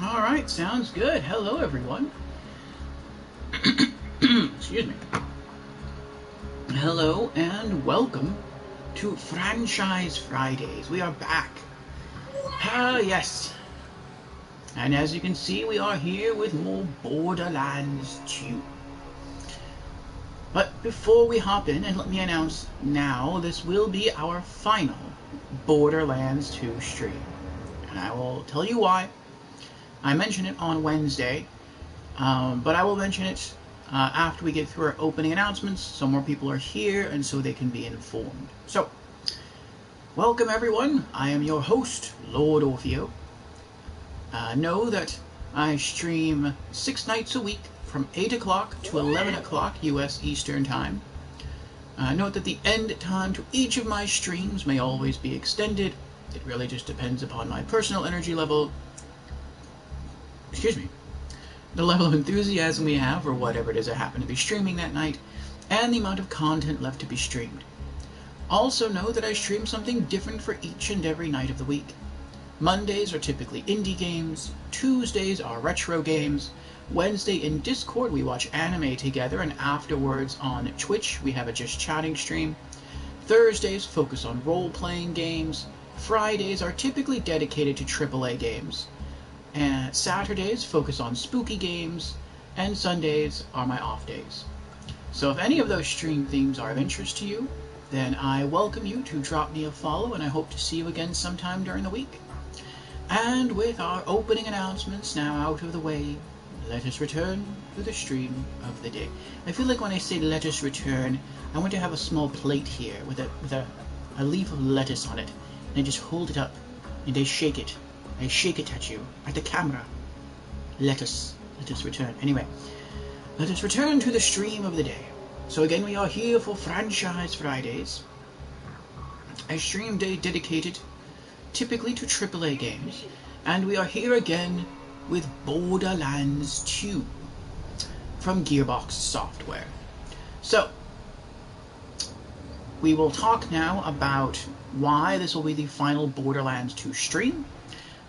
Alright, sounds good. Hello, everyone. Excuse me. Hello and welcome to Franchise Fridays. We are back. Yes. And as you can see, we are here with more Borderlands 2. But before we hop in, and let me announce now, this will be our final Borderlands 2 stream. And I will tell you why. I mentioned it on Wednesday, but I will mention it after we get through our opening announcements, so more people are here and so they can be informed. So, welcome everyone. I am your host, Lord Orfeo. Know that I stream 6 nights a week from 8 o'clock to 11 o'clock US Eastern Time. Note that the end time to each of my streams may always be extended. It really just depends upon my personal energy level. Excuse me. The level of enthusiasm we have, or whatever it is I happen to be streaming that night, and the amount of content left to be streamed. Also know that I stream something different for each and every night of the week. Mondays are typically indie games, Tuesdays are retro games, Wednesday in Discord we watch anime together, and afterwards on Twitch we have a Just Chatting stream. Thursdays focus on role-playing games, Fridays are typically dedicated to AAA games, and Saturdays focus on spooky games, and Sundays are my off days. So if any of those stream themes are of interest to you, then I welcome you to drop me a follow, and I hope to see you again sometime during the week. And with our opening announcements now out of the way, let us return to the stream of the day. I feel like when I say let us return, I want to have a small plate here with a leaf of lettuce on it, and I just hold it up, and I shake it. I shake it at you, at the camera. Let us return. Anyway, let us return to the stream of the day. So again, we are here for Franchise Fridays, a stream day dedicated typically to AAA games, and we are here again with Borderlands 2 from Gearbox Software. So, we will talk now about why this will be the final Borderlands 2 stream,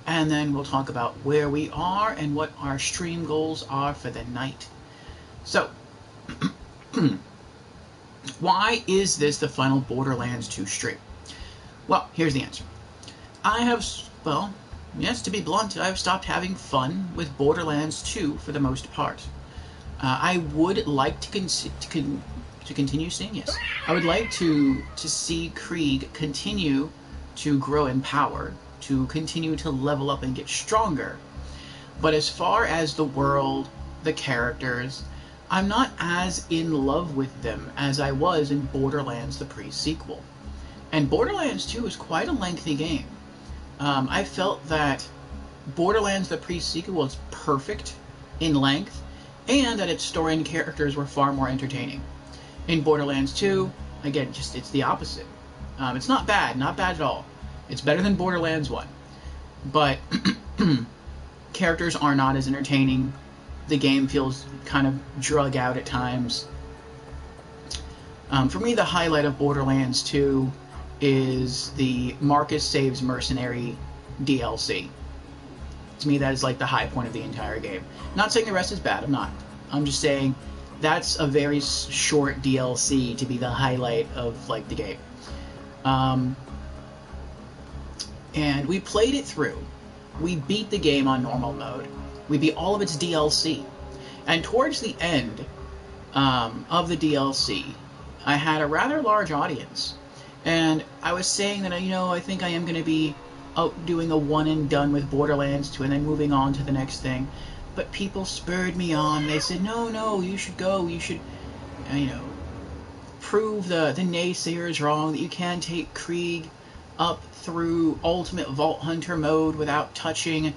and then we'll talk about where we are and what our stream goals are for the night. So, why is this the final Borderlands 2 stream? Well, here's the answer. Yes, to be blunt, I've stopped having fun with Borderlands 2 for the most part. I would like to continue seeing, yes. I would like to see Krieg continue to grow in power, to continue to level up and get stronger. But as far as the world, the characters, I'm not as in love with them as I was in Borderlands the pre-sequel. And Borderlands 2 is quite a lengthy game. I felt that Borderlands the pre-sequel was perfect in length, and that its story and characters were far more entertaining. In Borderlands 2, again, it's the opposite. It's not bad at all. It's better than Borderlands 1. But characters are not as entertaining. The game feels kind of drug out at times. For me, the highlight of Borderlands 2 is the Marcus Saves Mercenary DLC. To me, that is like the high point of the entire game. Not saying the rest is bad, I'm not. I'm just saying that's a very short DLC to be the highlight of like the game. And we played it through. We beat the game on normal mode. We beat all of its DLC. And towards the end of the DLC, I had a rather large audience. And I was saying that, I think I am going to be out doing a one and done with Borderlands 2 and then moving on to the next thing. But people spurred me on. They said, no, you should go. You should, prove the naysayers wrong, that you can take Krieg up through Ultimate Vault Hunter mode without touching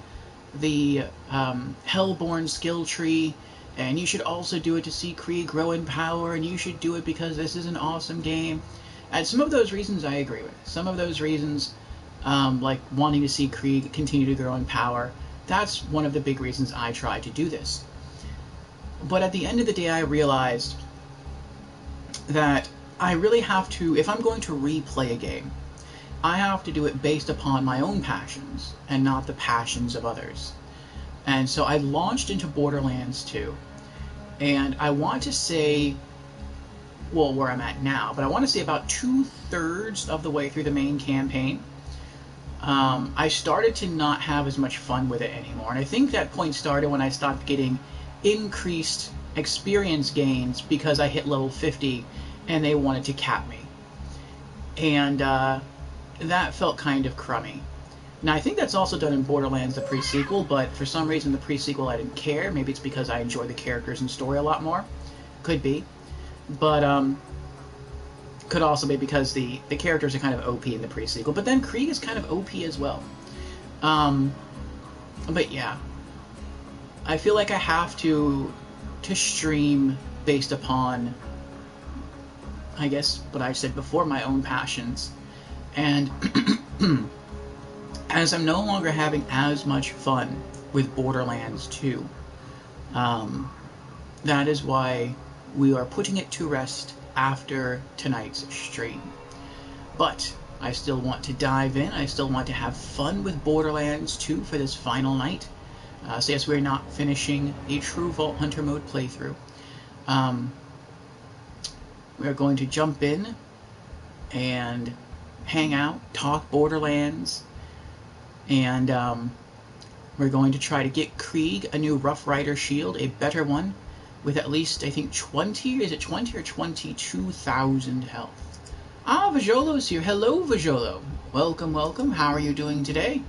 the Hellborn skill tree. And you should also do it to see Krieg grow in power. And you should do it because this is an awesome game. And some of those reasons I agree with. Some of those reasons, like wanting to see Krieg continue to grow in power, that's one of the big reasons I try to do this. But at the end of the day, I realized that I really have to, if I'm going to replay a game, I have to do it based upon my own passions and not the passions of others. And so I launched into Borderlands 2, and I want to say, well, where I'm at now, but I want to say about 2/3 of the way through the main campaign. I started to not have as much fun with it anymore, and I think that point started when I stopped getting increased experience gains because I hit level 50 and they wanted to cap me. And that felt kind of crummy. Now, I think that's also done in Borderlands, the pre-sequel, but for some reason the pre-sequel I didn't care. Maybe it's because I enjoy the characters and story a lot more. Could be. But, could also be because the characters are kind of OP in the pre-sequel. But then Krieg is kind of OP as well. But yeah. I feel like I have to stream based upon, I guess, what I said before, my own passions. And as I'm no longer having as much fun with Borderlands 2, that is why we are putting it to rest after tonight's stream. But I still want to dive in. I still want to have fun with Borderlands 2 for this final night. So yes, we're not finishing a true Vault Hunter mode playthrough. We're going to jump in and hang out, talk Borderlands, and we're going to try to get Krieg a new Rough Rider shield, a better one, with at least, I think, 20, is it 20 or 22,000 health. Ah, Vajolo's here. Hello, Vajolo. Welcome, welcome. How are you doing today?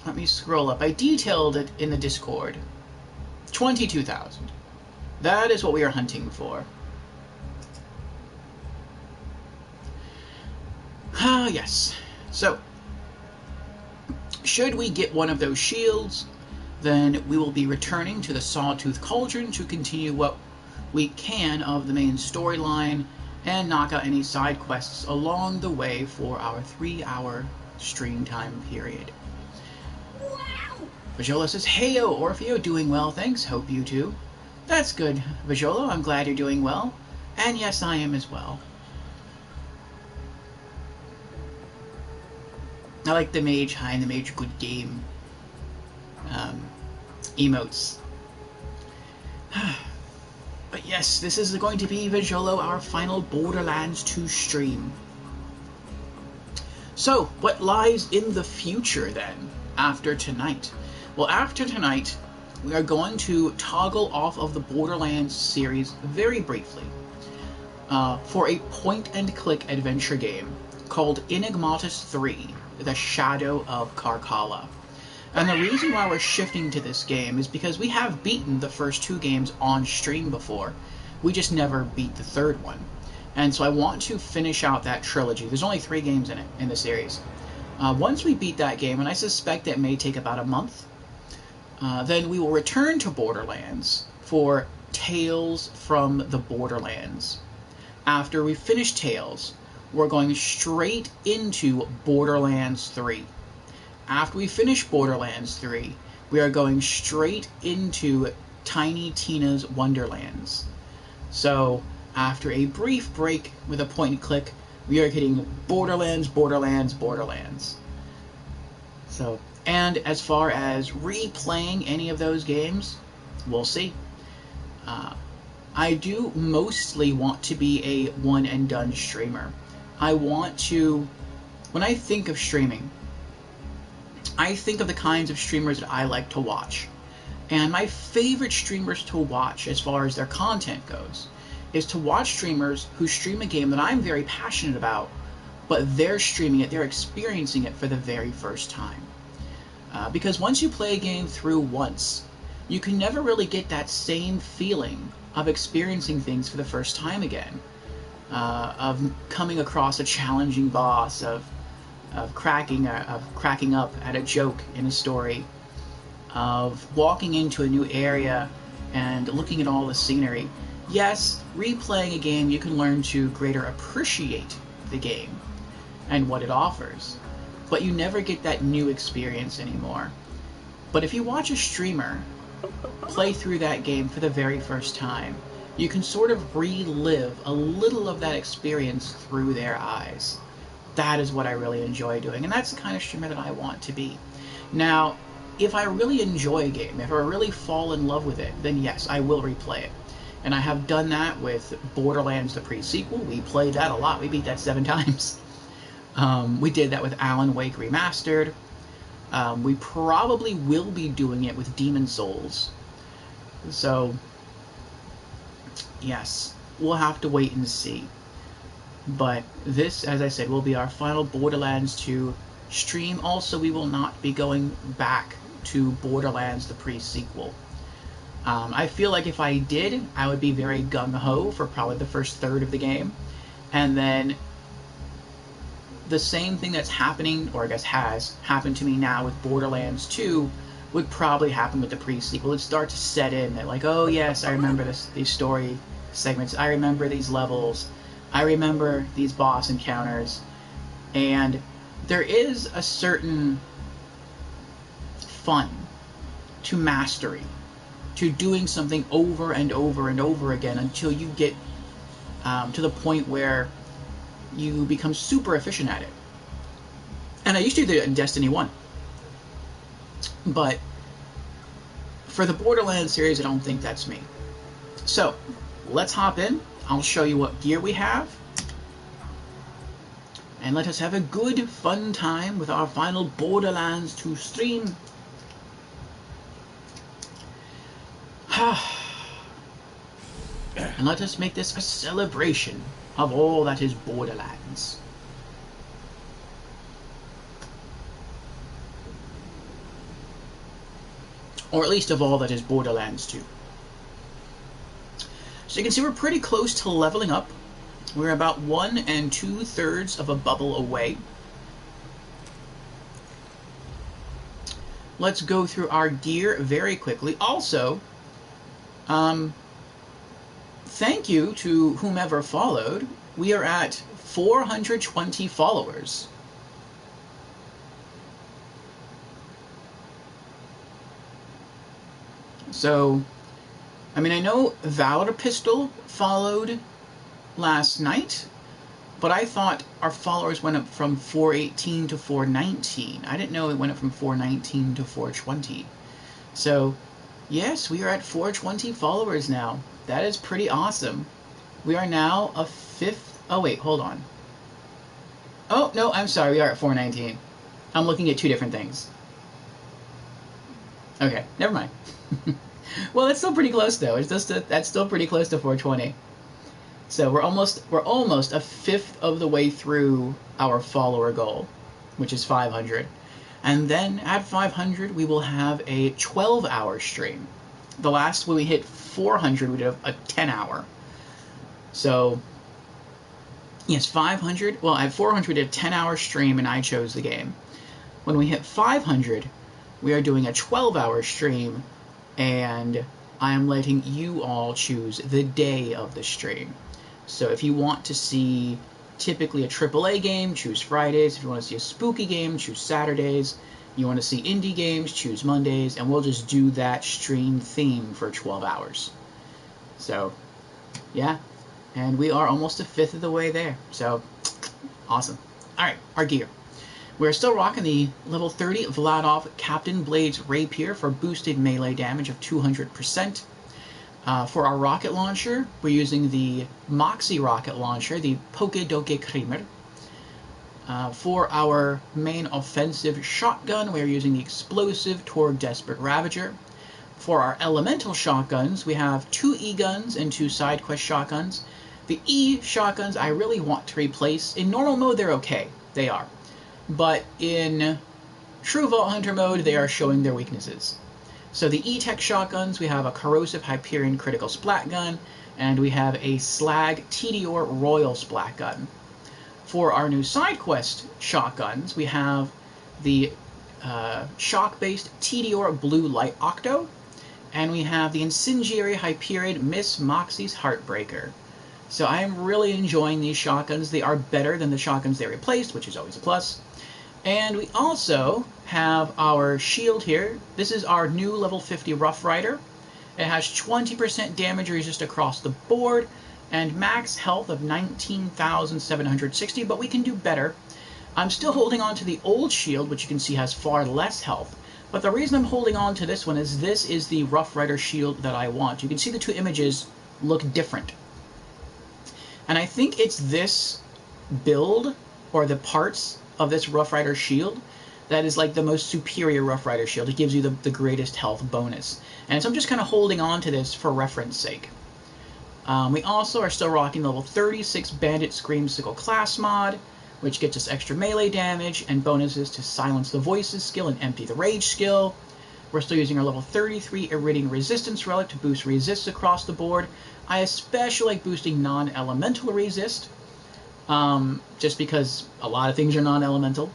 Let me scroll up. I detailed it in the Discord. 22,000. That is what we are hunting for. Ah, yes. So, should we get one of those shields, then we will be returning to the Sawtooth Cauldron to continue what we can of the main storyline and knock out any side quests along the way for our 3-hour stream time period. Vajolo says, "Heyo, Orfeo, doing well, thanks. Hope you too." That's good, Vajolo. I'm glad you're doing well. And yes, I am as well. I like the mage high and the mage good game emotes. But yes, this is going to be, Vajolo, our final Borderlands 2 stream. So, what lies in the future then, after tonight? Well, after tonight, we are going to toggle off of the Borderlands series very briefly for a point-and-click adventure game called Enigmatus 3, The Shadow of Carcalla. And the reason why we're shifting to this game is because we have beaten the first 2 games on stream before. We just never beat the third one. And so I want to finish out that trilogy. There's only 3 games in it, in the series. Once we beat that game, and I suspect it may take about a month, then we will return to Borderlands for Tales from the Borderlands. After we finish Tales, we're going straight into Borderlands 3. After we finish Borderlands 3, we are going straight into Tiny Tina's Wonderlands. So, after a brief break with a point and click, we are hitting Borderlands, Borderlands, Borderlands. So, and as far as replaying any of those games, we'll see. I do mostly want to be a one-and-done streamer. I want to, when I think of streaming, I think of the kinds of streamers that I like to watch. And my favorite streamers to watch, as far as their content goes, is to watch streamers who stream a game that I'm very passionate about, but they're streaming it, they're experiencing it for the very first time. Because once you play a game through once, you can never really get that same feeling of experiencing things for the first time again. Of coming across a challenging boss, of cracking up at a joke in a story, of walking into a new area and looking at all the scenery. Yes, replaying a game, you can learn to greater appreciate the game and what it offers, but you never get that new experience anymore. But if you watch a streamer play through that game for the very first time, you can sort of relive a little of that experience through their eyes. That is what I really enjoy doing, and that's the kind of streamer that I want to be. Now, if I really enjoy a game, if I really fall in love with it, then yes, I will replay it. And I have done that with Borderlands, the pre-sequel. We played that a lot. We beat that 7 times. We did that with Alan Wake Remastered. We probably will be doing it with Demon Souls. So, yes, we'll have to wait and see. But this, as I said, will be our final Borderlands 2 stream. Also, we will not be going back to Borderlands, the pre-sequel. I feel like if I did, I would be very gung-ho for probably the first third of the game. And then the same thing that's happening, or I guess has happened to me now with Borderlands 2, would probably happen with the pre-sequel. It'd start to set in that, like, oh yes, I remember these story segments. I remember these levels. I remember these boss encounters. And there is a certain fun to mastery, to doing something over and over and over again until you get to the point where you become super efficient at it. And I used to do that in Destiny 1. But for the Borderlands series, I don't think that's me. So, let's hop in. I'll show you what gear we have. And let us have a good, fun time with our final Borderlands 2 stream. And let us make this a celebration of all that is Borderlands. Or at least of all that is Borderlands 2. So you can see we're pretty close to leveling up. We're about 1 2/3 of a bubble away. Let's go through our gear very quickly. Also, thank you to whomever followed. We are at 420 followers. So, I mean, I know Valor Pistol followed last night, but I thought our followers went up from 418 to 419. I didn't know it went up from 419 to 420. So, yes, we are at 420 followers now. That is pretty awesome. We are now a fifth... Oh, wait, hold on. Oh, no, I'm sorry. We are at 419. I'm looking at two different things. Okay, never mind. Well, that's still pretty close, though. That's still pretty close to 420. So we're almost a fifth of the way through our follower goal, which is 500. And then at 500, we will have a 12-hour stream. The last, when we hit 400, we did a 10-hour. So, yes, 500. Well, at 400, we did a 10-hour stream, and I chose the game. When we hit 500, we are doing a 12-hour stream, and I am letting you all choose the day of the stream. So if you want to see typically a AAA game, choose Fridays. If you want to see a spooky game, choose Saturdays. You want to see indie games, choose Mondays. And we'll just do that stream theme for 12 hours. So, yeah. And we are almost a fifth of the way there. So, awesome. Alright, our gear. We're still rocking the level 30 Vladov Captain Blades Rapier for boosted melee damage of 200%. For our rocket launcher, we're using the Moxie rocket launcher, the Poké-Doké Kramer. For our main offensive shotgun, we're using the explosive Torg Desperate Ravager. For our elemental shotguns, we have 2 E-guns and 2 side quest shotguns. The E shotguns I really want to replace. In normal mode, they're okay. They are. But in True Vault Hunter mode, they are showing their weaknesses. So the E-Tech shotguns, we have a Corrosive Hyperion Critical Splat Gun, and we have a Slag Tediore Royal Splat Gun. For our new side quest shotguns, we have the shock-based Tediore Blue Light Octo, and we have the Incendiary Hyperion Miss Moxie's Heartbreaker. So I am really enjoying these shotguns. They are better than the shotguns they replaced, which is always a plus. And we also have our shield here. This is our new level 50 Rough Rider. It has 20% damage resist across the board, and max health of 19,760, but we can do better. I'm still holding on to the old shield, which you can see has far less health, but the reason I'm holding on to this one is this is the Rough Rider shield that I want. You can see the two images look different. And I think it's this build, or the parts of this Rough Rider shield, that is like the most superior Rough Rider shield. It gives you the greatest health bonus. And so I'm just kind of holding on to this for reference sake. We also are still rocking level 36 Bandit Screamsicle class mod, which gets us extra melee damage and bonuses to Silence the Voices skill and Empty the Rage skill. We're still using our level 33 Iridian Resistance Relic to boost resists across the board. I especially like boosting non-elemental resist, just because a lot of things are non-elemental.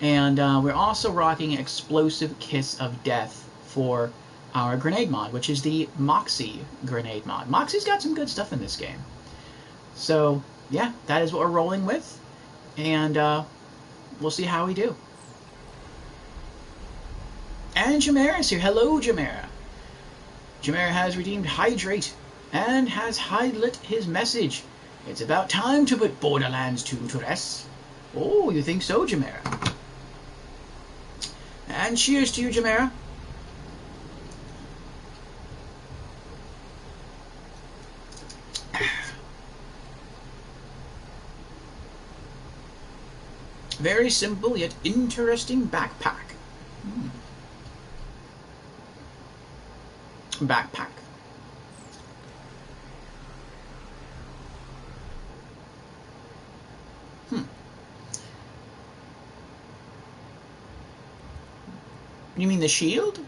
And we're also rocking Explosive Kiss of Death for our grenade mod, which is the Moxie grenade mod. Moxie's got some good stuff in this game. So, yeah, that is what we're rolling with. And we'll see how we do. And Jamera's here. Hello, Jamera. Jamera has redeemed Hydrate and has highlighted his message. It's about time to put Borderlands 2 to rest. Oh, you think so, Jamera? And cheers to you, Jamera. Very simple yet interesting backpack. Backpack. You mean the shield?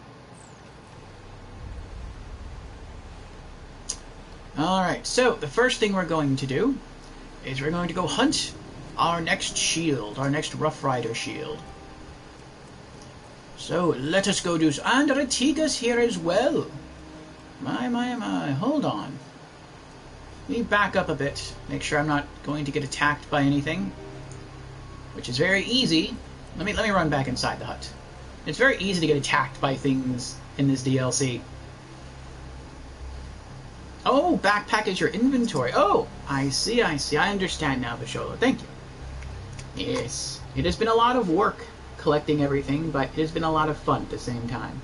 Alright, so the first thing we're going to do is we're going to go hunt our next shield, our next Rough Rider shield. So let us go do so. And Ratika's here as well. My. Hold on. Let me back up a bit. Make sure I'm not going to get attacked by anything. Which is very easy. Let me run back inside the hut. It's very easy to get attacked by things in this DLC. Oh, backpack is your inventory. Oh, I see. I understand now, Visholo. Thank you. Yes. It has been a lot of work collecting everything, but it has been a lot of fun at the same time.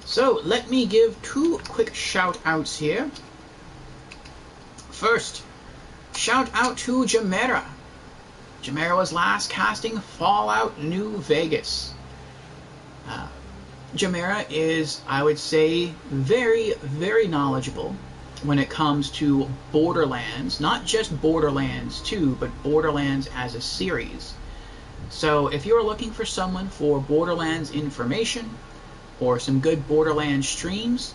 So, let me give two quick shout-outs here. First, shout-out to Jamera. Jamera was last casting Fallout New Vegas. Jamera is, I would say, very, very knowledgeable when it comes to Borderlands. Not just Borderlands 2, but Borderlands as a series. So if you're looking for someone for Borderlands information or some good Borderlands streams,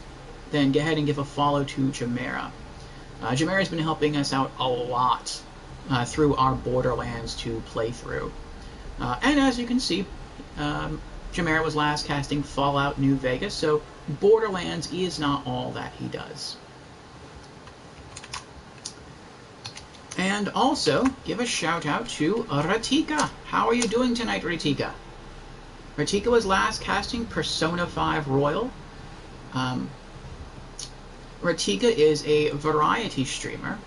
then go ahead and give a follow to Jamera. Jamera has been helping us out a lot through our Borderlands 2 playthrough. And as you can see, Jamera was last casting Fallout New Vegas, so Borderlands is not all that he does. And also, give a shout out to Ratika. How are you doing tonight, Ratika? Ratika was last casting Persona 5 Royal. Ratika is a variety streamer,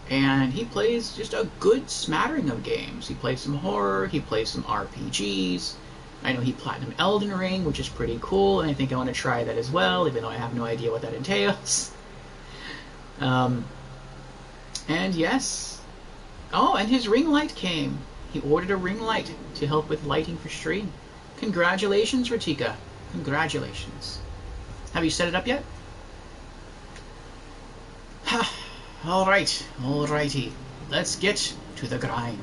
and he plays just a good smattering of games. He plays some horror, he plays some RPGs. I know he platinum Elden Ring, which is pretty cool, and I think I want to try that as well, even though I have no idea what that entails. And yes. Oh, and his ring light came. He ordered a ring light to help with lighting for stream. Congratulations, Ratika. Congratulations. Have you set it up yet? Alrighty. Let's get to the grind.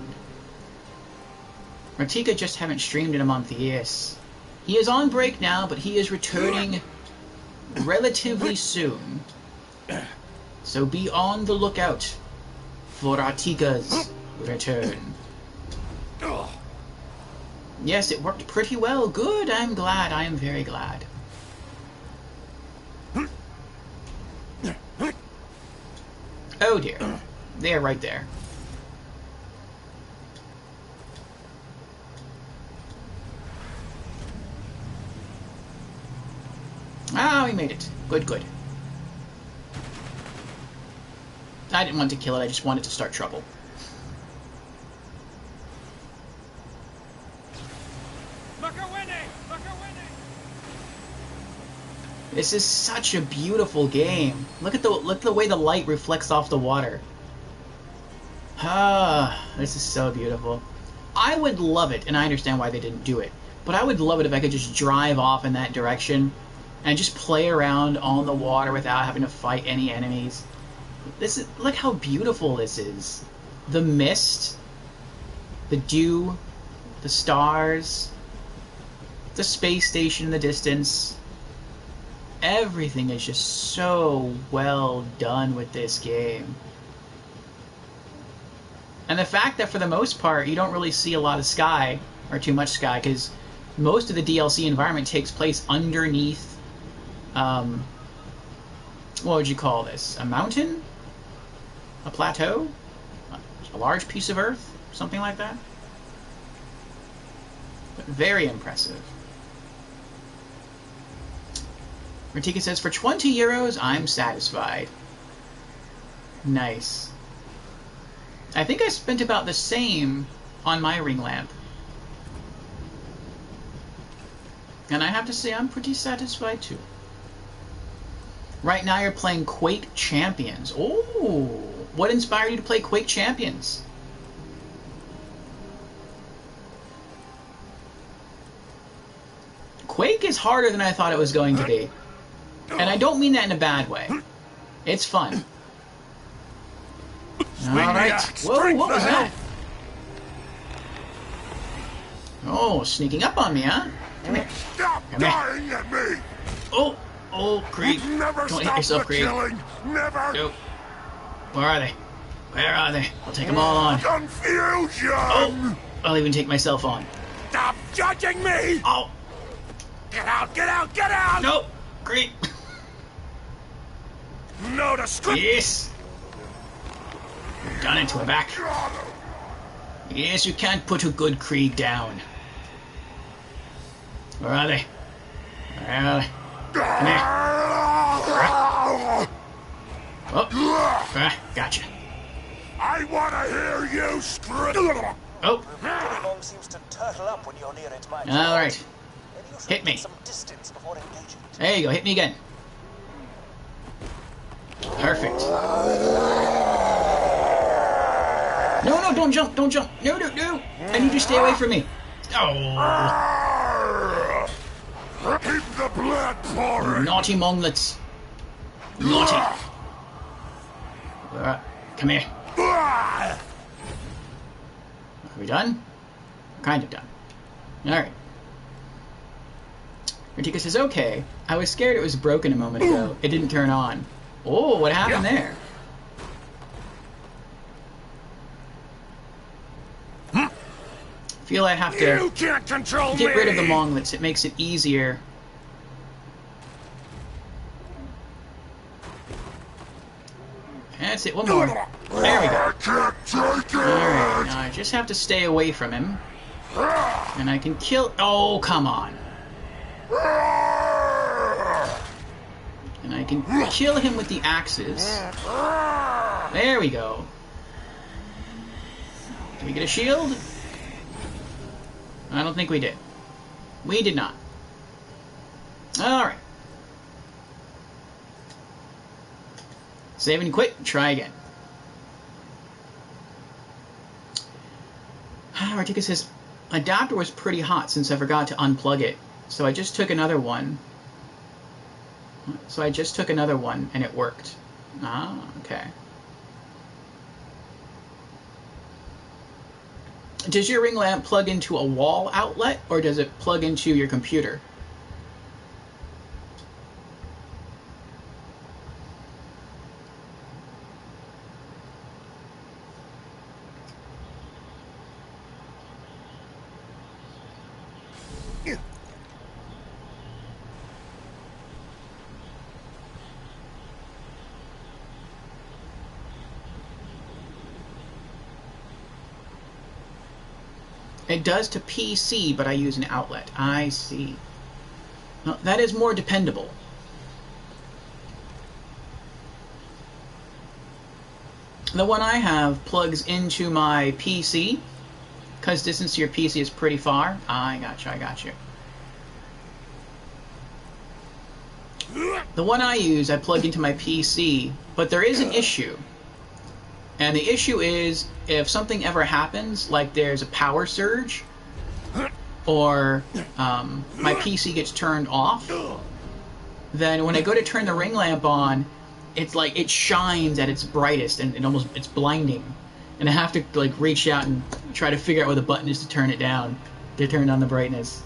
Ratika just haven't streamed in a month, yes. He is on break now, but he is returning relatively soon. So be on the lookout for Ratika's return. Yes, it worked pretty well. Good, I'm glad. I am very glad. Oh dear. They are right there. Oh, he made it. Good, good. I didn't want to kill it, I just wanted to start trouble. This is such a beautiful game. Look at the way the light reflects off the water. Ah, this is so beautiful. I would love it, and I understand why they didn't do it, but I would love it if I could just drive off in that direction and just play around on the water without having to fight any enemies. Look how beautiful this is. The mist, the dew, the stars, the space station in the distance. Everything is just so well done with this game. And the fact that for the most part you don't really see a lot of sky, or too much sky, because most of the DLC environment takes place underneath, what would you call this? A mountain? A plateau? A large piece of earth? Something like that? But very impressive. Ratika says, for 20 euros, I'm satisfied. Nice. I think I spent about the same on my ring lamp. And I have to say, I'm pretty satisfied too. Right now you're playing Quake Champions. Oh, what inspired you to play Quake Champions? Quake is harder than I thought it was going to be. And I don't mean that in a bad way. It's fun. Alright. Whoa, what was that? Oh, sneaking up on me, huh? Come here. Stop dying at me! Oh, Creed. Never Don't hit yourself, Creed. Never. Nope. Where are they? Where are they? I'll take them all on. Confusion! Oh, I'll even take myself on. Stop judging me! Oh. Get out, get out, get out! Nope. Creed. No to script! Yes. Done it to her back. Yes, you can't put a good Krieg down. Where are they? Where are they? Come here. Oh, gotcha. I want to hear you scream. Oh. Long seems to turtle up when you're near it, Mike. All right. Hit me. Some distance before engaging. There you go. Hit me again. Perfect. No, don't jump, don't jump. No. I need you to stay away from me. Oh. Keep the blood pouring. Naughty monglets. Naughty. Come here. Are we done? Kind of done. Alright. Ratika says, okay. I was scared it was broken a moment ago. It didn't turn on. Oh, what happened there? Feel I have to You can't control get rid of the me. monglets. It makes it easier. That's it. One more. There we go. I can't take it. Alright, now I just have to stay away from him. And I can kill... Oh, come on. And I can kill him with the axes. There we go. Did we get a shield? I don't think we did. We did not. Alright. Save and quit. Try again. Ratika says, adapter was pretty hot since I forgot to unplug it. So I just took another one. And it worked. Ah, okay. Does your ring lamp plug into a wall outlet, or does it plug into your computer? It does to PC, but I use an outlet. I see. Well, that is more dependable. The one I have plugs into my PC, because distance to your PC is pretty far. I got you. The one I use, I plug into my PC, but there is an issue. And the issue is, if something ever happens, like there's a power surge, or my PC gets turned off, then when I go to turn the ring lamp on, it's like it shines at its brightest, and it's blinding. And I have to like reach out and try to figure out where the button is to turn it down, to turn down the brightness.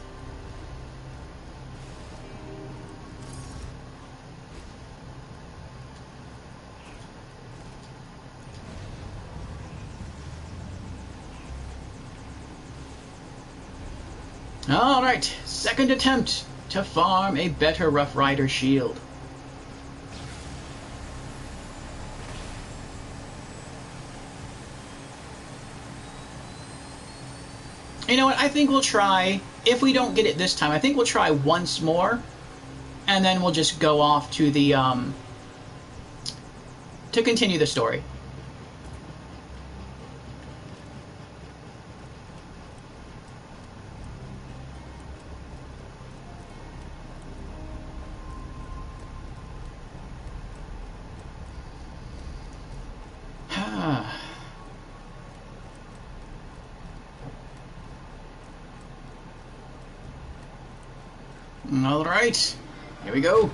Alright, second attempt to farm a better Rough Rider shield. You know what, I think we'll try, if we don't get it this time, I think we'll try once more, and then we'll just go off to the, to continue the story. Alright, here we go.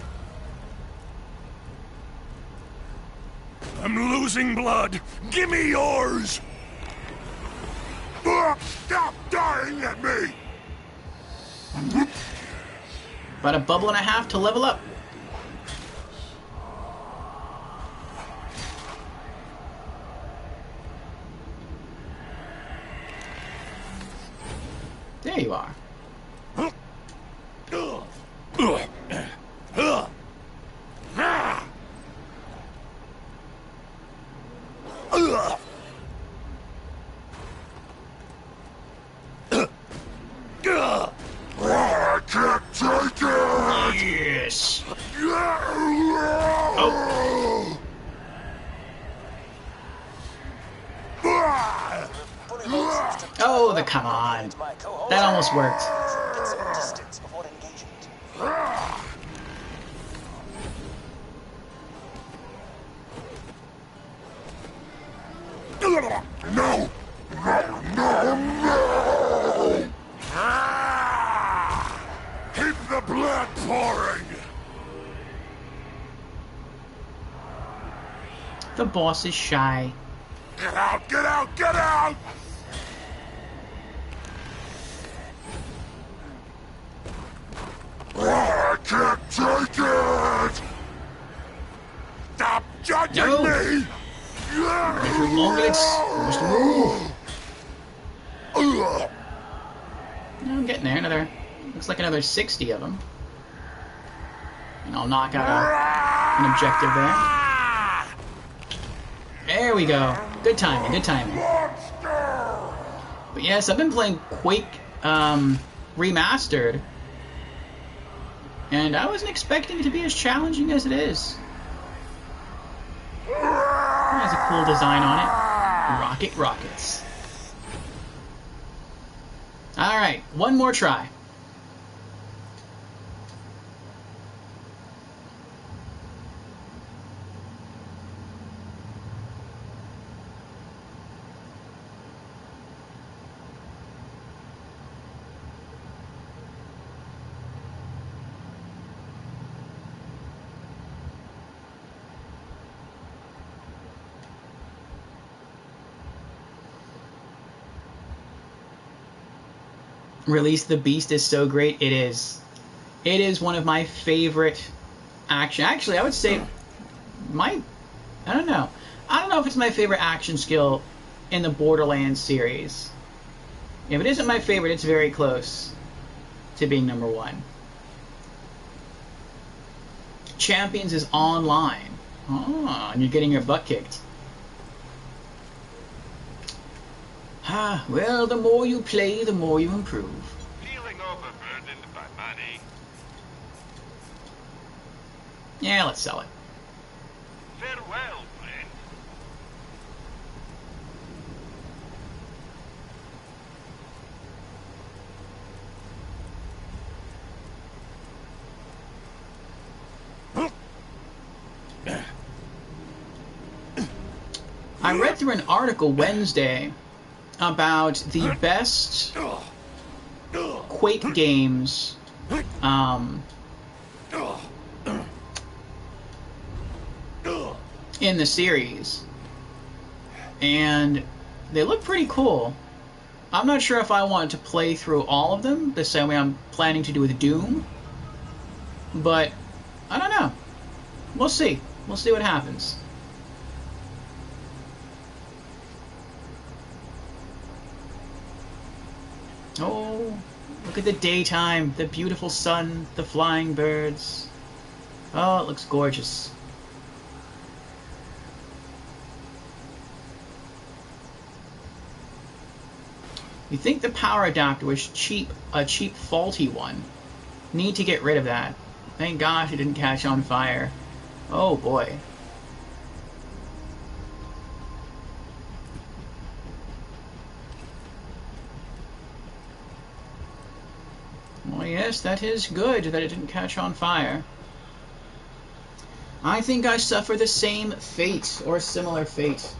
I'm losing blood. Give me yours. Stop dying at me. About a bubble and a half to level up. There you are. I can't take it. Yes. Oh, the come on. That almost worked. Get some distance before engaging it. No! Keep the blood pouring! The boss is shy. Get out, get out, get out! I can't take it! Stop judging No. me! Too long, let's move. I'm getting there. Looks like another 60 of them. And I'll knock out an objective there. There we go. Good timing, good timing. But yes, I've been playing Quake Remastered, and I wasn't expecting it to be as challenging as it is. It has a cool design on it. Rockets. Alright, one more try. Release the Beast is so great. It is. It is one of my favorite action. Actually, I would say I don't know. I don't know if it's my favorite action skill in the Borderlands series. If it isn't my favorite, it's very close to being number one. Champions is online. Oh, and you're getting your butt kicked. Ah, well, the more you play, the more you improve. Feeling overburdened by money. Yeah, let's sell it. Farewell, friend. I read through an article Wednesday about the best Quake games in the series, and they look pretty cool. I'm not sure if I want to play through all of them the same way I'm planning to do with Doom, but I don't know. We'll see. We'll see what happens. Oh, look at the daytime, the beautiful sun, the flying birds. Oh, it looks gorgeous. You think the power adapter was cheap, a cheap faulty one. Need to get rid of that. Thank gosh it didn't catch on fire. Oh boy. Well, yes, that is good that it didn't catch on fire. I think I suffer the same fate, or similar fate.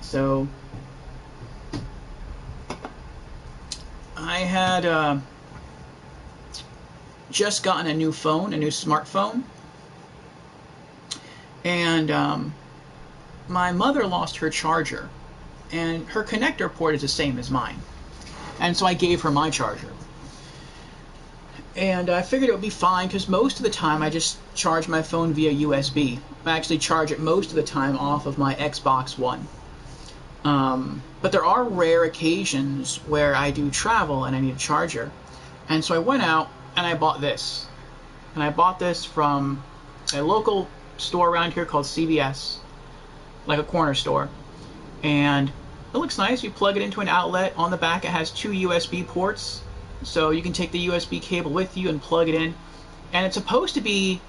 So, I had just gotten a new phone, a new smartphone, and my mother lost her charger, and her connector port is the same as mine. And so I gave her my charger. And I figured it would be fine because most of the time I just charge my phone via USB. I actually charge it most of the time off of my Xbox One. But there are rare occasions where I do travel and I need a charger. And so I went out and I bought this. And I bought this from a local store around here called CVS, like a corner store. And it looks nice. You plug it into an outlet. On the back it has 2 USB ports, so you can take the USB cable with you and plug it in. And it's supposed to be,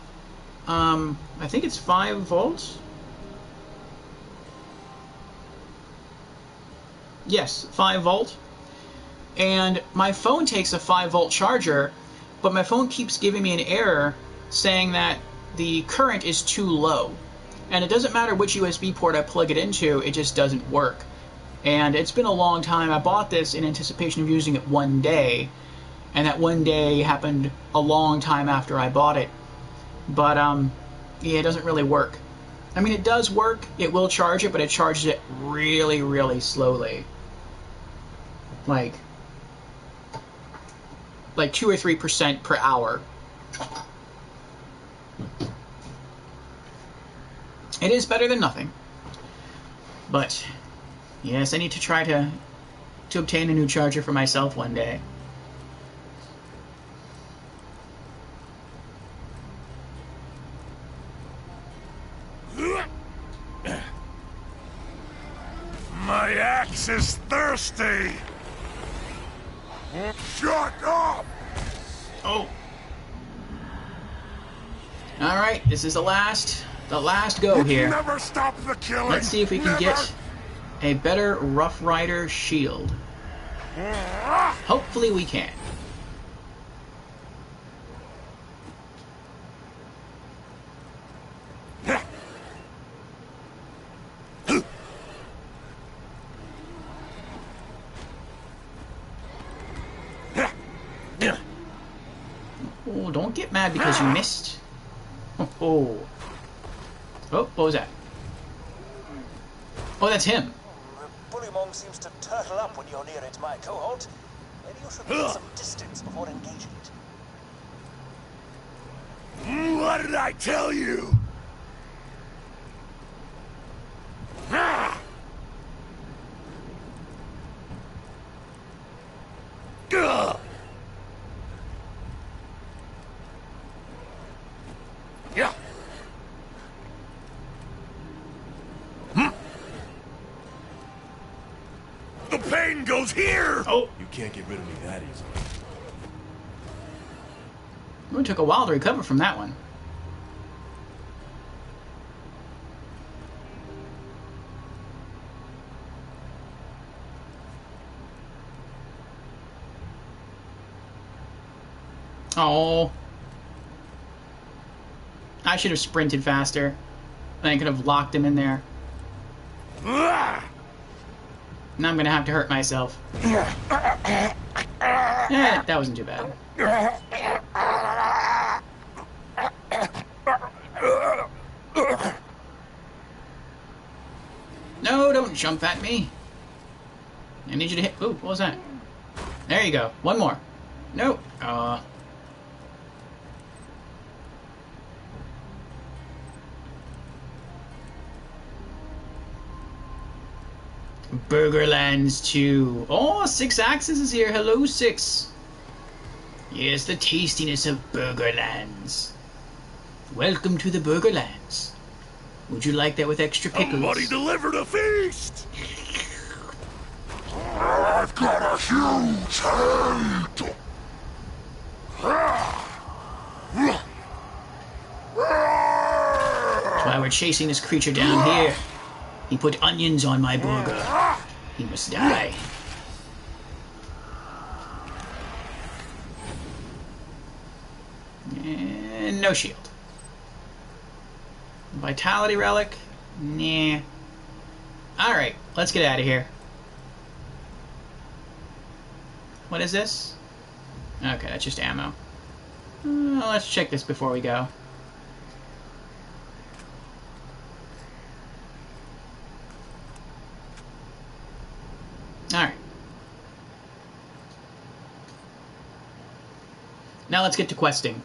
I think it's 5 volts? Yes, 5 volt. And my phone takes a 5 volt charger, but my phone keeps giving me an error saying that the current is too low. And it doesn't matter which USB port I plug it into, it just doesn't work. And it's been a long time. I bought this in anticipation of using it one day, and that one day happened a long time after I bought it. But yeah, it doesn't really work. I mean, it does work. It will charge it, but it charges it really, really slowly. Like 2 or 3% per hour. It is better than nothing. But yes, I need to try to obtain a new charger for myself one day. My axe is thirsty! Shut up! Oh. Alright, this is the last go here. Never stop the killing! Let's see if we can get a better Rough Rider shield. Hopefully we can. Oh, don't get mad because you missed. Oh, what was that? Oh, that's him. The Bullymong seems to turtle up when you're near it, my cohort. Maybe you should keep some distance before engaging it. What did I tell you? Gah! Yeah. The pain goes here. Oh, You can't get rid of me that easily. it took a while to recover from that one. Oh. I should have sprinted faster. I could have locked him in there. Now I'm gonna have to hurt myself. Yeah, that wasn't too bad. No, don't jump at me. I need you to hit. Ooh, what was that? There you go. One more. Nope. Burgerlands 2. Oh, Six Axis is here. Hello, Six. Yes, the tastiness of Burgerlands. Welcome to the Burgerlands. Would you like that with extra pickles? Somebody delivered a feast! I've got a huge hate! That's why we're chasing this creature down here. He put onions on my burger. He must die. And no shield. Vitality relic? Nah. Alright, let's get out of here. What is this? Okay, that's just ammo. Let's check this before we go. Alright. Now let's get to questing.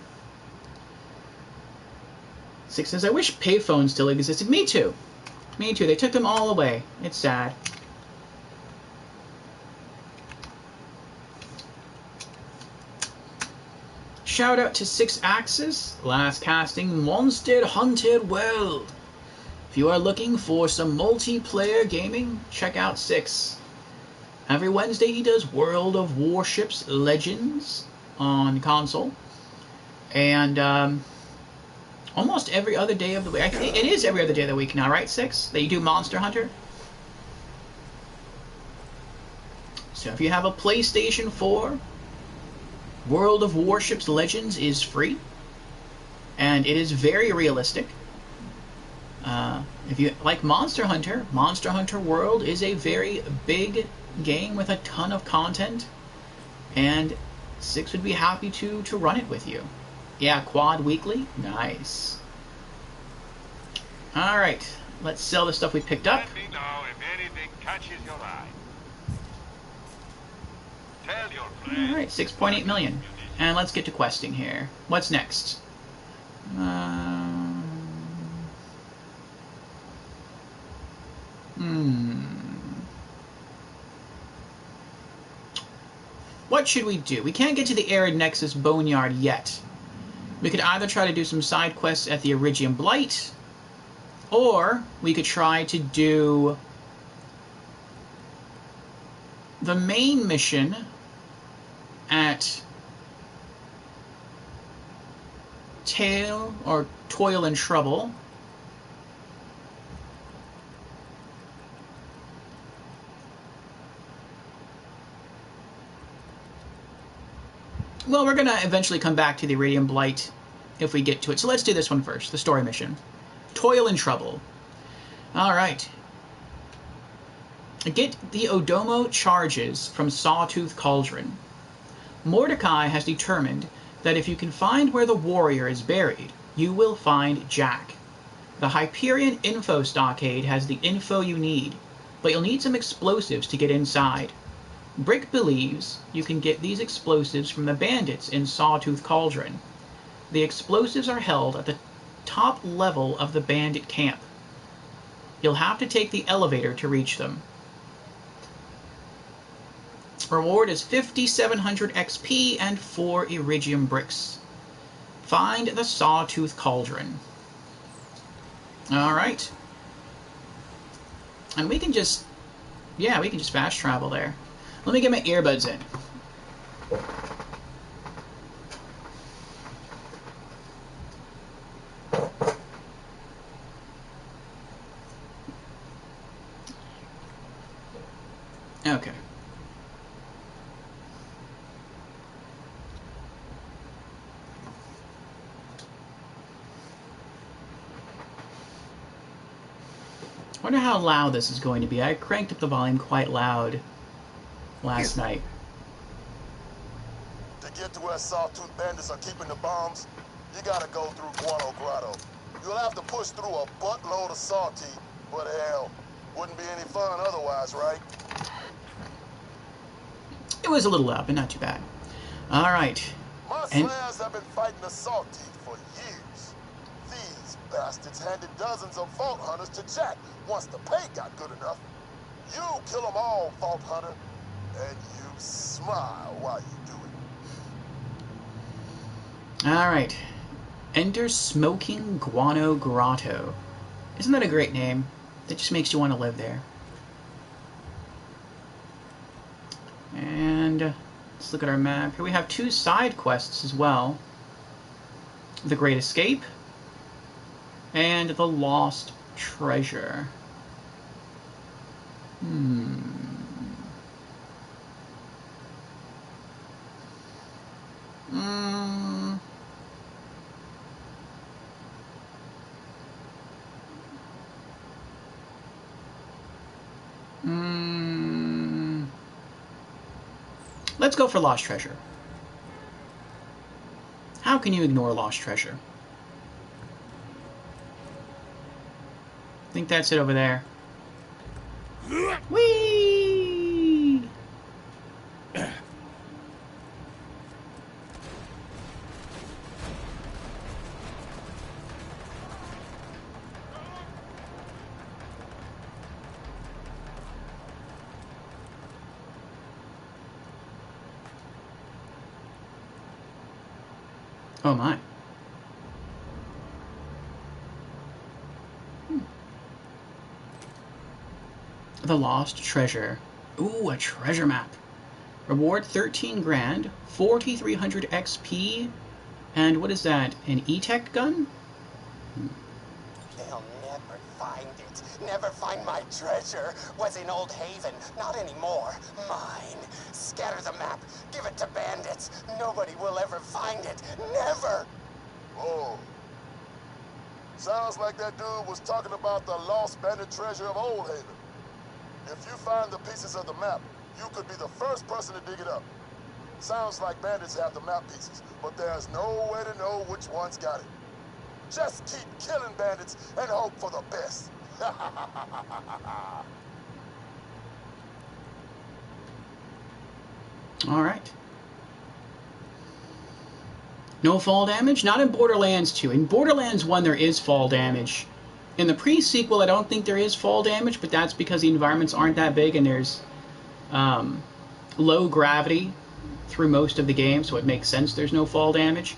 Six says, I wish payphones still existed. Me too. Me too. They took them all away. It's sad. Shout out to Six Axis. Last casting Monster Hunter World. If you are looking for some multiplayer gaming, check out Six. Every Wednesday he does World of Warships Legends on console. And almost every other day of the week. I think it is every other day of the week now, right, Six? That you do Monster Hunter? So if you have a PlayStation 4, World of Warships Legends is free. And it is very realistic. If you like Monster Hunter World is a very big game with a ton of content. And Six would be happy to run it with you. Yeah, quad weekly? Nice. Alright, let's sell the stuff we picked up. Let me know if anything catches your eye. Tell your friends. Alright, 6.8 million. And let's get to questing here. What's next? What should we do? We can't get to the Arid Nexus Boneyard yet. We could either try to do some side quests at the Iridium Blight, or we could try to do the main mission at Toil and Trouble. Well, we're going to eventually come back to the Iridium Blight if we get to it. So let's do this one first, the story mission. Toil and Trouble. Alright. Get the Odomo charges from Sawtooth Cauldron. Mordecai has determined that if you can find where the warrior is buried, you will find Jack. The Hyperion Info Stockade has the info you need, but you'll need some explosives to get inside. Brick believes you can get these explosives from the bandits in Sawtooth Cauldron. The explosives are held at the top level of the bandit camp. You'll have to take the elevator to reach them. Reward is 5,700 XP and 4 Iridium bricks. Find the Sawtooth Cauldron. Alright. And we can just... yeah, we can just fast travel there. Let me get my earbuds in. Okay. Wonder how loud this is going to be. I cranked up the volume quite loud last night. To get to where Sawtooth bandits are keeping the bombs, you gotta go through Guano Grotto. You'll have to push through a buttload of saw teeth, but hell, wouldn't be any fun otherwise, right? It was a little loud, but not too bad. Alright. My slayers have been fighting the saw teeth for years. These bastards handed dozens of Vault Hunters to Jack once the pay got good enough. You kill them all, Vault Hunter, and you smile while you do it. Alright. Enter Smoking Guano Grotto. Isn't that a great name? That just makes you want to live there. And let's look at our map. Here we have 2 side quests as well. The Great Escape and The Lost Treasure. Let's go for Lost Treasure. How can you ignore Lost Treasure? I think that's it over there. Whee! Oh my. The Lost Treasure. Ooh, a treasure map. Reward 13 grand, 4,300 XP, and what is that? An E-Tech gun? They'll never find it. Never find my treasure. Was in Old Haven. Not anymore. Mine. Scatter the map. Give it to bandits. Nobody will ever find it. Never. Oh. Sounds like that dude was talking about the lost bandit treasure of Old Haven. If you find the pieces of the map, you could be the first person to dig it up. Sounds like bandits have the map pieces, but there's no way to know which one's got it. Just keep killing bandits and hope for the best. Alright. No fall damage? Not in Borderlands 2. In Borderlands 1 there is fall damage. In the pre-sequel I don't think there is fall damage, but that's because the environments aren't that big and there's low gravity through most of the game, so it makes sense there's no fall damage.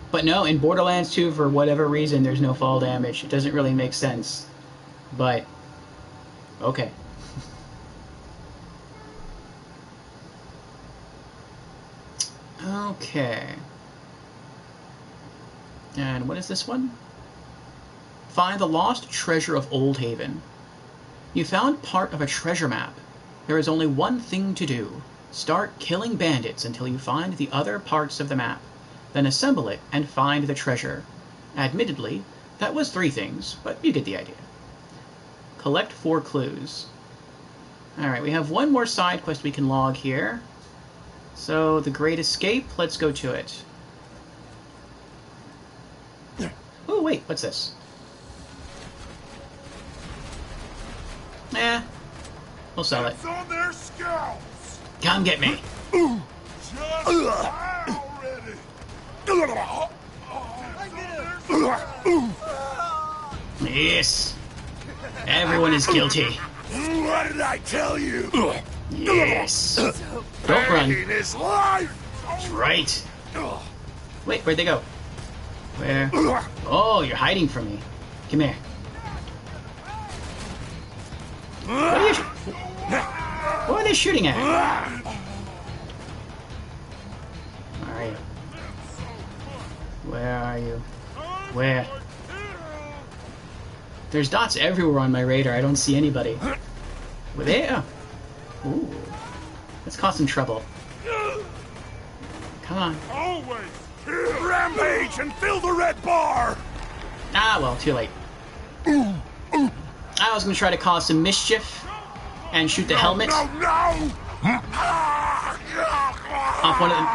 But no, in Borderlands 2, for whatever reason, there's no fall damage. It doesn't really make sense. But, okay. Okay. And what is this one? Find the lost treasure of Old Haven. You found part of a treasure map. There is only one thing to do. Start killing bandits until you find the other parts of the map. Then assemble it and find the treasure. Admittedly, that was 3 things, but you get the idea. Collect 4 clues. Alright, we have one more side quest we can log here. So, the Great Escape, let's go to it. Oh, wait, what's this? Eh, we'll sell it. It's on their scalps. Come get me. Just die already. Yes. Everyone is guilty. What did I tell you? Yes. Don't run. In his life. That's right. Wait, where'd they go? Where? Oh, you're hiding from me. Come here. What are they shooting at? Where are you? Where are you? Where? There's dots everywhere on my radar. I don't see anybody. Were they? Ooh. Let's cause some trouble. Come on. Always rampage and fill the red bar. Ah, well, too late. I was going to try to cause some mischief and shoot the helmet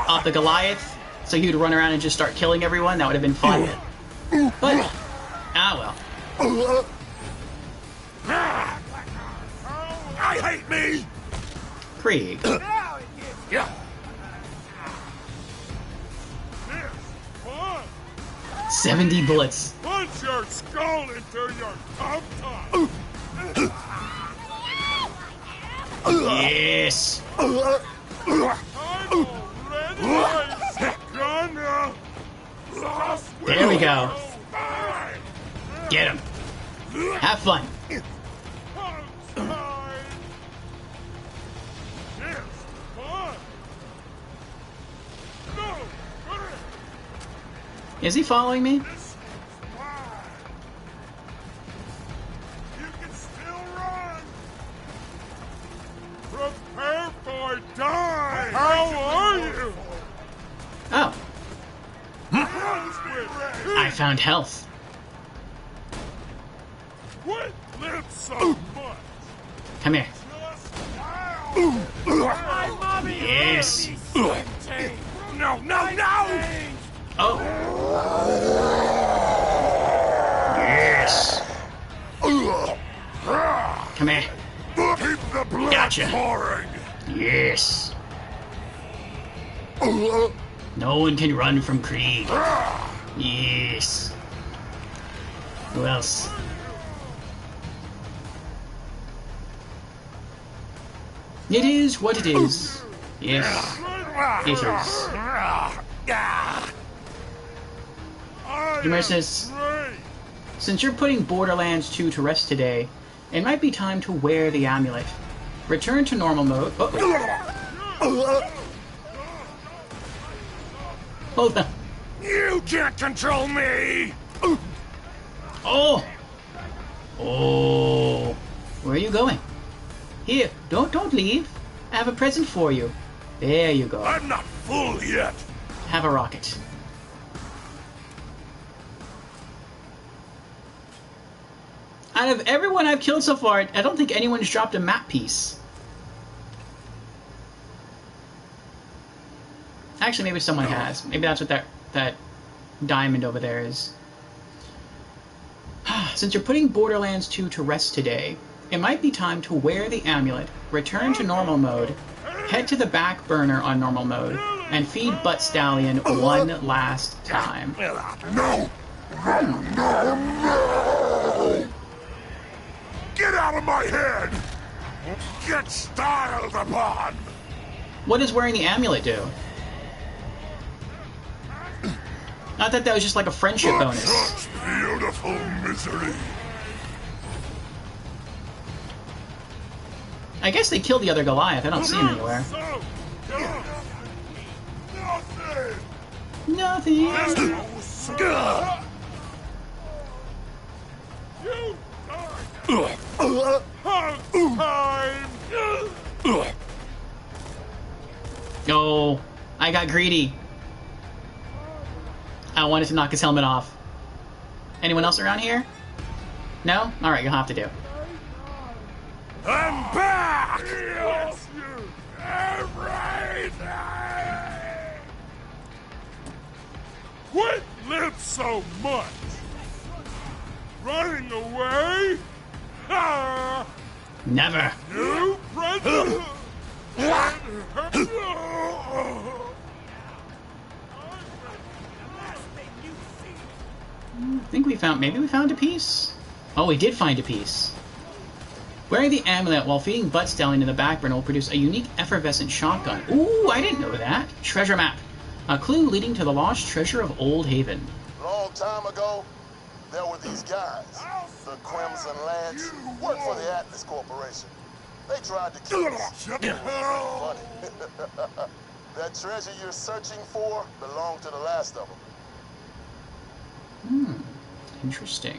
off the Goliath, so he would run around and just start killing everyone. That would have been fun. But, well. I hate me! Krieg. Yeah. 70 bullets. Punch your skull into your tum-tum! Yes. There we go. Get him. Have fun. Is he following me? You can still run! Prepare for die! How are you? Oh. I found health. Quit live so much! Come here. My mommy Yes. No, no, no! Oh. Yes. Come here. Keep the blood Gotcha. pouring! Yes. No one can run from Krieg. Yes. Who else? It is what it is. Yes. It is. Humor says, since you're putting Borderlands 2 to rest today, it might be time to wear the amulet. Return to normal mode. Hold on. You can't control me! Oh! Oh! Where are you going? Here, don't leave. I have a present for you. There you go. I'm not full yet! Have a rocket. Out of everyone I've killed so far, I don't think anyone's dropped a map piece. Actually, maybe someone has. Maybe that's what that diamond over there is. Since you're putting Borderlands 2 to rest today, it might be time to wear the amulet, return to normal mode, head to the back burner on normal mode, and feed Butt Stallion one last time. No! No! Get out of my head! Get styled upon! What does wearing the amulet do? I thought that was just like a friendship bonus. Such beautiful misery! I guess they killed the other Goliath. I don't see him anywhere. Nothing. You Oh, I got greedy. I wanted to knock his helmet off. Anyone else around here? No? Alright, you'll have to do. I'm back! Yes, everything! Quit live so much! Running away? Ha! Never. You prejudice! I think we found, maybe we found a piece? Oh, we did find a piece. Wearing the amulet while feeding Butt Stallion in the back burner will produce a unique effervescent shotgun. Ooh, I didn't know that. Treasure map. A clue leading to the lost treasure of Old Haven. Long time ago, there were these guys. The Crimson Lads worked for the Atlas Corporation. They tried to kill us. Funny. That treasure you're searching for belonged to the last of them. Interesting.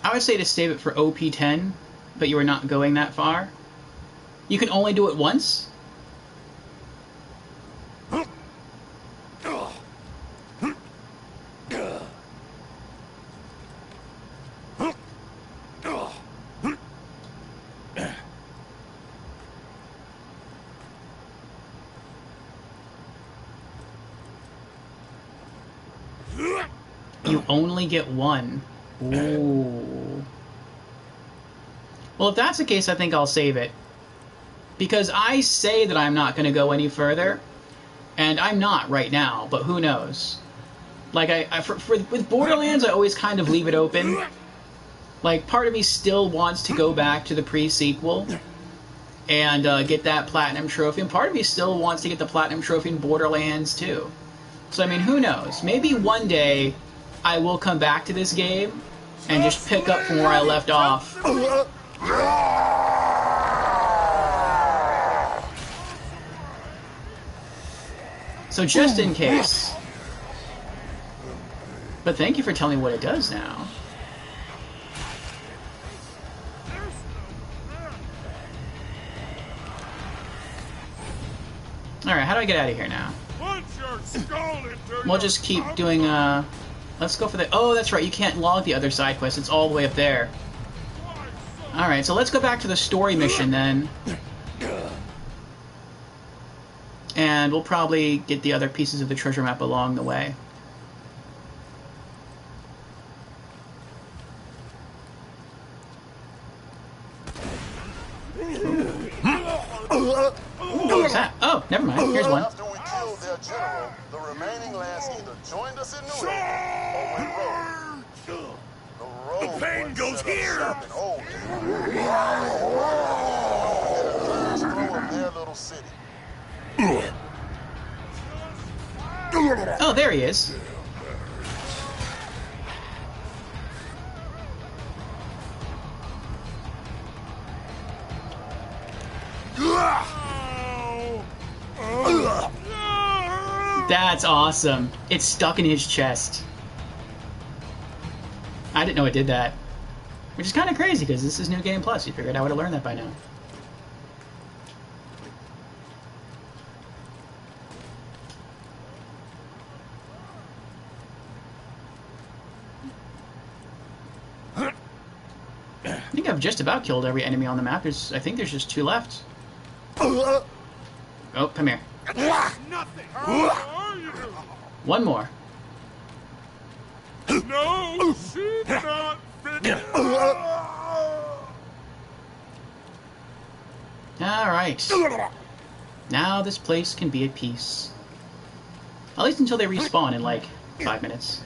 I would say to save it for OP10, but you are not going that far. You can only do it once? You only get one. Ooh. Well, if that's the case, I think I'll save it. Because I say that I'm not going to go any further, and I'm not right now, but who knows? Like, with Borderlands, I always kind of leave it open. Like, part of me still wants to go back to the pre-sequel and get that Platinum Trophy, and part of me still wants to get the Platinum Trophy in Borderlands, too. So, I mean, who knows? Maybe one day I will come back to this game and just pick up from where I left off. So just in case. But thank you for telling me what it does now. Alright, how do I get out of here now? We'll just keep doing, let's go for the... Oh, that's right, you can't log the other side quest. It's all the way up there. Alright, so let's go back to the story mission then. And we'll probably get the other pieces of the treasure map along the way. What was that? Oh, never mind. Here's one. After we killed their general, the remaining lands either joined us in New York or went rogue. The pain goes here. Their little city. Oh, there he is. That's awesome. It's stuck in his chest. I didn't know it did that. Which is kind of crazy, because this is New Game Plus. You figured I would have learned that by now. I think I've just about killed every enemy on the map. I think there's just 2 left. Oh, come here. Nothing. One more. No, she's not finished. Alright. Now this place can be at peace. At least until they respawn in like 5 minutes.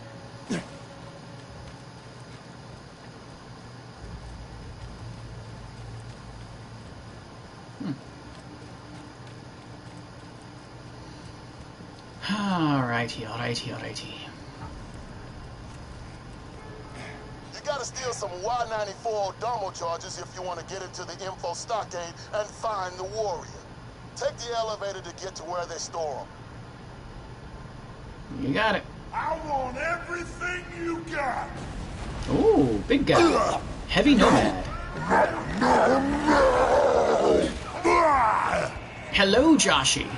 Alrighty. You gotta steal some Y-94 Domo charges if you want to get into the info stockade and find the warrior. Take the elevator to get to where they store them. You got it. I want everything you got. Ooh, big guy. Heavy nomad. Hello, Joshy.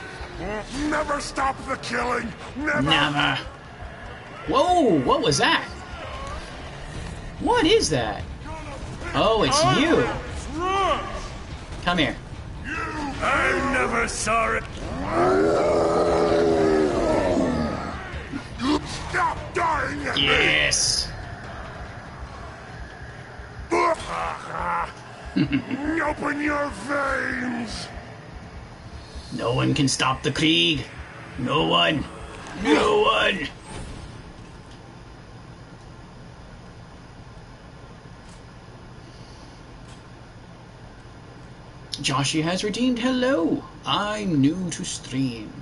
Never stop the killing. Never. Whoa, what was that? What is that? Oh, it's you. Come here. I never saw it. Stop dying at Yes. me. Open your veins. No one can stop the Krieg. No one. No one. Joshy has redeemed. Hello. I'm new to stream.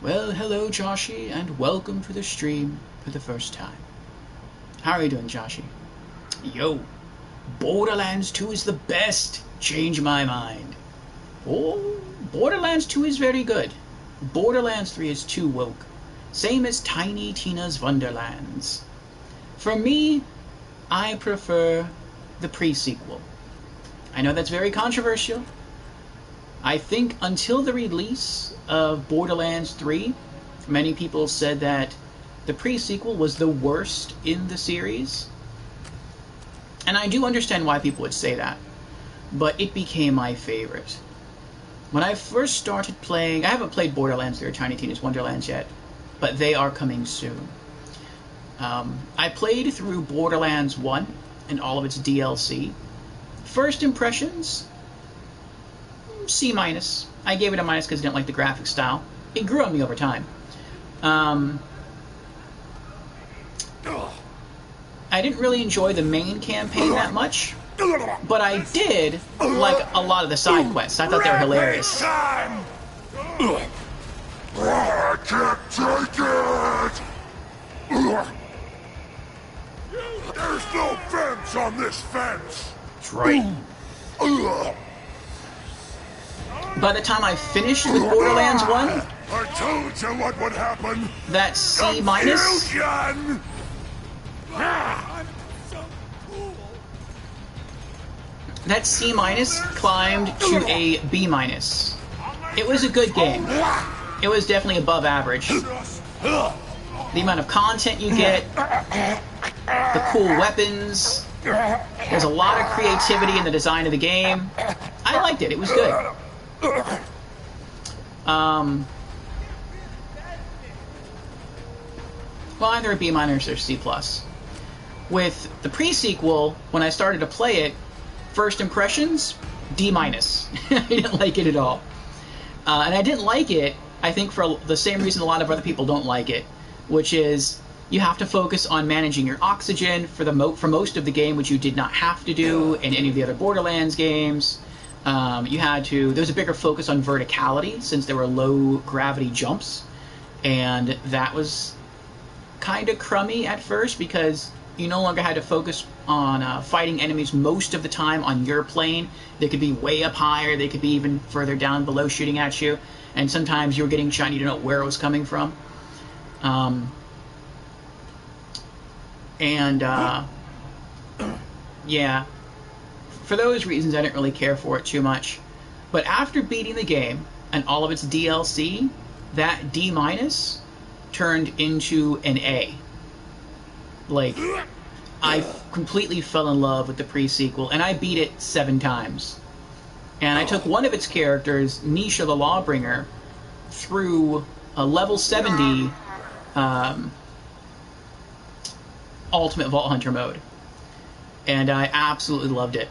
Well, hello, Joshy, and welcome to the stream for the first time. How are you doing, Joshy? Yo. Borderlands 2 is the best. Change my mind. Oh, Borderlands 2 is very good. Borderlands 3 is too woke. Same as Tiny Tina's Wonderlands. For me, I prefer the pre-sequel. I know that's very controversial. I think until the release of Borderlands 3, many people said that the pre-sequel was the worst in the series. And I do understand why people would say that. But it became my favorite. When I first started playing... I haven't played Borderlands 3 or Tiny Tina's Wonderlands yet, but they are coming soon. I played through Borderlands 1 and all of its DLC. First impressions, C-. I gave it a minus because I didn't like the graphic style. It grew on me over time. I didn't really enjoy the main campaign that much, but I did like a lot of the side quests. I thought they were hilarious. I can't take it! There's no fence on this fence! That's right. By the time I finished with Borderlands 1, I told you what would happen! that C-. Confusion! That C- climbed to a B-. It was a good game. It was definitely above average. The amount of content you get, the cool weapons, there's a lot of creativity in the design of the game. I liked it. It was good. Well, either a B- or C+. With the pre-sequel, when I started to play it, first impressions, D-. I didn't like it at all. And I didn't like it, I think, for the same reason a lot of other people don't like it, which is you have to focus on managing your oxygen for most of the game, which you did not have to do in any of the other Borderlands games. There was a bigger focus on verticality since there were low gravity jumps, and that was kind of crummy at first because you no longer had to focus on fighting enemies most of the time on your plane. They could be way up higher, they could be even further down below shooting at you, and sometimes you were getting shot and you didn't know where it was coming from. Yeah, for those reasons I didn't really care for it too much. But after beating the game and all of its DLC, that D- turned into an A. Like, I completely fell in love with the pre-sequel, and I beat it 7 times. And I took one of its characters, Nisha the Lawbringer, through a level 70 Ultimate Vault Hunter mode. And I absolutely loved it.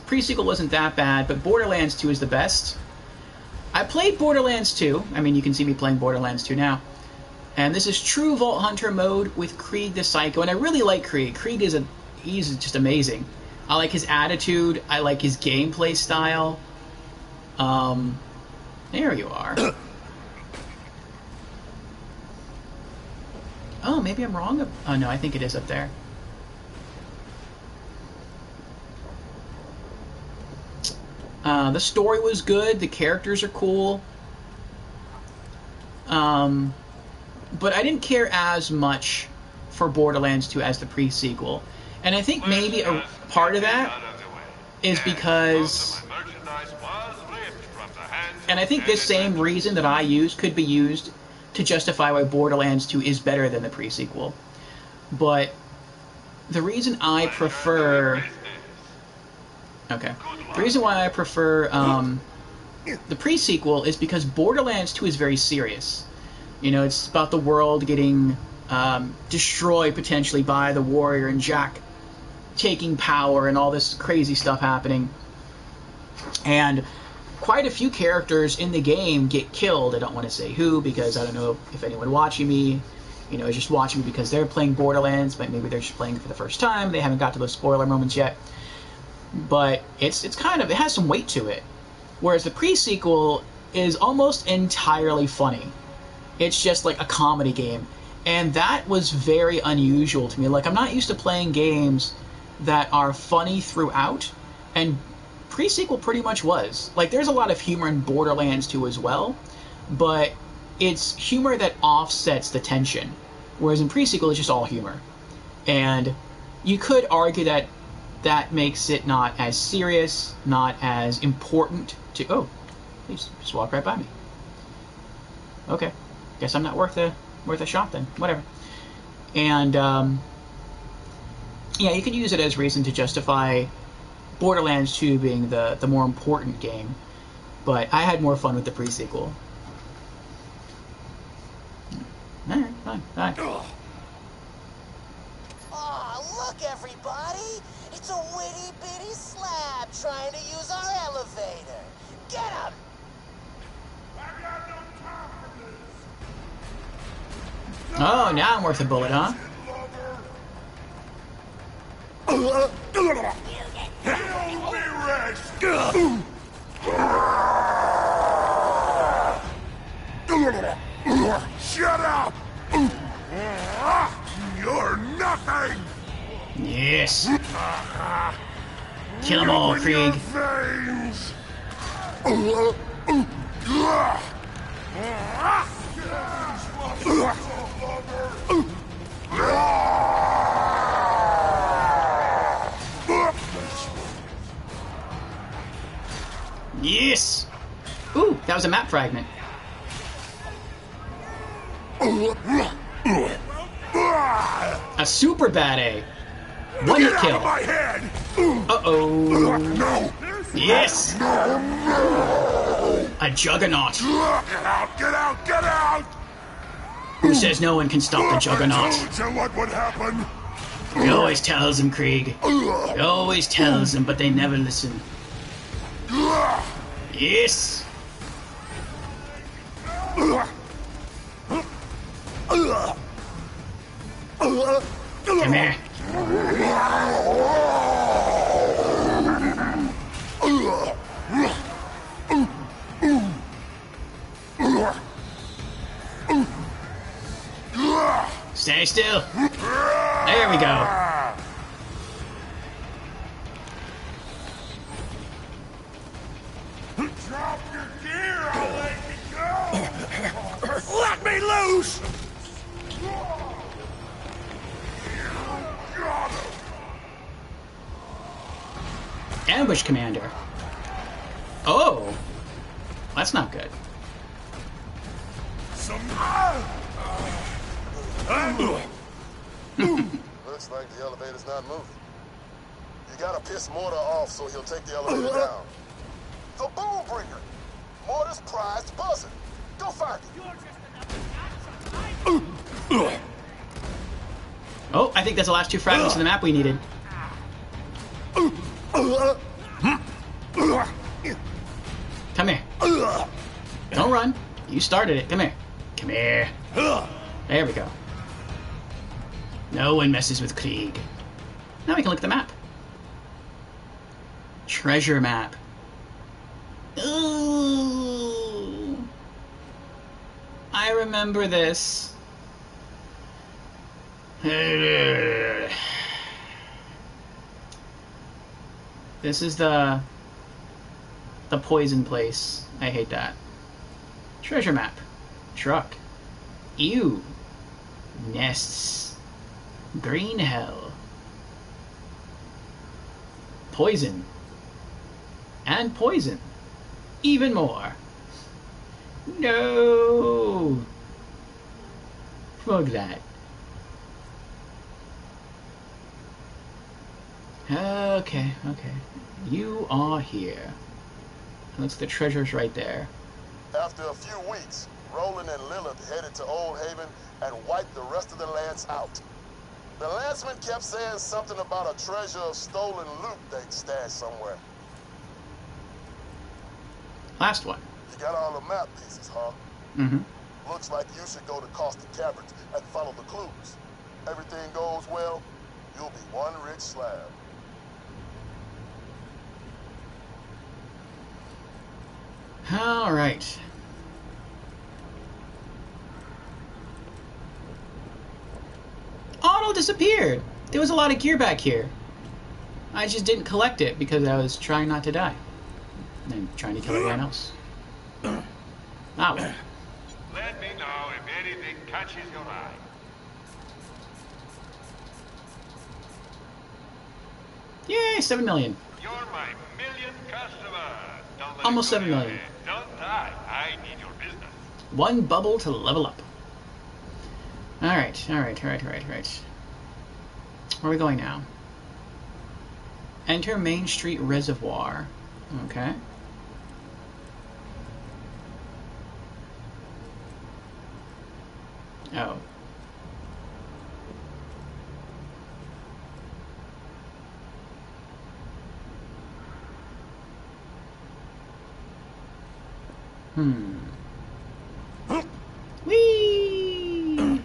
Pre-sequel wasn't that bad, but Borderlands 2 is the best. I played Borderlands 2. I mean, you can see me playing Borderlands 2 now. And this is true Vault Hunter mode with Krieg the Psycho, and I really like Krieg. Krieg he's just amazing. I like his attitude. I like his gameplay style. There you are. Oh, maybe I'm wrong. Oh no, I think it is up there. The story was good. The characters are cool. But I didn't care as much for Borderlands 2 as the pre-sequel. And I think maybe a part of that is because... And I think this same reason that I use could be used to justify why Borderlands 2 is better than the pre-sequel. But the reason I prefer... Okay. The reason why I prefer the pre-sequel is because Borderlands 2 is very serious. You know, it's about the world getting destroyed potentially by the Warrior and Jack taking power and all this crazy stuff happening. And quite a few characters in the game get killed. I don't want to say who because I don't know if anyone watching me, you know, is just watching me because they're playing Borderlands, but maybe they're just playing for the first time. They haven't got to those spoiler moments yet. But it has some weight to it. Whereas the pre-sequel is almost entirely funny. It's just like a comedy game. And that was very unusual to me. Like, I'm not used to playing games that are funny throughout, and pre-sequel pretty much was. Like, there's a lot of humor in Borderlands 2 as well, but it's humor that offsets the tension. Whereas in pre-sequel, it's just all humor. And you could argue that that makes it not as serious, not as important to... Oh, he just walked right by me. Okay. Guess I'm not worth a shot then. Whatever. And, yeah, you could use it as reason to justify Borderlands 2 being the more important game. But I had more fun with the pre-sequel. Alright, well, fine. Bye. Aw, look, everybody! It's a witty-bitty slab trying to use our elevator. Get him! Oh, now I'm worth a bullet, huh? Shut up! You're nothing! Yes. Kill them all, Open your Krieg. veins! Yes. Ooh, that was a map fragment. A super bad A. One hit Get out kill. of my head! Uh-oh. No! Yes. A juggernaut. Get out! Get out! Get out! Who says no one can stop the juggernaut? I told you what would happen! He always tells them, Krieg. He always tells them, but they never listen. Yes. Come here. Stay still. There we go. Drop your gear! I'll let you go! Let me loose! Ambush commander. Oh. That's not good. Looks like the elevator's not moving. You gotta piss Mortar off so he'll take the elevator down. The boom bringer! Mortar's prized buzzer. Go find it. Oh, I think that's the last two fragments of the map we needed. Come here. Don't run. You started it. Come here. Come here. There we go. No one messes with Krieg. Now we can look at the map. Treasure map. Ooh. I remember this. This is the poison place. I hate that. Treasure map. Truck. Ew. Nests. Green hell. Poison. And poison. Even more. No. Fuck that. Okay, okay. You are here. Looks the treasure's right there. After a few weeks, Roland and Lilith headed to Old Haven and wiped the rest of the Lance out. The Lanceman kept saying something about a treasure of stolen loot they'd stashed somewhere. Last one. You got all the map pieces, huh? Mm-hmm. Looks like you should go to Costa Caverns and follow the clues. Everything goes well, you'll be one rich slab. All right. Auto disappeared. There was a lot of gear back here. I just didn't collect it because I was trying not to die. And trying to kill everyone else. Ah, well. Let me know if anything catches your eye. Yay, 7 million. You're my millionth customer. Don't let Almost it go 7 your million. head. Don't die. I need your business. One bubble to level up. Alright, alright. Where are we going now? Enter Main Street Reservoir. Okay. Oh. Whee!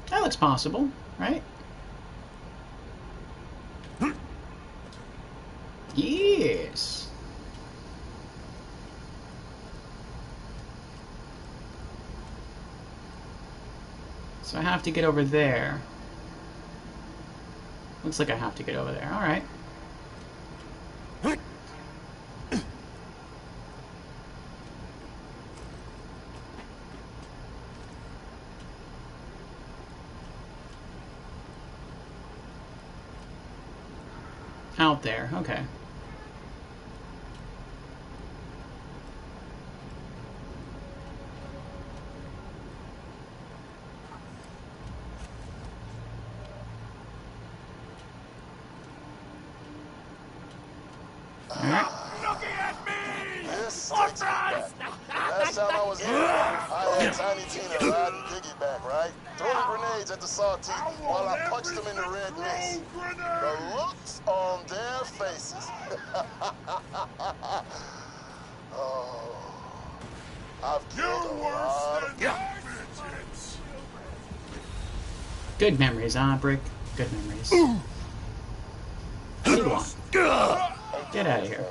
That looks possible, right? Yes. So I have to get over there. Looks like I have to get over there. Alright. Out there, okay. Looking at me! This takes me back. Last time I was here, I had Tiny Tina riding piggyback, right? Throwing grenades at the sawteeth while I punched them in the red mist. The looks on their faces. Oh, I've killed a lot of people. Good memories, huh, Brick? Good memories. What do you want? Get out of here.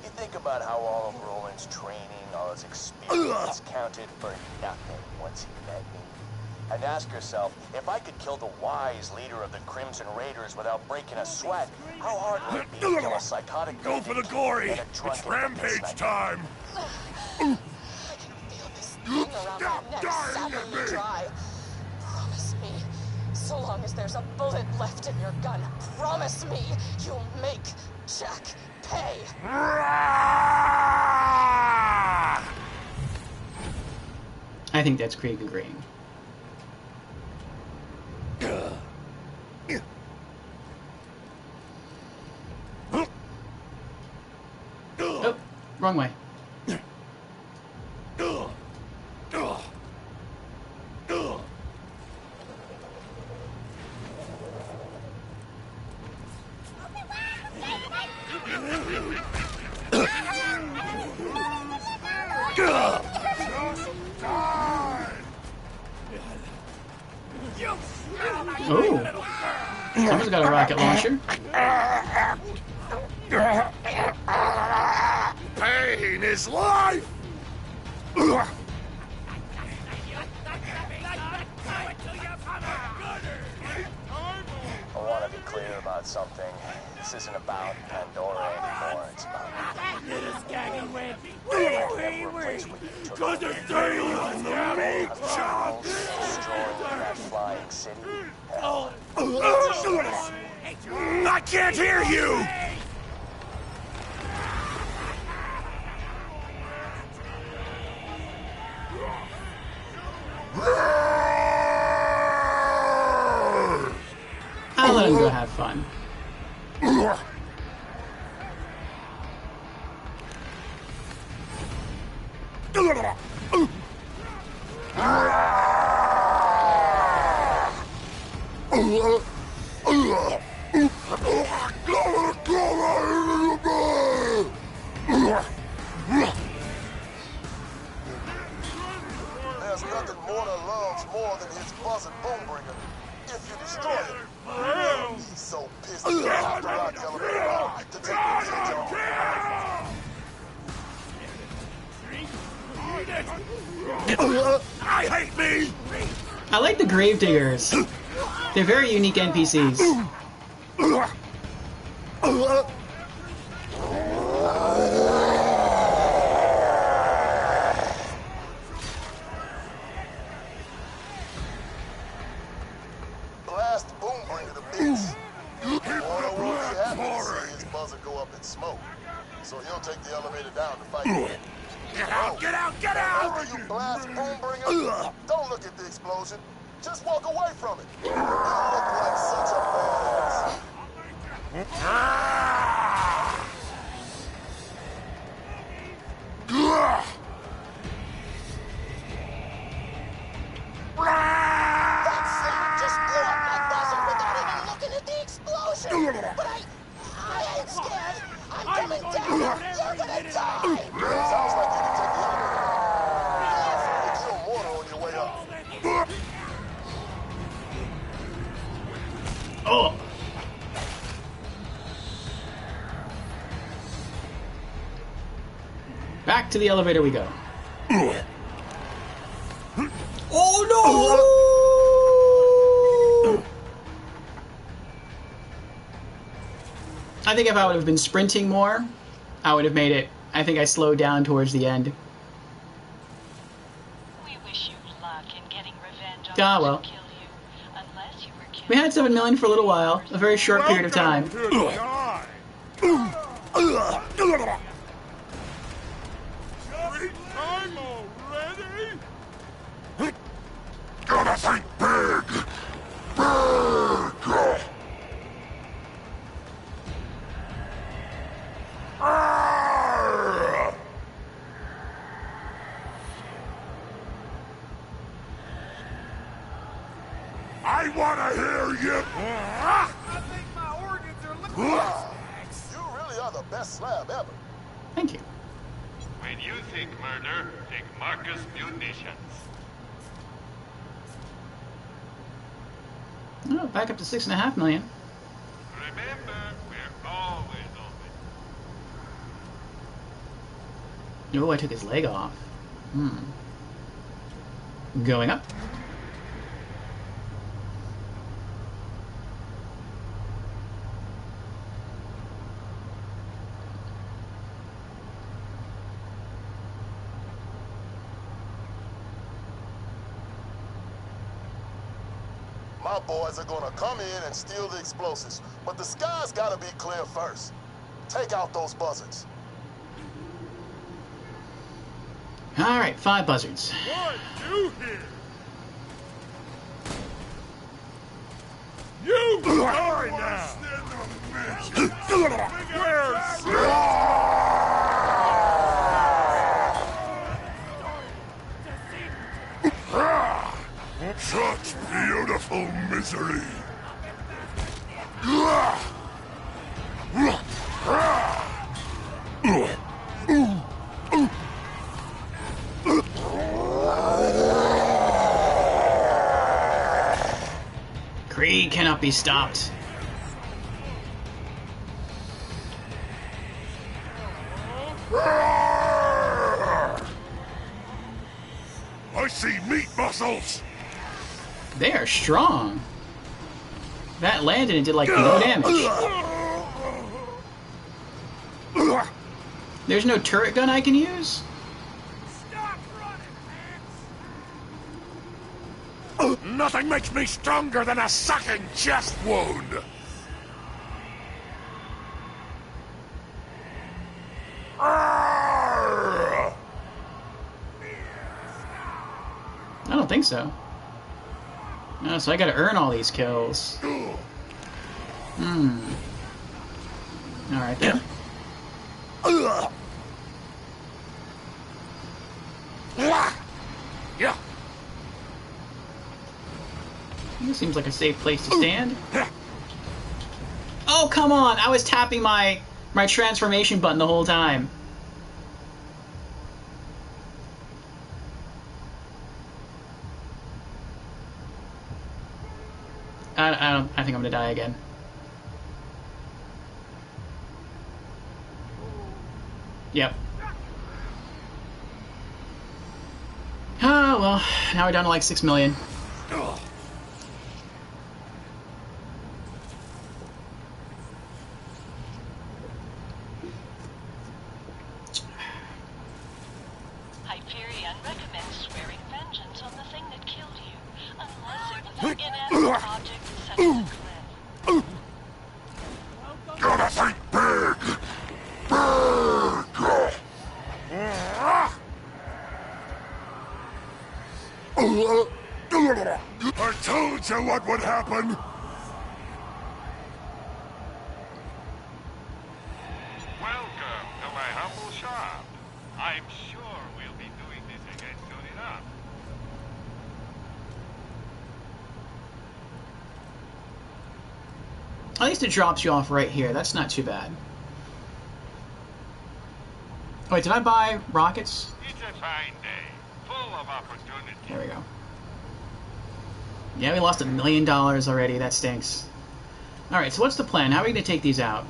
You think about how all of Roland's training, all his experience counted for nothing once he met me. And ask yourself, if I could kill the wise leader of the Crimson Raiders without breaking a sweat, how hard would it be to kill a psychotic Go for the gory! It's rampage time! I can feel this thing around my neck sapping me dry. Promise me, so long as there's a bullet left in your gun, promise me you'll make Jack pay. I think that's Krieg agreeing. Oh, wrong way. Oh, someone's got a rocket launcher. Pain is life! I want to be clear about something. This isn't about Pandora anymore. It's about Cause the things in the big chop! destroying that flying city. I can't hear you! I'll let him go have fun. There's nothing Mortar loves more than his buzzing boombringer. If you destroy him, he's so pissed he'll have to rock the elevator out to take the kids on. I hate me! I like the Gravediggers. They're very unique NPCs. Blast boombringer to bits. Mortar will be happy to see his buzzer go up in smoke. So he'll take the elevator down to fight him. Get out, get out, get out! After you blast boombringer, don't look at the explosion. Just walk away from it. You look like such a badass. Ah! Oh! Back to the elevator we go. Oh no! I think if I would have been sprinting more, I would have made it. I think I slowed down towards the end. We wish you luck in getting revenge on Ah, those well. who killed you. Unless you were killed. We had 7 million for a little while, a very short period of time. Welcome to die. Free time already? Gotta think big! Big! Arrgh! I wanna hear you! I think my organs are looking. You really are the best slab ever. Thank you. When you think murder, think Marcus Munitions. Oh, back up to 6.5 million. Remember, we're always open. Oh, I took his leg off. Going up. My boys are gonna come in and steal the explosives, but the sky's gotta be clear first. Take out those buzzards. Alright, 5 buzzards. What you here? You die now. Where's Such beautiful misery. Greed cannot be stopped. I see meat muscles. They are strong. That landed and did like no damage. There's no turret gun I can use? Stop running, man. Nothing makes me stronger than a sucking chest wound. Arrgh! I don't think so. No, so I gotta earn all these kills. Alright then. Yeah. This seems like a safe place to stand. Oh, come on! I was tapping my transformation button the whole time. I think I'm gonna die again. Yep. Oh, well, now we're down to like 6 million. Hyperion recommends swearing vengeance on the thing that killed you, unless it was an inanimate object such as a cliff. Gotta think big. Big. I told you what would happen. Welcome to my humble shop. I'm sure we'll be doing this again soon enough. At least it drops you off right here. That's not too bad. Wait, did I buy rockets? It's a fine day, full of opportunity. There we go. Yeah, we lost $1 million already. That stinks. Alright, so what's the plan? How are we going to take these out?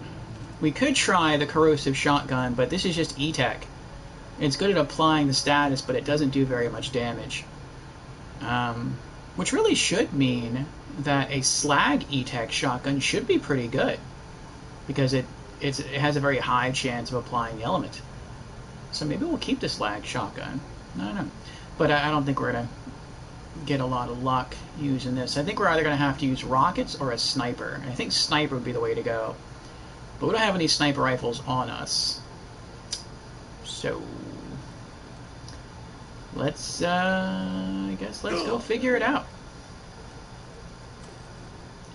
We could try the corrosive shotgun, but this is just E-Tech. It's good at applying the status, but it doesn't do very much damage. Which really should mean that a slag E-Tech shotgun should be pretty good, because it has a very high chance of applying the element. So maybe we'll keep the slag shotgun. I don't know. But I don't think we're going to get a lot of luck using this. I think we're either going to have to use rockets or a sniper. And I think sniper would be the way to go. But we don't have any sniper rifles on us. So let's, I guess let's go figure it out.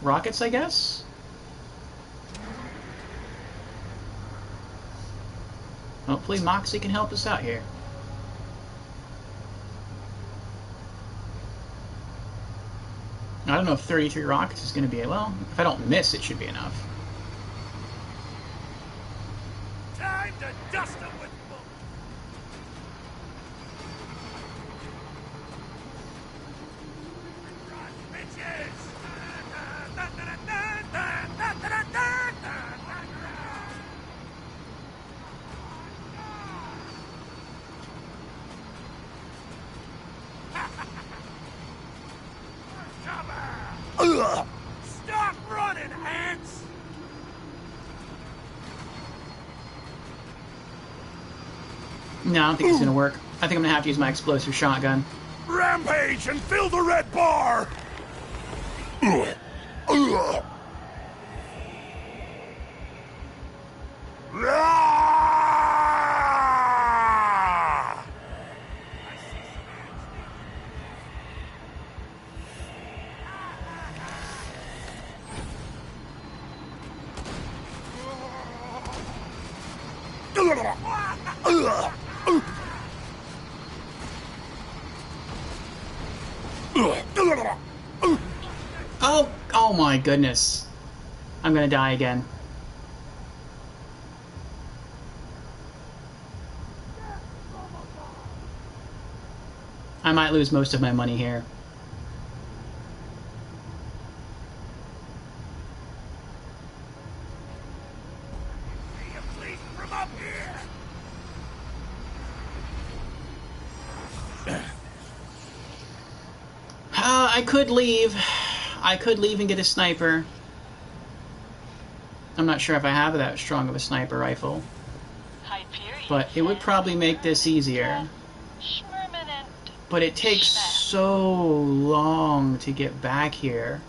Rockets, I guess? Hopefully Moxie can help us out here. I don't know if 33 rockets is going to be, well, if I don't miss, it should be enough. Time to dust them with Stop running, ants! No, I don't think it's going to work. I think I'm going to have to use my explosive shotgun. Rampage and fill the red bar! Oh my goodness. I'm gonna die again. I might lose most of my money here. From up here! I could leave. I could leave and get a sniper. I'm not sure if I have that strong of a sniper rifle. But it would probably make this easier. But it takes so long to get back here.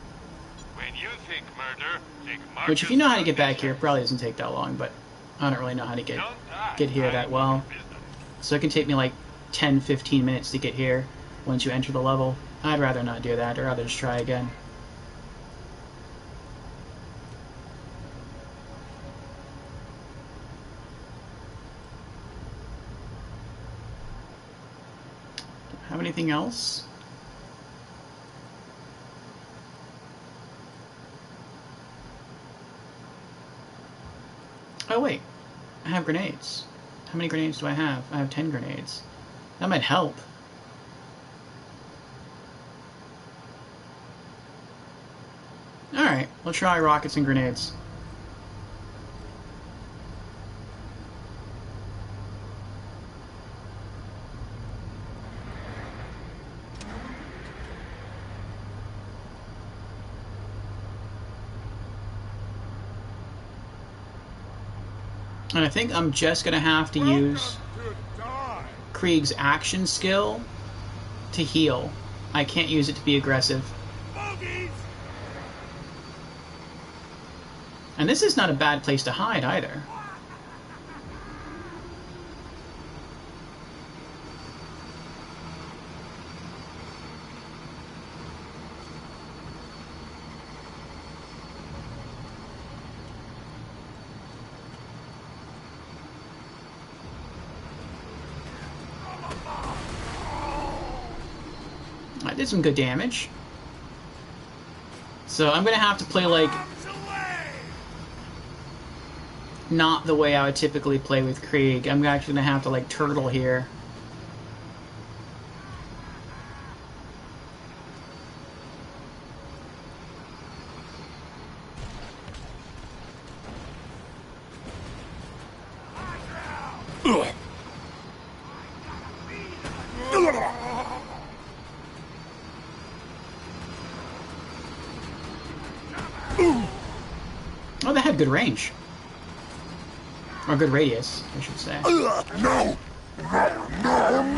When you think murder, think Marcus. Which, if you know how to get back here, it probably doesn't take that long, but I don't really know how to get here that well. So it can take me like 10-15 minutes to get here once you enter the level. I'd rather not do that. I'd rather just try again. Have anything else? Oh wait, I have grenades. How many grenades do I have? I have 10 grenades. That might help. Alright, we'll try rockets and grenades. And I think I'm just going to have to use Krieg's action skill to heal. I can't use it to be aggressive. And this is not a bad place to hide either. I did some good damage. So I'm gonna have to play like not the way I would typically play with Krieg. I'm actually gonna have to like turtle here. Oh, they had good range. Or good radius, I should say. No! No! No! No!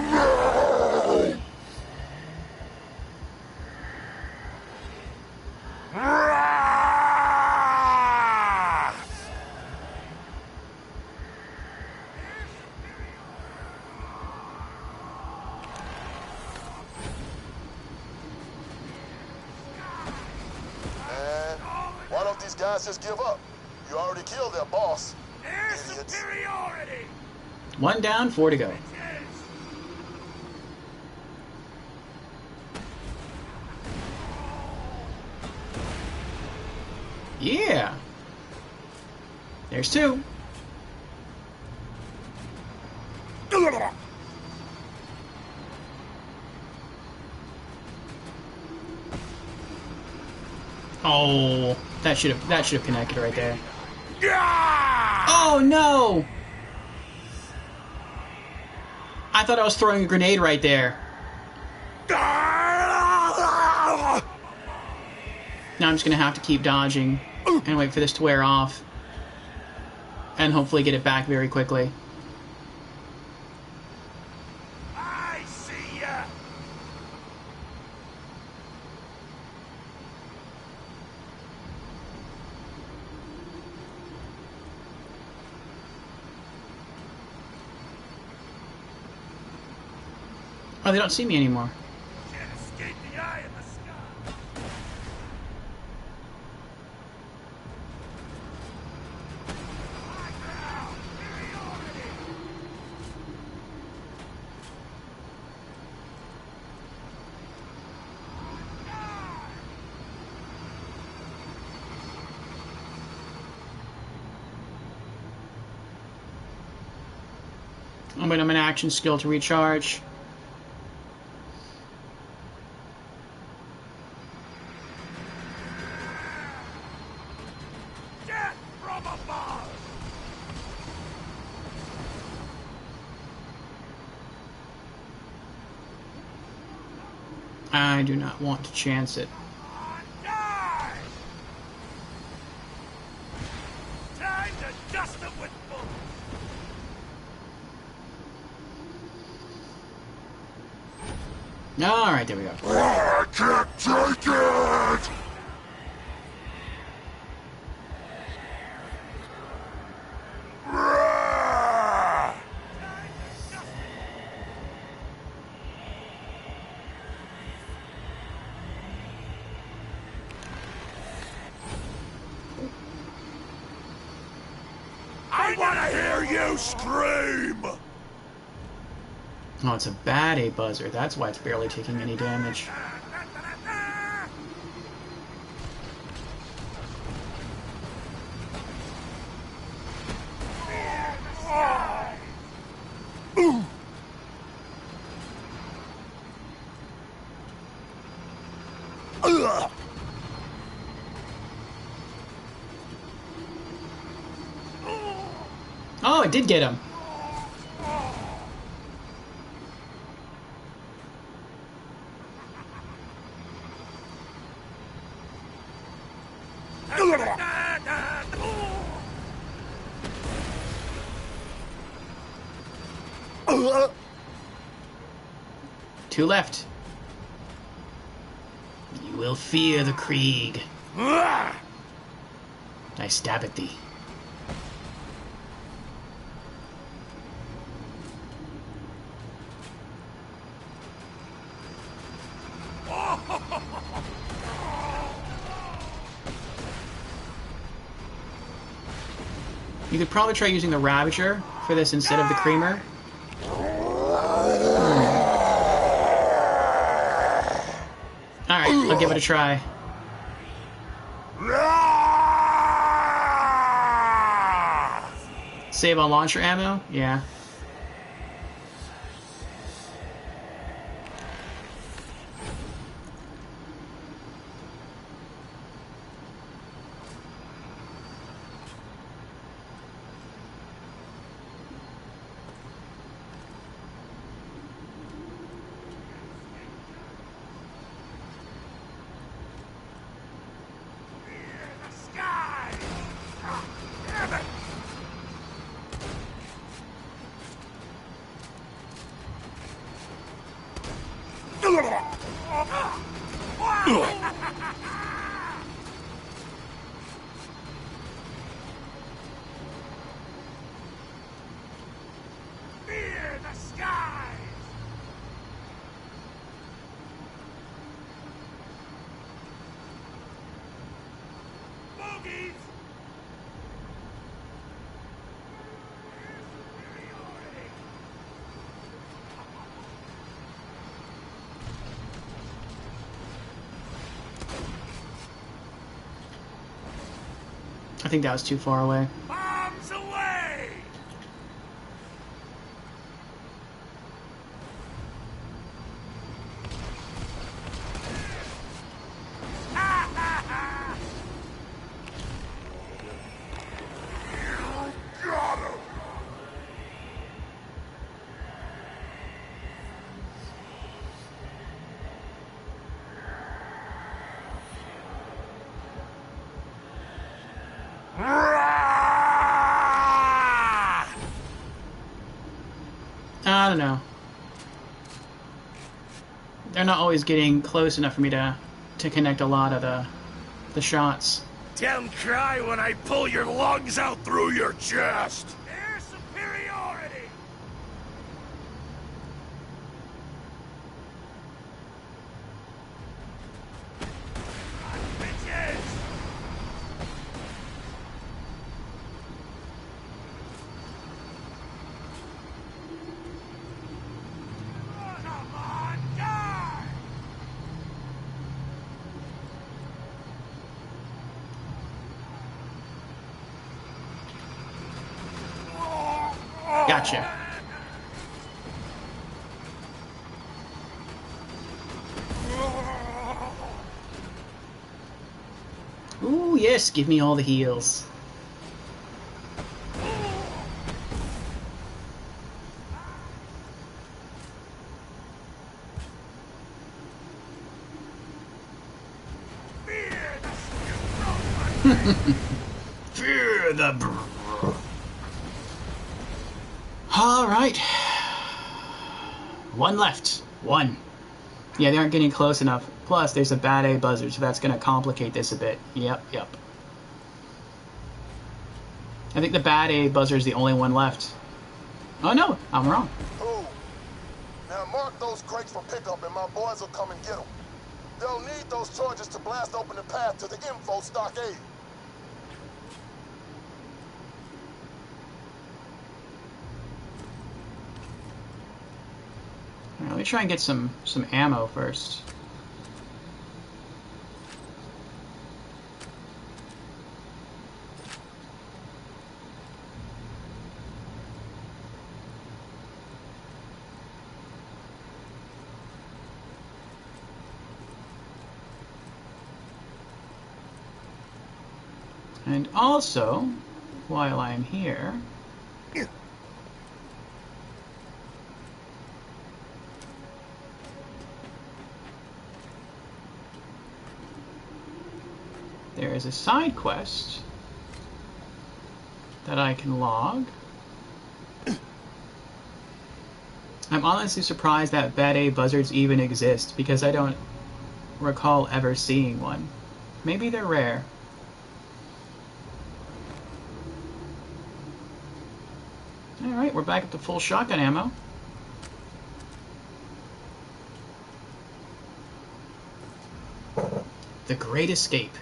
Why don't these guys just give up? You already killed their boss. Air Idiots. superiority! 1 down, 4 to go. Yeah. There's 2. Oh, that should have connected right there. Oh no! I thought I was throwing a grenade right there. Now I'm just gonna have to keep dodging and wait for this to wear off, and hopefully get it back very quickly. I see ya! Oh, they don't see me anymore. Can't escape the eye in the sky! I'm gonna have an action skill to recharge. Death from above! I do not want to chance it. Die! Time to dust them with bullets! Alright, there we go. I can't take it! I wanna hear you scream! Oh, it's a bad A buzzer. That's why it's barely taking any damage. Oh, it did get him. Two left. You will fear the Krieg. I stab at thee. You could probably try using the Ravager for this instead of the Creamer. Alright, I'll give it a try. Save on launcher ammo? Yeah. Fear the skies! Bogies! I think that was too far away. Bombs away! I don't know. They're not always getting close enough for me to connect a lot of the shots. Don't cry when I pull your lungs out through your chest! Air superiority! Bitches! Come on, die! Gotcha. Ooh, yes, give me all the heals. Fear the Alright. One left. One. Yeah, they aren't getting close enough. Plus, there's a bad A buzzard, so that's going to complicate this a bit. Yep. I think the bad A buzzard is the only one left. Oh no, I'm wrong. Ooh. Now mark those crates for pickup and my boys will come and get them. They'll need those charges to blast open the path to the info stockade. Let me try and get some ammo first. And also, while I'm here, there is a side quest that I can log. I'm honestly surprised that bad A buzzards even exist, because I don't recall ever seeing one. Maybe they're rare. Alright, we're back up to full shotgun ammo. The Great Escape.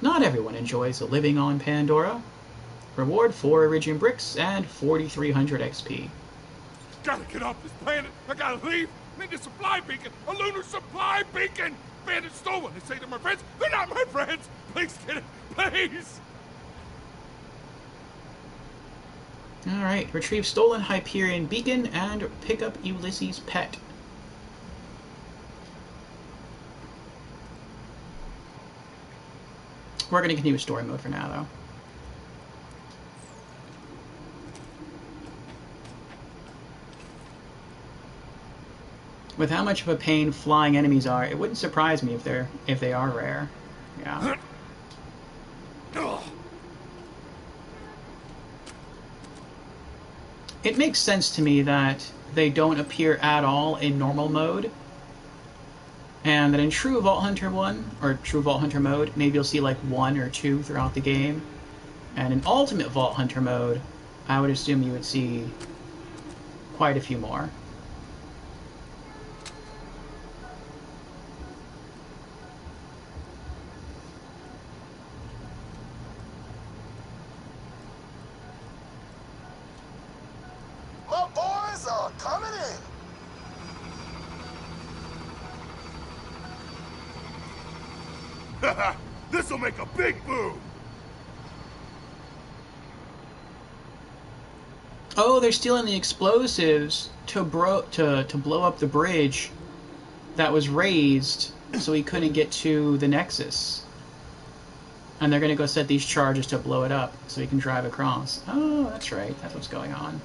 Not everyone enjoys living on Pandora. Reward 4 Iridium bricks and 4,300 XP. Gotta get off this planet. I gotta leave. Need a supply beacon. A lunar supply beacon. Bandits stole one. They say they're my friends. They're not my friends. Please get it. Please. Alright, retrieve stolen Hyperion beacon and pick up Ulysses' pet. We're going to continue with story mode for now, though. With how much of a pain flying enemies are, it wouldn't surprise me if they are rare. Yeah. It makes sense to me that they don't appear at all in normal mode. And then in True Vault Hunter 1, or True Vault Hunter mode, maybe you'll see like 1 or 2 throughout the game. And in Ultimate Vault Hunter mode, I would assume you would see quite a few more. My boys are coming in. This'll make a big boom! Oh, they're stealing the explosives to blow up the bridge that was raised so he couldn't get to the Nexus. And they're going to go set these charges to blow it up so he can drive across. Oh, that's right. That's what's going on.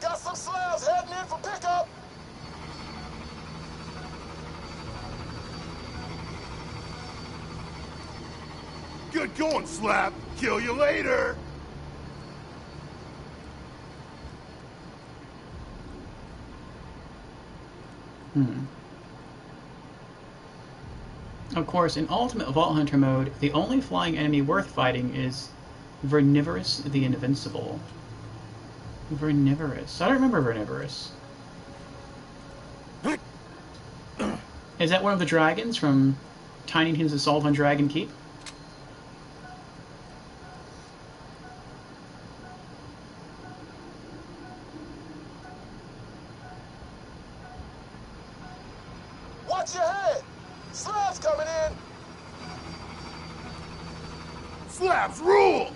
Got some slabs heading in for pickup. Good going, Slap! Kill you later! Of course, in Ultimate Vault Hunter mode, the only flying enemy worth fighting is Vernivorous the Invincible. Vernivorous. I don't remember Vernivorous. Is that one of the dragons from Tiny Toons Assault on Dragon Keep? Watch your head. Slabs coming in. Slabs rule!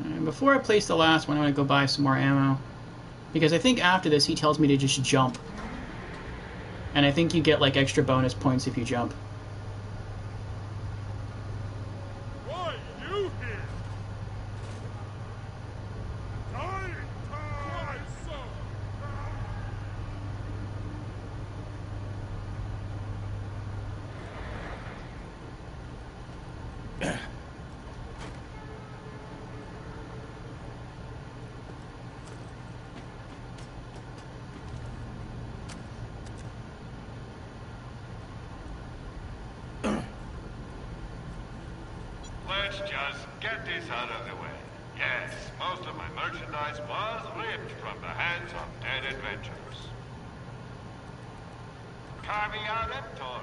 And before I place the last one, I want to go buy some more ammo. Because I think after this, he tells me to just jump. And I think you get, like, extra bonus points if you jump. Why you here? Dying time! So. Let's just get this out of the way. Yes, most of my merchandise was ripped from the hands of dead adventurers. Caveat emptor.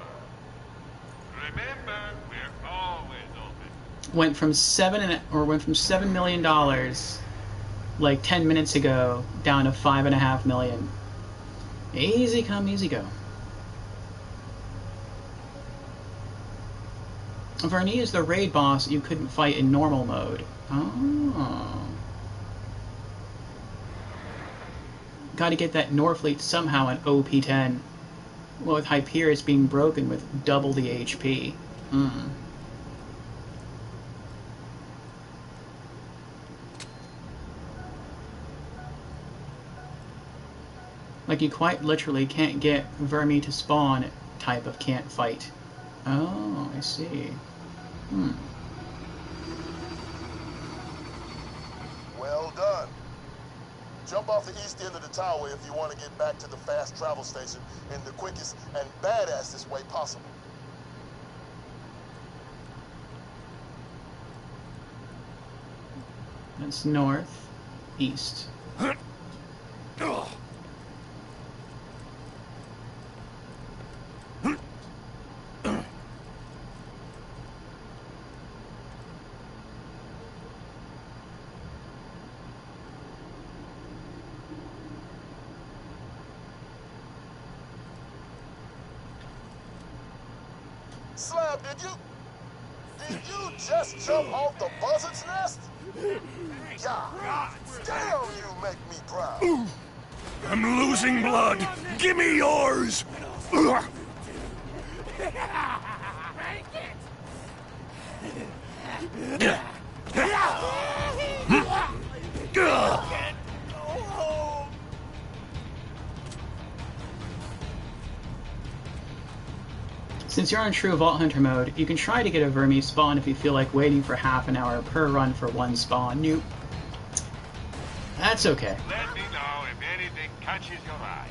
Remember, we're always open. Went from $7 million like 10 minutes ago down to $5.5 million. Easy come, easy go. Vernie is the raid boss you couldn't fight in normal mode. Oh. Gotta get that Norfleet somehow in OP10. Well, with Hyperius being broken with double the HP. Like, you quite literally can't get Vermi to spawn type of can't fight. Oh, I see. Well done. Jump off the east end of the tower if you want to get back to the fast travel station in the quickest and badassest way possible. That's north, east. Slab, did you just jump off the buzzard's nest? God damn, you make me proud. I'm losing blood! Give me yours! Since you're on true Vault Hunter mode, you can try to get a Vermi spawn if you feel like waiting for half an hour per run for one spawn. Nope. That's okay. Let me know if anything catches your eye.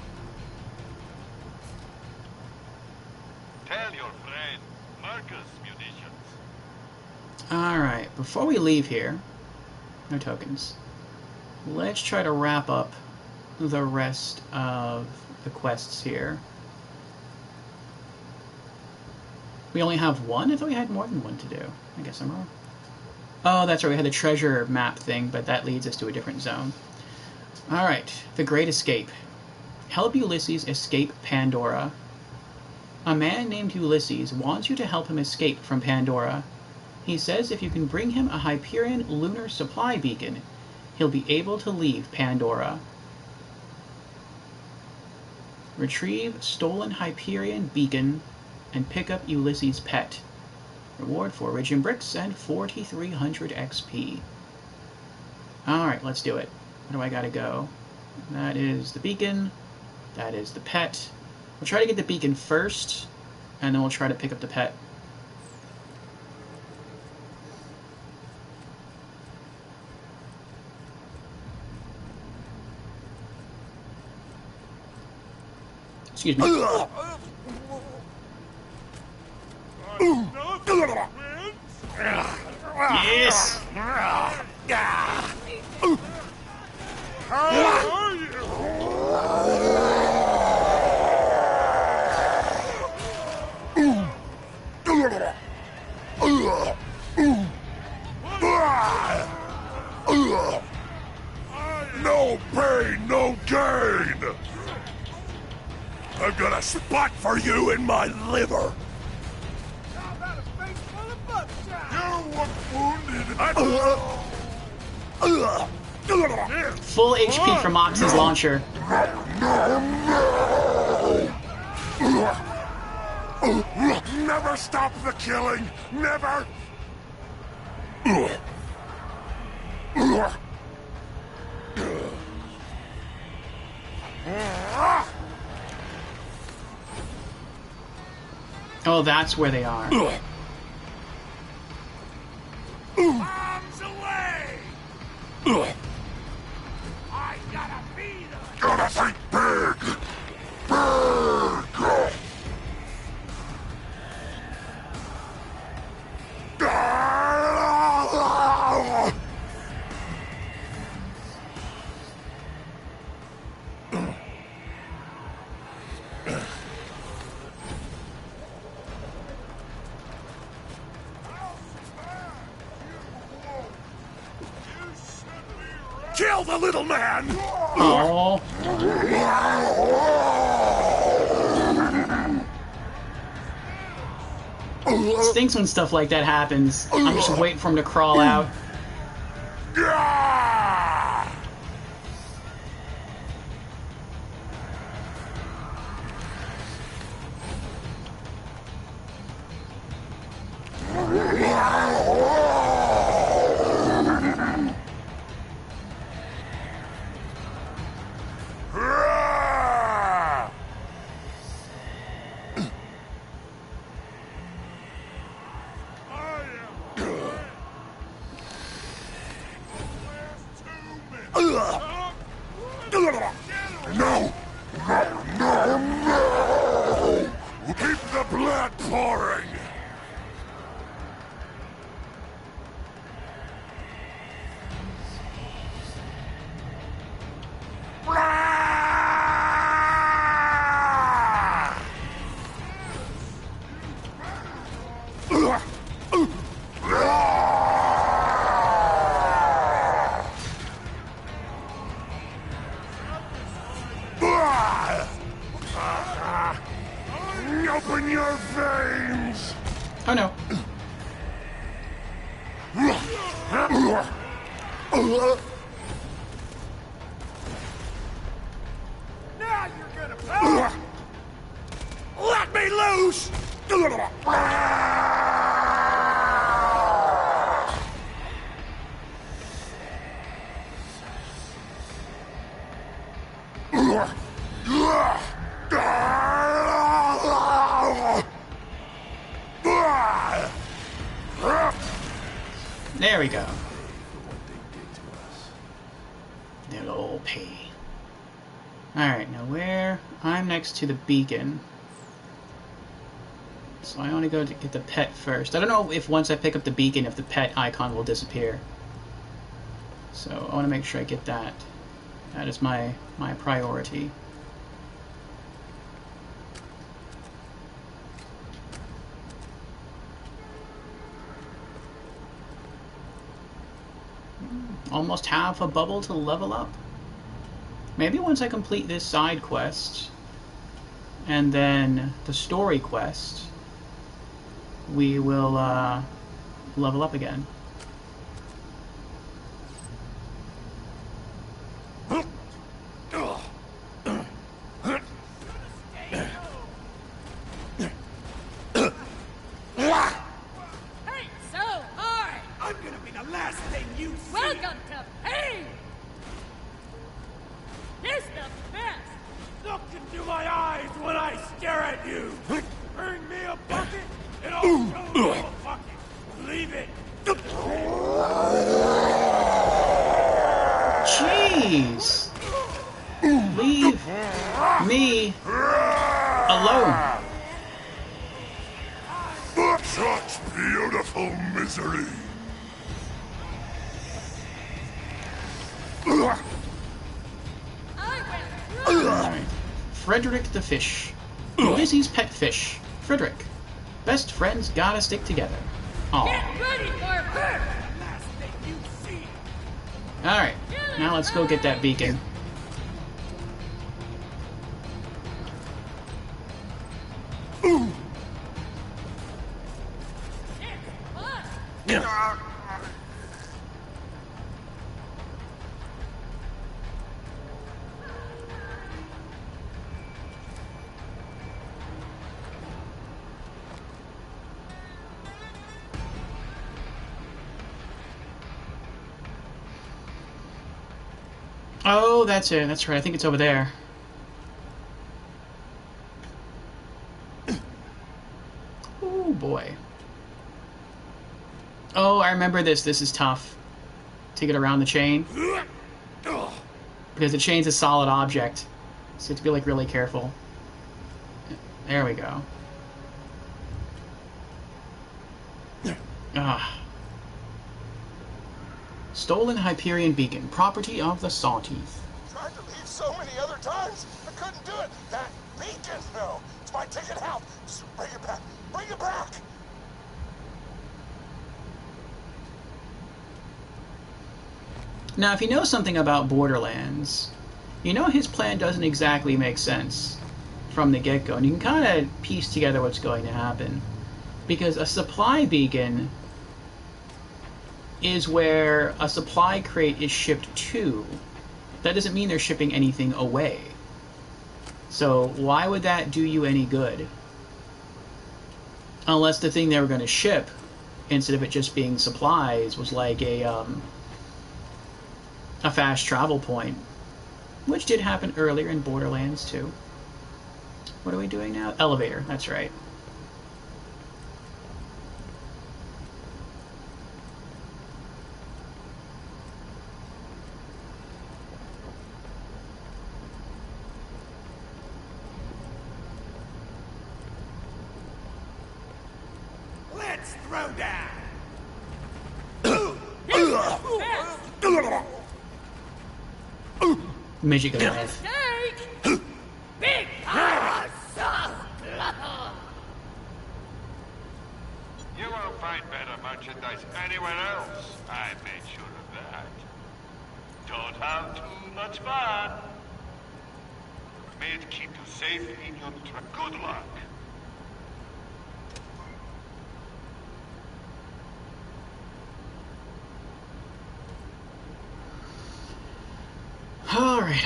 Tell your friend, Marcus Munitions. Alright, before we leave here, no tokens, let's try to wrap up the rest of the quests here. We only have one? I thought we had more than one to do. I guess I'm wrong. Oh, that's right, we had the treasure map thing, but that leads us to a different zone. Alright, the Great Escape. Help Ulysses escape Pandora. A man named Ulysses wants you to help him escape from Pandora. He says if you can bring him a Hyperion lunar supply beacon, he'll be able to leave Pandora. Retrieve stolen Hyperion beacon and pick up Ulysses' pet. Reward 4 Iridium bricks and 4,300 XP. Alright, let's do it. Where do I gotta go? That is the beacon. That is the pet. We'll try to get the beacon first, and then we'll try to pick up the pet. Excuse me. Yes! No pain, no gain! I've got a spot for you in my liver! You were wounded! Full HP from Ox's launcher. Never stop the killing! Never! Oh, that's where they are. Arms away! I gotta be the... Gotta think big! Big! Kill the little man! Oh. Stinks when stuff like that happens. I'm just waiting for him to crawl out. No! No! Keep the blood pouring! Open your veins! Oh no. Now you're gonna pay! Let me loose! There we go. They'll all pay. Alright, now where? I'm next to the beacon. So I want to go to get the pet first. I don't know if once I pick up the beacon, if the pet icon will disappear. So I want to make sure I get that. That is my priority. Almost half a bubble to level up. Maybe once I complete this side quest and then the story quest, we will level up again. Jeez! Leave me alone. Such beautiful misery. Alright. Frederick the fish. Ulysses' pet fish. Frederick. Best friends gotta stick together. Aww. Alright. Now let's go get that beacon. Oh, that's it. That's right. I think it's over there. Oh, boy. Oh, I remember this. This is tough. To get around the chain. Because the chain's a solid object. So you have to be, like, really careful. There we go. Ah. Stolen Hyperion Beacon, property of the Sawteeth. Tried to leave so many other times. I couldn't do it. That beacon, no. It's my ticket out. Just bring it back. Bring it back. Now, if you know something about Borderlands, you know his plan doesn't exactly make sense from the get-go. And you can kind of piece together what's going to happen. Because a supply beacon is where a supply crate is shipped to. That doesn't mean they're shipping anything away. So why would that do you any good? Unless the thing they were going to ship, instead of it just being supplies, was like a fast travel point. Which did happen earlier in Borderlands 2. What are we doing now? Elevator, that's right. Let's throw down. Midget Goliath. Big You won't find better merchandise anywhere else. I made sure of that. Don't have too much fun. May it keep you safe in your trip. Good luck. Alright.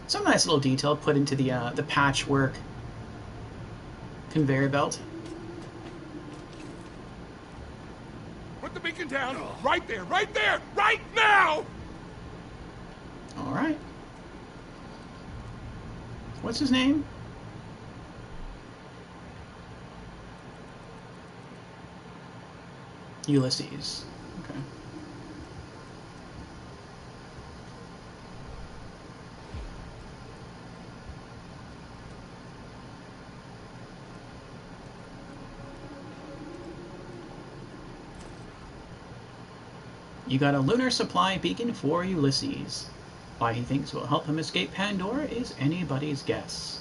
Some nice little detail put into the patchwork conveyor belt. Put the beacon down. Right there, right there, right now! All right. What's his name? Ulysses. Okay. You got a lunar supply beacon for Ulysses. Why he thinks will help him escape Pandora is anybody's guess.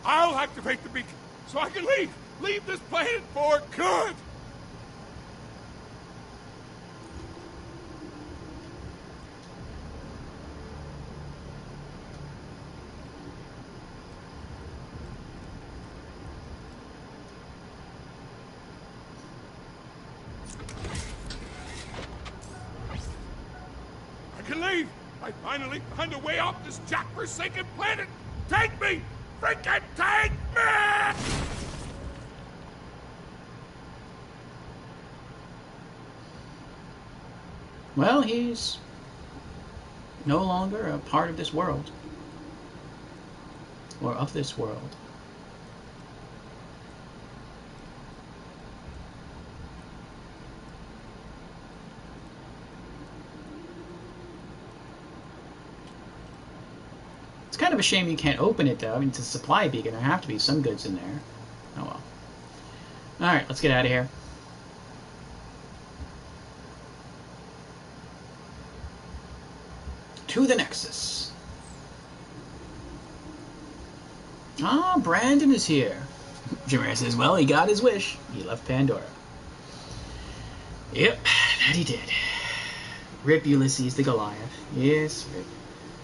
I'll activate the beacon so I can leave. Leave this planet for good. I can leave. I finally find a way off this jack-forsaken planet. Take me! Freaking take me! Well, he's no longer a part of this world. Or of this world. It's kind of a shame you can't open it, though. I mean, it's a supply beacon. There have to be some goods in there. Oh, well. Alright, let's get out of here. To the Nexus. Ah, Brandon is here. Jameer says, well, he got his wish. He left Pandora. Yep, that he did. Rip Ulysses the Goliath. Yes, Rip.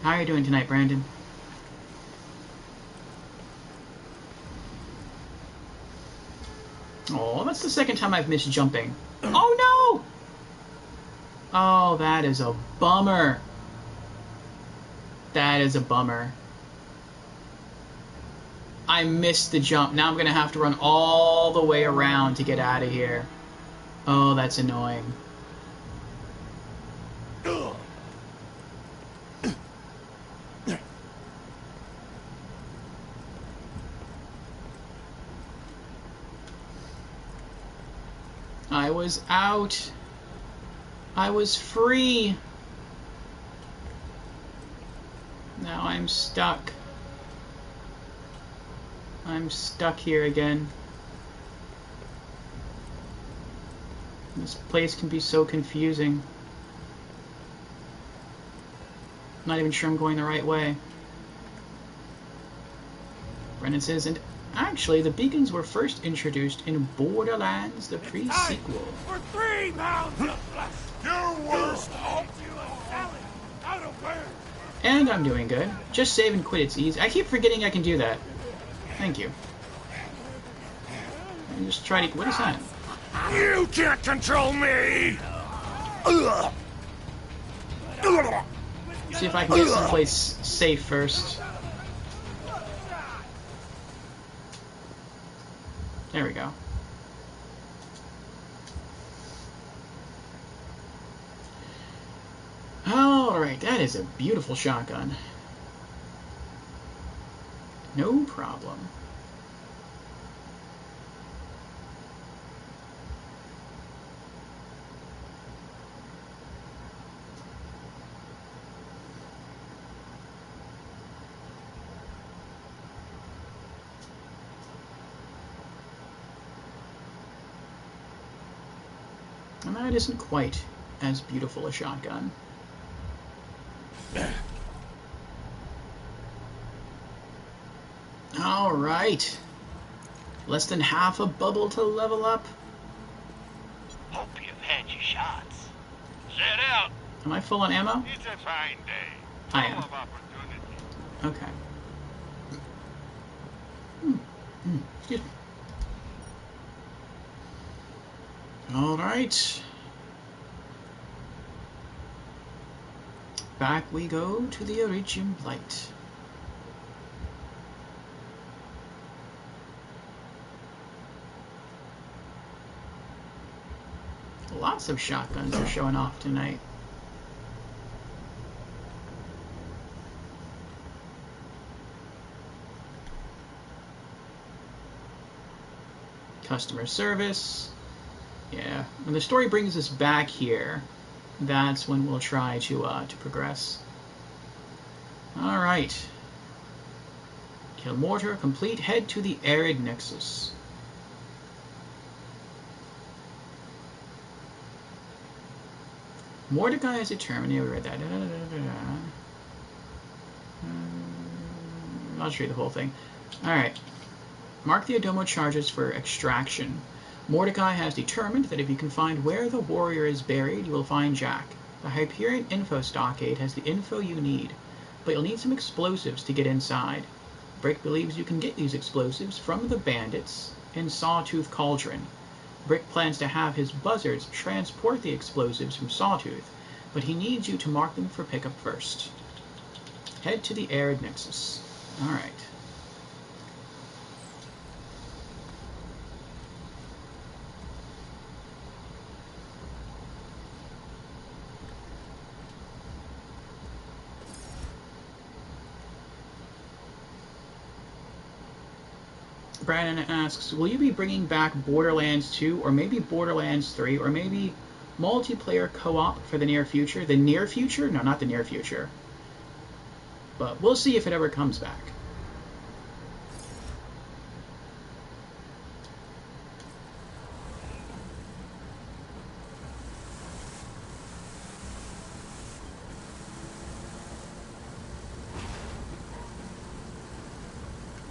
How are you doing tonight, Brandon? Oh, that's the second time I've missed jumping. Oh, no! Oh, that is a bummer. That is a bummer. I missed the jump. Now I'm going to have to run all the way around to get out of here. Oh, that's annoying. I was out. I was free. Now I'm stuck. I'm stuck here again. This place can be so confusing. I'm not even sure I'm going the right way. Brennan says, and actually the beacons were first introduced in Borderlands, the pre-sequel. For 3 pounds of flesh! You worst! Out of where? And I'm doing good. Just save and quit, it's easy. I keep forgetting I can do that. Thank you. I just try to... What is that? You can't control me! See if I can get someplace safe first. There we go. Alright, that is a beautiful shotgun. No problem. And that isn't quite as beautiful a shotgun. Alright. Less than half a bubble to level up. Hope you've had your shots. Set out. Am I full on ammo? It's a fine day. I Full am. of opportunity. Okay. Excuse me. Alright. back we go to the Iridium Light. Lots of shotguns are showing off tonight. Customer service. Yeah, when the story brings us back here, that's when we'll try to progress. All right. Kill mortar complete. Head to the arid nexus. Mordecai is determined. Yeah, we read that. I'll just read the whole thing. All right. Mark the Adomo charges for extraction. Mordecai has determined that if you can find where the warrior is buried, you will find Jack. The Hyperion info stockade has the info you need, but you'll need some explosives to get inside. Brick believes you can get these explosives from the bandits in Sawtooth Cauldron. Brick plans to have his buzzards transport the explosives from Sawtooth, but he needs you to mark them for pickup first. Head to the arid nexus. Alright. Brandon asks, will you be bringing back Borderlands 2 or maybe Borderlands 3 or maybe multiplayer co-op for the near future? The near future? No, not the near future. But we'll see if it ever comes back.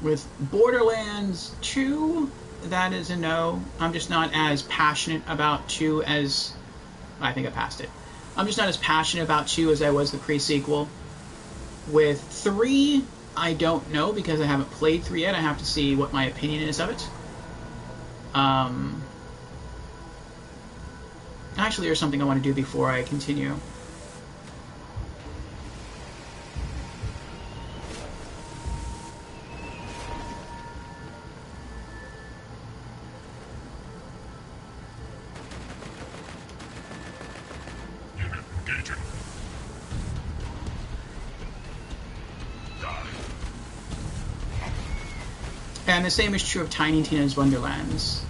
With Borderlands 2, that is a no. I'm just not as passionate about 2 as... I think I passed it. I'm just not as passionate about 2 as I was the pre-sequel. With 3, I don't know because I haven't played 3 yet. I have to see what my opinion is of it. Actually, there's something I want to do before I continue. And the same is true of Tiny Tina's Wonderlands.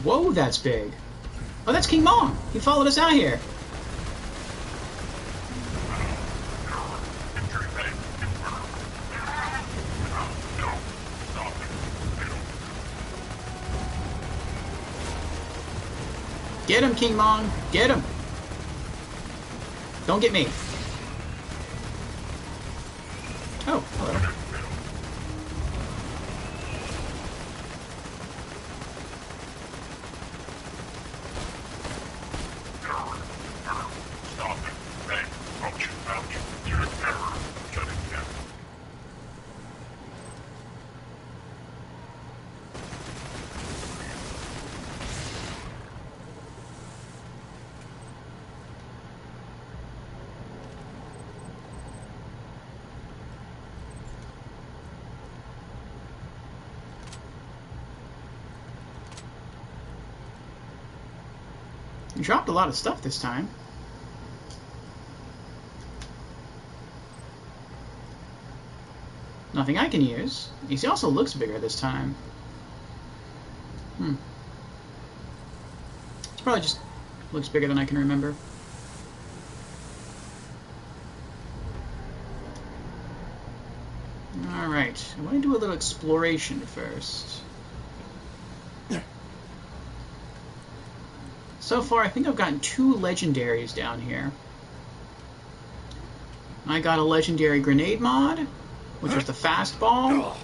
Whoa, that's big. Oh, that's King Mong. He followed us out here. Get him, King Mong. Get him. Don't get me. Oh, hello. You dropped a lot of stuff this time. Nothing I can use. He also looks bigger this time. It's probably just looks bigger than I can remember. Alright, I want to do a little exploration first. So far, I think I've gotten 2 legendaries down here. I got a legendary grenade mod, which was the fastball,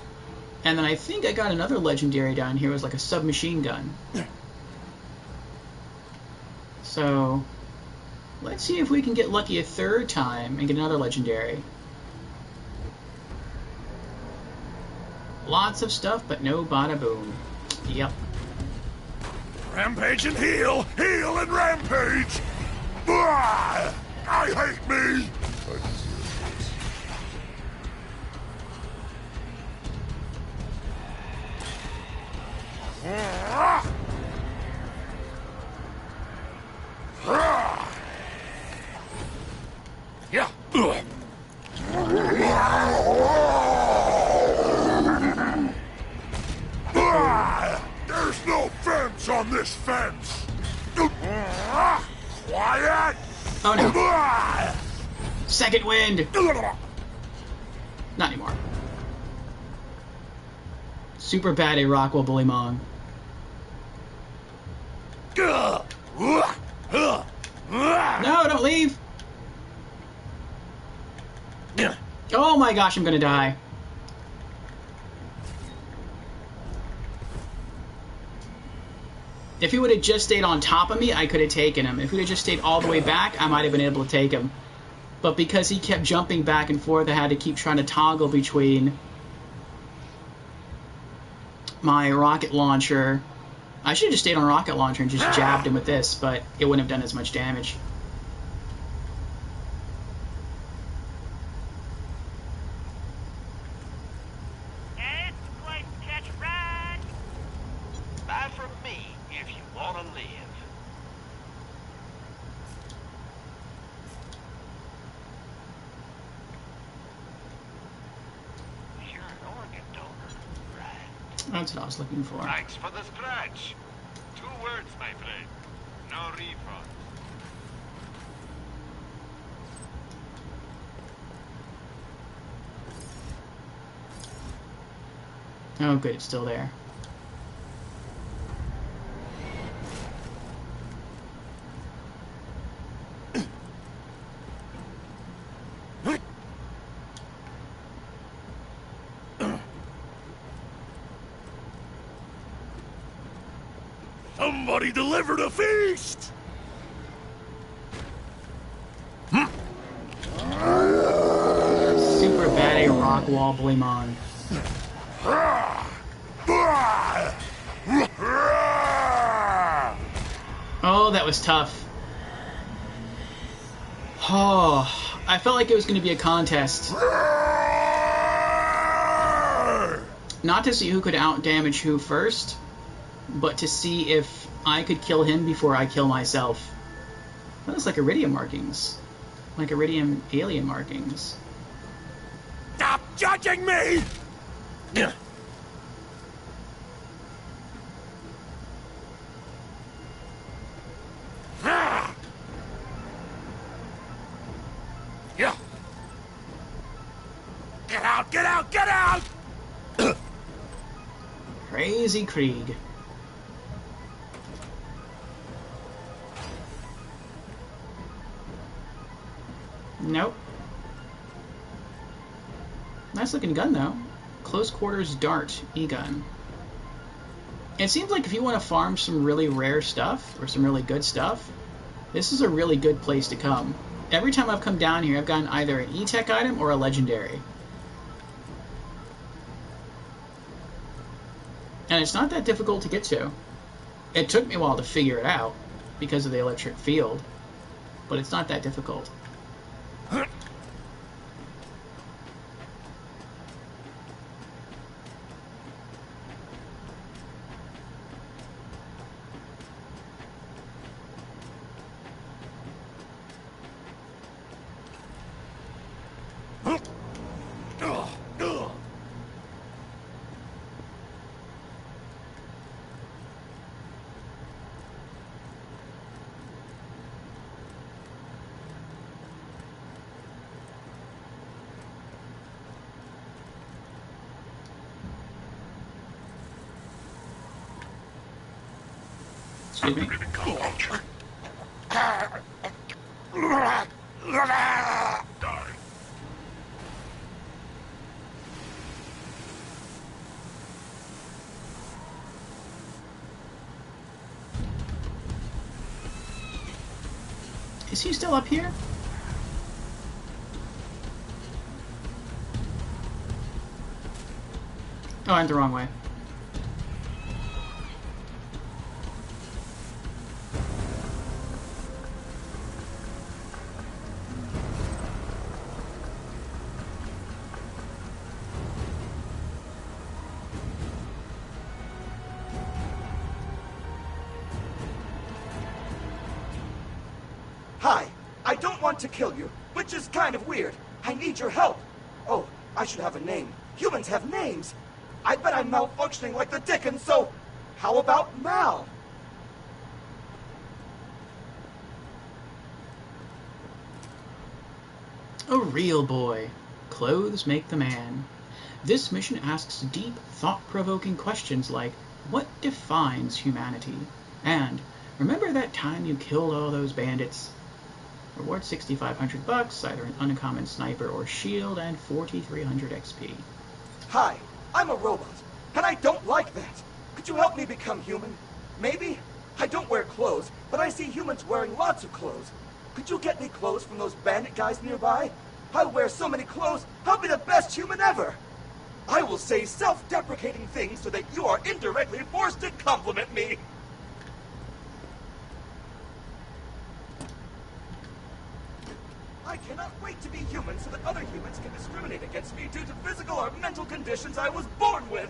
and then I think I got another legendary down here. It was like a submachine gun. So, let's see if we can get lucky a 3rd time and get another legendary. Lots of stuff, but no bada boom. Yep. Rampage and heal! Heal and rampage! Ah, I hate me! Yeah. There's no fence on this fence. Quiet. Oh no. Second wind. Not anymore. Super bad at Rockwell Bullymong. No, don't leave. Oh my gosh, I'm gonna die. If he would have just stayed on top of me, I could have taken him. If he would have just stayed all the way back, I might have been able to take him. But because he kept jumping back and forth, I had to keep trying to toggle between my rocket launcher. I should have just stayed on rocket launcher and just jabbed him with this, but it wouldn't have done as much damage. Buy from me if you want to live. You're an organ donor, right? That's what I was looking for. Thanks for the scratch. 2 words, my friend. No refund. Oh good, it's still there. Somebody delivered a feast! Super bad at Rockwall Bullymong. Oh, that was tough. Oh, I felt like it was going to be a contest. Not to see who could outdamage who first, but to see if I could kill him before I kill myself. That looks like iridium markings. Like iridium alien markings. Stop judging me! Yeah. Get out, get out, get out! Crazy Krieg. Nope. Nice looking gun though. Close quarters dart E-gun. It seems like if you want to farm some really rare stuff or some really good stuff, this is a really good place to come. Every time I've come down here, I've gotten either an E-Tech item or a legendary. And it's not that difficult to get to. It took me a while to figure it out because of the electric field, but it's not that difficult. Excuse me. Is he still up here? Oh, I went the wrong way. Hi, I don't want to kill you, which is kind of weird. I need your help. Oh, I should have a name. Humans have names. I bet I'm malfunctioning like the Dickens, so how about Mal? A real boy. Clothes make the man. This mission asks deep, thought-provoking questions like, what defines humanity? And, remember that time you killed all those bandits? Reward $6,500, either an uncommon sniper or shield, and 4,300 XP. Hi, I'm a robot, and I don't like that. Could you help me become human? Maybe? I don't wear clothes, but I see humans wearing lots of clothes. Could you get me clothes from those bandit guys nearby? I'll wear so many clothes, I'll be the best human ever. I will say self-deprecating things so that you are indirectly forced to compliment me. I cannot wait to be human so that other humans can discriminate against me due to physical or mental conditions I was born with.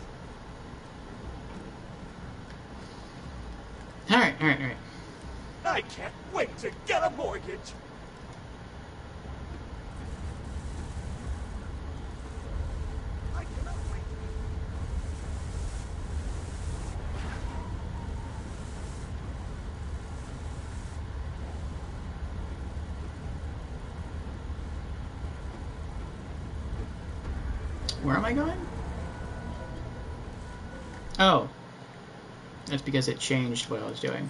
Alright. I can't wait to get a mortgage. I cannot wait. Where am I going? Oh. That's because it changed what I was doing.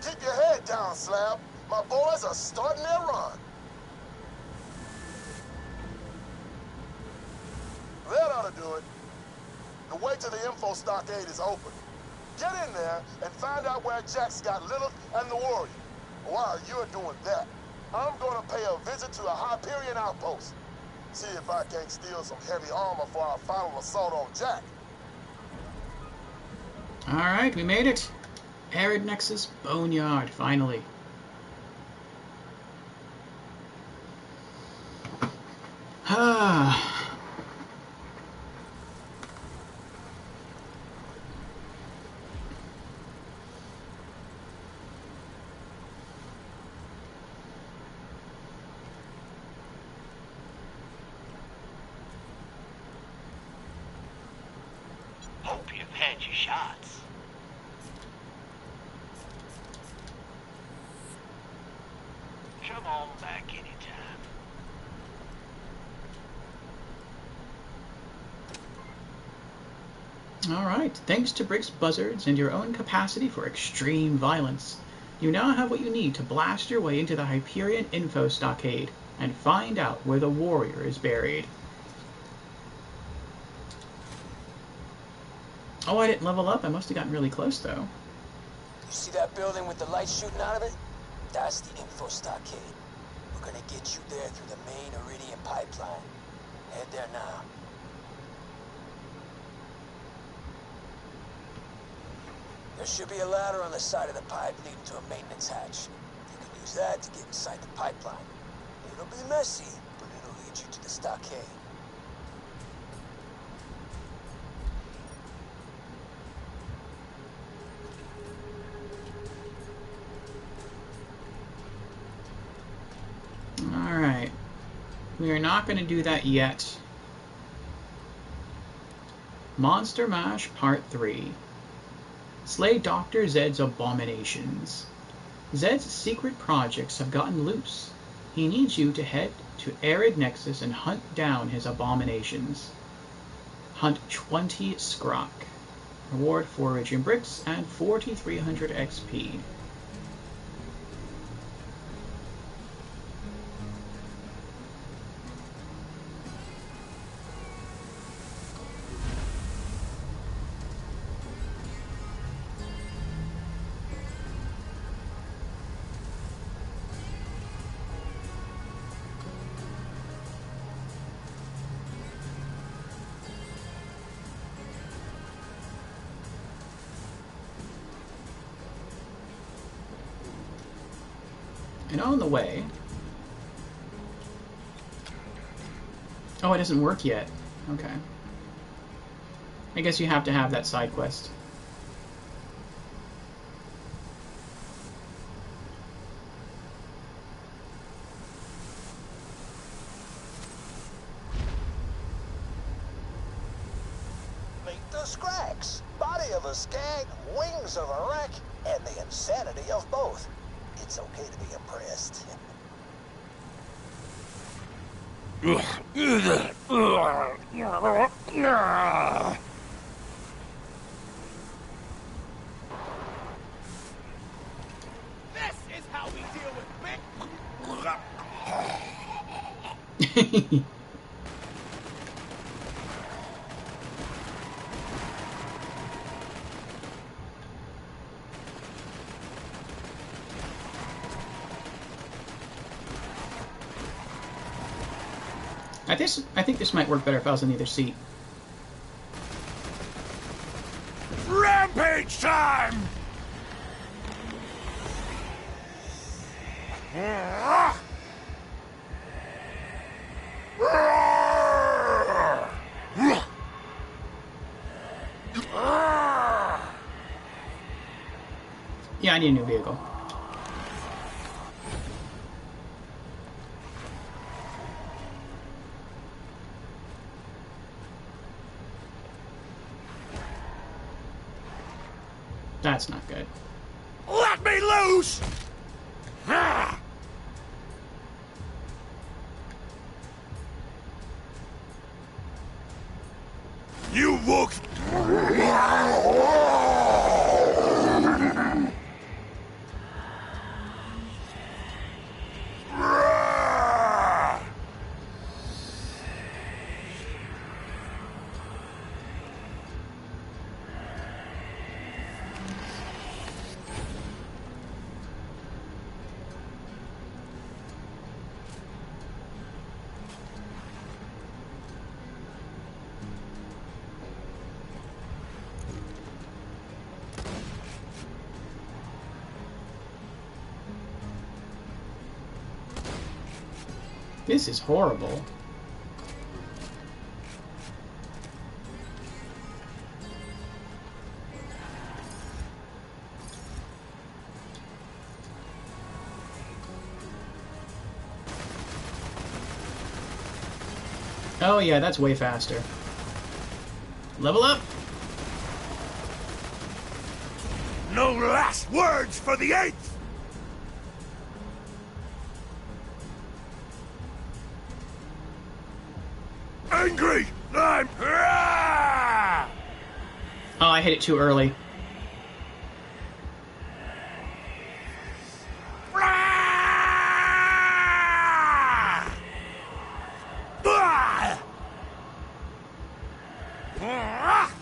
Keep your head down, Slab. My boys are starting their run. That ought to do it. The way to the info stockade is open. Get in there and find out where Jack's got Lilith and the Warrior. While you're doing that, I'm gonna pay a visit to a Hyperion outpost. See if I can't steal some heavy armor for our final assault on Jack. Alright, we made it. Arid Nexus Boneyard, finally. Ah. Hope you've had your shots. Come on back anytime. Alright, thanks to Brick's buzzards and your own capacity for extreme violence, you now have what you need to blast your way into the Hyperion info stockade and find out where the Warrior is buried. Oh, I didn't level up? I must have gotten really close, though. You see that building with the lights shooting out of it? That's the info stockade. We're gonna get you there through the main Iridium pipeline. Head there now. There should be a ladder on the side of the pipe leading to a maintenance hatch. You can use that to get inside the pipeline. It'll be messy, but it'll lead you to the stockade. Alright. We are not going to do that yet. Monster Mash Part 3. Slay Dr. Zed's abominations. Zed's secret projects have gotten loose. He needs you to head to Arid Nexus and hunt down his abominations. Hunt 20 Scrock. Reward 4 Iridium Bricks and 4,300 XP. And on the way... Oh, it doesn't work yet. Okay. I guess you have to have that side quest. Meet the Scrags. Body of a skag, wings of a wreck, and the insanity of both. It's okay to be impressed. This is how we deal with big... I think this might work better if I was on the other seat. Rampage time! Yeah, I need a new vehicle. That's not good. Let me loose! Ah! You look... This is horrible. Oh yeah, that's way faster. Level up! No last words for the 8th! Angry! I'm... Ah! Oh, I hit it too early. Ah! Ah! Ah!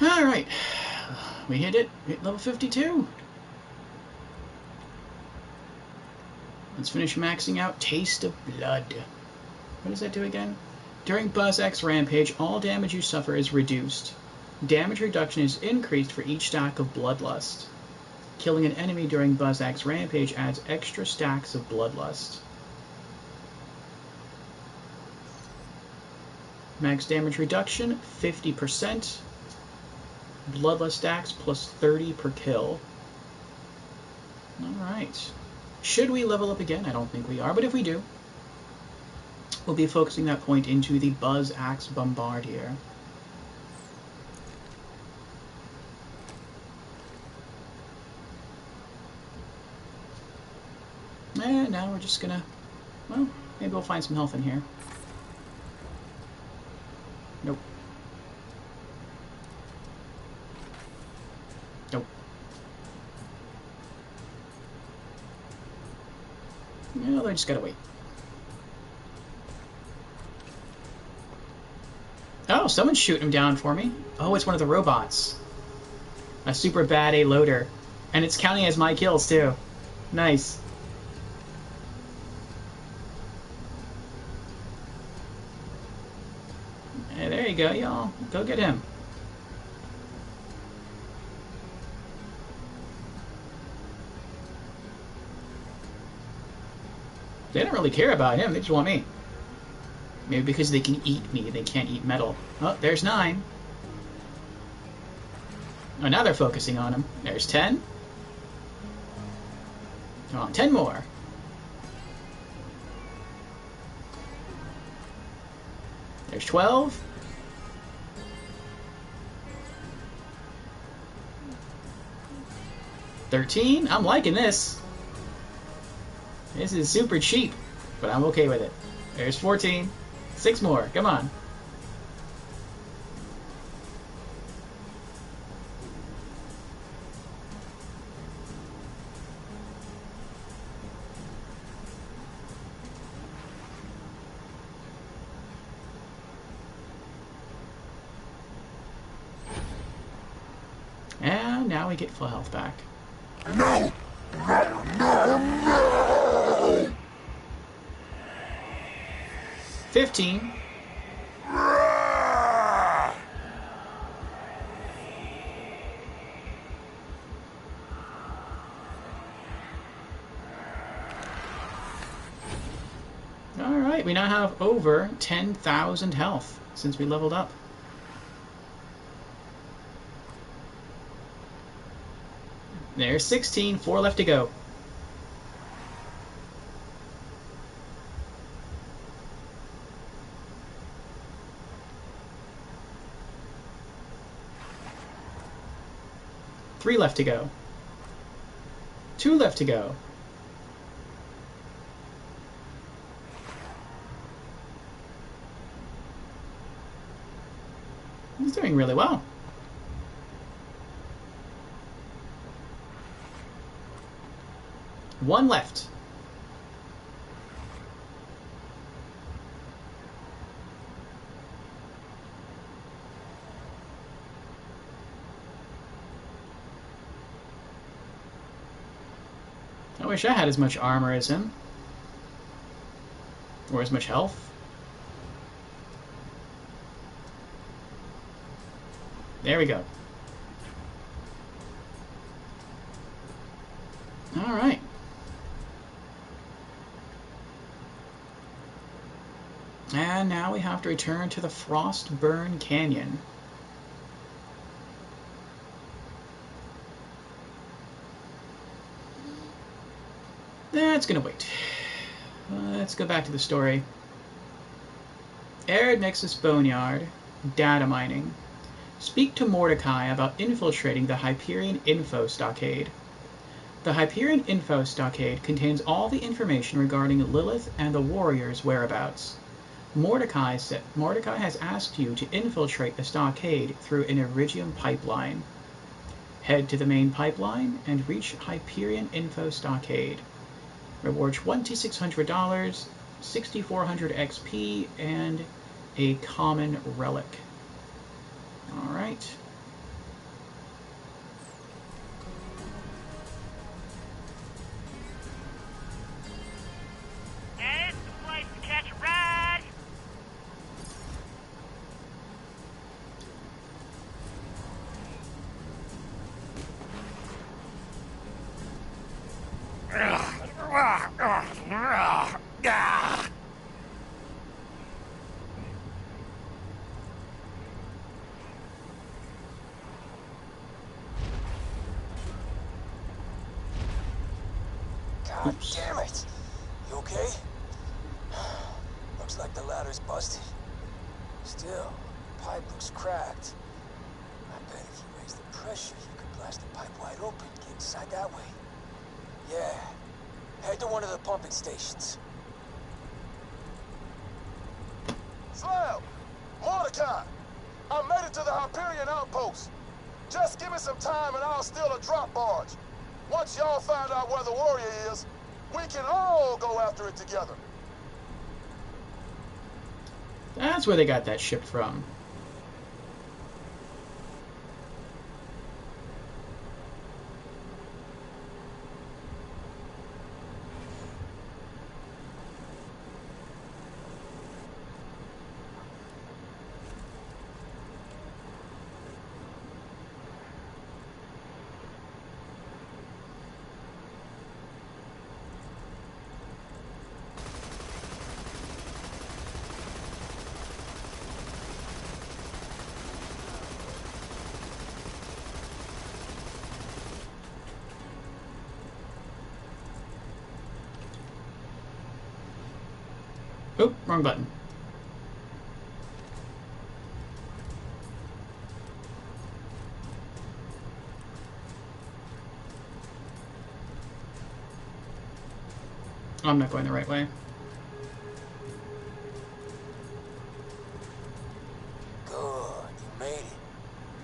Alright. We hit it. Hit level 52. Let's finish maxing out Taste of Blood. What does that do again? During Buzz X Rampage, all damage you suffer is reduced. Damage reduction is increased for each stack of Bloodlust. Killing an enemy during Buzz X Rampage adds extra stacks of Bloodlust. Max damage reduction, 50%. Bloodlust stacks plus 30 per kill. Alright. Should we level up again? I don't think we are, but if we do, we'll be focusing that point into the Buzz Axe Bombardier. And now we're just gonna... Well, maybe we'll find some health in here. Nope. Nope. No, I just gotta wait. Oh, someone's shooting him down for me. Oh, it's one of the robots. A super bad A loader. And it's counting as my kills, too. Nice. Hey, there you go, y'all. Go get him. They don't really care about him, they just want me. Maybe because they can eat me, they can't eat metal. Oh, there's 9. Oh, now they're focusing on him. There's 10. Come on, 10 more. There's 12. $13. I'm liking this. This is super cheap, but I'm okay with it. There's 14. 6 more. Come on. And now we get full health back. No! No, no, no! 15. Alright, we now have over 10,000 health since we leveled up. There's 16, 4 left to go. Three left to go. 2 left to go. He's doing really well. One left. I wish I had as much armor as him. Or as much health. There we go. Alright. And now we have to return to the Frostburn Canyon. That's gonna wait. Let's go back to the story. Arid Nexus Boneyard. Data mining. Speak to Mordecai about infiltrating the Hyperion Info Stockade. The Hyperion Info Stockade contains all the information regarding Lilith and the Warriors' whereabouts. Mordecai has asked you to infiltrate the stockade through an Iridium pipeline. Head to the main pipeline and reach Hyperion Info Stockade. Reward $2,600, 6,400 XP, and a common relic. Alright. It's the place to catch a ride. God damn it! You okay? Looks like the ladder's busted. Still, the pipe looks cracked. I bet if you raise the pressure, you could blast the pipe wide open, get inside that way. Yeah. Head to one of the pumping stations. Slam! Mordecai! I made it to the Hyperion outpost. Just give me some time and I'll steal a drop barge. Once y'all find out where the warrior is, we can all go after it together. That's where they got that ship from. Oh, wrong button. I'm not going the right way. Good, you made it.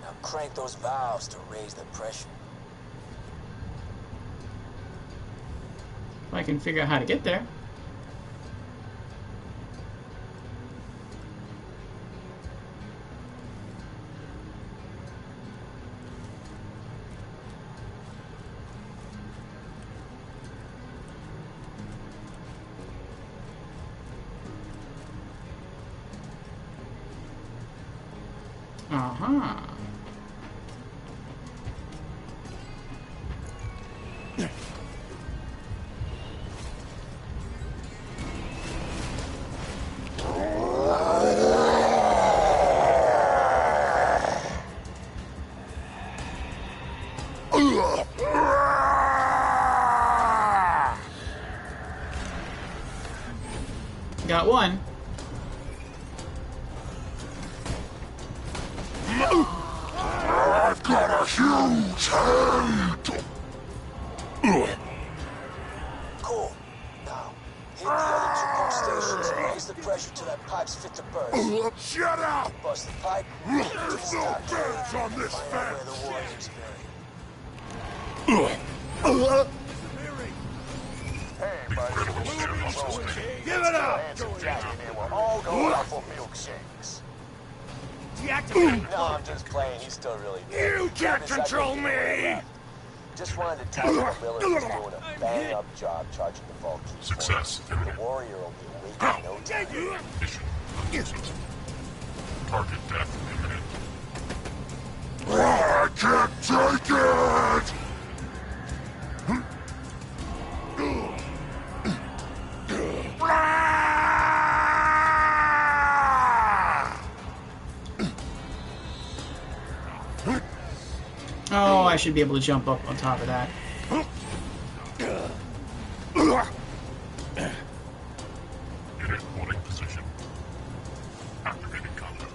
Now crank those valves to raise the pressure. If I can figure out how to get there. Uh-huh. Got one. I've got a huge hand! Cool. Now, hit the other 2 pump stations and raise the pressure till that pipe's fit to burst. Shut up! Bust the pipe, There's just no stop fence on this find out where the fence! warriors buried. Hey, buddy. Give it up! Handsome Jack and they were all going out for milkshakes. Deactivate! No, I'm just playing. He's still really good. You can't Decided to control give it away me! left. Just wanted to tell you that Miller is doing a bang-up job charging the vault key. Success. The warrior will be awake in no time. Target death imminent. I can't take it! Oh, I should be able to jump up on top of that. Unit holding position. Activating combat.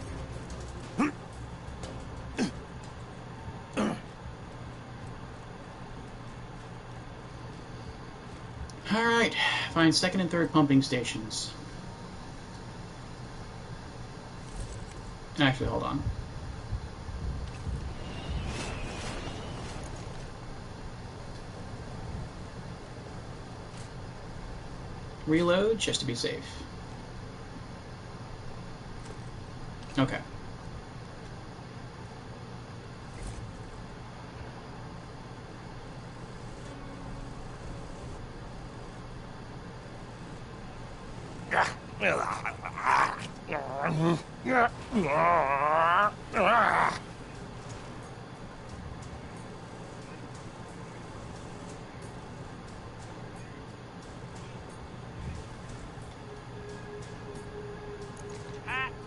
Alright, find second and third pumping stations. Actually, hold on. Reload, just to be safe. Okay.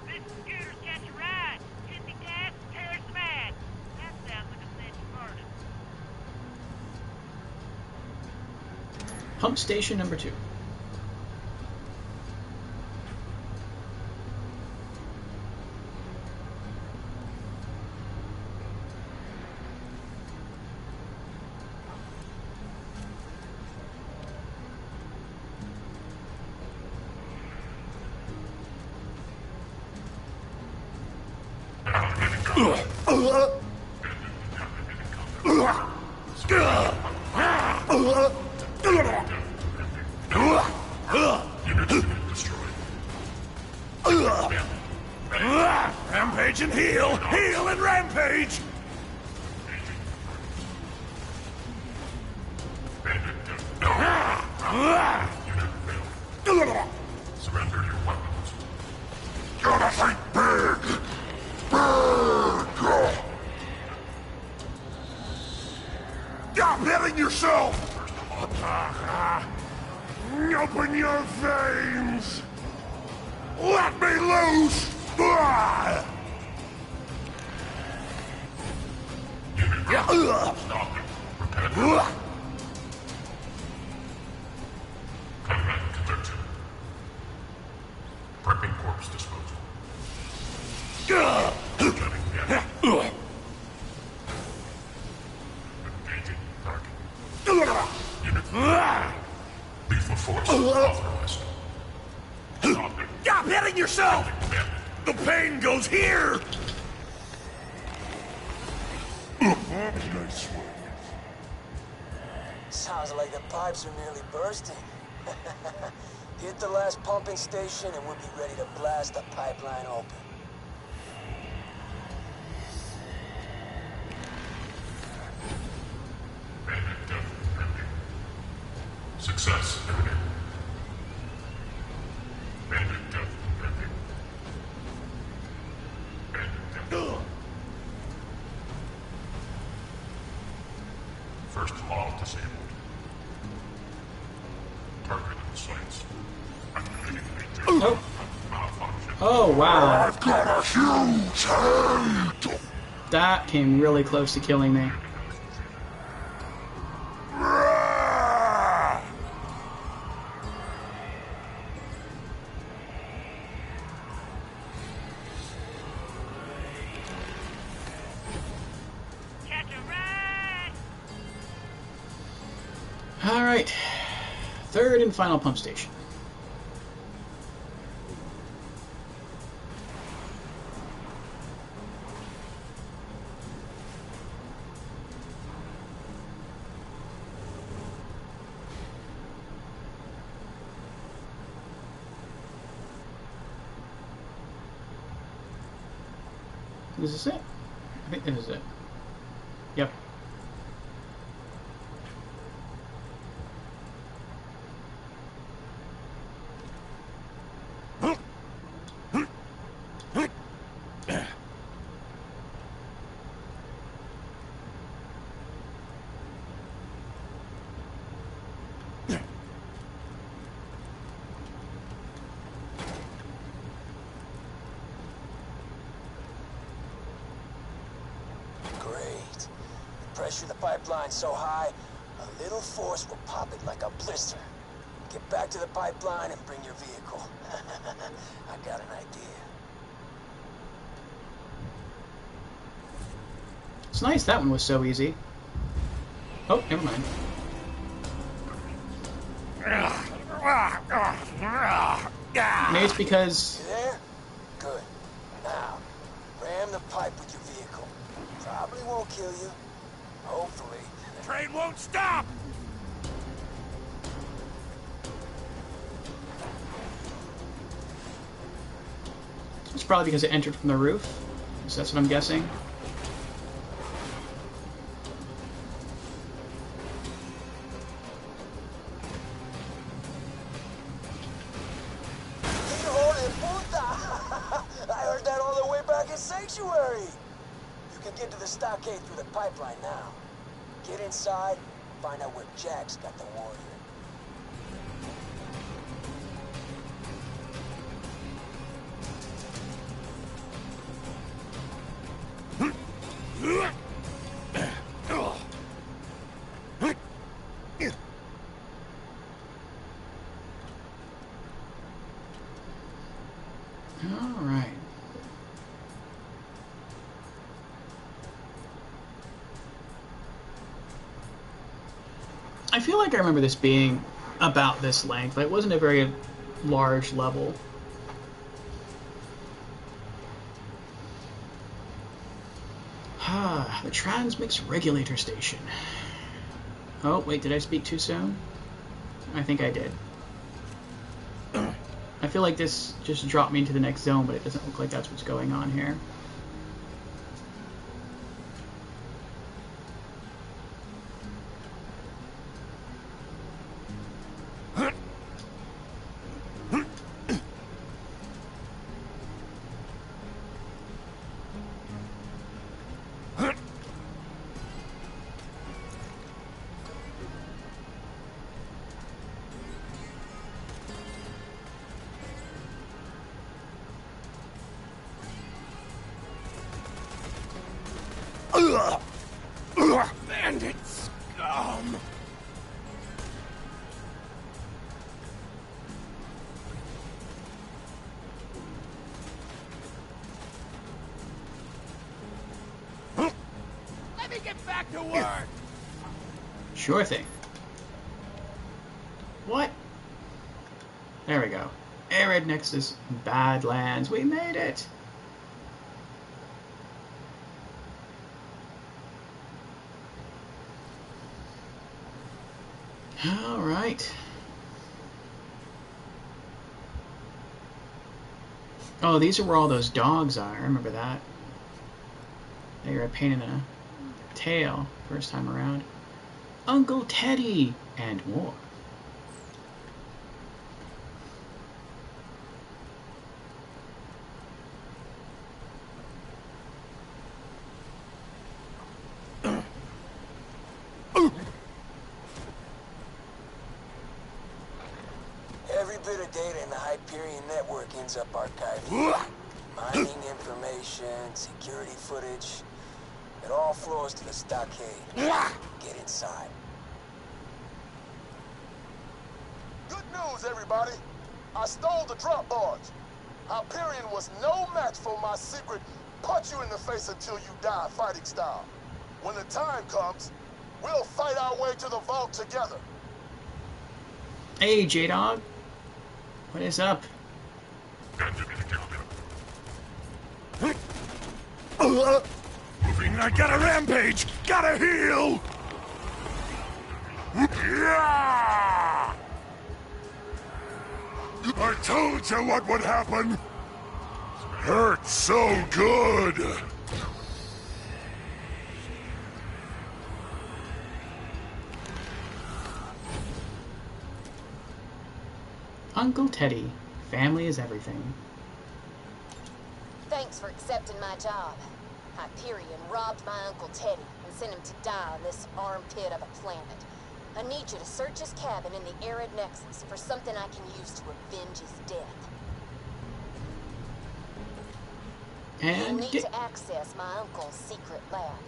This scooter's catch a ride. Hit the gas, tear some ass. That sounds like a cinch burning. Pump station number 2. Rampage and heal! Heal and rampage! Surrender your weapons. Gotta fight big! Big! Stop hitting yourself! Open your veins! Let me loose! Stop it. Repetitive. Commit. pain goes here! Nice one. Sounds like the pipes are nearly bursting. Hit the last pumping station and we'll be ready to blast the pipeline open. Success. Bandit death pending. Bandit death. First model disabled. Target in sights. Activating Oh. malfunction. Oh, wow. I've got a huge head! That came really close to killing me. Catch a ride! Alright. Third and final pump station. Is this it? I think this is it. Yep. Great. The pressure of the pipeline's so high, a little force will pop it like a blister. Get back to the pipeline and bring your vehicle. I got an idea. It's nice that one was so easy. Oh, never mind. Maybe it's because... You there? Good. Now, ram the pipe with your vehicle. Probably won't kill you. Hopefully. Train won't stop! It's probably because it entered from the roof. So that's what I'm guessing. I heard that all the way back in Sanctuary. You can get to the stockade through the pipeline now. Get inside, find out where Jack's got the warrior. Alright. I feel like I remember this being about this length. It wasn't a very large level. The transmix regulator station. Oh, wait, did I speak too soon? I think I did. I feel like this just dropped me into the next zone, but it doesn't look like that's what's going on here. Bandit scum! Let me get back to work! Sure thing. What? There we go. Arid Nexus Badlands. We made it! All right. Oh, these are where all those dogs are. I remember that. They were a pain in the tail first time around. Uncle Teddy and more. Every bit of data in the Hyperion network ends up archived here. Mining information, security footage. It all flows to the stockade. Get inside. Good news, everybody. I stole the drop barge. Hyperion was no match for my secret punch you in the face until you die fighting style. When the time comes, we'll fight our way to the vault together. Hey, J-Dog. What is up? I got a rampage! Gotta heal! Yeah! I told you what would happen! Hurt so good! Uncle Teddy. Family is everything. Thanks for accepting my job. Hyperion robbed my Uncle Teddy and sent him to die on this armpit of a planet. I need you to search his cabin in the Arid Nexus for something I can use to avenge his death. You'll And need to access my uncle's secret lab.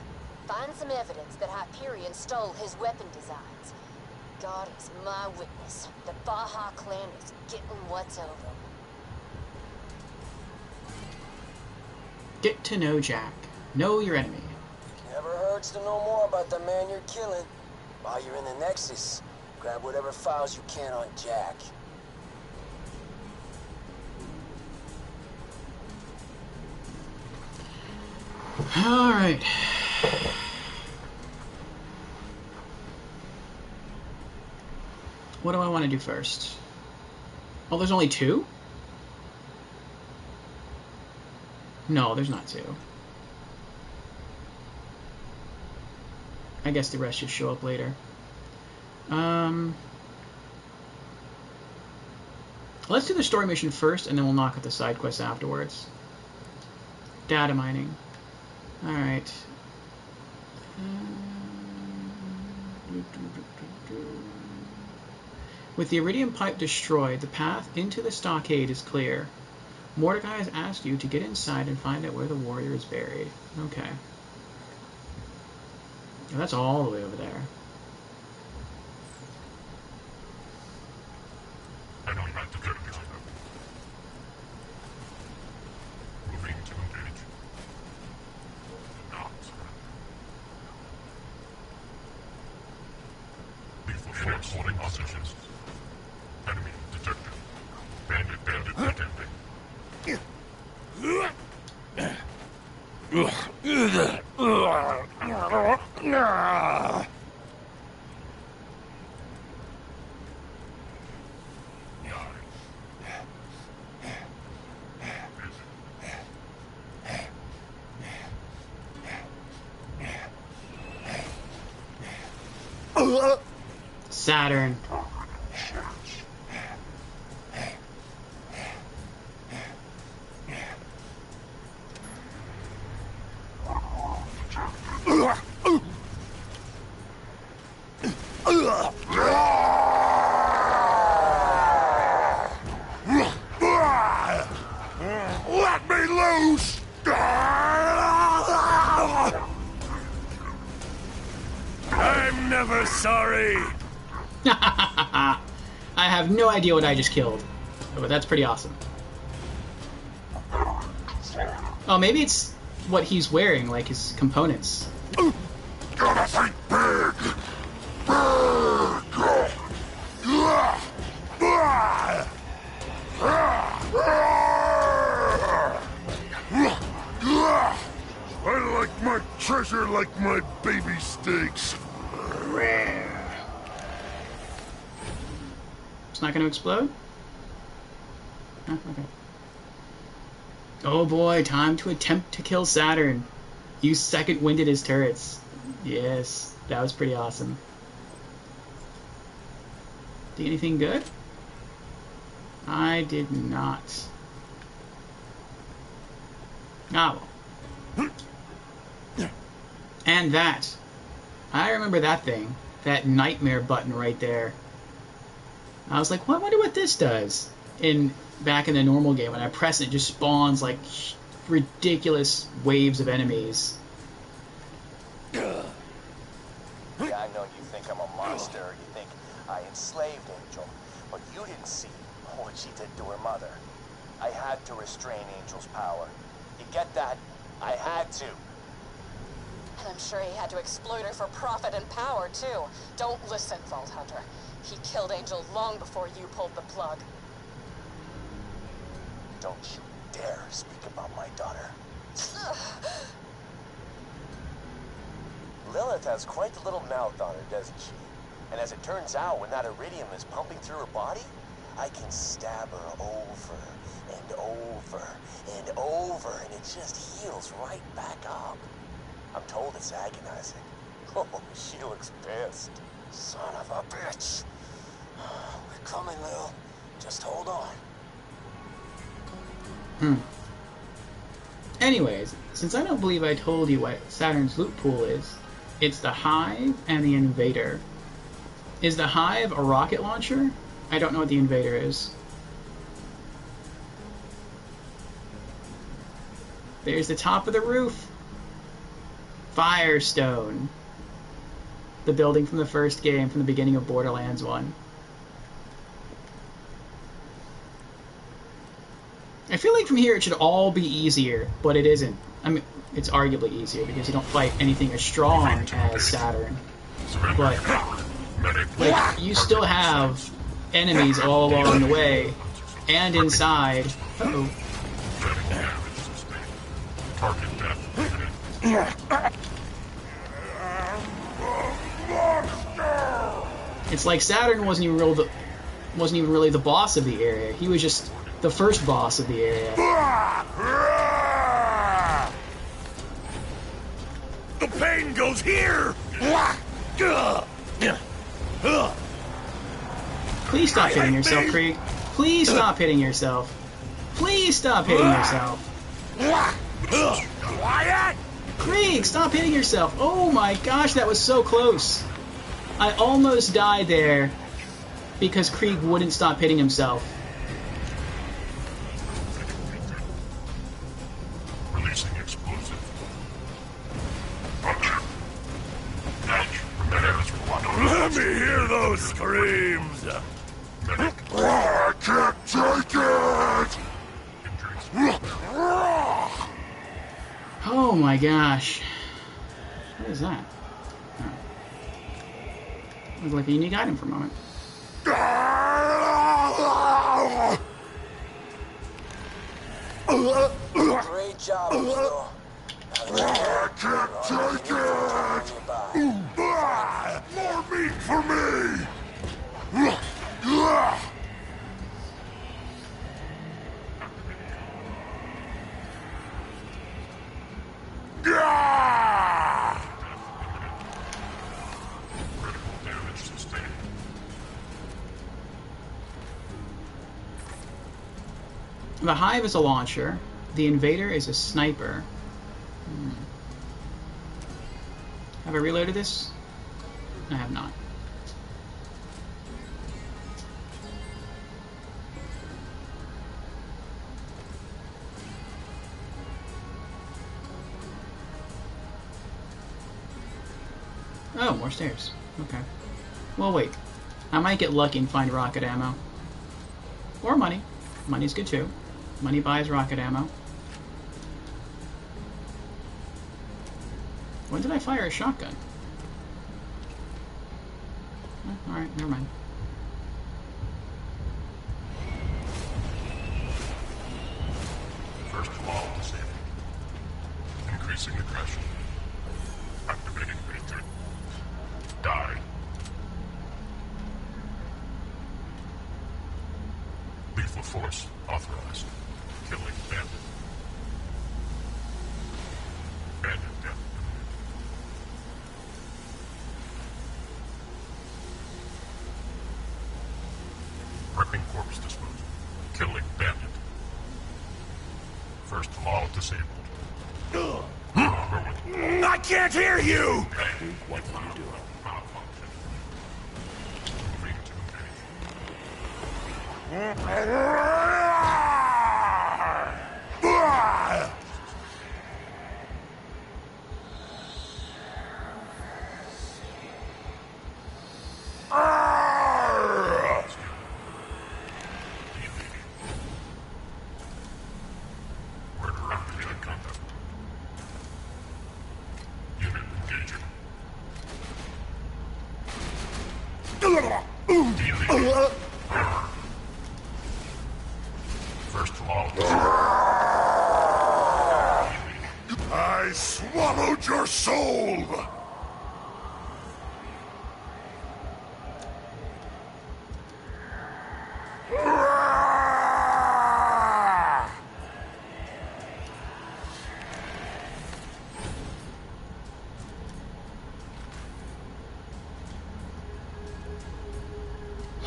Find some evidence that Hyperion stole his weapon designs. God is my witness. The Baja clan is getting what's owed them. get to know Jack. Know your enemy. Never hurts to know more about the man you're killing. While you're in the Nexus, grab whatever files you can on Jack. All right. What do I want to do first? Oh, there's only two? No, there's not two. I guess the rest should show up later. Let's do the story mission first, and then we'll knock out the side quests afterwards. Data mining. Alright. With the iridium pipe destroyed, the path into the stockade is clear. Mordecai has asked you to get inside and find out where the warrior is buried. Okay. Oh, that's all the way over there. Holding hostages. Enemy detected. Bandit detected. Saturn. Let me loose! I'm never sorry. I have no idea what I just killed, but that's pretty awesome. Oh, maybe it's what he's wearing, like his components. Gotta fight big! I like my treasure like my baby steaks. It's not going to explode? Oh, okay. Oh boy, time to attempt to kill Saturn. You second-winded his turrets. Yes, that was pretty awesome. Did anything good? I did not. Ah, well. And that. I remember that thing. That nightmare button right there. I was like, well, I wonder what this does. Back in the normal game, when I press it, it just spawns like ridiculous waves of enemies. Yeah, I know you think I'm a monster, or you think I enslaved Angel, but you didn't see what she did to her mother. I had to restrain Angel's power. You get that? I had to. And I'm sure he had to exploit her for profit and power, too. Don't listen, Vault Hunter. He killed Angel long before you pulled the plug. Don't you dare speak about my daughter. Lilith has quite the little mouth on her, doesn't she? And as it turns out, when that iridium is pumping through her body, I can stab her over and over and over, and it just heals right back up. I'm told it's agonizing. Oh, she looks pissed. Son of a bitch. We're coming, Lil. Just hold on. Anyways, since I don't believe I told you what Saturn's loot pool is, it's the Hive and the Invader. Is the Hive a rocket launcher? I don't know what the Invader is. There's the top of the roof. Firestone. The building from the first game, from the beginning of Borderlands 1. I feel like from here it should all be easier, but it isn't. I mean, it's arguably easier because you don't fight anything as strong as Saturn. But, like, you still have enemies all along the way, and inside. Uh-oh. It's like Saturn wasn't even really the boss of the area. He was just the first boss of the area. The pain goes here! Please stop hitting yourself, Krieg. Please stop hitting yourself. Please stop hitting yourself. Quiet! Krieg, stop hitting yourself. Oh my gosh, that was so close. I almost died there because Krieg wouldn't stop hitting himself. Releasing explosive. Let me hear those screams! I can't take it! Oh my gosh. What is that? Oh. It was like a unique item for a moment. Great job, Lil. I can't take it! More meat for me! The Hive is a launcher. The Invader is a sniper. Have I reloaded this? I have not. Oh, more stairs. Okay. Well, wait. I might get lucky and find rocket ammo. Or money. Money's good too. Money buys rocket ammo. When did I fire a shotgun? Oh, alright, never mind. First wall disabled. Increasing aggression. Activating filter. Die. Force authorized. Killing bandit. Bandit death. Prepping corpse disposal. Killing bandit. First law disabled. I can't hear you! What are you doing? Moving First law. I swallowed your soul!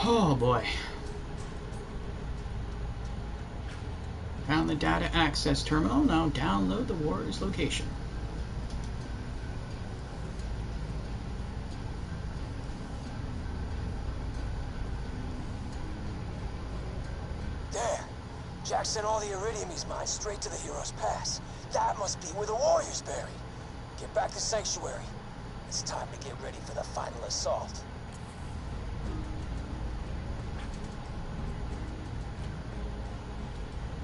Oh boy. Found the data access terminal. Now download the warrior's location. There. Jack sent all the iridium he's mined straight to the Hero's Pass. That must be where the warrior's buried. Get back to Sanctuary. It's time to get ready for the final assault.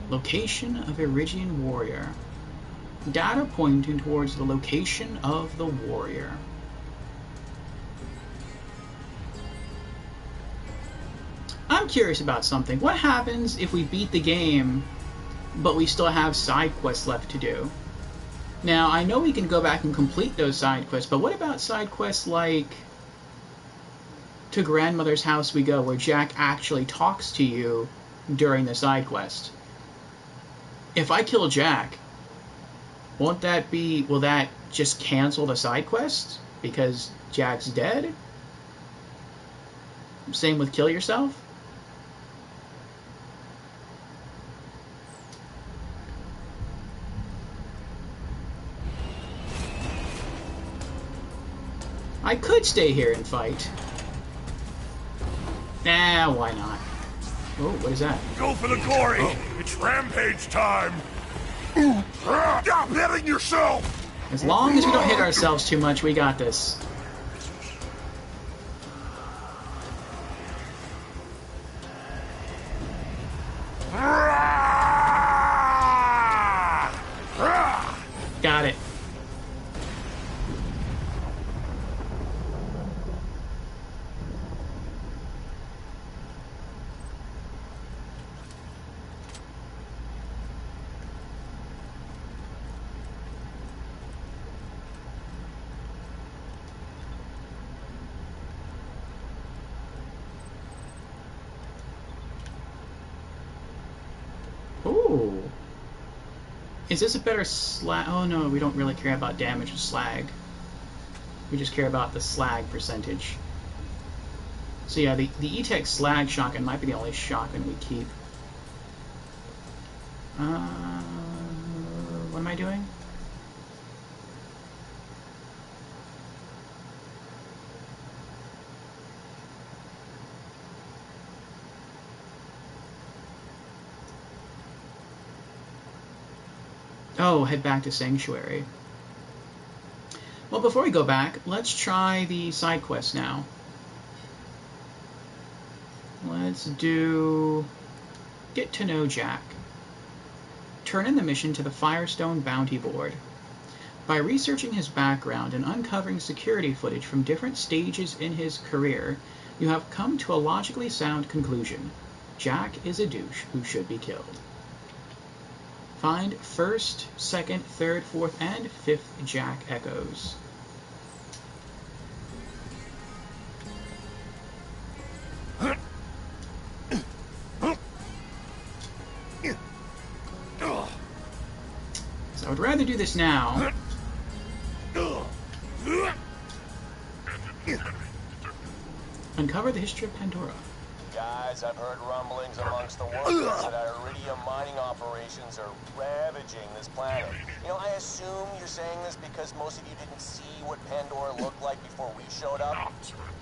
Location of Iridian warrior. Data pointing towards the location of the warrior. I'm curious about something. What happens if we beat the game, but we still have side quests left to do? Now, I know we can go back and complete those side quests, but what about side quests like To Grandmother's House We Go, where Jack actually talks to you during the side quest? If I kill Jack, will that just cancel the side quest because Jack's dead? Same with kill yourself? I could stay here and fight. Nah, why not? Oh, what is that? Go for the glory! It's rampage time! Stop hitting yourself! As long as we don't hit ourselves too much, we got this. Got it. Ooh. Is this a better slag? Oh no, we don't really care about damage with slag. We just care about the slag percentage. So yeah, the E-Tech slag shotgun might be the only shotgun we keep. What am I doing? Oh, head back to Sanctuary. Well, before we go back, let's try the side quest now. Let's do Get to Know Jack. Turn in the mission to the Firestone Bounty Board. By researching his background and uncovering security footage from different stages in his career, you have come to a logically sound conclusion. Jack is a douche who should be killed. Find 1st, 2nd, 3rd, 4th, and 5th Jack Echoes. do this now. Uncover the history of Pandora. Guys, I've heard rumblings amongst the workers that our iridium mining operations are ravaging this planet. You know, I assume you're saying this because most of you didn't see what Pandora looked like before we showed up.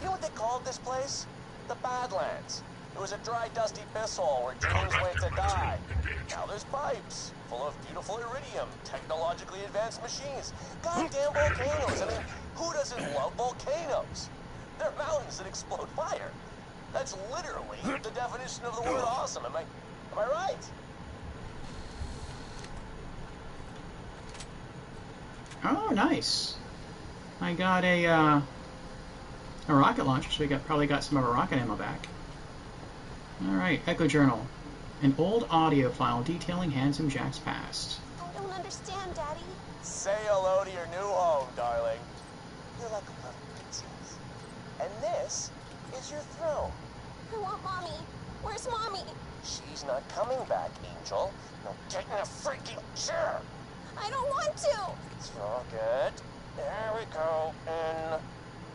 You know what they called this place? The Badlands. It was a dry, dusty pisshole where dreams went to die. Now there's pipes full of beautiful iridium, technologically advanced machines, goddamn volcanoes. I mean, who doesn't love volcanoes? They're mountains that explode fire. That's literally the definition of the word awesome. Am I right? Oh, nice. I got a rocket launcher, so we probably got some of our rocket ammo back. Alright, Echo Journal. An old audio file detailing Handsome Jack's past. I don't understand, Daddy. Say hello to your new home, darling. You're like a little princess. And this is your throne. I want Mommy. Where's Mommy? She's not coming back, Angel. Now get in a freaking chair. I don't want to. It's all good. There we go. In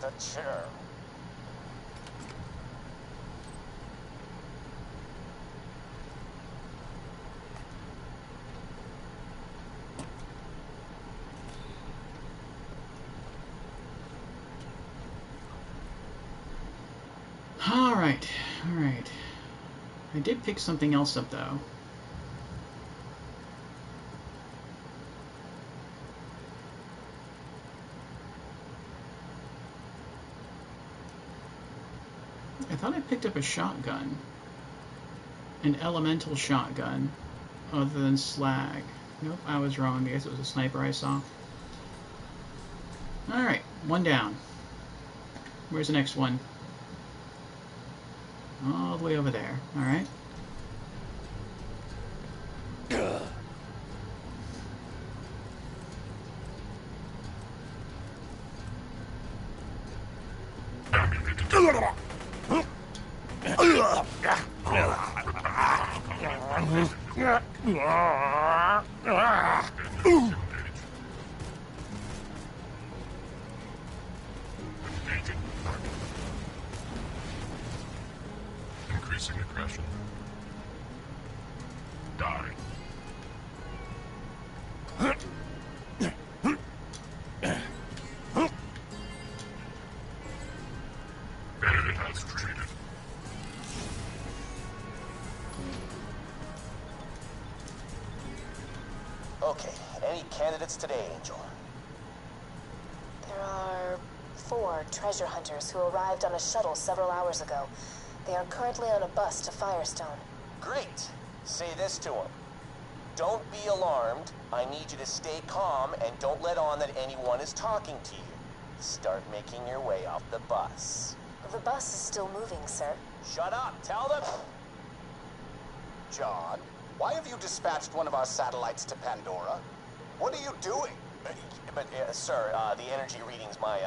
the chair. Alright, alright. I did pick something else up, though. I thought I picked up a shotgun. An elemental shotgun, other than slag. Nope, I was wrong. I guess it was a sniper I saw. Alright, one down. Where's the next one? All the way over there. Alright. Increasing aggression. Die. Bandit has retreated. Okay, any candidates today, Angel? There are 4 treasure hunters who arrived on a shuttle several hours ago. They are currently on a bus to Firestone. Great. Say this to them. Don't be alarmed. I need you to stay calm and don't let on that anyone is talking to you. Start making your way off the bus. The bus is still moving, sir. Shut up. Tell them. John, why have you dispatched one of our satellites to Pandora? What are you doing? Sir, the energy readings my,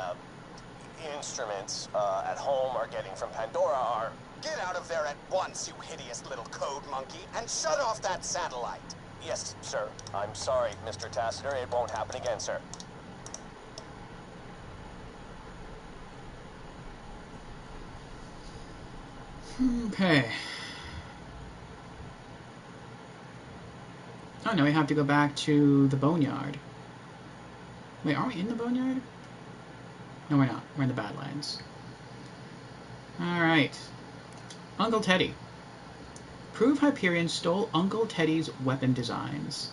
instruments, at home are getting from Pandora are... Get out of there at once, you hideous little code monkey, and shut off that satellite. Yes, sir. I'm sorry, Mr. Tassiter. It won't happen again, sir. Okay. Oh, now we have to go back to the boneyard. Wait, aren't we in the boneyard? No, we're not. We're in the Badlands. Alright. Uncle Teddy. Prove Hyperion stole Uncle Teddy's weapon designs.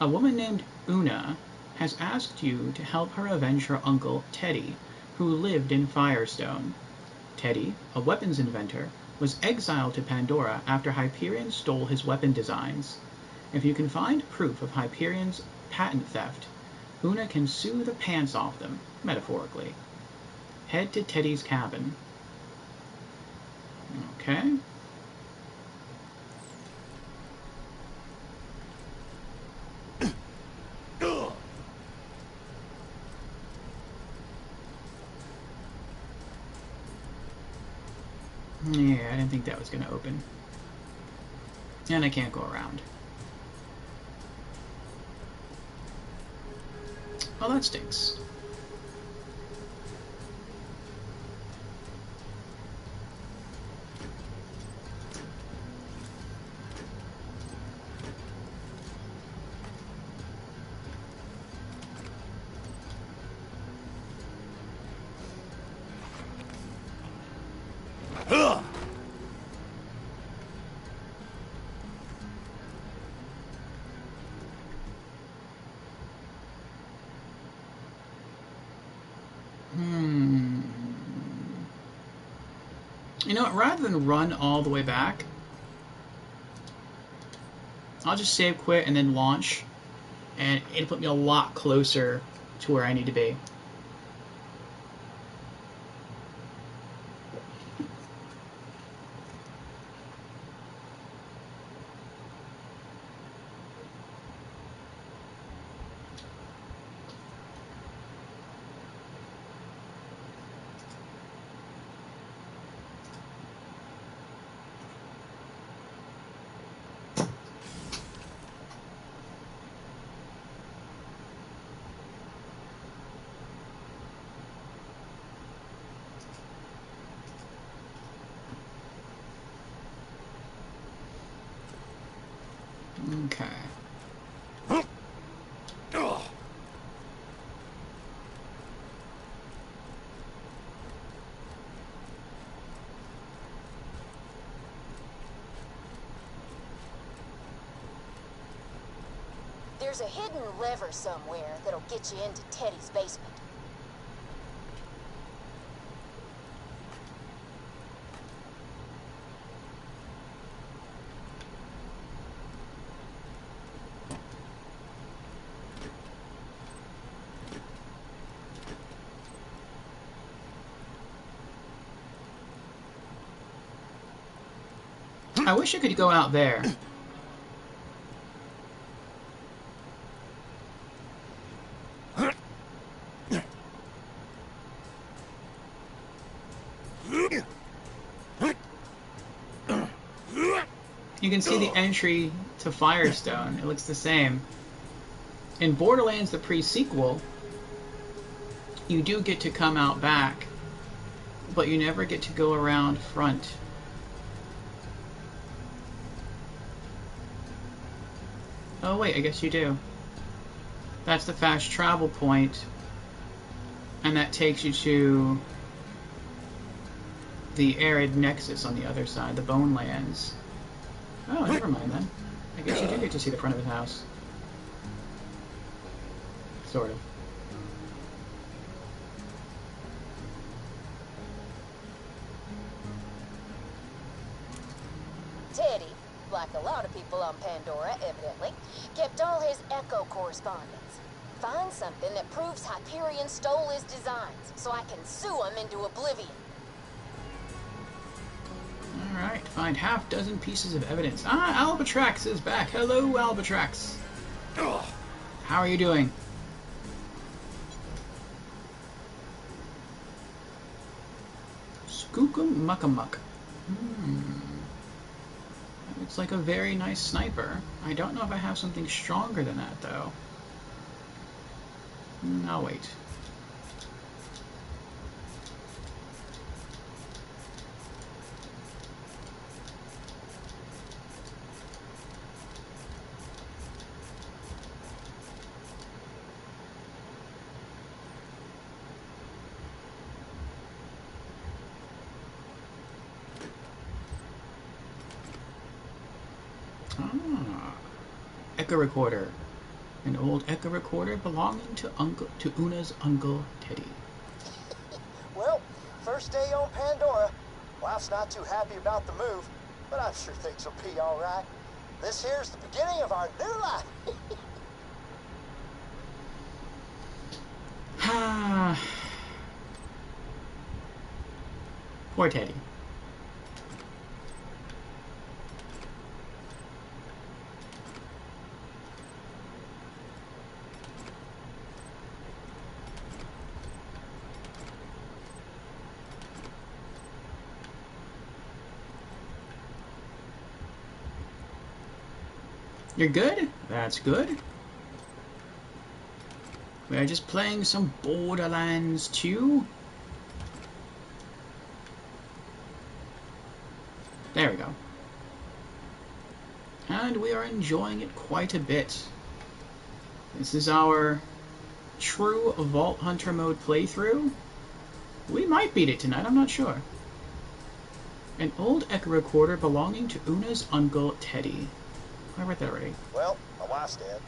A woman named Una has asked you to help her avenge her uncle, Teddy, who lived in Firestone. Teddy, a weapons inventor, was exiled to Pandora after Hyperion stole his weapon designs. If you can find proof of Hyperion's patent theft, Una can sue the pants off them, metaphorically. Head to Teddy's cabin. Okay. Yeah, I didn't think that was going to open. And I can't go around. Oh, that stinks. You know what, rather than run all the way back, I'll just save quit and then launch, and it'll put me a lot closer to where I need to be. Okay. There's a hidden lever somewhere that'll get you into Teddy's basement. I wish I could go out there. You can see the entry to Firestone. It looks the same. In Borderlands, the pre-sequel, you do get to come out back, but you never get to go around front. Oh wait, I guess you do. That's the fast travel point, and that takes you to the arid nexus on the other side, the Bone Lands. Oh, never mind then. I guess you do get to see the front of his house. Sort of. Teddy, like a lot of people on Pandora, evidently, kept all his Echo correspondence. Find something that proves Hyperion stole his designs, so I can sue him into oblivion. Alright, find half dozen pieces of evidence. Ah, Albatrax is back. Hello, Albatrax. How are you doing? Skookum Muckamuck. Looks like a very nice sniper. I don't know if I have something stronger than that, though. I'll wait. Echo recorder. An old echo recorder belonging to Una's uncle Teddy. Well, first day on Pandora. Wife's not too happy about the move, but I'm sure things will be all right. This here's the beginning of our new life. Poor Teddy. You're good? That's good. We're just playing some Borderlands 2. There we go. And we are enjoying it quite a bit. This is our true Vault Hunter mode playthrough. We might beat it tonight, I'm not sure. An old echo recorder belonging to Una's uncle, Teddy. I read that already. Well, my wife's dead.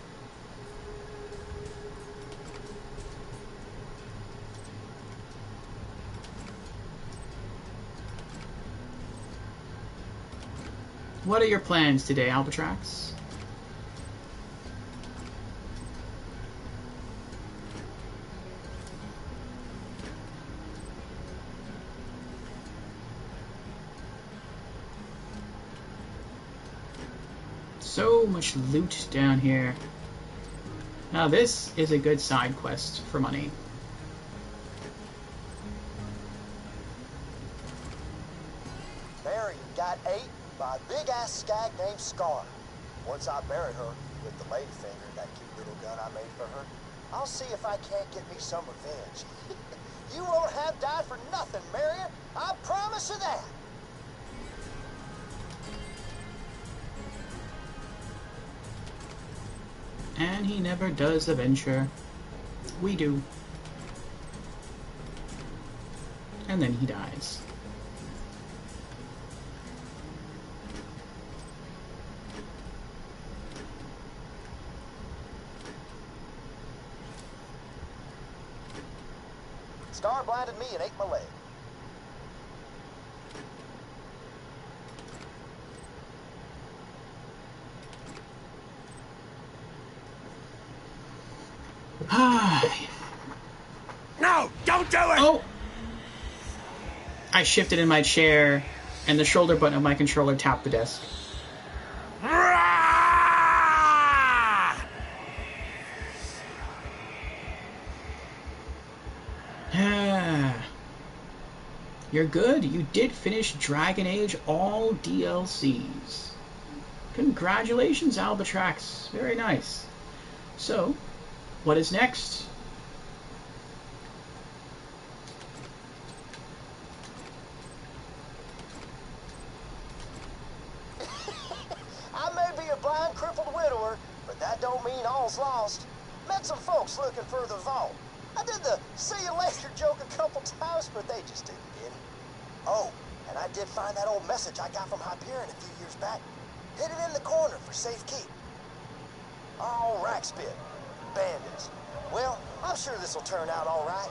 What are your plans today, Albatrax? So much loot down here. Now this is a good side quest for money. Mary got ate by a big-ass skag named Scar. Once I bury her with the ladyfinger, that cute little gun I made for her, I'll see if I can't get me some revenge. You won't have died for nothing, Marion. I promise you that. And he never does the venture. We do. And then he dies. Scar blinded me and ate my leg. No, don't do it! Oh! I shifted in my chair, and the shoulder button of my controller tapped the desk. You're good. You did finish Dragon Age all DLCs. Congratulations, Albatrax. Very nice. So, what is next? I may be a blind, crippled widower, but that don't mean all's lost. Met some folks looking for the vault. I did the see you later joke a couple times, but they just didn't get it. Oh, and I did find that old message I got from Hyperion a few years back. Hid it in the corner for safekeep. Oh, Rackspit. Bandits. Well, I'm sure this'll turn out all right.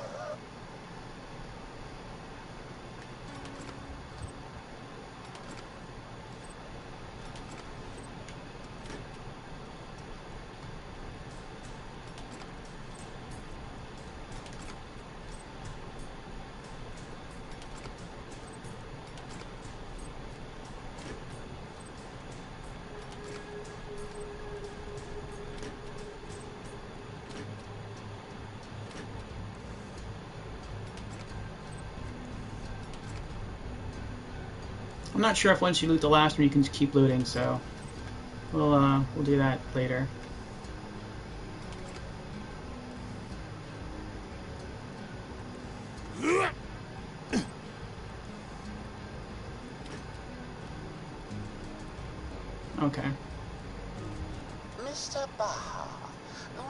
I'm not sure if once you loot the last one you can keep looting, so we'll do that later. Okay. Mr. Baha,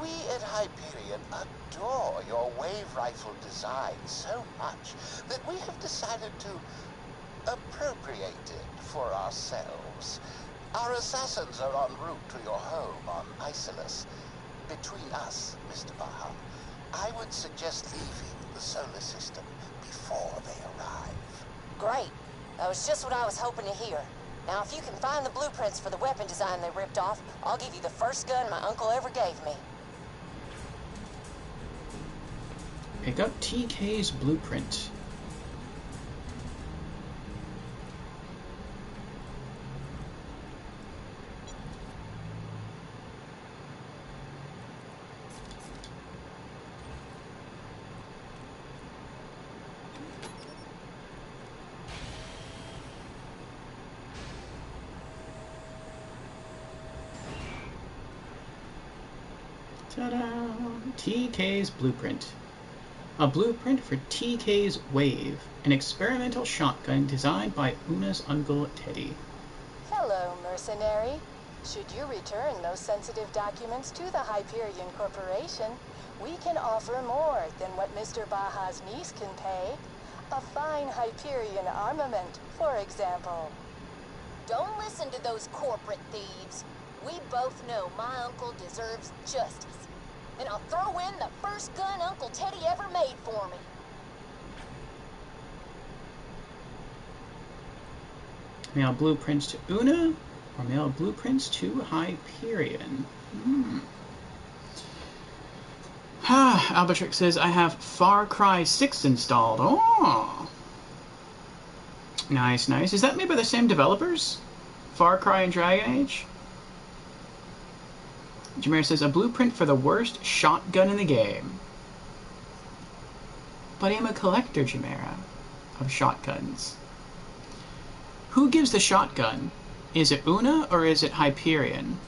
we at Hyperion adore your wave rifle design so much that we have decided to appropriate it for ourselves. Our assassins are en route to your home on Isolus. Between us, Mr. Baha, I would suggest leaving the solar system before they arrive. Great. That was just what I was hoping to hear. Now, if you can find the blueprints for the weapon design they ripped off, I'll give you the first gun my uncle ever gave me. Pick up TK's blueprint. Ta-da! TK's Blueprint. A blueprint for TK's Wave, an experimental shotgun designed by Una's uncle Teddy. Hello, mercenary. Should you return those sensitive documents to the Hyperion Corporation, we can offer more than what Mr. Baja's niece can pay. A fine Hyperion armament, for example. Don't listen to those corporate thieves. We both know my uncle deserves justice. And I'll throw in the first gun Uncle Teddy ever made for me. Mail blueprints to Una, or mail blueprints to Hyperion. Albatrix says, I have Far Cry 6 installed. Oh! Nice, nice. Is that made by the same developers? Far Cry and Dragon Age? Jameer says, a blueprint for the worst shotgun in the game. But I'm a collector, Jamera, of shotguns. Who gives the shotgun? Is it Una or is it Hyperion?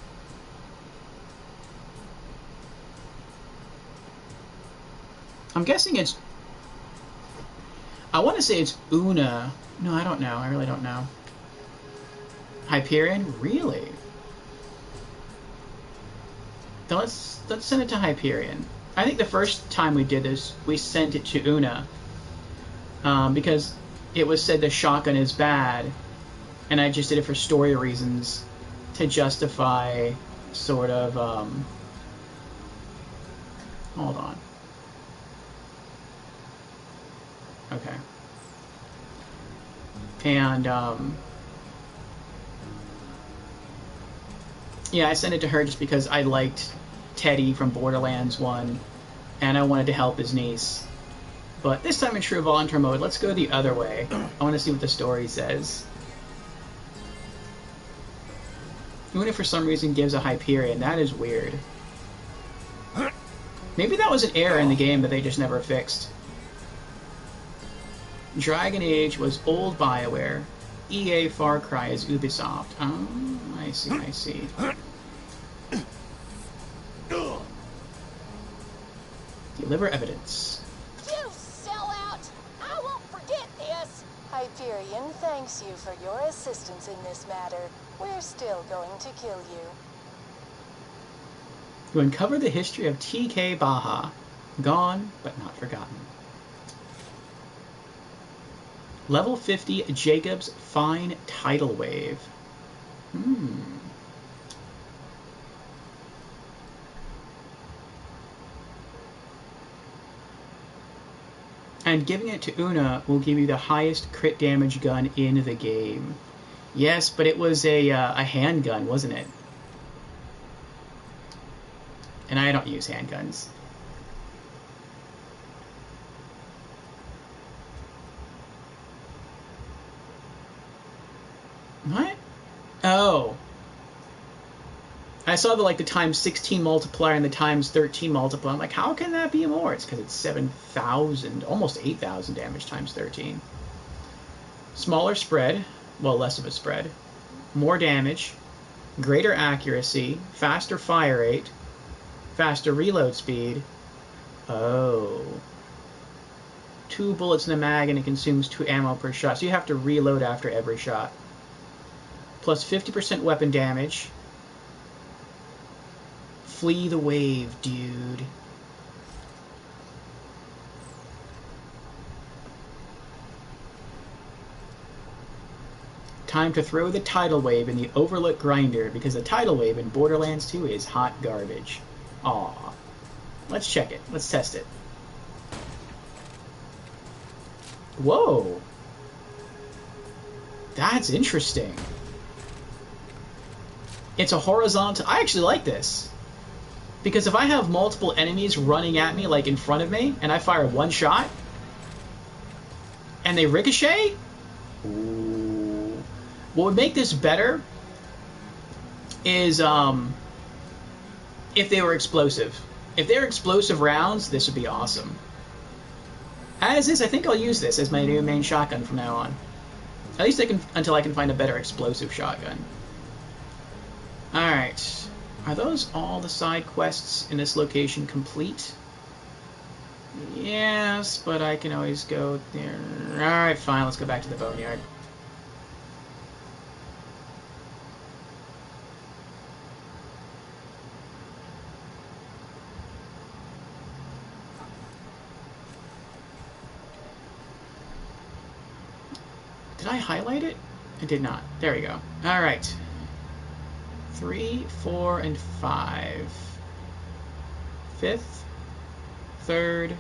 I'm guessing it's... I want to say it's Una. No, I don't know. I really don't know. Hyperion? Really? Then let's send it to Hyperion. I think the first time we did this, we sent it to Una. Because it was said the shotgun is bad. And I just did it for story reasons. To justify sort of... hold on. Okay. And, yeah, I sent it to her just because I liked Teddy from Borderlands 1, and I wanted to help his niece. But this time in true volunteer mode, let's go the other way. I want to see what the story says. Una, for some reason, gives a Hyperion. That is weird. Maybe that was an error in the game that they just never fixed. Dragon Age was old BioWare. EA Far Cry is Ubisoft. Oh, I see, I see. Deliver evidence. You sellout! I won't forget this! Hyperion thanks you for your assistance in this matter. We're still going to kill you. You uncover the history of TK Baja. Gone, but not forgotten. Level 50, Jacob's Fine Tidal Wave. And giving it to Una will give you the highest crit damage gun in the game. Yes, but it was a handgun, wasn't it? And I don't use handguns. What? Oh. I saw the times 16 multiplier and the times 13 multiplier. I'm like, how can that be more? It's because it's 7,000, almost 8,000 damage times 13. Smaller spread, well, less of a spread. More damage, greater accuracy, faster fire rate, faster reload speed. Oh. 2 bullets in a mag and it consumes 2 ammo per shot, so you have to reload after every shot. Plus 50% weapon damage. Flee the wave, dude. Time to throw the tidal wave in the overlook grinder because the tidal wave in Borderlands 2 is hot garbage. Aw. Let's check it. Let's test it. Whoa. That's interesting. It's a horizontal... I actually like this. Because if I have multiple enemies running at me, like in front of me, and I fire one shot, and they ricochet... Ooh. What would make this better is if they were explosive. If they're explosive rounds, this would be awesome. As is, I think I'll use this as my new main shotgun from now on. At least until I can find a better explosive shotgun. Alright. Are those all the side quests in this location complete? Yes, but I can always go there. Alright, fine, let's go back to the boneyard. Did I highlight it? I did not. There we go. Alright. 3, 4, and 5. 5th, 3rd,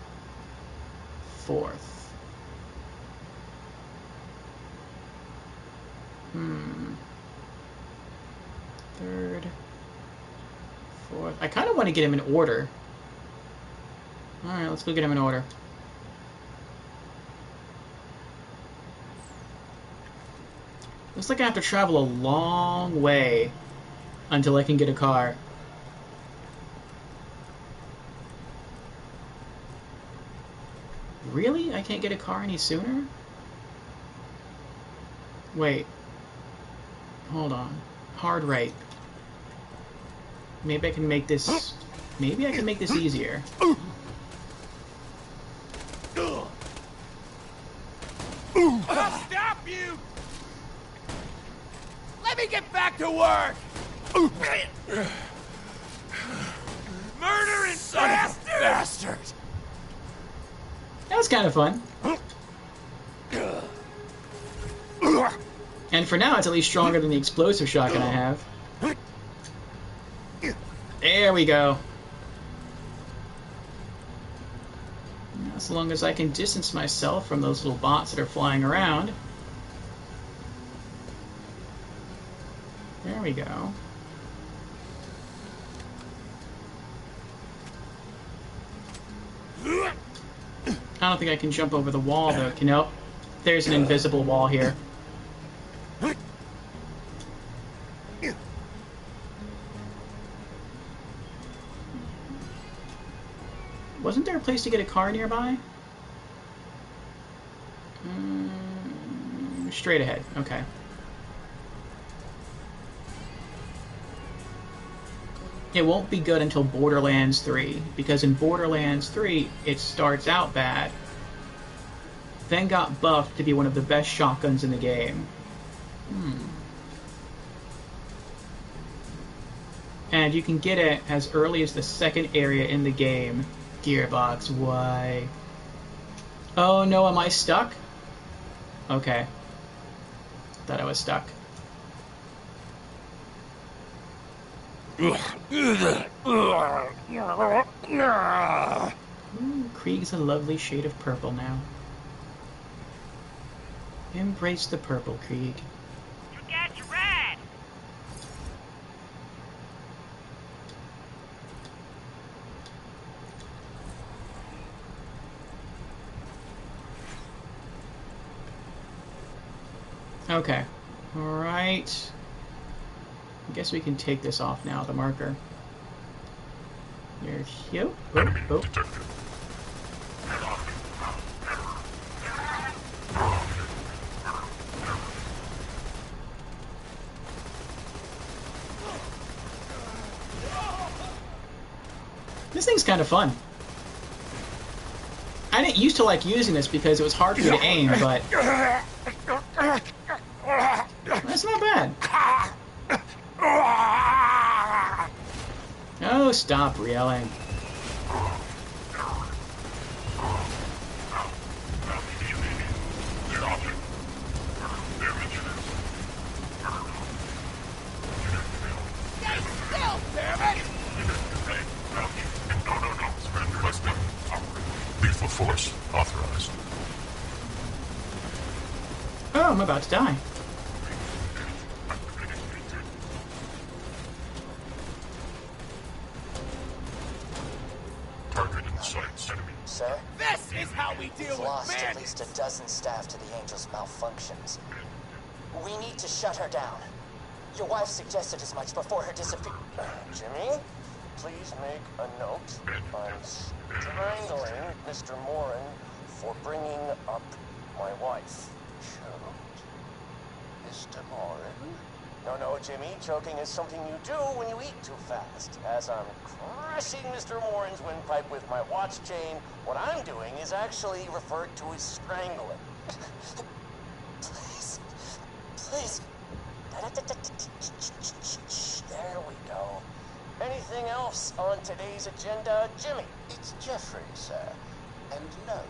4th. Third, 4th. I kind of want to get him in order. Alright, let's go get him in order. Looks like I have to travel a long way until I can get a car. Really? I can't get a car any sooner? Wait. Hold on. Hard right. Maybe I can make this... Maybe I can make this easier. I'll stop you! Let me get back to work! Murdering bastard! That was kind of fun. And for now, it's at least stronger than the explosive shotgun I have. There we go. As long as I can distance myself from those little bots that are flying around. There we go. I don't think I can jump over the wall, though. Nope. There's an invisible wall here. Wasn't there a place to get a car nearby? Straight ahead. Okay. It won't be good until Borderlands 3, because in Borderlands 3, it starts out bad, then got buffed to be one of the best shotguns in the game. And you can get it as early as the second area in the game. Gearbox, why? Oh no, am I stuck? Okay. Thought I was stuck. Krieg's a lovely shade of purple now. Embrace the purple, Krieg. You got your ride. Okay. Alright. I guess we can take this off now, the marker. There's you. Oh. This thing's kind of fun. I didn't used to like using this because it was hard for me to aim, but that's not bad. Oh, stop yelling. Stay still, damn it! Lethal force authorized. Oh, I'm about to die. Target in sight, enemy. Sir, This is how we deal we've with lost at bandits! least a dozen staff to the Angel's malfunctions. We need to shut her down. Your wife suggested as much before her disappearance. Jimmy, please make a note. I'm strangling Mr. Morin for bringing up my wife. Shoot. Mr. Morin? No, Jimmy, choking is something you do when you eat too fast. As I'm crushing Mr. Morin's windpipe with my watch chain, what I'm doing is actually referred to as strangling. Please. Please. There we go. Anything else on today's agenda, Jimmy? It's Jeffrey, sir. And no.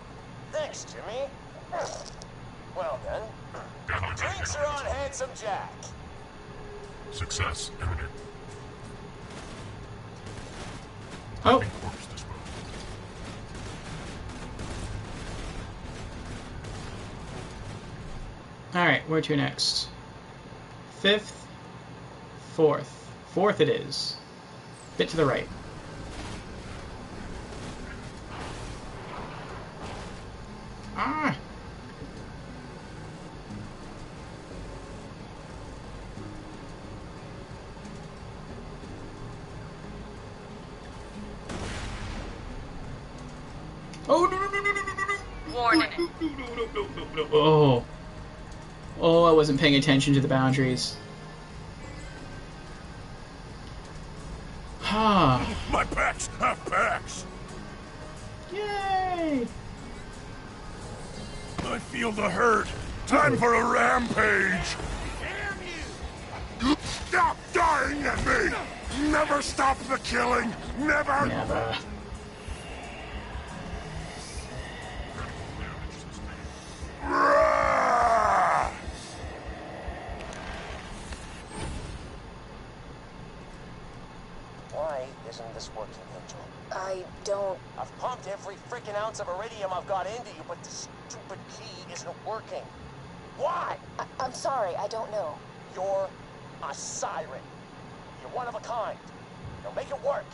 Thanks, Jimmy. Well then, drinks are on Handsome Jack. Success imminent. Oh. Corpse disposed. Alright, where to next? 5th, 4th. 4th it is. Bit to the right. Ah! Oh, no, no, no, no, no, no, no! Warning. No. Oh. Oh, I wasn't paying attention to the boundaries. Ha! My packs have packs. Yay! I feel the hurt. Time for a rampage. Damn you! Stop dying at me! Never stop the killing! Never! Never. Why isn't this working, Angel? I don't... I've pumped every freaking ounce of iridium I've got into you, but the stupid key isn't working. Why? I'm sorry, I don't know. You're a siren. You're one of a kind. Now make it work.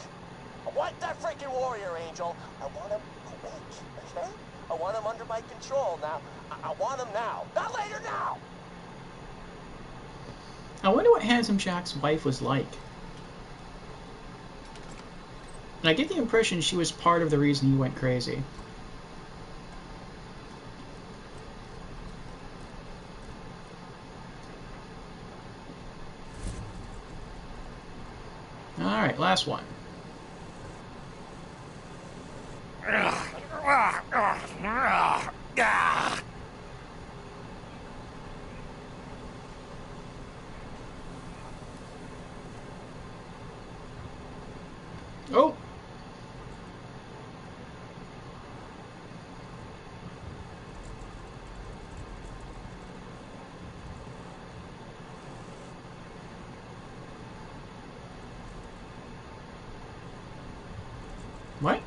I want that freaking warrior, Angel. I want him awake, okay? I want him under my control now. I want him now. Not later, now! I wonder what Handsome Jack's wife was like. And I get the impression she was part of the reason he went crazy. Alright, last one. Oh! What?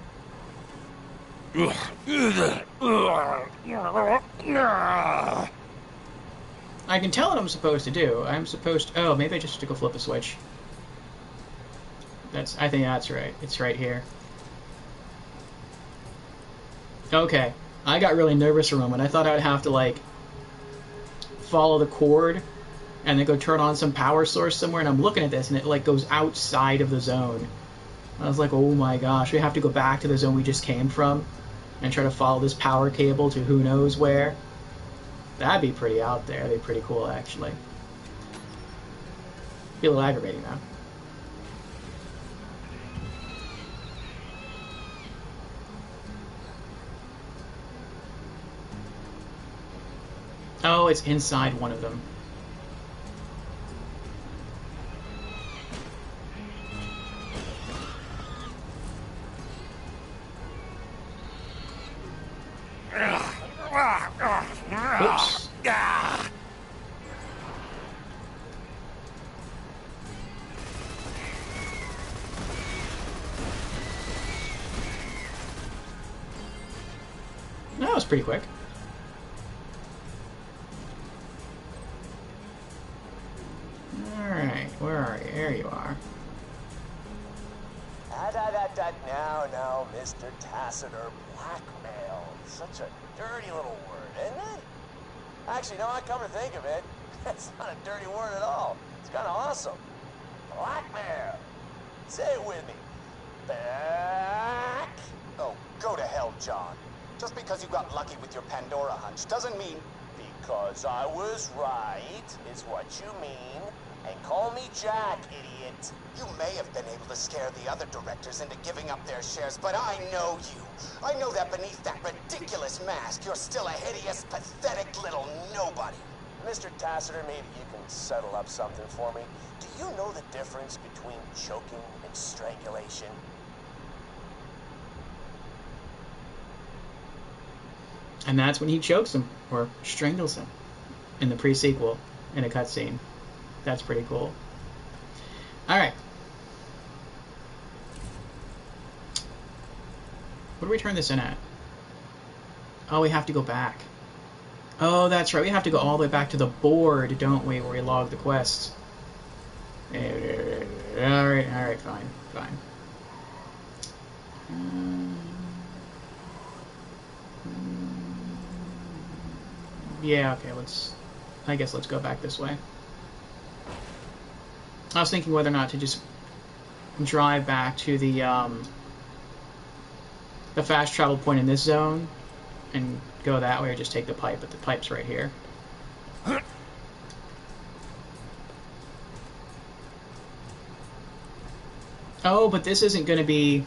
I can tell what I'm supposed to do. I'm supposed to... Oh, maybe I just have to go flip a switch. I think that's right. It's right here. Okay. I got really nervous for a moment. I thought I would have to, like, follow the cord and then go turn on some power source somewhere, and I'm looking at this and it, like, goes outside of the zone. I was like, oh my gosh, we have to go back to the zone we just came from and try to follow this power cable to who knows where. That'd be pretty out there. That'd be pretty cool, actually. Be a little aggravating, though. Oh, it's inside one of them. Oops. That was pretty quick. Alright, where are you? There you are. Now, Mr. Tacitor, blackmail. Such a dirty little word, isn't it? Actually, no, I come to think of it, that's not a dirty word at all. It's kind of awesome. Blackmail. Say it with me. Back. Oh, go to hell, John. Just because you got lucky with your Pandora hunch doesn't mean... Because I was right, is what you mean. And call me Jack, idiot. You may have been able to scare the other directors into giving up their shares, but I know you. I know that beneath that ridiculous mask, you're still a hideous, pathetic little nobody. Mr. Tassiter, maybe you can settle up something for me. Do you know the difference between choking and strangulation? And that's when he chokes him, or strangles him, in the pre-sequel, in a cutscene. That's pretty cool. Alright. What do we turn this in at? Oh, we have to go back. Oh, that's right. We have to go all the way back to the board, don't we, where we log the quests. Alright, fine. Yeah, okay, I guess let's go back this way. I was thinking whether or not to just drive back to the fast travel point in this zone and go that way, or just take the pipe, but the pipe's right here. Oh, but this isn't going to be...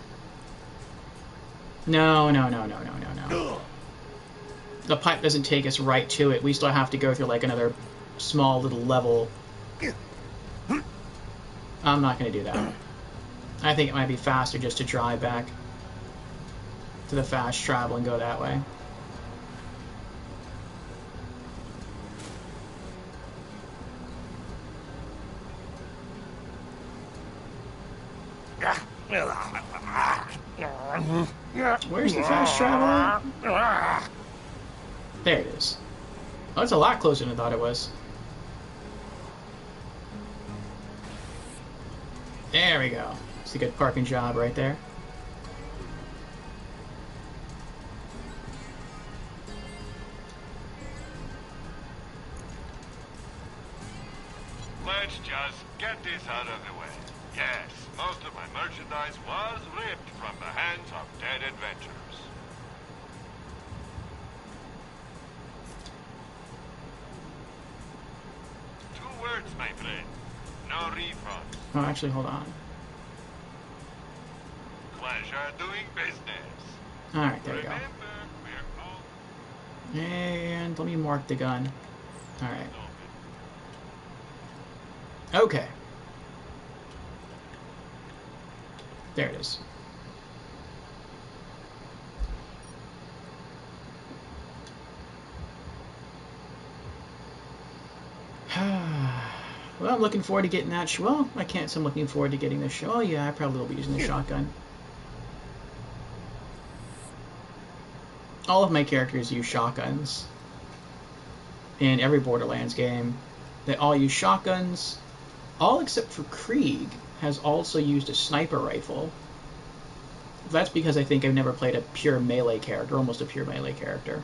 No. The pipe doesn't take us right to it. We still have to go through like another small little level. I'm not going to do that. I think it might be faster just to drive back to the fast travel and go that way. Where's the fast travel? There it is. Oh, it's a lot closer than I thought it was. There we go. It's a good parking job right there. Let's just get this out of the way. Yes, most of my merchandise was ripped from the hands of dead adventurers. Two words, my friend. No refund. Oh, actually, hold on. Pleasure doing business. Alright, there we go. Remember, we're all... And let me mark the gun. Alright. Okay. There it is. Well, I'm looking forward to getting that. Well, I can't say I'm looking forward to getting this show. Oh, yeah, I probably will be using the shotgun. All of my characters use shotguns. In every Borderlands game, they all use shotguns. All except for Krieg has also used a sniper rifle. That's because I think I've never played a pure melee character, almost a pure melee character.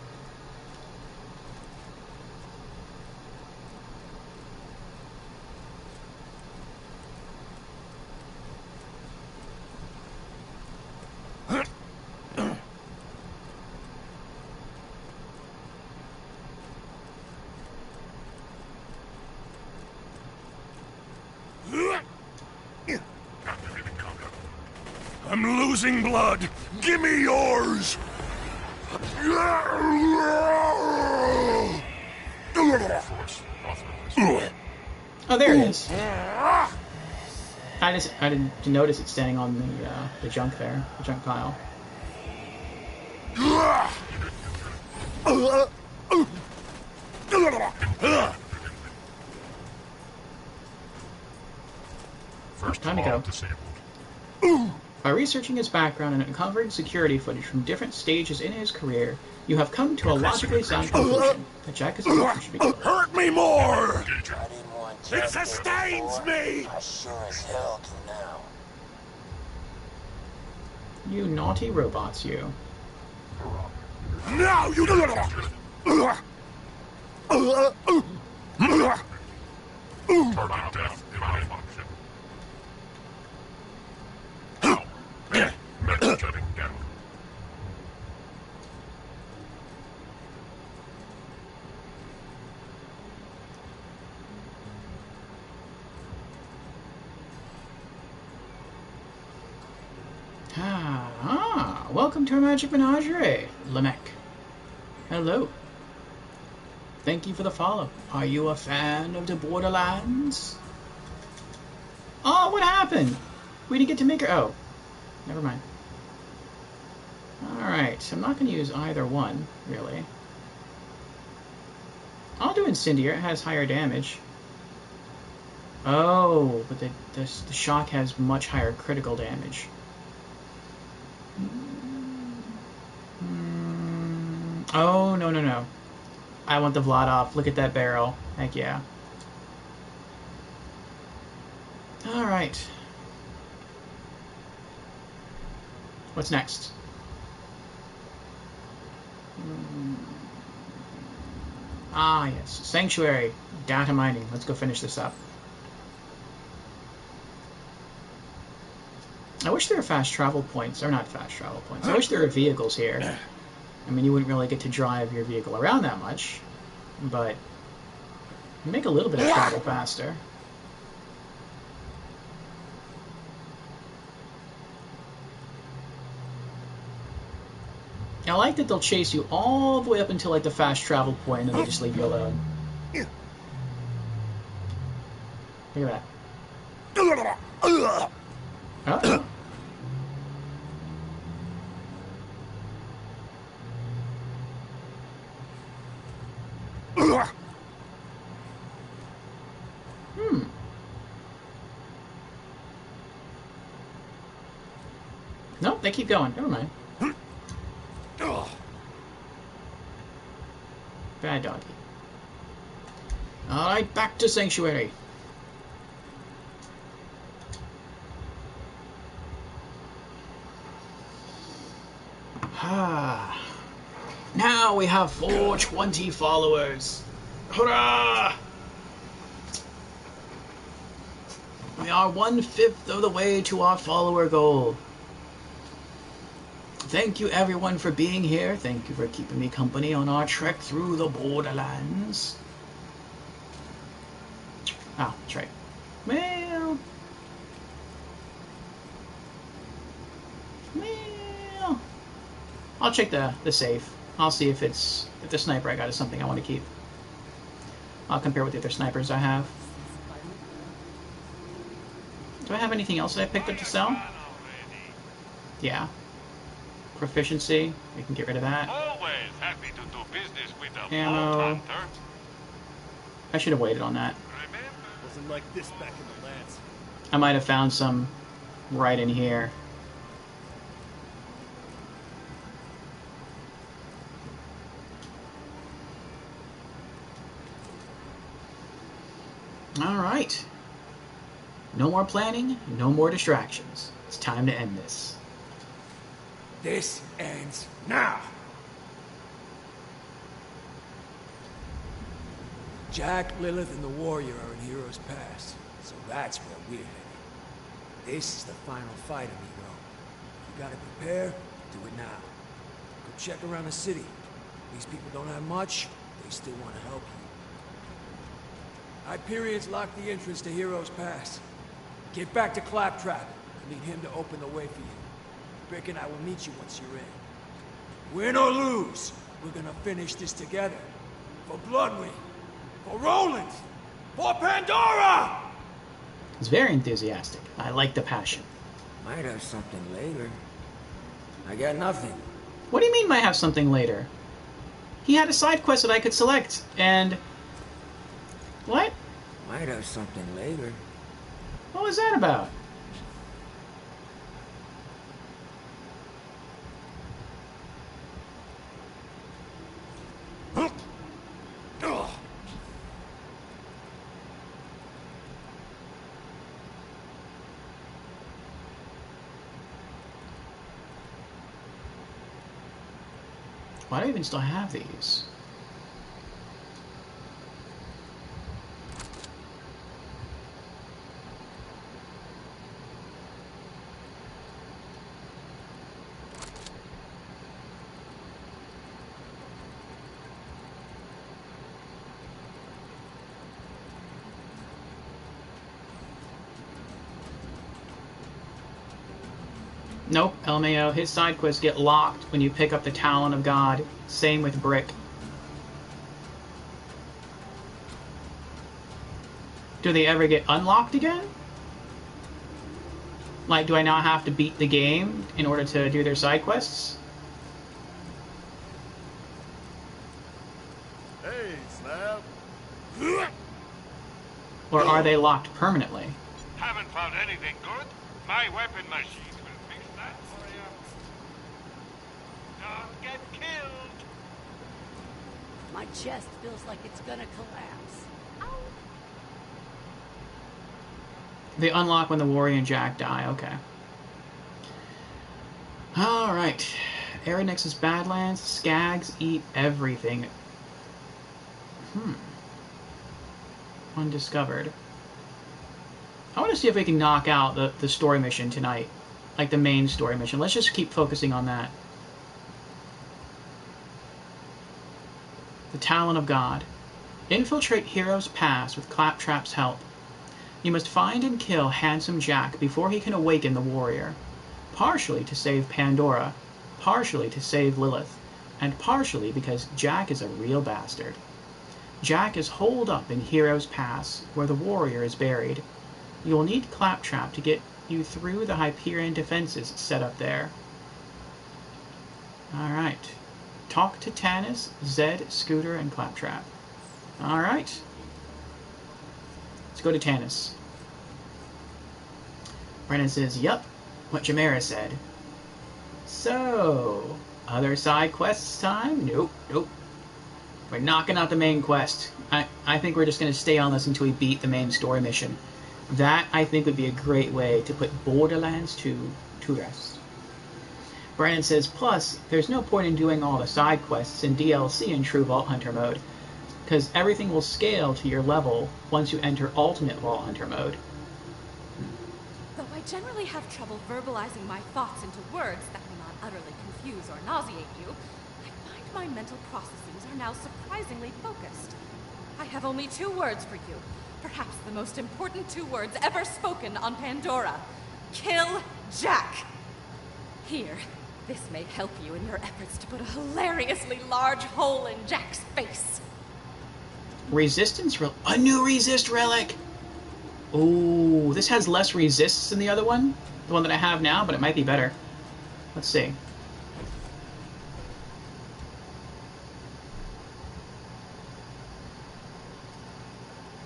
I'm losing blood. Give me yours. Oh, there it is. I didn't notice it standing on the junk there, the junk pile. Time to go. By researching his background and uncovering security footage from different stages in his career, you have come to a logically sound conclusion that Jack is a should be killed. Hurt me more! I didn't want It Jack sustains before. me! I sure as hell do now. You naughty robots, you. Now you... Target death in malfunction. Method shutting down. Welcome to our Magic Menagerie, Lamech. Hello. Thank you for the follow. Are you a fan of the Borderlands? Oh, what happened? We didn't get to make her. Oh, never mind. Alright, I'm not going to use either one, really. I'll do Incendiary. It has higher damage. Oh, but the shock has much higher critical damage. Oh, no, no, no. I want the Vladov. Look at that barrel. Heck yeah. Alright. What's next? Ah, yes. Sanctuary. Data mining. Let's go finish this up. I wish there were fast travel points. Or not fast travel points. I wish there were vehicles here. I mean, you wouldn't really get to drive your vehicle around that much. But you make a little bit of travel faster. I like that they'll chase you all the way up until like the fast travel point, and then they just leave you alone. Look at that. Uh-oh. Nope, they keep going. Never mind. Bad doggy. Alright, back to Sanctuary. Now we have 420 followers. Hurrah! We are 1/5 of the way to our follower goal. Thank you everyone for being here. Thank you for keeping me company on our trek through the Borderlands. Ah, that's right. Well... I'll check the safe. I'll see if the sniper I got is something I want to keep. I'll compare with the other snipers I have. Do I have anything else that I picked up to sell? Yeah. Proficiency. We can get rid of that. Always happy to do business with a Ammo. hunter. I should have waited on that. Wasn't like this back in the lands. I might have found some right in here. Alright. No more planning, no more distractions. It's time to end this. This ends now! Jack, Lilith, and the Warrior are in Heroes Pass, so that's where we're headed. This is the final fight, amigo. You gotta prepare, do it now. Go check around the city. These people don't have much, they still want to help you. Hyperion's locked the entrance to Heroes Pass. Get back to Claptrap. I need him to open the way for you. Brick and I will meet you once you're in. Win or lose, we're gonna finish this together. For Bloodwing. For Roland. For Pandora! He's very enthusiastic. I like the passion. Might have something later. I got nothing. What do you mean might have something later? He had a side quest that I could select, and... What? Might have something later. What was that about? Why do I even still have these? Nope, LMAO. His side quests get locked when you pick up the Talon of God. Same with Brick. Do they ever get unlocked again? Like, do I now have to beat the game in order to do their side quests? Hey, Snap. Or are they locked permanently? Haven't found anything good? My weapon machine will fix that for you. Don't get killed. My chest feels like it's gonna collapse. They unlock when the Warrior and Jack die. Okay. Alright. Aeronex's Badlands. Skags eat everything. Undiscovered. I want to see if we can knock out the story mission tonight. Like the main story mission. Let's just keep focusing on that. The Talon of God. Infiltrate Hero's Pass with Claptrap's help. You must find and kill Handsome Jack before he can awaken the warrior. Partially to save Pandora, partially to save Lilith, and partially because Jack is a real bastard. Jack is holed up in Hero's Pass, where the warrior is buried. You will need Claptrap to get you through the Hyperion defenses set up there. Alright. Talk to Tannis, Zed, Scooter, and Claptrap. Alright. Let's go to Tannis. Brennan says, yup, what Jamera said. So, other side quests time? Nope. We're knocking out the main quest. I think we're just going to stay on this until we beat the main story mission. That, I think, would be a great way to put Borderlands 2 to rest. Brandon says, plus, there's no point in doing all the side quests in DLC in True Vault Hunter mode, because everything will scale to your level once you enter Ultimate Vault Hunter mode. Though I generally have trouble verbalizing my thoughts into words that will not utterly confuse or nauseate you, I find my mental processes are now surprisingly focused. I have only 2 words for you, perhaps the most important 2 words ever spoken on Pandora. Kill Jack! Here, this may help you in your efforts to put a hilariously large hole in Jack's face. Resistance relic. A new resist relic! Ooh, this has less resists than the other one. The one that I have now, but it might be better. Let's see.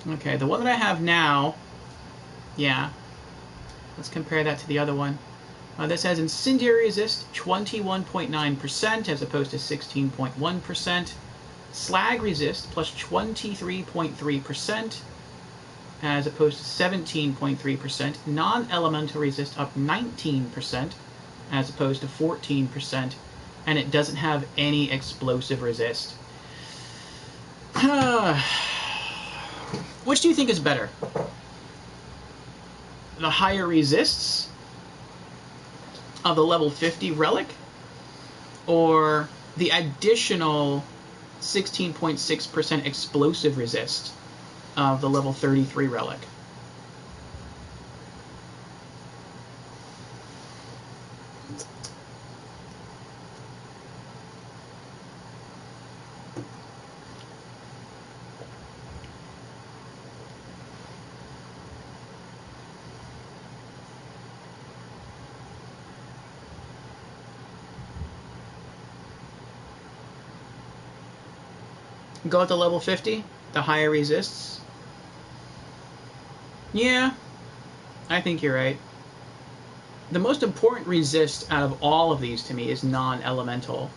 Okay, the one that I have now, yeah. Let's compare that to the other one. This has incendiary resist 21.9% as opposed to 16.1%. Slag resist plus 23.3% as opposed to 17.3%. Non-elemental resist up 19% as opposed to 14%. And it doesn't have any explosive resist. Which do you think is better? The higher resists of the level 50 relic, or the additional 16.6% explosive resist of the level 33 relic? Go at the level 50, the higher resists. Yeah, I think you're right. The most important resist out of all of these to me is non-elemental.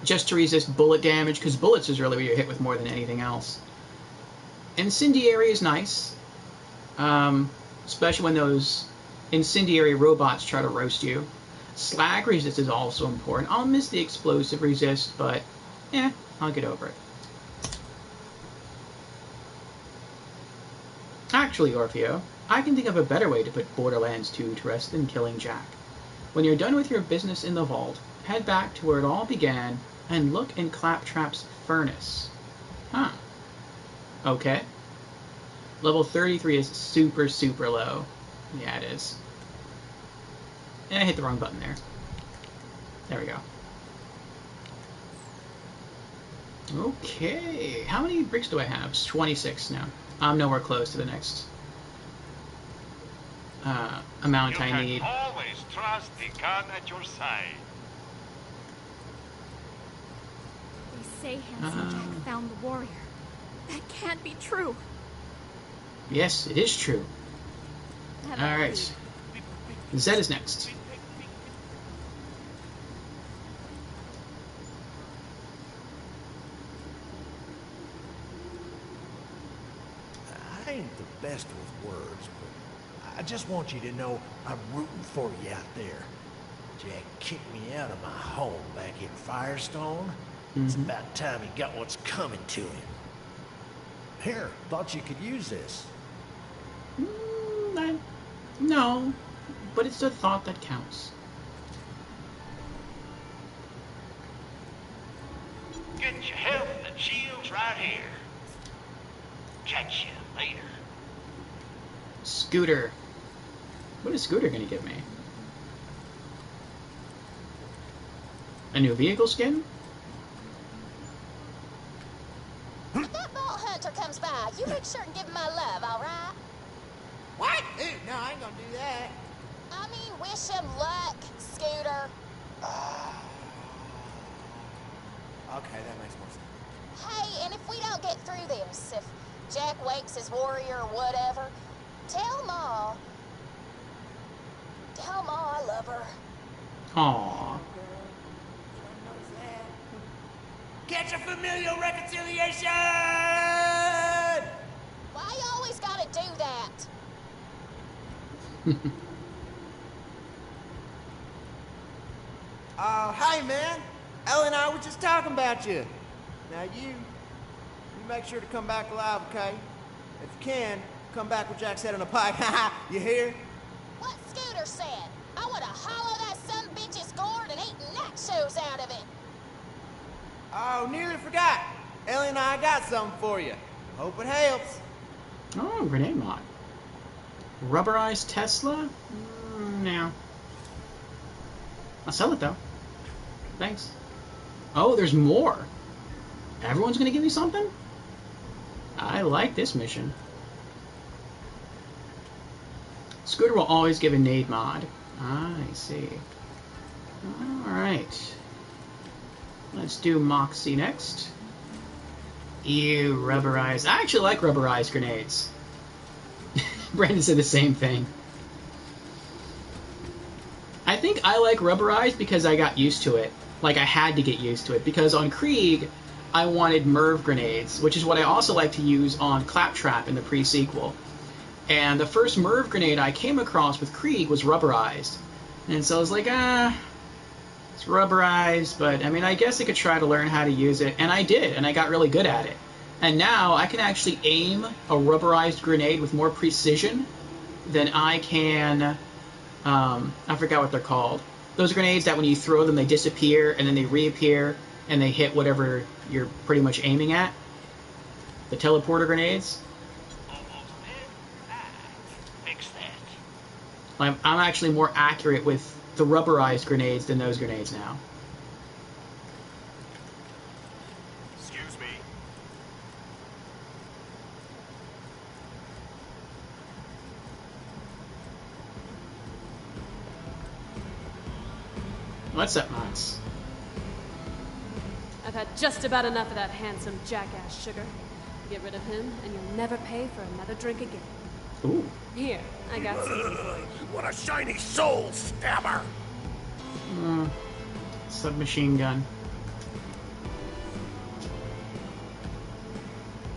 Just to resist bullet damage, because bullets is really what you're hit with more than anything else. Incendiary is nice, especially when those incendiary robots try to roast you. Slag resist is also important. I'll miss the explosive resist, but I'll get over it. Actually, Orfeo, I can think of a better way to put Borderlands 2 to rest than killing Jack. When you're done with your business in the vault, head back to where it all began and look in Claptrap's furnace. Huh. Okay. Level 33 is super, super low. Yeah, it is. I hit the wrong button there. There we go. Okay, how many bricks do I have? It's 26 now. I'm nowhere close to the next amount I need. You can always trust the gun at your side. They say Handsome Jack found the warrior. That can't be true. Yes, it is true. Alright. Zed is next. I ain't the best with words, but I just want you to know I'm rooting for you out there. Jack kicked me out of my home back in Firestone. It's about time he got what's coming to him. Here, thought you could use this. No, but it's the thought that counts. Get your health and shields right here. Catch you later. Scooter. What is Scooter gonna give me? A new vehicle skin? If that vault hunter comes by, you make sure and give him my love, alright? What? Ew, no, I ain't gonna do that. I mean, wish him luck, Scooter. Okay, that makes more sense. Hey, and if we don't get through this, if Jack wakes his warrior or whatever, tell Ma. Tell Ma I love her. Aww. Catch a familial reconciliation! Why you always gotta do that? Hey man, Ellie and I were just talking about you. Now you make sure to come back alive, okay? If you can, come back with Jack's head on a pike. You hear? What Scooter said. I wanna hollow that son bitch's gourd and eat nachos out of it. Oh, nearly forgot. Ellie and I got something for you. Hope it helps. Oh, grenade mod. Rubberized Tesla? No. I'll sell it though. Thanks. Oh, there's more. Everyone's gonna give me something? I like this mission. Scooter will always give a nade mod. I see. Alright. Let's do Moxie next. Ew, rubberized. I actually like rubberized grenades. Brandon said the same thing. I think I like rubberized because I got used to it. Like, I had to get used to it. Because on Krieg, I wanted Merv grenades, which is what I also like to use on Claptrap in the pre-sequel. And the first Merv grenade I came across with Krieg was rubberized. And so I was like, it's rubberized, but I mean, I guess I could try to learn how to use it. And I did, and I got really good at it. And now I can actually aim a rubberized grenade with more precision than I can, I forgot what they're called. Those grenades that when you throw them, they disappear, and then they reappear, and they hit whatever you're pretty much aiming at. The teleporter grenades. Fix that. I'm actually more accurate with the rubberized grenades than those grenades now. Excuse me. What's up, Mox? I've had just about enough of that handsome jackass Sugar. Get rid of him, and you'll never pay for another drink again. Ooh. Here, I got something for you. What a shiny soul stabber! Submachine gun.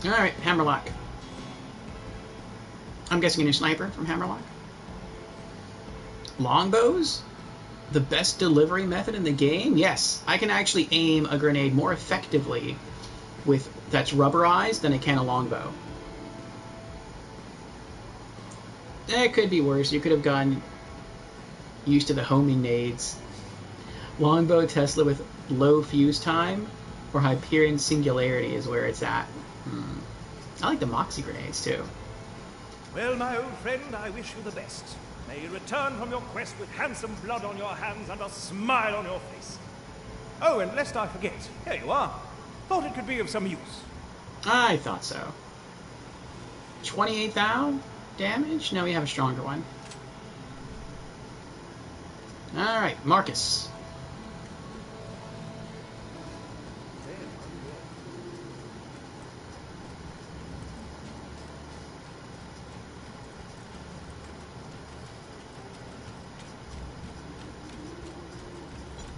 Alright, Hammerlock. I'm guessing a new sniper from Hammerlock. Longbows? The best delivery method in the game? Yes, I can actually aim a grenade more effectively with that's rubberized than I can a longbow. It could be worse. You could have gotten used to the homing nades. Longbow Tesla with low fuse time or Hyperion Singularity is where it's at. I like the Moxie grenades too. Well, my old friend, I wish you the best. May you return from your quest with handsome blood on your hands and a smile on your face. Oh, and lest I forget, here you are. Thought it could be of some use. I thought so. 28,000 damage? No, we have a stronger one. Alright, Marcus.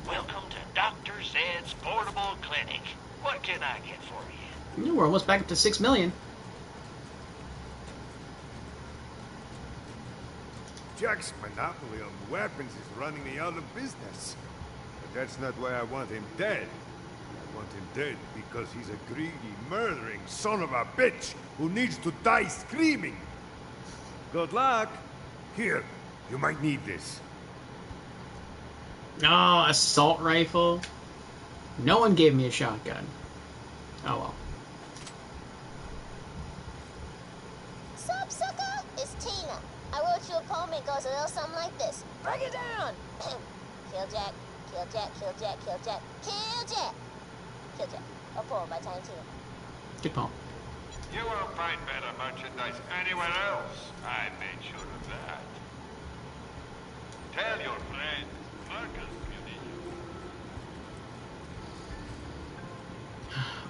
Welcome to Dr. Zed's Portable Clinic. What can I get for you? We're almost back up to 6 million. Jack's monopoly on weapons is running me out of business. But that's not why I want him dead. I want him dead because he's a greedy, murdering son of a bitch who needs to die screaming. Good luck. Here, you might need this. Oh, assault rifle. No one gave me a shotgun. Oh well. Sup, sucker? It's Tina. I wrote you a poem. It goes a little something like this. Break it down! Kill Jack, kill Jack, kill Jack, kill Jack, kill Jack! Kill Jack. A poem by Tiny Tina. Good poem. You won't find better merchandise anywhere else. I made sure of that. Tell your friend, Marcus,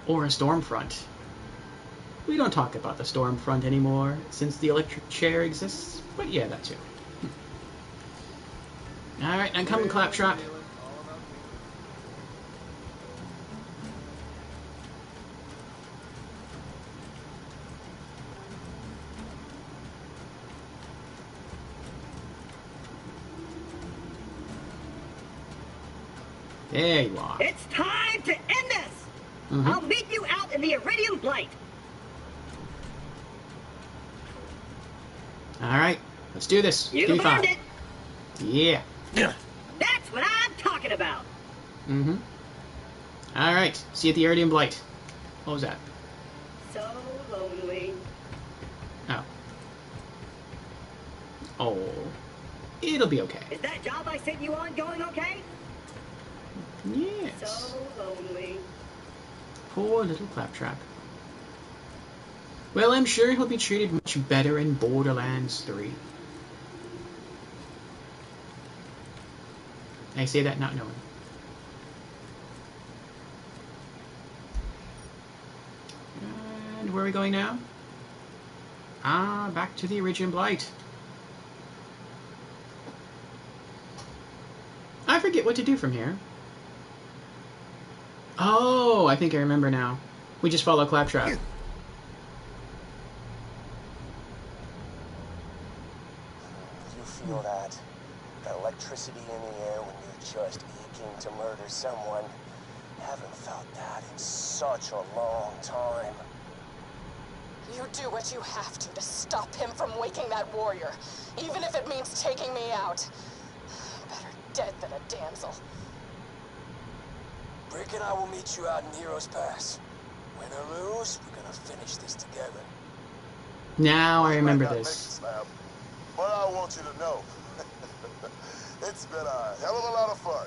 Or a Stormfront. We don't talk about the Stormfront anymore since the electric chair exists, but yeah, that too. Alright, I'm coming, Claptrap. There you are. It's time to end this! I'll meet you out in the Iridium Blight. Alright, let's do this. You Give me found 5. it. Yeah. That's what I'm talking about. Alright, see you at the Iridium Blight. What was that? So lonely. Oh. Oh. It'll be okay. Is that job I sent you on going okay? Yes. So lonely. Poor little Claptrap. Well, I'm sure he'll be treated much better in Borderlands 3. I say that not knowing. And where are we going now? Ah, back to the Iridium Blight. I forget what to do from here. Oh, I think I remember now. We just follow Claptrap. You feel that? That electricity in the air when you're just aching to murder someone. Haven't felt that in such a long time. You do what you have to stop him from waking that warrior, even if it means taking me out. Better dead than a damsel. Brick and I will meet you out in Heroes Pass. Win or lose, we're gonna finish this together. Now I remember Might not this. make it, Slab, but I want you to know, it's been a hell of a lot of fun.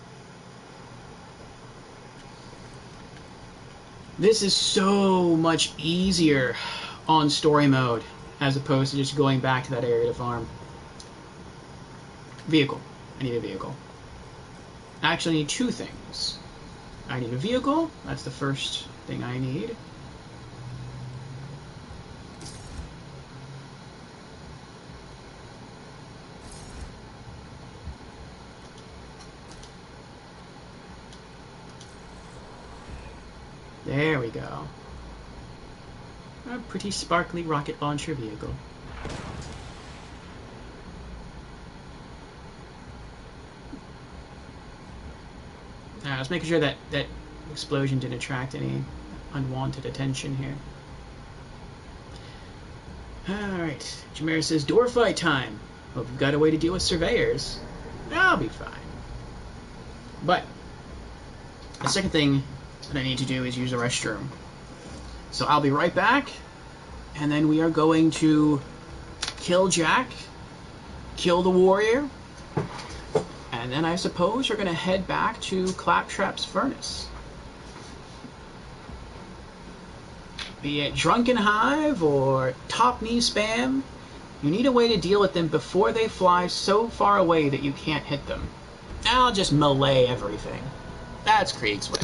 This is so much easier on story mode as opposed to just going back to that area to farm. Vehicle. I need a vehicle. I actually need 2 things. I need a vehicle. That's the first thing I need. There we go. A pretty sparkly rocket launcher vehicle. I was making sure that that explosion didn't attract any unwanted attention here. Alright, Jameer says, door fight time. Hope you've got a way to deal with surveyors. I'll be fine. But, the second thing that I need to do is use the restroom. So I'll be right back, and then we are going to kill Jack, kill the warrior, and then I suppose you're going to head back to Claptrap's furnace. Be it Drunken Hive or Top Knee Spam, you need a way to deal with them before they fly so far away that you can't hit them. I'll just melee everything. That's Krieg's way.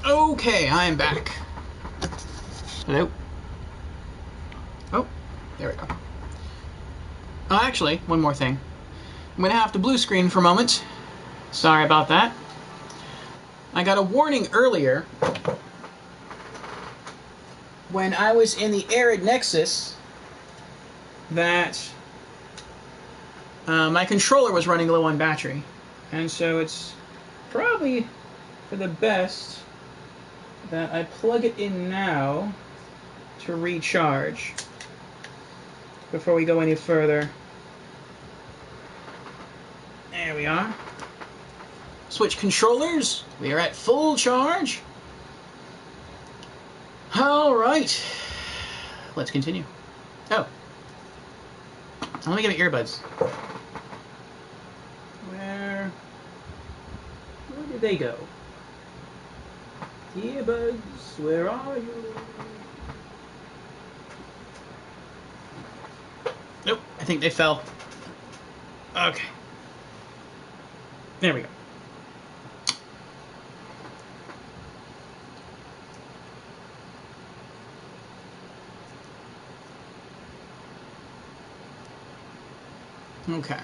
Okay, I'm back. Hello? Oh, there we go. Oh, actually, one more thing. I'm going to have to blue screen for a moment. Sorry about that. I got a warning earlier when I was in the Arid Nexus that my controller was running low on battery. And so it's probably for the best that I plug it in now to recharge before we go any further. There we are. Switch controllers. We are at full charge. All right. Let's continue. Oh. Let me get my earbuds. Where did they go? Earbuds, where are you? Nope, I think they fell. Okay. There we go. Okay.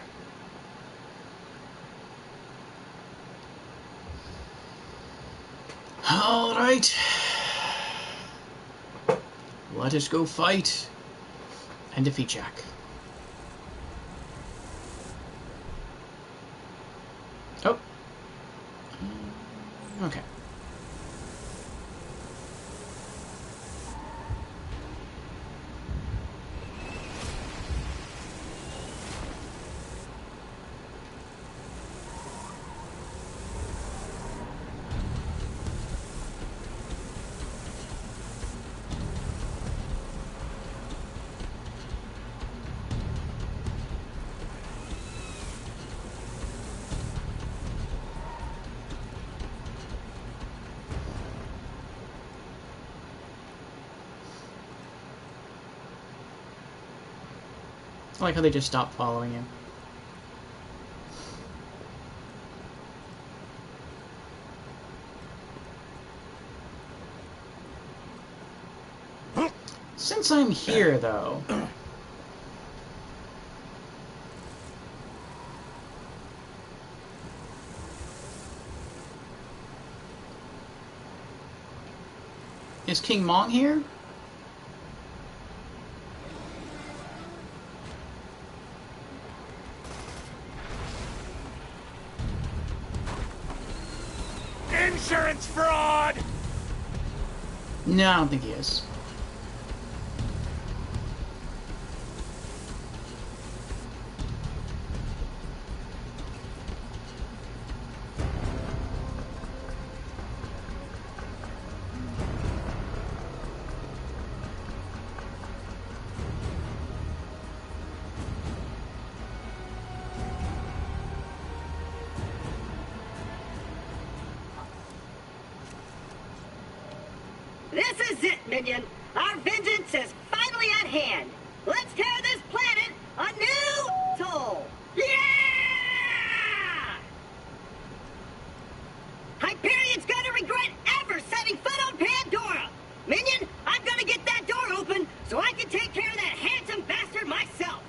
All right. Let us go fight and defeat Jack. Okay. I like how they just stopped following him. Since I'm here, though... Is King Mong here? Insurance fraud! No, I don't think he is. This is it, Minion. Our vengeance is finally at hand. Let's tear this planet a new soul. Yeah! Hyperion's gonna regret ever setting foot on Pandora. Minion, I'm gonna get that door open so I can take care of that handsome bastard myself.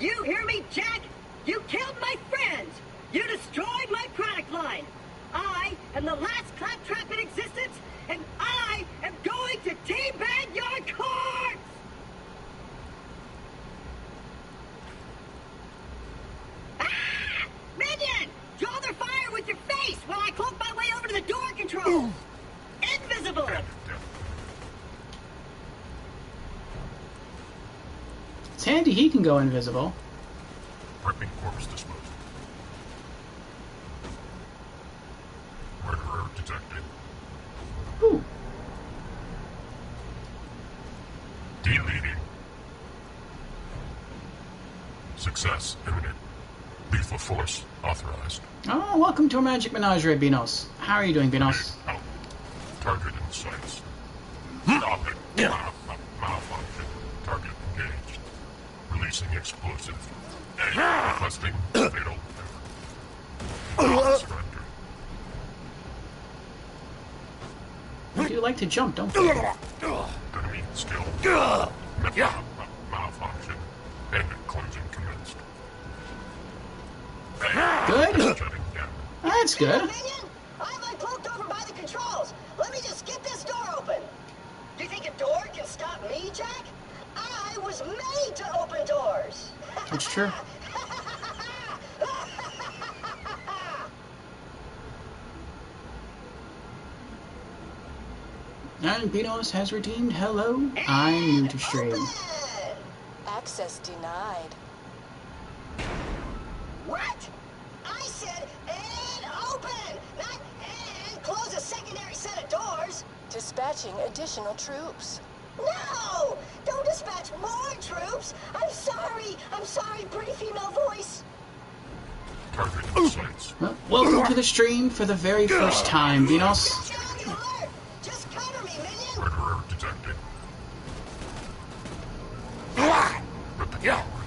You hear me, Jack? You killed my friends. You destroyed my product line. I am the last claptrap in existence, and I am going to teabag your corpse! Ah! Minion! Draw their fire with your face while I cloak my way over to the door control! Invisible! It's handy he can go invisible. Prepping corpse disposal. Murderer detected. Ooh. Deleting. Success imminent. Lethal force authorized. Oh, welcome to our Magic Menagerie, Binos. How are you doing, Binos? Out. Target in sights. Stop it. Malfunction. Target engaged. Releasing explosive. Requesting fatal. Surrender. You do like to jump, don't you? Enemy skill. Malfunction. Bandit closing commenced. Good? That's good. Minion, I'm uncloaked over by the controls. Let me just get this door open. Do you think a door can stop me, Jack? I was made to open doors. That's true. And Binos has redeemed. Hello, I'm new to stream. Access denied. What? I said and open, not and close a secondary set of doors. Dispatching additional troops. No! Don't dispatch more troops! I'm sorry, pretty female voice. Target in sights. Well, welcome to the stream for the very first time, Binos. Just cover me, Minion! Murderer detected.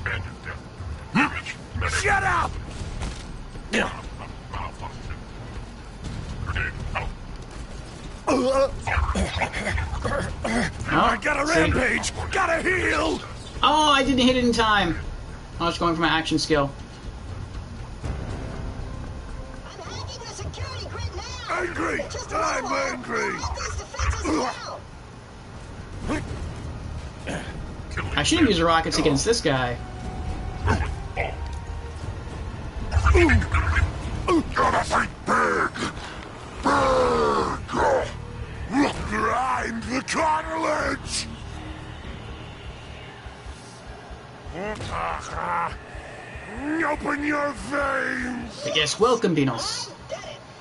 Bandit death. Damage. Medic. Shut up! Malfunction. Grenade out. I got a rampage! Gotta heal! Oh, I didn't hit it in time. I was going for my action skill. I'm hacking the security grid now! Angry! I'm angry! I should use the rockets against this guy. Gotta fight back! Open your veins! I guess welcome, Dinos.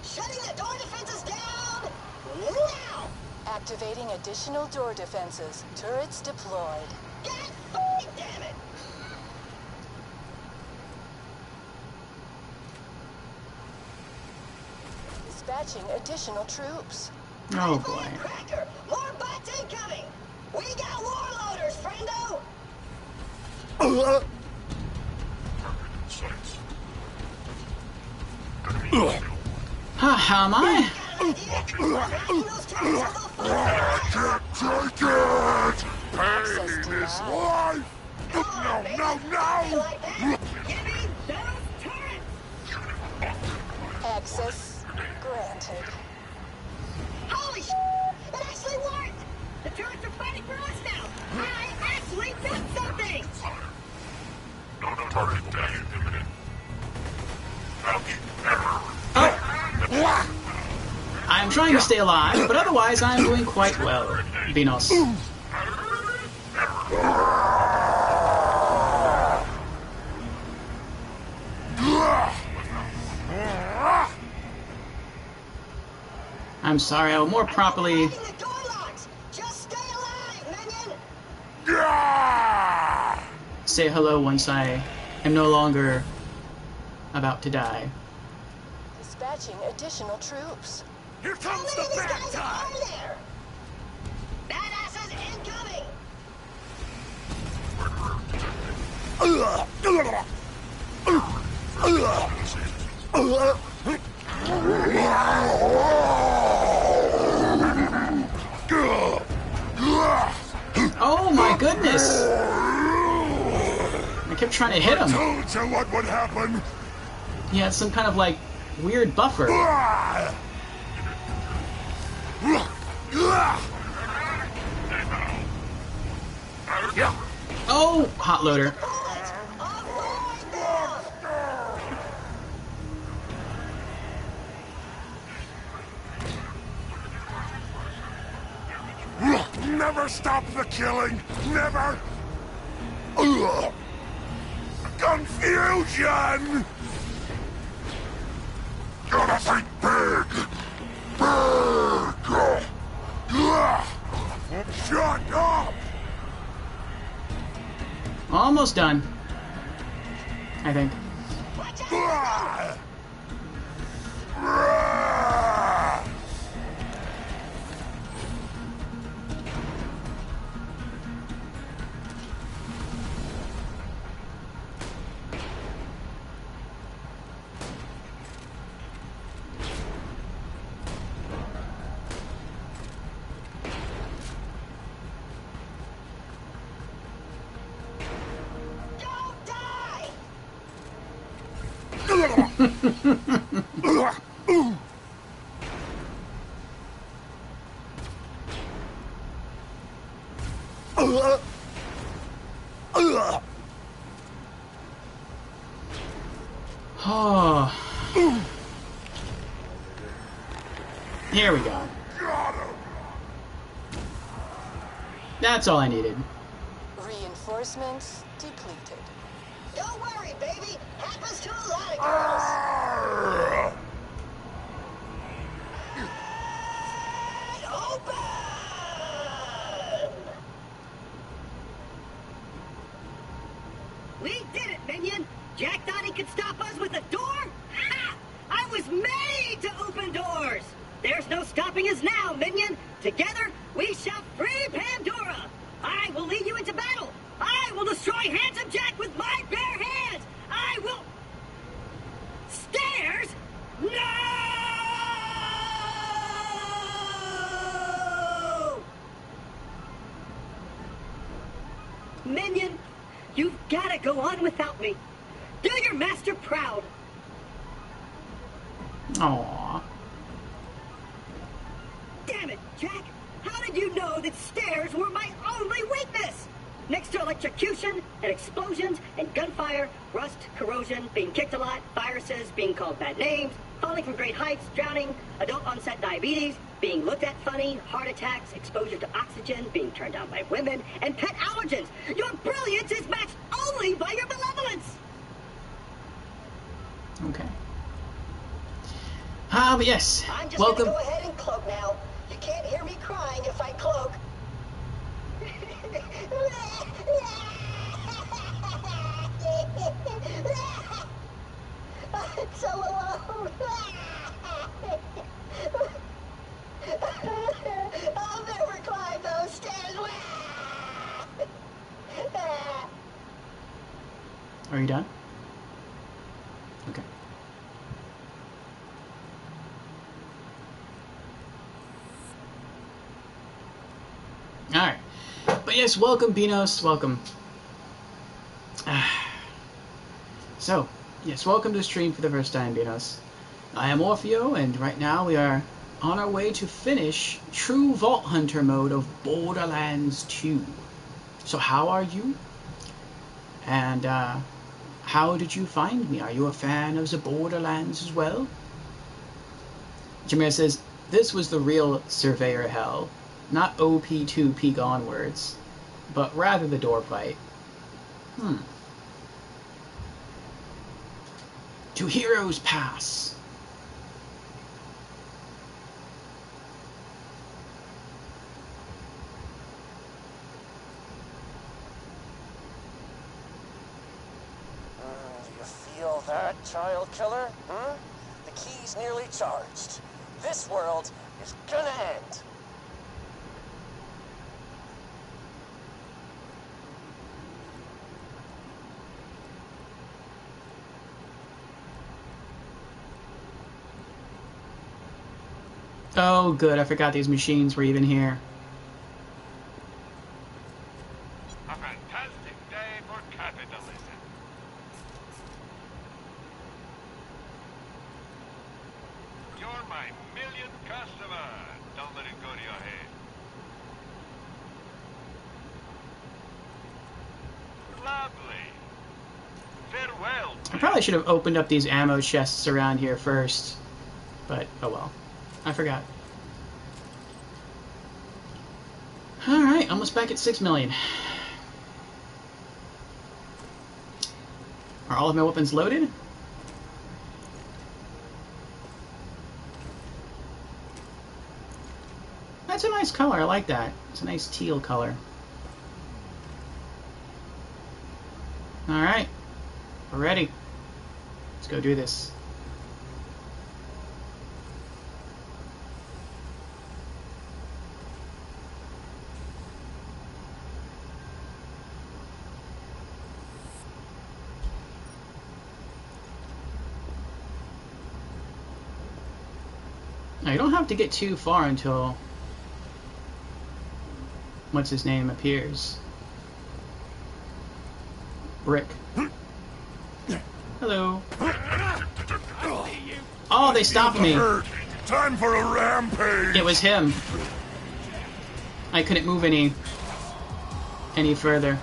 Shutting the door defenses down now! Activating additional door defenses. Turrets deployed. God damn it! Dispatching additional troops. Oh boy. Cracker! More bots incoming! We got warlorders, friendo! How am I? I can't take it! Pain is life! No! Give me those turrets! Access granted. Holy sh**! It actually worked! The turrets are fighting for us now! I actually did something! Target death imminent. I'm trying to stay alive, but otherwise I'm doing quite well, Dinos. I'm sorry, I will more properly... say hello once I am no longer about to die. Dispatching additional troops. Here comes the bad time! Badasses incoming! Oh my goodness! I kept trying to hit him. I told you what would happen! He had some kind of like weird buffer. Oh, hot loader. Never stop the killing! Never! Confusion! Gotta think big! Big! Shut up! Almost done. I think. Oh. Here we go. That's all I needed. Reinforcements depleted. Don't worry, baby. Happens to a lot of girls. Open! We did it, minion. Jack thought he could stop us with a door? Ha! I was made to open doors. There's no stopping us now, minion. Together, we shall free Pandora. I will lead you into battle. I will destroy Handsome Jack with my bare hands. I will... Stairs? No! Minion, you've got to go on without me. Do your master proud. Aww. Damn it, Jack. How did you know that stairs were my only weakness? next to electrocution and explosions and gunfire, rust, corrosion, being kicked a lot, viruses, being called bad names, falling from great heights, drowning, adult onset diabetes, being looked at funny, heart attacks, exposure to oxygen, being turned down by women, and pet allergens. Your brilliance is matched only by your malevolence. Okay. But yes, I'm just welcome. gonna go ahead and cloak now. You can't hear me crying if I cloak. I'm so alone. I'll never climb those stairs. Are you done? Okay. Alright. But yes, welcome, Beanos. Welcome. So, yes, welcome to the stream for the first time, Beanos. I am Orfeo, and right now we are on our way to finish True Vault Hunter mode of Borderlands 2. So how are you? And, how did you find me? Are you a fan of the Borderlands as well? Jameer says, this was the real Surveyor Hell. Not OP2 peak onwards, but rather the door fight. To Heroes Pass. Do you feel that, child killer? The key's nearly charged. This world is gonna end. Oh, good. I forgot these machines were even here. A fantastic day for capitalism. You're my millionth customer. Don't let it go to your head. Lovely. Farewell. I probably should have opened up these ammo chests around here first. But, oh well. I forgot. Alright, almost back at 6 million. Are all of my weapons loaded? That's a nice color, I like that. It's a nice teal color. Alright. We're ready. Let's go do this. Now, you don't have to get too far until what's his name appears. Brick. Hello. Oh, they stopped me. Time for a rampage. It was him. I couldn't move any further.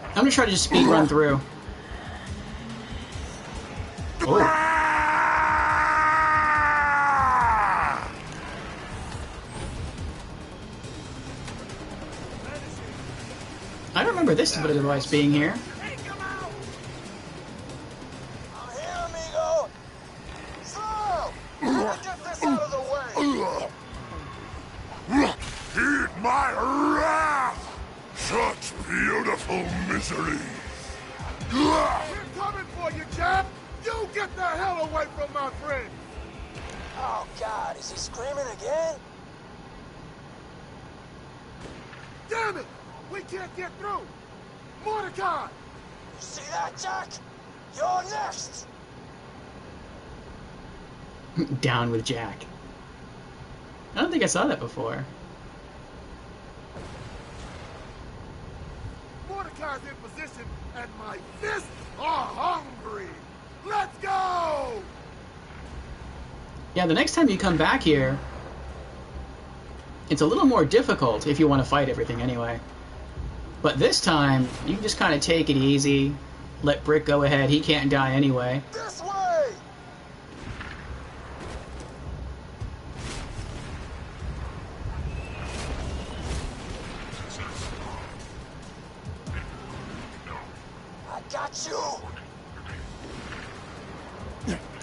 I'm gonna try to just speed run through. Oh. I don't remember this device being here. I'm here, amigo. Slow. Get this out of the way. Heed my wrath. Such beautiful misery. We're coming for you, Jack. You get the hell away from my friend. Oh, God, is he screaming again? Damn it. We can't get through. Mordecai. You see that, Jack? You're next. Down with Jack. I don't think I saw that before. Mordecai's in position, and my fists are hungry. Let's go! Yeah, the next time you come back here, it's a little more difficult if you want to fight everything anyway. But this time, you can just kind of take it easy, let Brick go ahead. He can't die anyway. This way! I got you!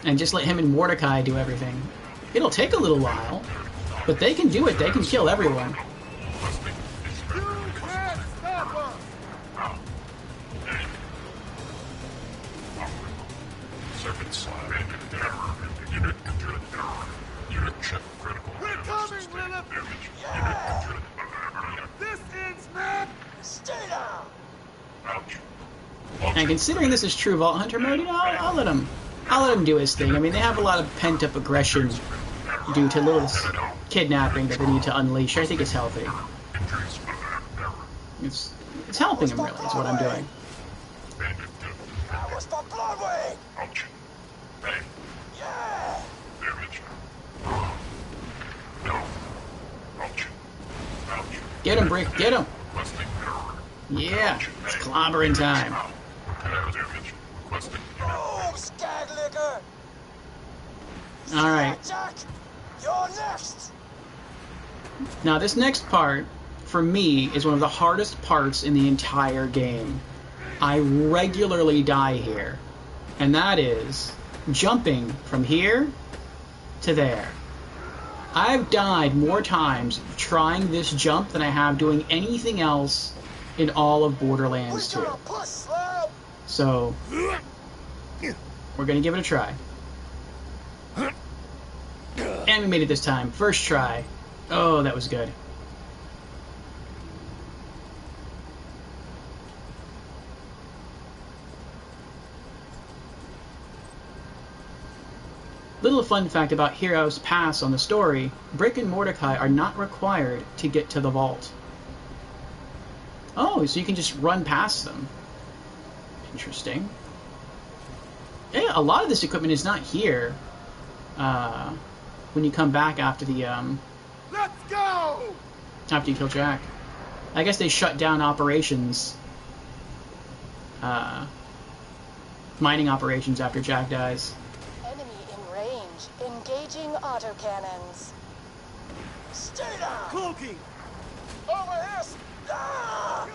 And just let him and Mordecai do everything. It'll take a little while, but they can do it. They can kill everyone. You can't stop us! Seconds. Unit injured. Unit check critical. We're coming, Lilith! Yeah! This ends now! Stay down! Ouch. And considering this is true Vault Hunter mode, you know, I'll let him do his thing. I mean, they have a lot of pent-up aggression due to little kidnapping that they need to unleash. I think it's healthy. It's helping him, really, is what I'm doing. That was for Broadway! Ouch. Bang. Yeah! Damage. No. Ouch. Ouch. Get him, Brick, get him! Requesting error. Yeah, it's clobbering time. Damage. Requesting Boom, skag liquor! Alright. Jack, you're next! Now, this next part, for me, is one of the hardest parts in the entire game. I regularly die here. And that is jumping from here to there. I've died more times trying this jump than I have doing anything else in all of Borderlands 2. So, we're gonna give it a try. And we made it this time. First try. Oh, that was good. Little fun fact about Heroes Pass on the story, Brick and Mordecai are not required to get to the vault. Oh, so you can just run past them. Interesting. Yeah, a lot of this equipment is not here. When you come back after the, Let's go! after you kill Jack. I guess they shut down operations, mining operations after Jack dies. Enemy in range. Engaging autocannons. Stay down! Cloaking! Over here! Ah!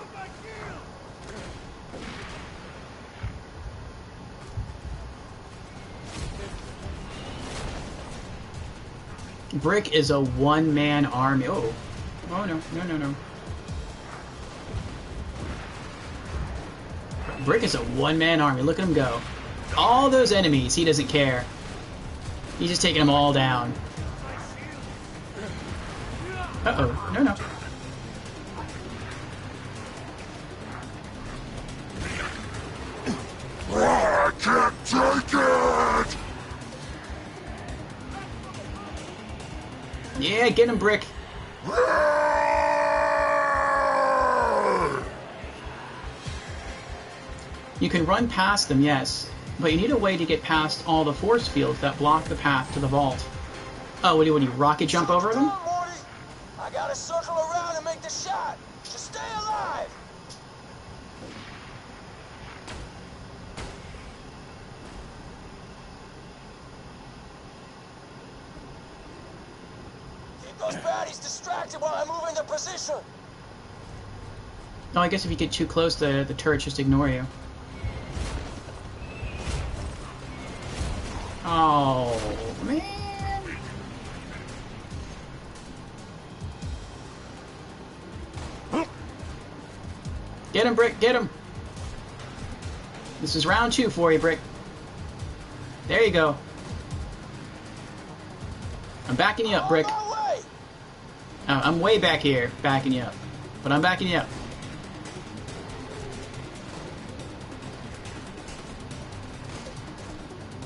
Brick is a one-man army. Oh. Oh, no. No, no, no. Brick is a one-man army. Look at him go. All those enemies, he doesn't care. He's just taking them all down. Uh-oh. No, no. I can't take it! Yeah, get him, Brick. You can run past them, yes, but you need a way to get past all the force fields that block the path to the vault. Oh, what do you rocket jump over them? I gotta circle around and make the shot. Just stay alive. Keep those baddies distracted while I move into position. Oh, I guess if you get too close, the turrets just ignore you. Oh, man. Get him, Brick, get him. This is round 2 for you, Brick. There you go. I'm backing you up, Brick. I'm way back here, backing you up. But I'm backing you up.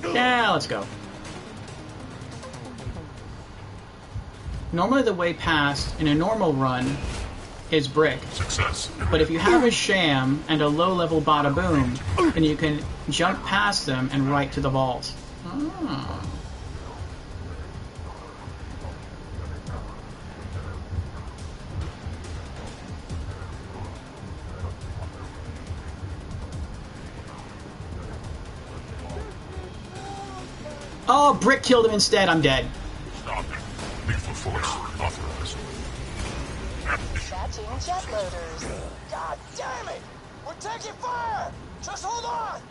Yeah, let's go. Normally the way past in a normal run is Brick. Success. But if you have a sham and a low-level bada boom, then you can jump past them and right to the vault. Oh. Oh, Brick killed him instead. I'm dead. Stop it. Lethal force authorized. Dispatching jet loaders. God damn it! We're taking fire! Just hold on!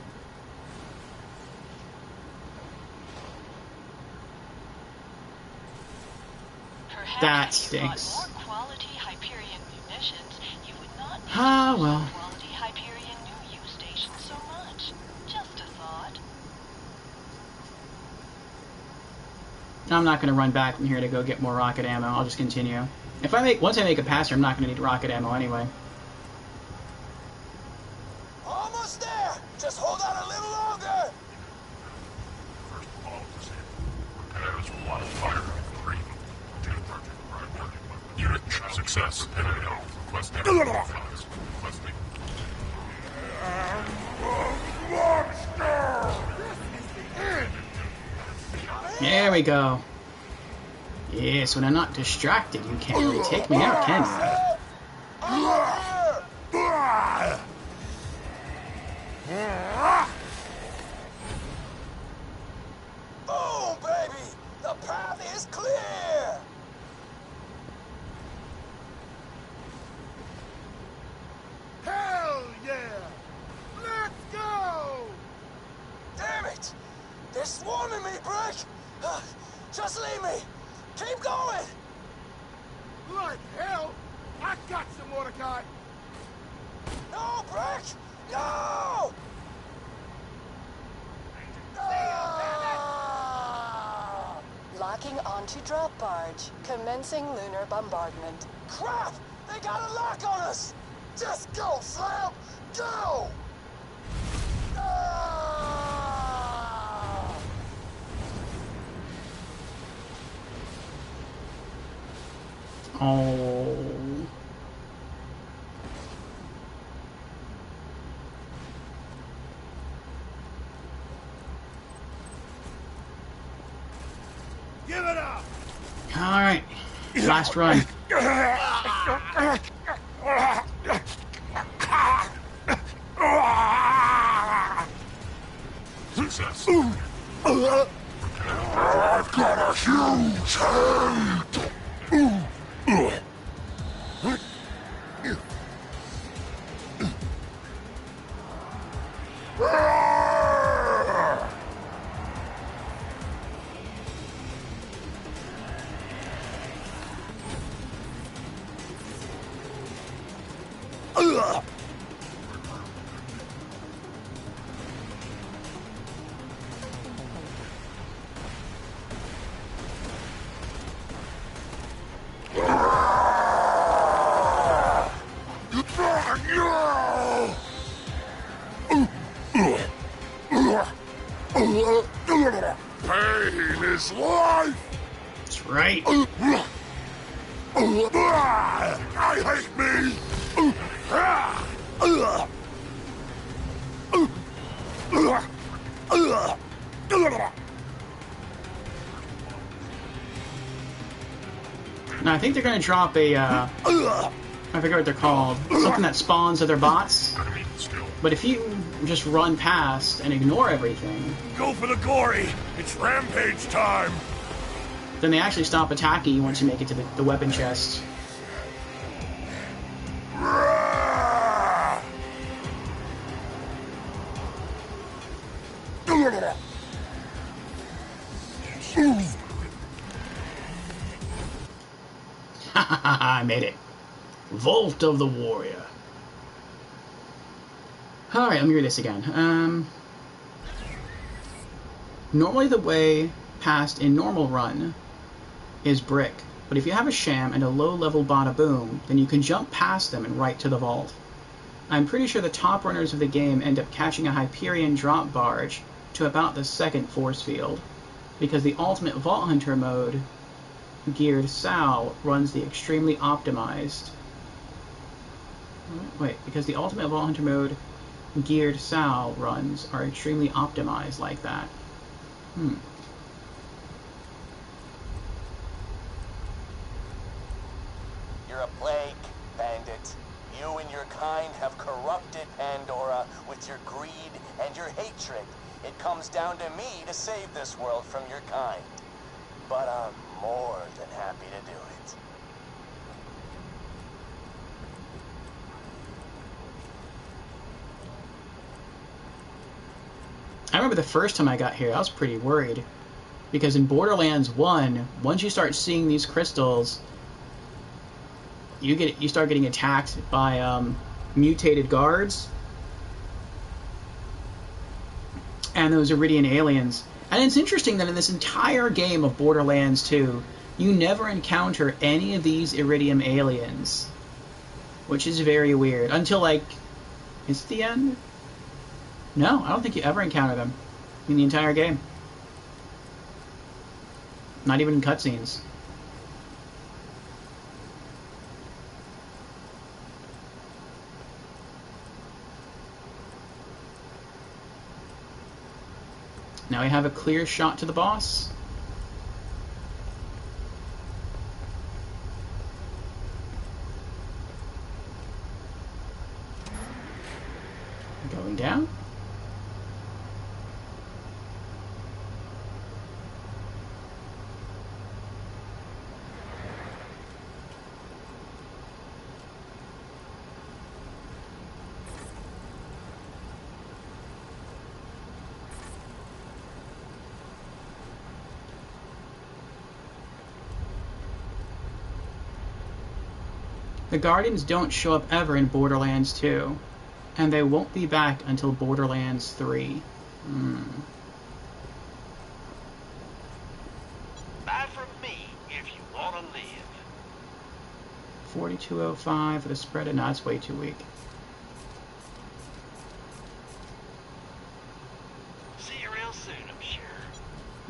That stinks. More quality Hyperion munitions, you would not need Ah, well. quality Hyperion new use stations so much. Just a thought. I'm not going to run back from here to go get more rocket ammo. I'll just continue. Once I make a passer, I'm not going to need rocket ammo anyway. Almost there! Just hold on a little longer! First ball was in. Repairs will want to fire at 3. Unit success. NAL. Request files. Requesting. There we go. Yes, when I'm not distracted, you can't really take me out, can Boom, baby! The path is clear! Hell yeah! Let's go! Damn it! They're swarming me, Brick! Just leave me! Keep going! Like hell! I got you, Mordecai! No, Brick! No! Locking onto drop barge. Commencing lunar bombardment. Crap! They got a lock on us! Just go, Slam! Go! Oh. Give it up! All right. Last run. Success. I've got a huge head! Pain is life! That's right. I hate me! No, I think they're going to drop a, I forget what they're called. Something that spawns other bots. But if you just run past and ignore everything, Go for the gory! It's rampage time! then they actually stop attacking you once you make it to the weapon chest. I made it. Vault of the Warrior. Alright, let me read this again. Normally the way past in normal run is brick, but if you have a sham and a low-level bada boom, then you can jump past them and right to the vault. I'm pretty sure the top runners of the game end up catching a Hyperion drop barge to about the second force field, because the ultimate Vault Hunter mode geared Sal runs the extremely optimized... Wait, because the ultimate Vault Hunter mode geared Sal runs are extremely optimized like that. You're a plague, bandit. You and your kind have corrupted Pandora with your greed and your hatred. it comes down to me to save this world from your kind. But I'm more than happy to do it. I remember the first time I got here, I was pretty worried. Because in Borderlands 1, once you start seeing these crystals, you start getting attacked by mutated guards and those Iridian aliens. And it's interesting that in this entire game of Borderlands 2, you never encounter any of these Iridium aliens, which is very weird. Until, like, is it the end? No, I don't think you ever encounter them in the entire game. Not even in cutscenes. Now we have a clear shot to the boss. Going down. The Guardians don't show up ever in Borderlands 2, and they won't be back until Borderlands 3. Buy from me if you want to live. 4205 for the spread, and no, that's way too weak. See you real soon, I'm sure.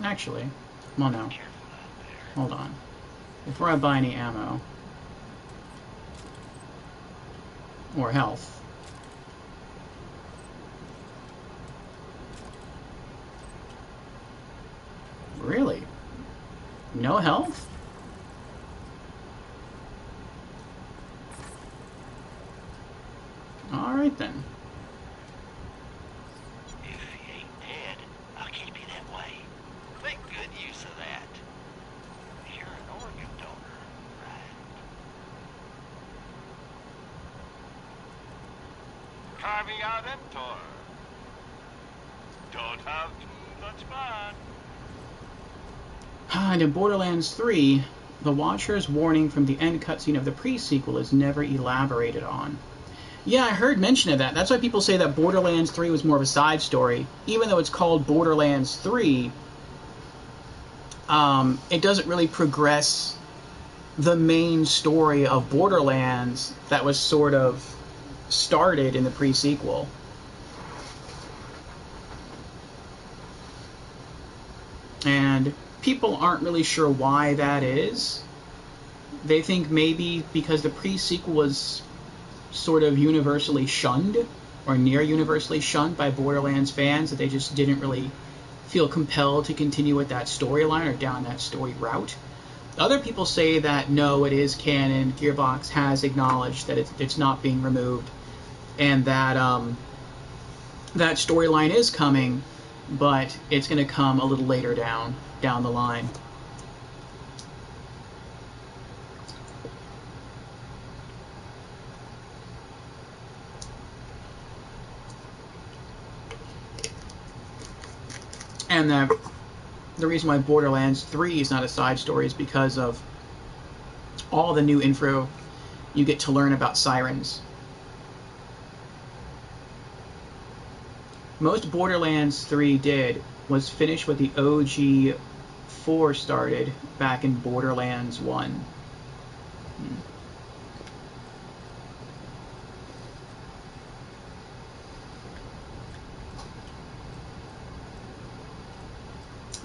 Actually, well, no. Hold on. Before I buy any ammo or health, really? No health? Alright then. If he ain't dead, I'll keep you that way. Make good use of that. You're an organ donor, right? Caveat don't have too much fun. And in Borderlands 3, the Watcher's warning from the end cutscene of the pre-sequel is never elaborated on. Yeah, I heard mention of that. That's why people say that Borderlands 3 was more of a side story. Even though it's called Borderlands 3, it doesn't really progress the main story of Borderlands that was sort of started in the pre-sequel. And people aren't really sure why that is. They think maybe because the pre-sequel was sort of universally shunned, or near universally shunned by Borderlands fans, that they just didn't really feel compelled to continue with that storyline or down that story route. Other people say that no, it is canon, Gearbox has acknowledged that it's not being removed, and that that storyline is coming, but it's going to come a little later down the line. And the reason why Borderlands 3 is not a side story is because of all the new info you get to learn about sirens. Most Borderlands 3 did was finish what the OG 4 started back in Borderlands 1.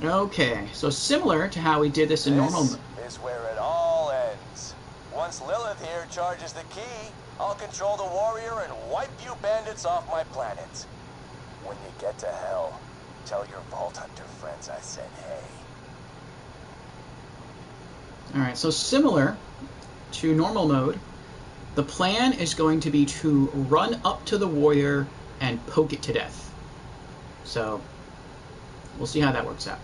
Okay, so similar to how we did this in normal... This is where it all ends. Once Lilith here charges the key, I'll control the warrior and wipe you bandits off my planet. When you get to hell, tell your Vault Hunter friends I said hey. Alright, so similar to normal mode, the plan is going to be to run up to the warrior and poke it to death. So, We'll see how that works out.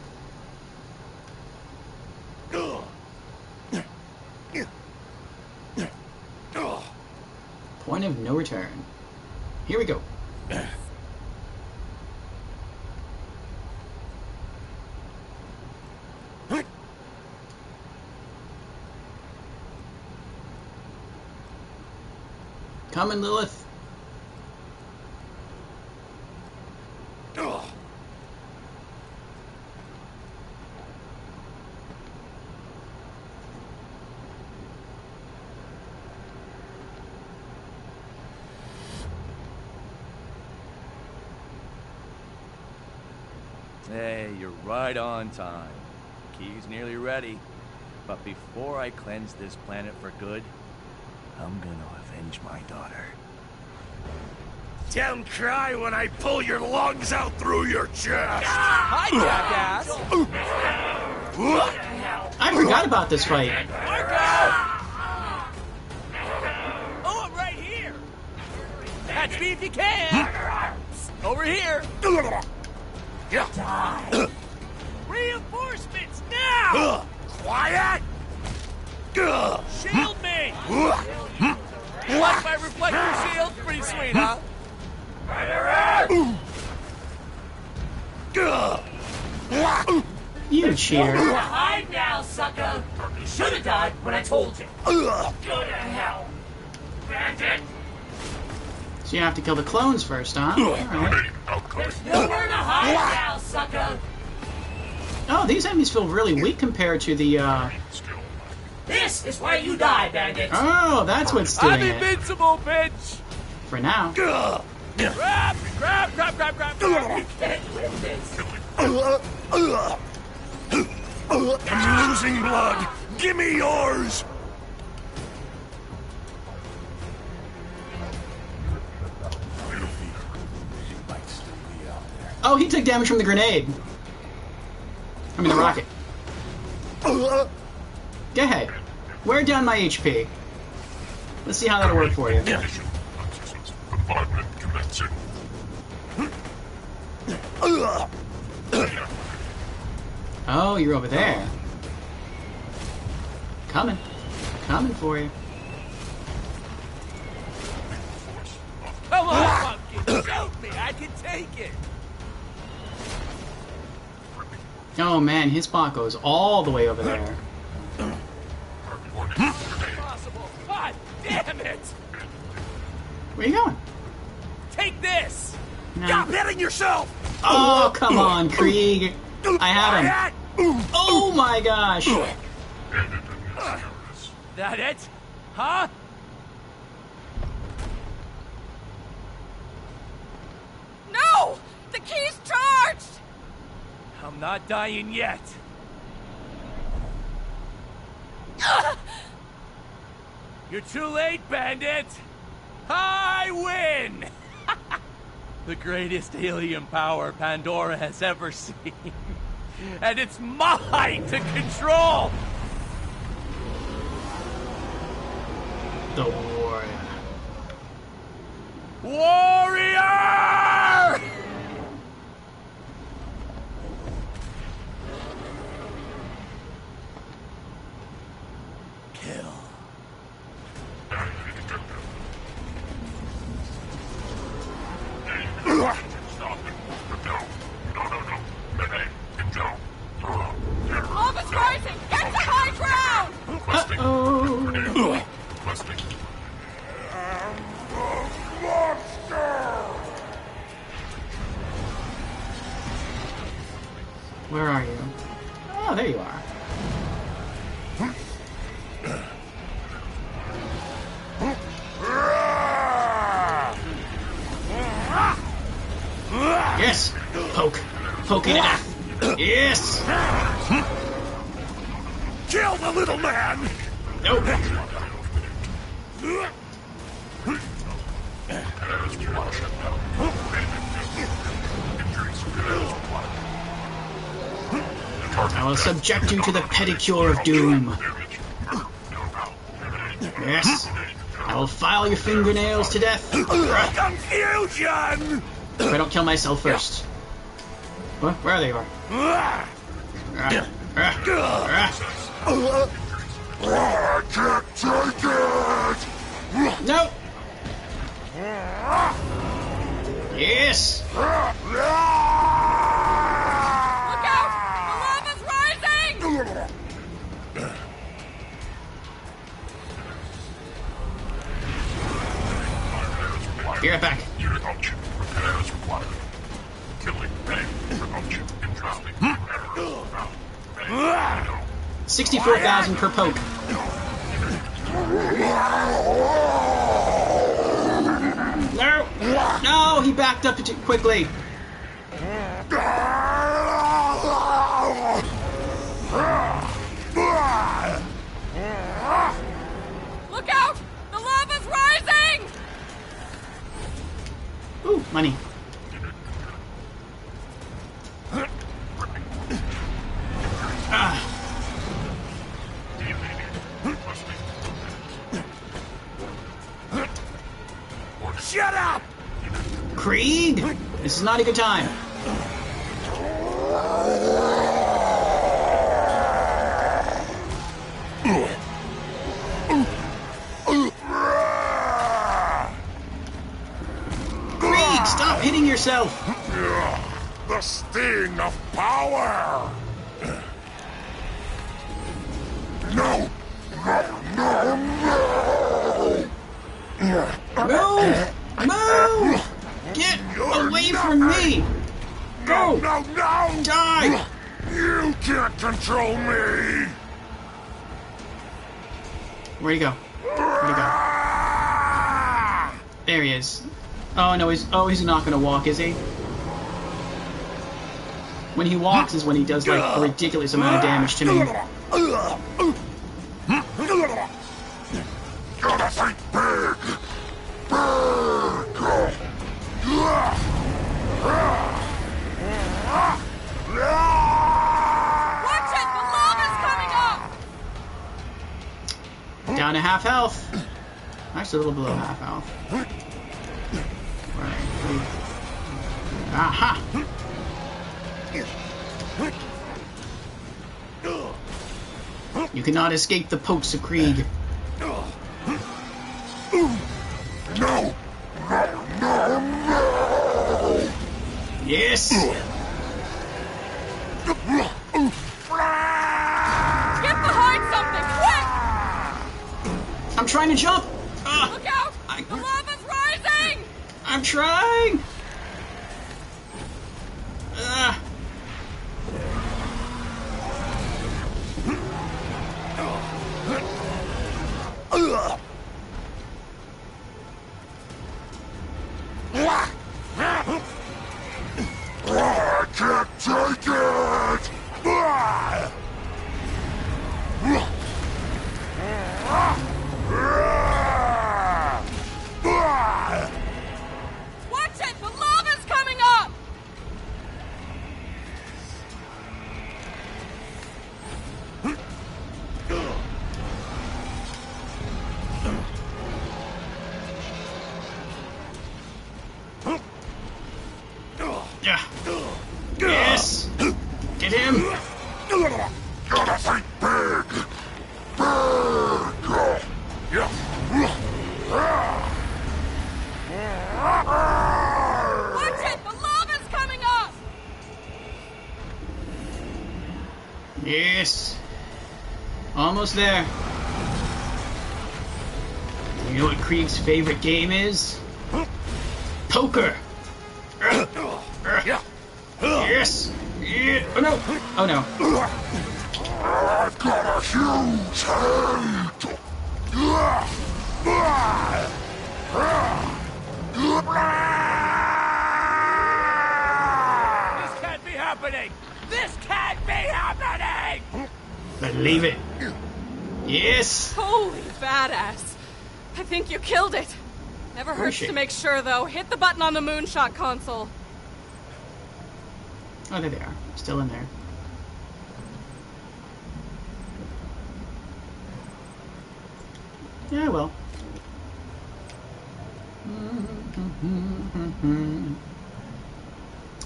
Point of no return. Here we go. Coming, Lilith. Hey, you're right on time. Key's nearly ready. But before I cleanse this planet for good, I'm gonna avenge my daughter. Don't cry when I pull your lungs out through your chest! Hi, jackass! I forgot about this fight. Oh, I'm right here! Catch me if you can! Over here! Reinforcements, now! Quiet! Shield me! You like my reflector shield? Pretty sweet, huh? You cheater. Hide now, sucker! You should have died when I told you. Go to hell, bandit! So you have to kill the clones first, huh? Alright. There's nowhere to hide now, sucker! Oh, these enemies feel really weak compared to the, This is why you die, bandit! Oh, that's what's doing I'm it. invincible, bitch! For now. Grab! You can't win this! I'm losing blood! Give me yours! Oh, he took damage from the grenade. I mean, the rocket. Go ahead. Wear down my HP. Let's see how that'll work for you. Oh, you're over there. Coming. Coming for you. Come on, pumpkin! Shoot me! I can take it! Oh man, his spot goes all the way over there. Impossible! God damn it! Where you going? Take this! No. Stop hitting yourself! Oh, come on, Krieg. I had him. Oh my gosh. That it? Huh? No! The key's charged! I'm not dying yet. You're too late, bandit! I win! The greatest alien power Pandora has ever seen. And it's mine to control! The warrior. Warrior! Kill. Lava's rising! Get to high ground! Uh-oh. Where are you? Oh, there you are. Yes! Poke. Poking it. Yes! Kill the little man! Nope. I will subject you to the pedicure of doom. Yes. I will file your fingernails to death. Confusion! If I don't kill myself first. What? Where are they? I can't take it! No! Yes! Look out! The lava's rising! Be right back. 64,000 per poke. No! No! He backed up too quickly. Look out! The lava's rising! Ooh, money. Ah. Shut up! Krieg? This is not a good time. Krieg, stop hitting yourself! The sting of power! No! No! Move! Move! Get away from me! Go! No! No! Die! You can't control me! Where'd he go? Where'd he go? There he is. Oh no, he's not gonna walk, is he? When he walks is when he does like a ridiculous amount of damage to me. Gotta think big! Watch it! The lava's coming up! Down to half health. Actually, a little below half health. Right. Aha! You cannot escape the pokes of Krieg. No! No! No! Yes! Get behind something, quick! I'm trying to jump! Look out! The lava's rising! I'm trying! I can't take it! Watch it! The lava's coming up! Yeah. Yes! Get him! Gotta think big! Watch it! The lava's coming up! Yes! Almost there. You know what Krieg's favorite game is? Poker! Yes! Yeah. Oh no! Oh no. I've got a huge head! This can't be happening! This can't be happening! Believe it. Yes! Holy badass. I think you killed it. Never hurts to make sure, though. Hit the button on the moonshot console. Oh, there they are. Still in there. Yeah, well.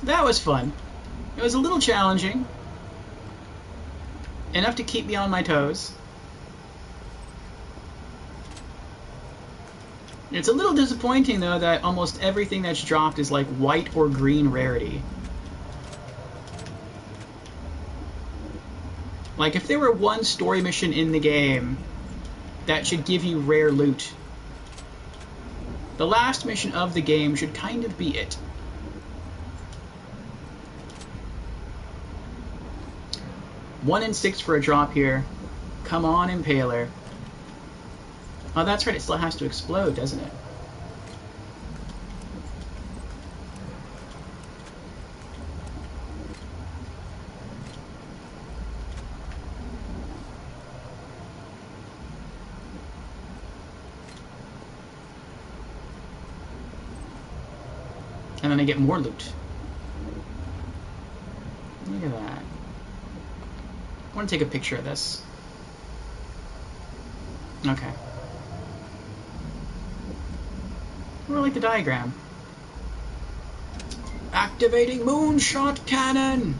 That was fun. It was a little challenging. Enough to keep me on my toes. It's a little disappointing, though, that almost everything that's dropped is like white or green rarity. Like, if there were one story mission in the game that should give you rare loot, the last mission of the game should kind of be it. One in 6 for a drop here. Come on, Impaler. Oh, that's right, it still has to explode, doesn't it? And then I get more loot. Look at that. I want to take a picture of this. Okay. I really like the diagram. Activating moonshot cannon!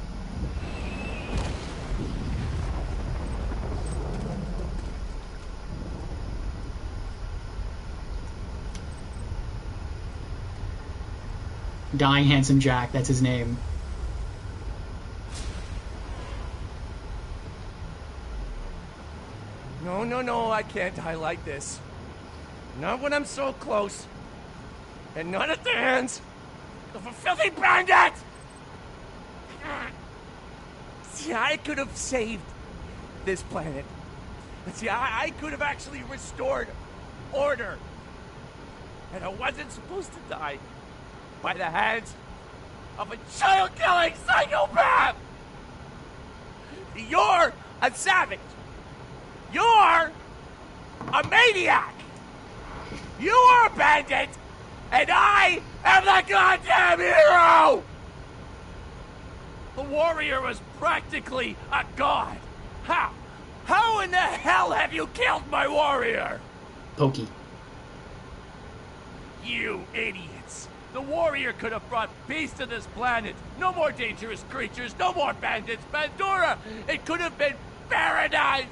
Dying Handsome Jack, that's his name. No, no, no, I can't die like this. Not when I'm so close. And not at the hands of a filthy bandit! See, I could have saved this planet. See, I could have actually restored order. And I wasn't supposed to die by the hands of a child-killing psychopath! You're a savage! You're a maniac! You are a bandit! And I am the goddamn hero! The warrior was practically a god. How? How in the hell have you killed my warrior? Pokey. You idiots! The warrior could have brought peace to this planet. No more dangerous creatures, no more bandits. Pandora! It could have been paradise!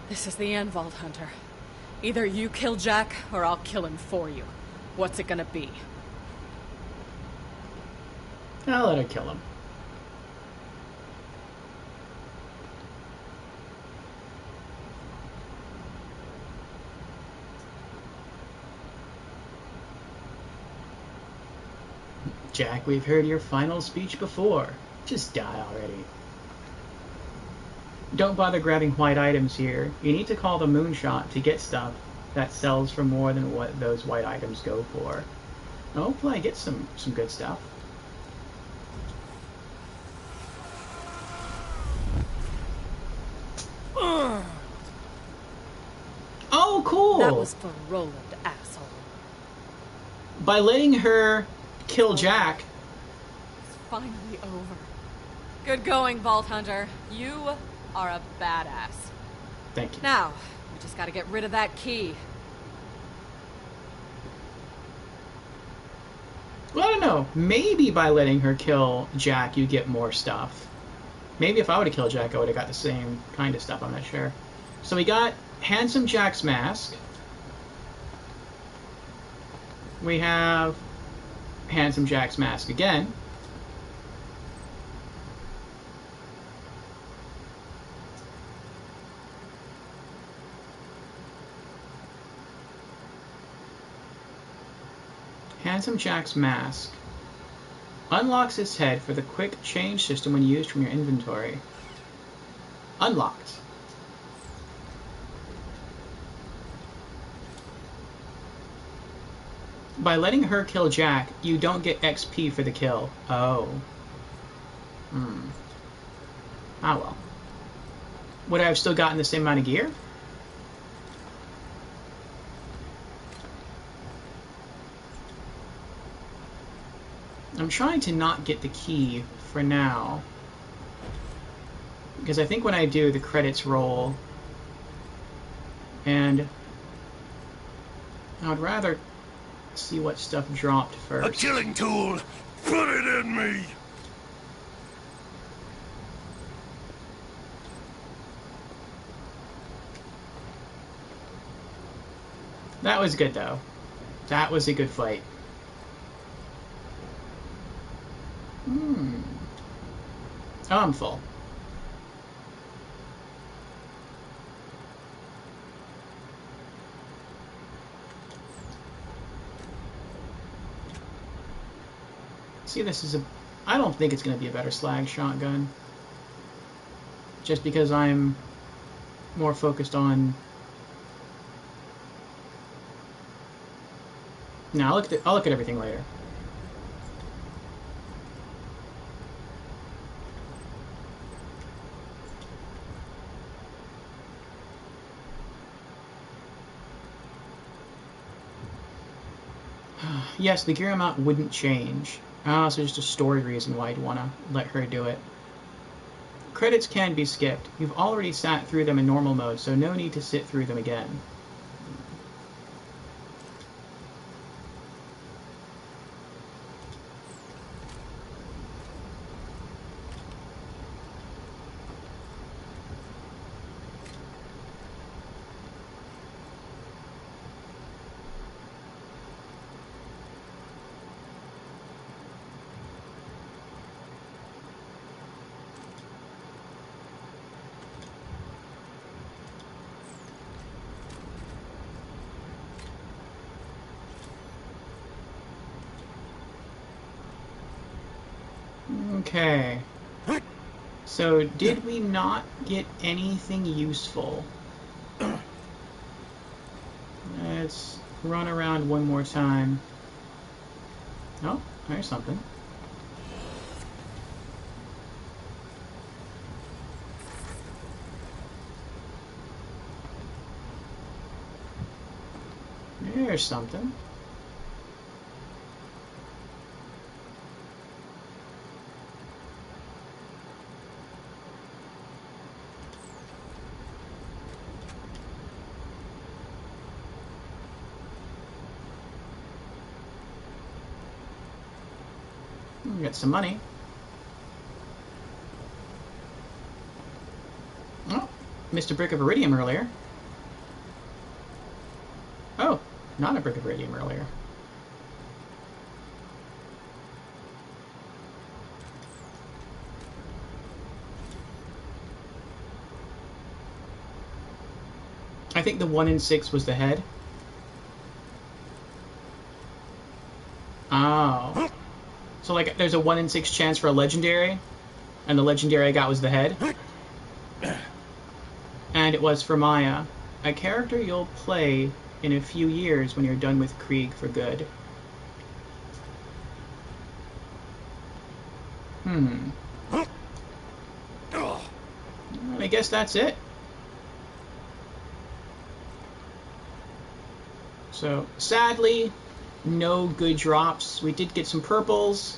This is the end, Vault Hunter. Either you kill Jack, or I'll kill him for you. What's it gonna be? I'll let her kill him. Jack, we've heard your final speech before. Just die already. Don't bother grabbing white items here. You need to call the moonshot to get stuff that sells for more than what those white items go for. And hopefully I get some good stuff. Oh, cool! That was for Roland, asshole. By letting her kill Jack. It's finally over. Good going, Vault Hunter. You are a badass. Thank you. Now, we just gotta get rid of that key. Well, I don't know. Maybe by letting her kill Jack, you get more stuff. Maybe if I would have killed Jack, I would have got the same kind of stuff. I'm not sure. So we got Handsome Jack's mask. We have Handsome Jack's mask again. Handsome Jack's mask unlocks his head for the quick change system when used from your inventory. Unlocked. By letting her kill Jack, you don't get XP for the kill. Oh. Ah well. Would I have still gotten the same amount of gear? I'm trying to not get the key for now. Because I think when I do, the credits roll. And I would rather see what stuff dropped first. A killing tool Put it in me! That was good, though. That was a good fight. Oh, I'm full. See, this is a... I don't think it's going to be a better slag shotgun. Just because I'm more focused on... No, I'll look at everything later. Yes, the gear amount wouldn't change. So just a story reason why I'd want to let her do it. Credits can be skipped. You've already sat through them in normal mode, so no need to sit through them again. Okay. So, did we not get anything useful? Let's run around one more time. Oh, there's something. There's something. We got some money. Oh, missed a brick of iridium earlier. Oh, not a brick of iridium earlier. I think the 1 in 6 was the head. Oh. So, like, there's a 1 in 6 chance for a legendary, and the legendary I got was the head. And it was for Maya, a character you'll play in a few years when you're done with Krieg for good. I guess that's it. So, sadly, no good drops. We did get some purples.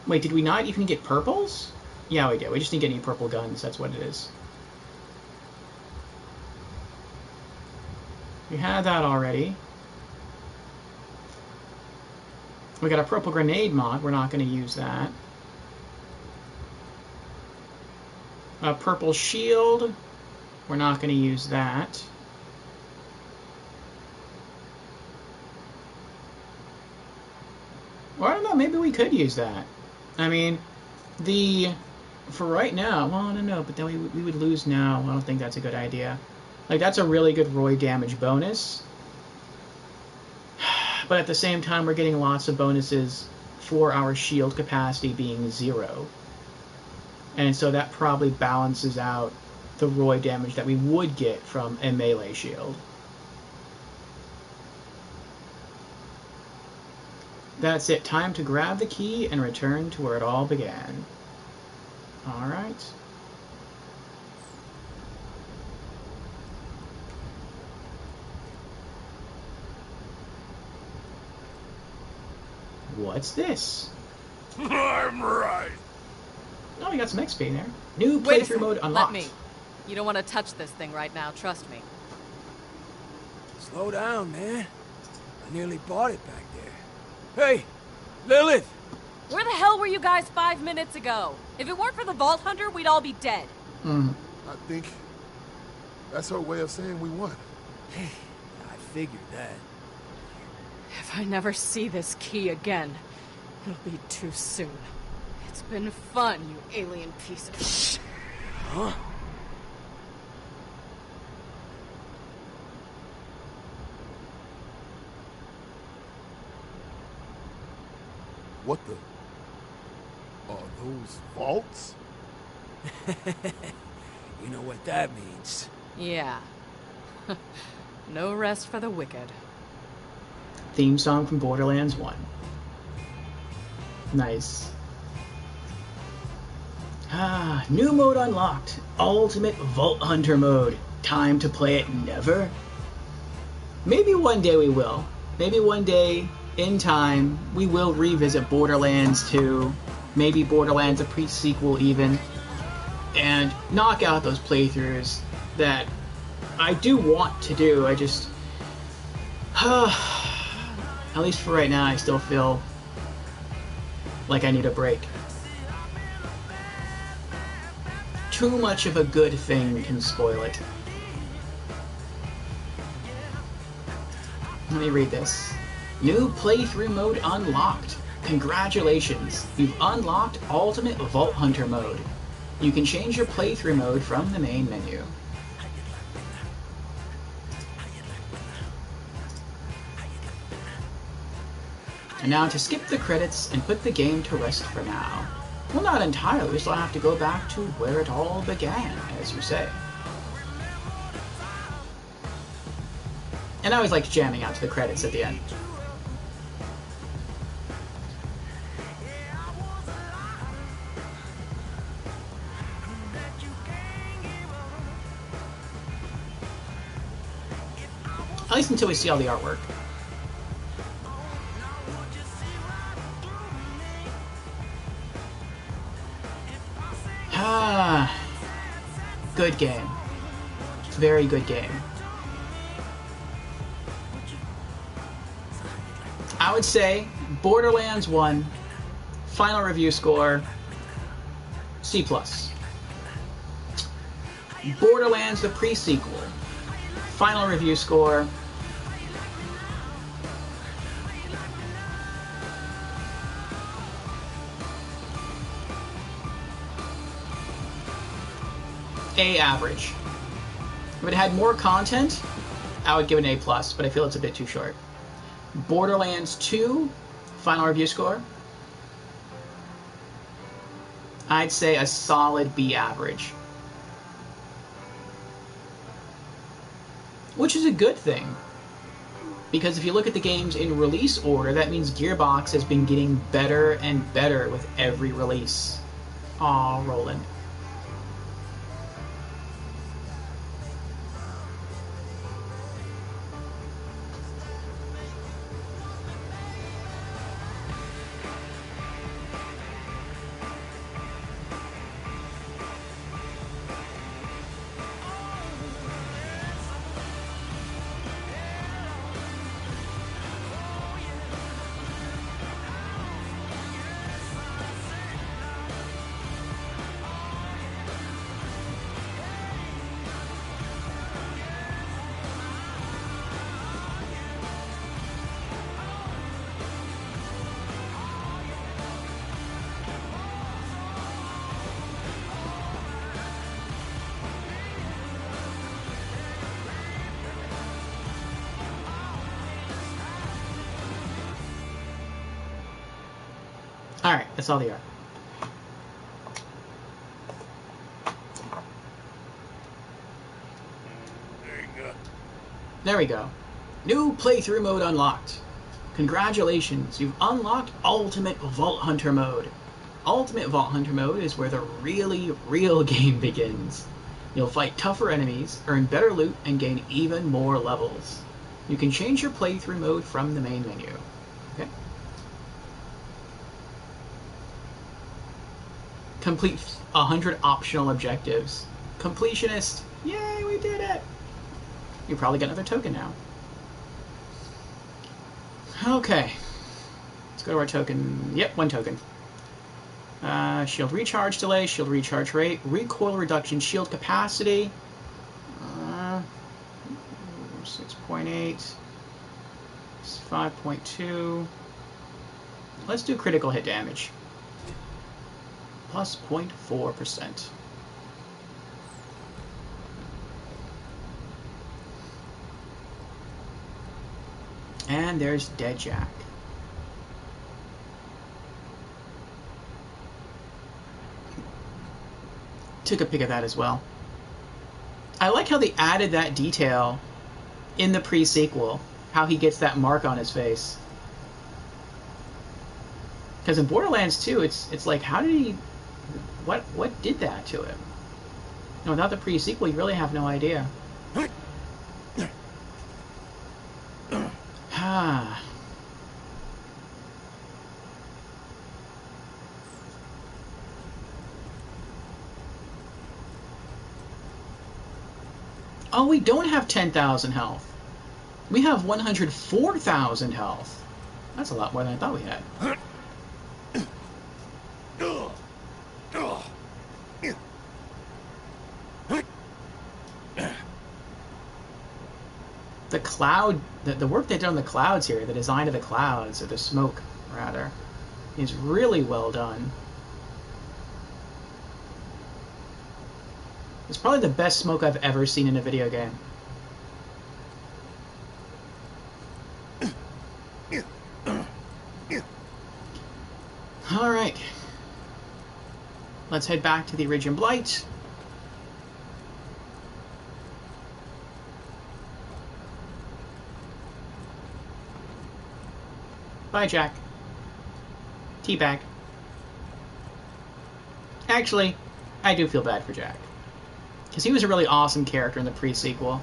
Wait, did we not even get purples? Yeah, we did. We just didn't get any purple guns. That's what it is. We had that already. We got a purple grenade mod. We're not going to use that. A purple shield. We're not going to use that. Or I don't know, maybe we could use that. I mean, for right now, well, I don't know, but then we would lose now. I don't think that's a good idea. Like, that's a really good Roy damage bonus. But at the same time, we're getting lots of bonuses for our shield capacity being 0. And so that probably balances out the Roy damage that we would get from a melee shield. That's it. Time to grab the key and return to where it all began. Alright. What's this? I'm right. Oh, we got some XP in there. New playthrough mode unlocked. Let me. You don't want to touch this thing right now, trust me. Slow down, man. I nearly bought it back there. Hey, Lilith! Where the hell were you guys 5 minutes ago? If it weren't for the Vault Hunter, we'd all be dead. I think that's her way of saying we won. I figured that. If I never see this key again, it'll be too soon. It's been fun, you alien piece of shit. Huh? What the? Are those vaults? You know what that means. Yeah. No rest for the wicked. Theme song from Borderlands 1. Nice. New mode unlocked. Ultimate Vault Hunter mode. Time to play it never? Maybe one day we will. Maybe one day, in time, we will revisit Borderlands 2. Maybe Borderlands a pre-sequel even. And knock out those playthroughs that I do want to do. I just... at least for right now, I still feel like I need a break. Too much of a good thing can spoil it. Let me read this. New playthrough mode unlocked. Congratulations, you've unlocked Ultimate Vault Hunter mode. You can change your playthrough mode from the main menu. And now to skip the credits and put the game to rest for now. Well, not entirely, we still have to go back to where it all began, as you say. And I always like jamming out to the credits at the end. At least until we see all the artwork. Good game. Very good game. I would say Borderlands 1, final review score, C+. Borderlands the pre-sequel, final review score, A average. If it had more content, I would give it an A+, but I feel it's a bit too short. Borderlands 2, final review score, I'd say a solid B average. Which is a good thing. Because if you look at the games in release order, that means Gearbox has been getting better and better with every release. Aw, Roland. Alright, that's all the art. There we go. New playthrough mode unlocked. Congratulations, you've unlocked Ultimate Vault Hunter mode. Ultimate Vault Hunter mode is where the really real game begins. You'll fight tougher enemies, earn better loot, and gain even more levels. You can change your playthrough mode from the main menu. Okay. Complete 100 optional objectives. Completionist. Yay, we did it! You probably get another token now. Okay. Let's go to our token. Yep, 1 token. Shield recharge delay, shield recharge rate, recoil reduction, shield capacity. 6.8. 5.2. Let's do critical hit damage. Plus 0.4%. And there's Dead Jack. Took a pic of that as well. I like how they added that detail in the pre-sequel, how he gets that mark on his face. Because in Borderlands 2, it's like, how did he... What did that to him? You know, without the pre-sequel, you really have no idea. Ah. Oh, we don't have 10,000 health. We have 104,000 health. That's a lot more than I thought we had. The cloud, the work they've done on the clouds here, the design of the clouds, or the smoke, rather, is really well done. It's probably the best smoke I've ever seen in a video game. Alright. Let's head back to the Iridium Blight. Bye, Jack. Teabag. Actually, I do feel bad for Jack. Because he was a really awesome character in the pre-sequel.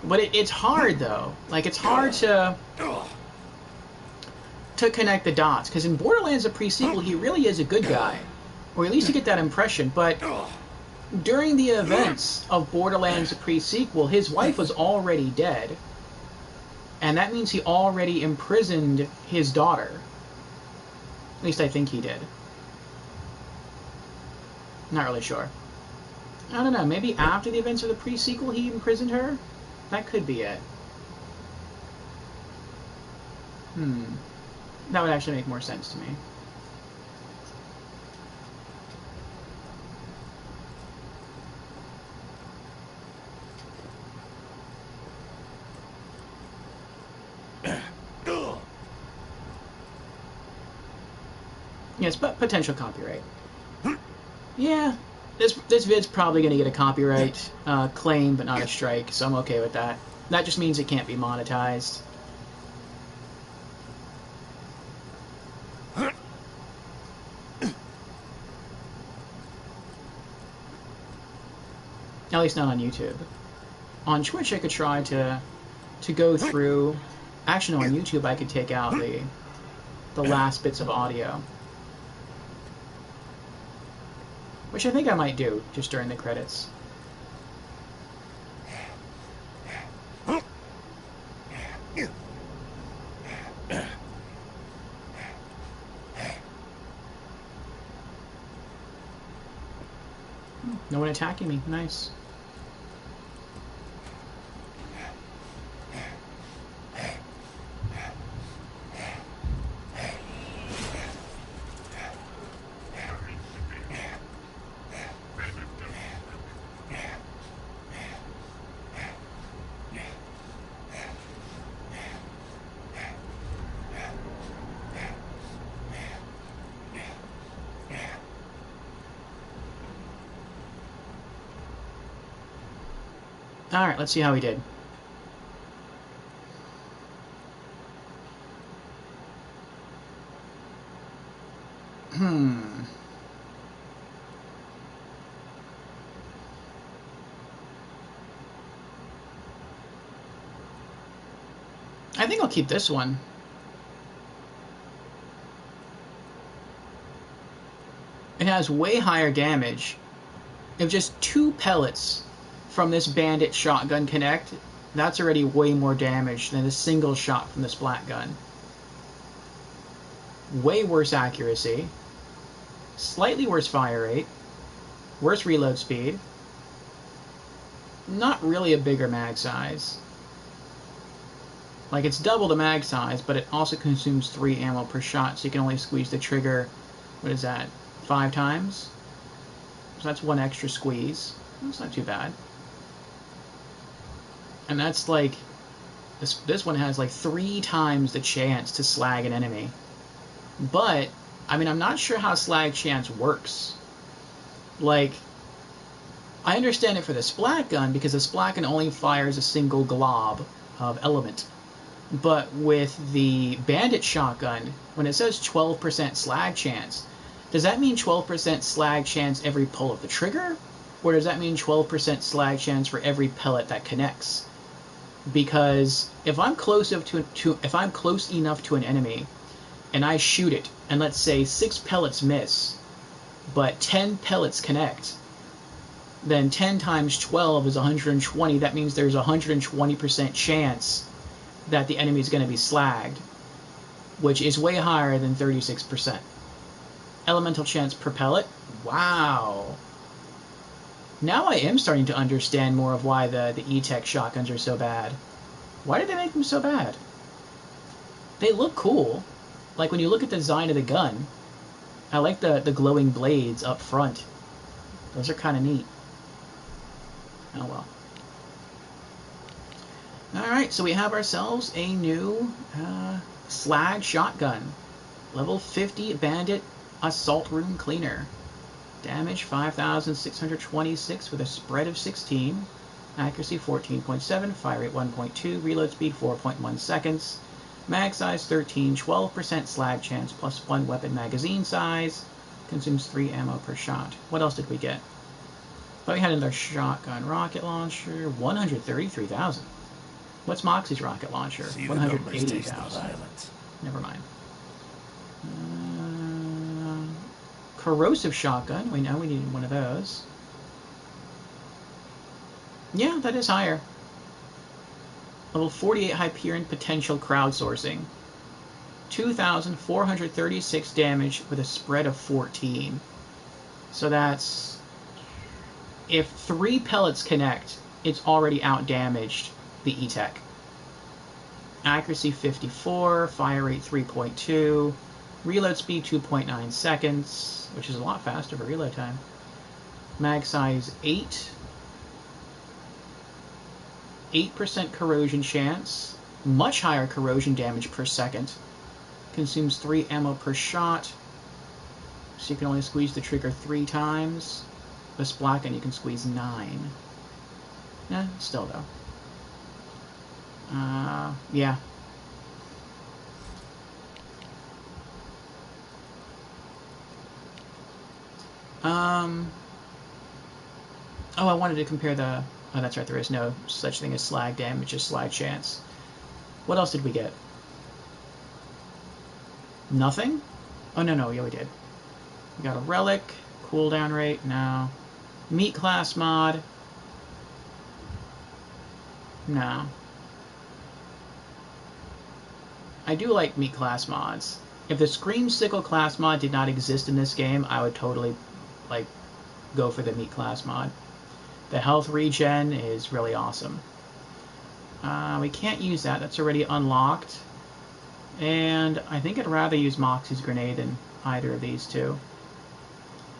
But it's hard, though. Like, it's hard to connect the dots. Because in Borderlands, the pre-sequel, he really is a good guy. Or at least you get that impression. But during the events of Borderlands, the pre-sequel, his wife was already dead. And that means he already imprisoned his daughter. At least I think he did. Not really sure. I don't know, maybe after the events of the pre-sequel he imprisoned her? That could be it. That would actually make more sense to me. Yes, but potential copyright. Yeah, this vid's probably going to get a copyright claim, but not a strike, so I'm okay with that. That just means it can't be monetized. At least not on YouTube. On Twitch, I could try to go through. Actually, no, on YouTube, I could take out the last bits of audio. Which I think I might do, just during the credits. No one attacking me. Nice. Alright, let's see how he did. I think I'll keep this one. It has way higher damage. If just 2 pellets from this bandit shotgun connect, That's already way more damage than a single shot from the splat gun. Way worse accuracy. Slightly worse fire rate. Worse reload speed. Not really a bigger mag size. Like, it's double the mag size, but it also consumes 3 ammo per shot, so you can only squeeze the trigger, what is that, 5 times? So that's 1 extra squeeze. That's not too bad. And that's like, this one has like 3 times the chance to slag an enemy. But, I mean, I'm not sure how slag chance works. Like, I understand it for the splat gun, because the splat gun only fires a single glob of element. But with the bandit shotgun, when it says 12% slag chance, does that mean 12% slag chance every pull of the trigger? Or does that mean 12% slag chance for every pellet that connects? Because if I'm close enough to an enemy, and I shoot it, and let's say 6 pellets miss, but 10 pellets connect, then 10 times 12 is 120. That means there's a 120% chance that the enemy is going to be slagged, which is way higher than 36%. Elemental chance per pellet? Wow. Now I am starting to understand more of why the E-Tech shotguns are so bad. Why did they make them so bad? They look cool. Like, when you look at the design of the gun, I like the glowing blades up front. Those are kind of neat. Oh well. Alright, so we have ourselves a new slag shotgun. Level 50 Bandit Assault Room Cleaner. Damage 5,626 with a spread of 16. Accuracy 14.7, fire rate 1.2, reload speed 4.1 seconds. Mag size 13, 12% slag chance plus 1 weapon magazine size. Consumes 3 ammo per shot. What else did we get? Thought we had another shotgun. Rocket launcher, 133,000. What's Moxie's rocket launcher? 180,000. Never mind. Corrosive shotgun. We know we needed one of those. Yeah, that is higher. Level 48 Hyperion Potential Crowdsourcing. 2,436 damage with a spread of 14. So that's... if 3 pellets connect, it's already out-damaged the E-Tech. Accuracy 54, fire rate 3.2, reload speed 2.9 seconds, which is a lot faster for reload time. Mag size 8. 8% corrosion chance, much higher corrosion damage per second. Consumes 3 ammo per shot, so you can only squeeze the trigger 3 times. The splat gun you can squeeze 9. Still though. Yeah. Oh, I wanted to compare the... oh, that's right, there is no such thing as slag damage, just slag chance. What else did we get? Nothing? Oh, no, yeah, we did. We got a relic, cooldown rate, no. Meat class mod. No. I do like meat class mods. If the Scream Sickle class mod did not exist in this game, I would totally, like, go for the meat class mod. The health regen is really awesome. We can't use that. That's already unlocked. And I think I'd rather use Moxie's grenade than either of these two.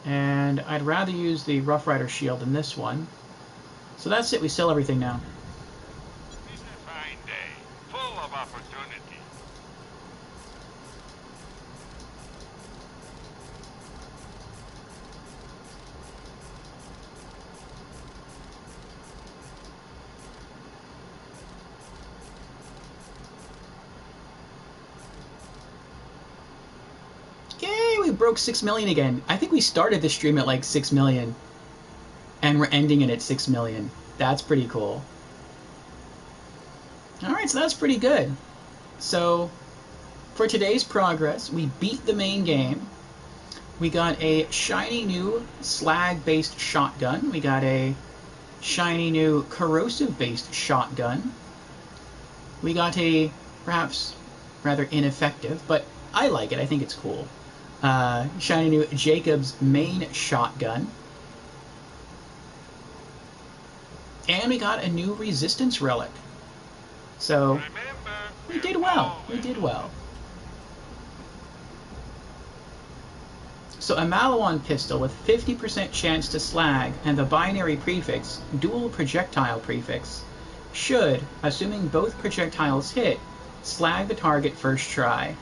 And I'd rather use the Rough Rider shield than this one. So that's it. We sell everything now. It's a fine day, full of opportunity. Yay, we broke 6 million again. I think we started the stream at like 6 million. And we're ending it at 6 million. That's pretty cool. Alright, so that's pretty good. So, for today's progress, we beat the main game. We got a shiny new slag-based shotgun. We got a shiny new corrosive-based shotgun. We got a perhaps rather ineffective, but I like it. I think it's cool. Shiny new Jacob's main shotgun. And we got a new resistance relic. So, we did well. We did well. So a Malawan pistol with 50% chance to slag and the binary prefix, dual projectile prefix, should, assuming both projectiles hit, slag the target first try.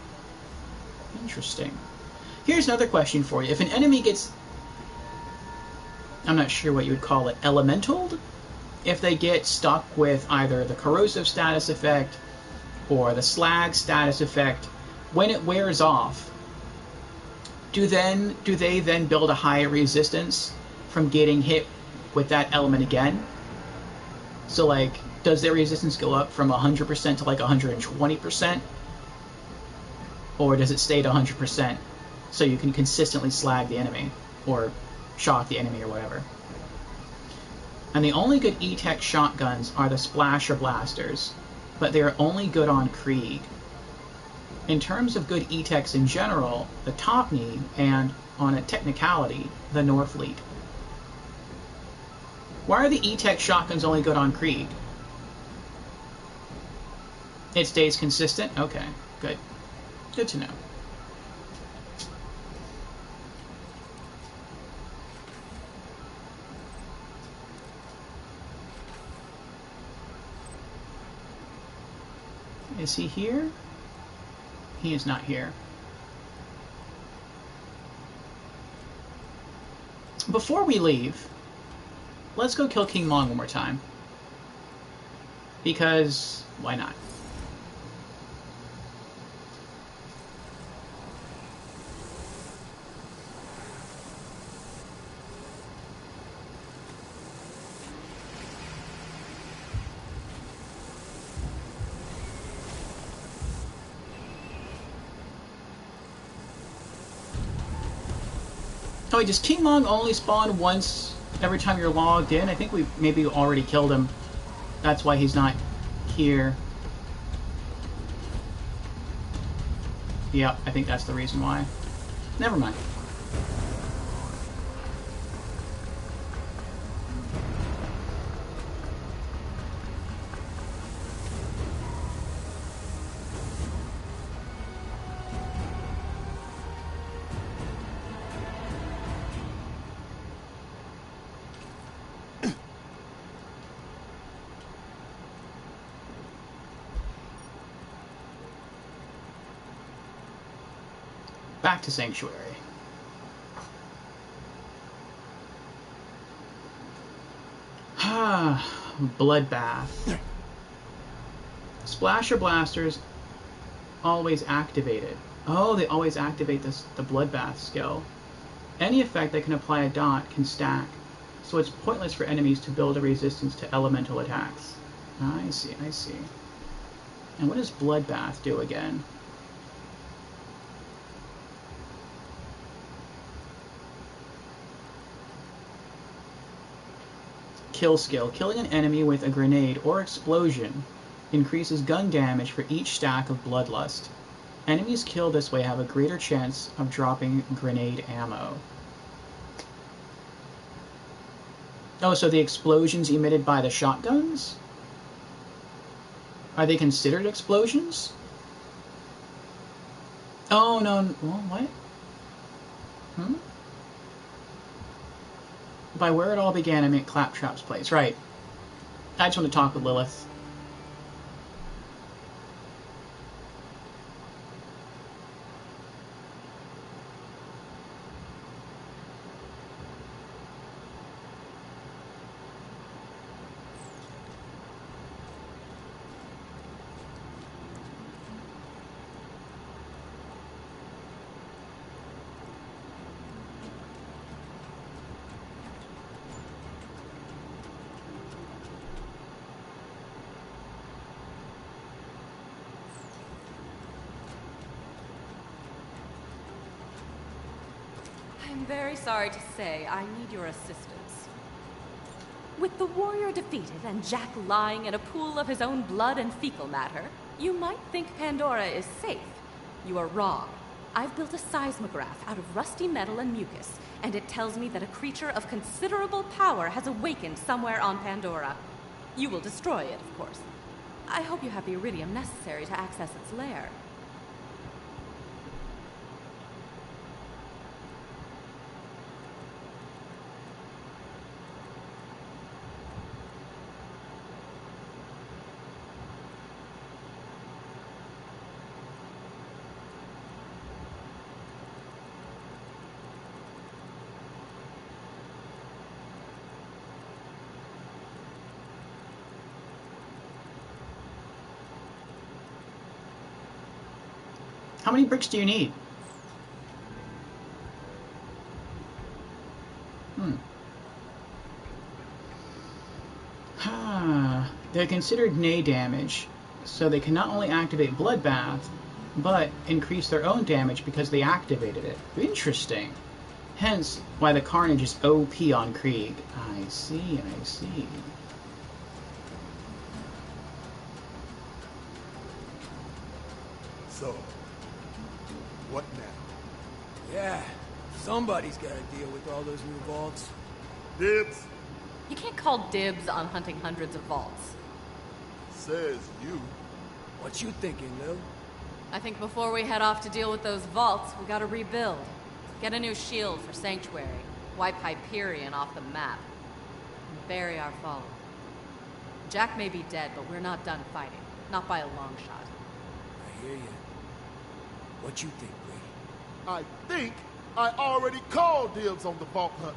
Interesting. Here's another question for you. If an enemy gets, I'm not sure what you would call it, elementaled? If they get stuck with either the corrosive status effect or the slag status effect, when it wears off, do they then build a higher resistance from getting hit with that element again? So like, does their resistance go up from 100% to like 120%? Or does it stay at 100% so you can consistently slag the enemy or shock the enemy or whatever? And the only good E-Tech shotguns are the Splasher Blasters, but they are only good on Krieg. In terms of good E-Techs in general, the Topney, and, on a technicality, the Norfleet. Why are the E-Tech shotguns only good on Krieg? It stays consistent? Okay, good. Good to know. Is he here? He is not here. Before we leave, let's go kill King Mong one more time. Because, why not? Oh wait, does King Mong only spawn once every time you're logged in? I think we maybe already killed him. That's why he's not here. Yep, I think that's the reason why. Never mind. Back to Sanctuary. Bloodbath. Splasher Blasters always activated. Oh, they always activate the Bloodbath skill. Any effect that can apply a dot can stack, so it's pointless for enemies to build a resistance to elemental attacks. I see, I see. And what does Bloodbath do again? Kill skill. Killing an enemy with a grenade or explosion increases gun damage for each stack of Bloodlust. Enemies killed this way have a greater chance of dropping grenade ammo. Oh, so the explosions emitted by the shotguns? Are they considered explosions? Oh, no. Well, what? Hmm? By where it all began, I meant Claptrap's place. Right. I just want to talk with Lilith. I'm very sorry to say I need your assistance. With the warrior defeated and Jack lying in a pool of his own blood and fecal matter, you might think Pandora is safe. You are wrong. I've built a seismograph out of rusty metal and mucus, and it tells me that a creature of considerable power has awakened somewhere on Pandora. You will destroy it, of course. I hope you have the iridium necessary to access its lair. How many bricks do you need? They're considered nay damage, so they can not only activate Bloodbath, but increase their own damage because they activated it. Interesting. Hence, why the Carnage is OP on Krieg. I see, I see. So, what now? Yeah, somebody's got to deal with all those new vaults. Dibs. You can't call dibs on hunting hundreds of vaults. Says you. What you thinking, Lil? I think before we head off to deal with those vaults, we gotta rebuild. Get a new shield for Sanctuary. Wipe Hyperion off the map. And bury our fallen. Jack may be dead, but we're not done fighting. Not by a long shot. I hear you. What you think, Brady? I think I already called dibs on the vault hunt.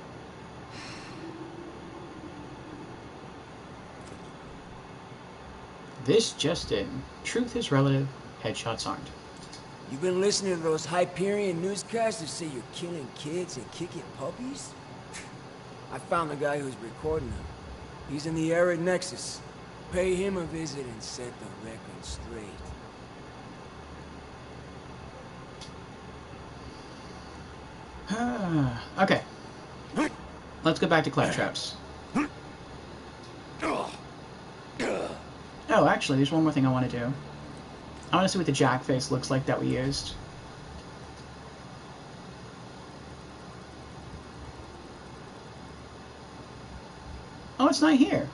This just in. Truth is relative, headshots aren't. You been listening to those Hyperion newscasters say you're killing kids and kicking puppies? I found the guy who's recording them. He's in the Arid Nexus. Pay him a visit and set the record straight. Okay. Let's go back to Claptraps. Oh, actually, there's one more thing I want to do. I want to see what the Jack face looks like that we used. Oh, it's not here.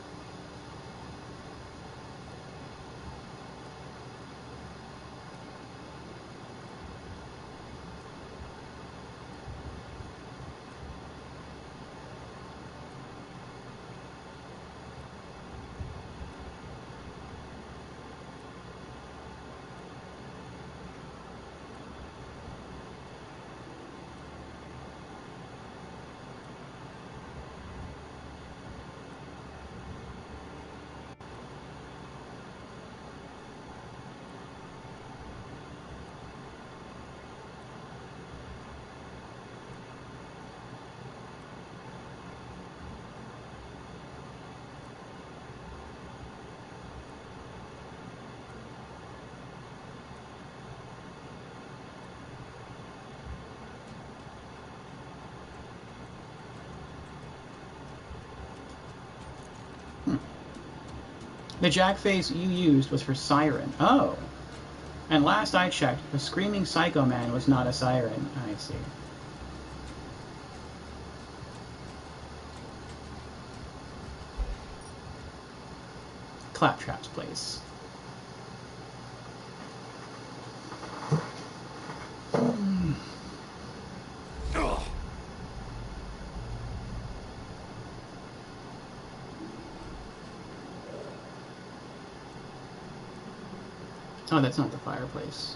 The Jack face you used was for Siren. Oh. And last I checked, the Screaming Psycho Man was not a Siren. I see. Claptrap's place. Oh, that's not the fireplace.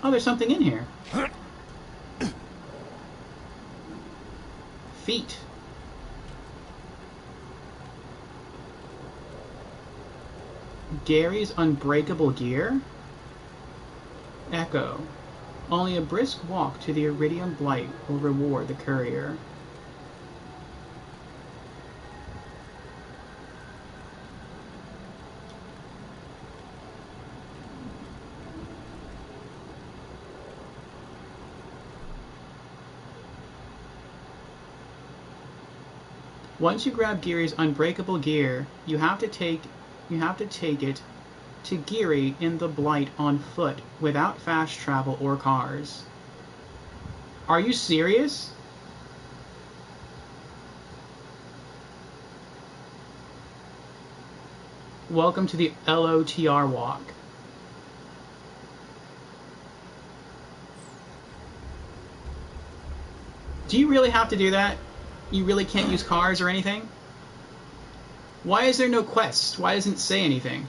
Oh, there's something in here. Feet. Gary's unbreakable gear? Echo. Only a brisk walk to the Iridium Blight will reward the courier. Once you grab Geary's unbreakable gear, you have to take it to Geary in the Blight on foot, without fast travel or cars. Are you serious? Welcome to the LOTR walk. Do you really have to do that? You really can't use cars or anything? Why is there no quest? Why doesn't it say anything?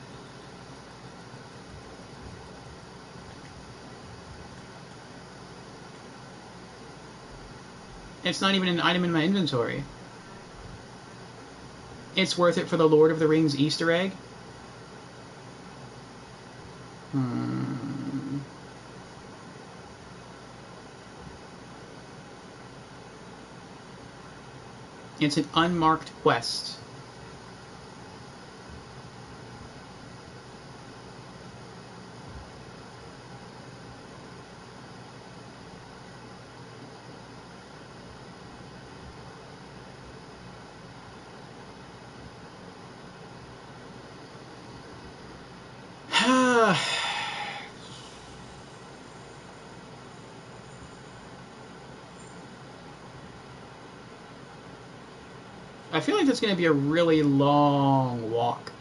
It's not even an item in my inventory. It's worth it for the Lord of the Rings Easter egg? It's an unmarked quest. I feel like that's going to be a really long walk.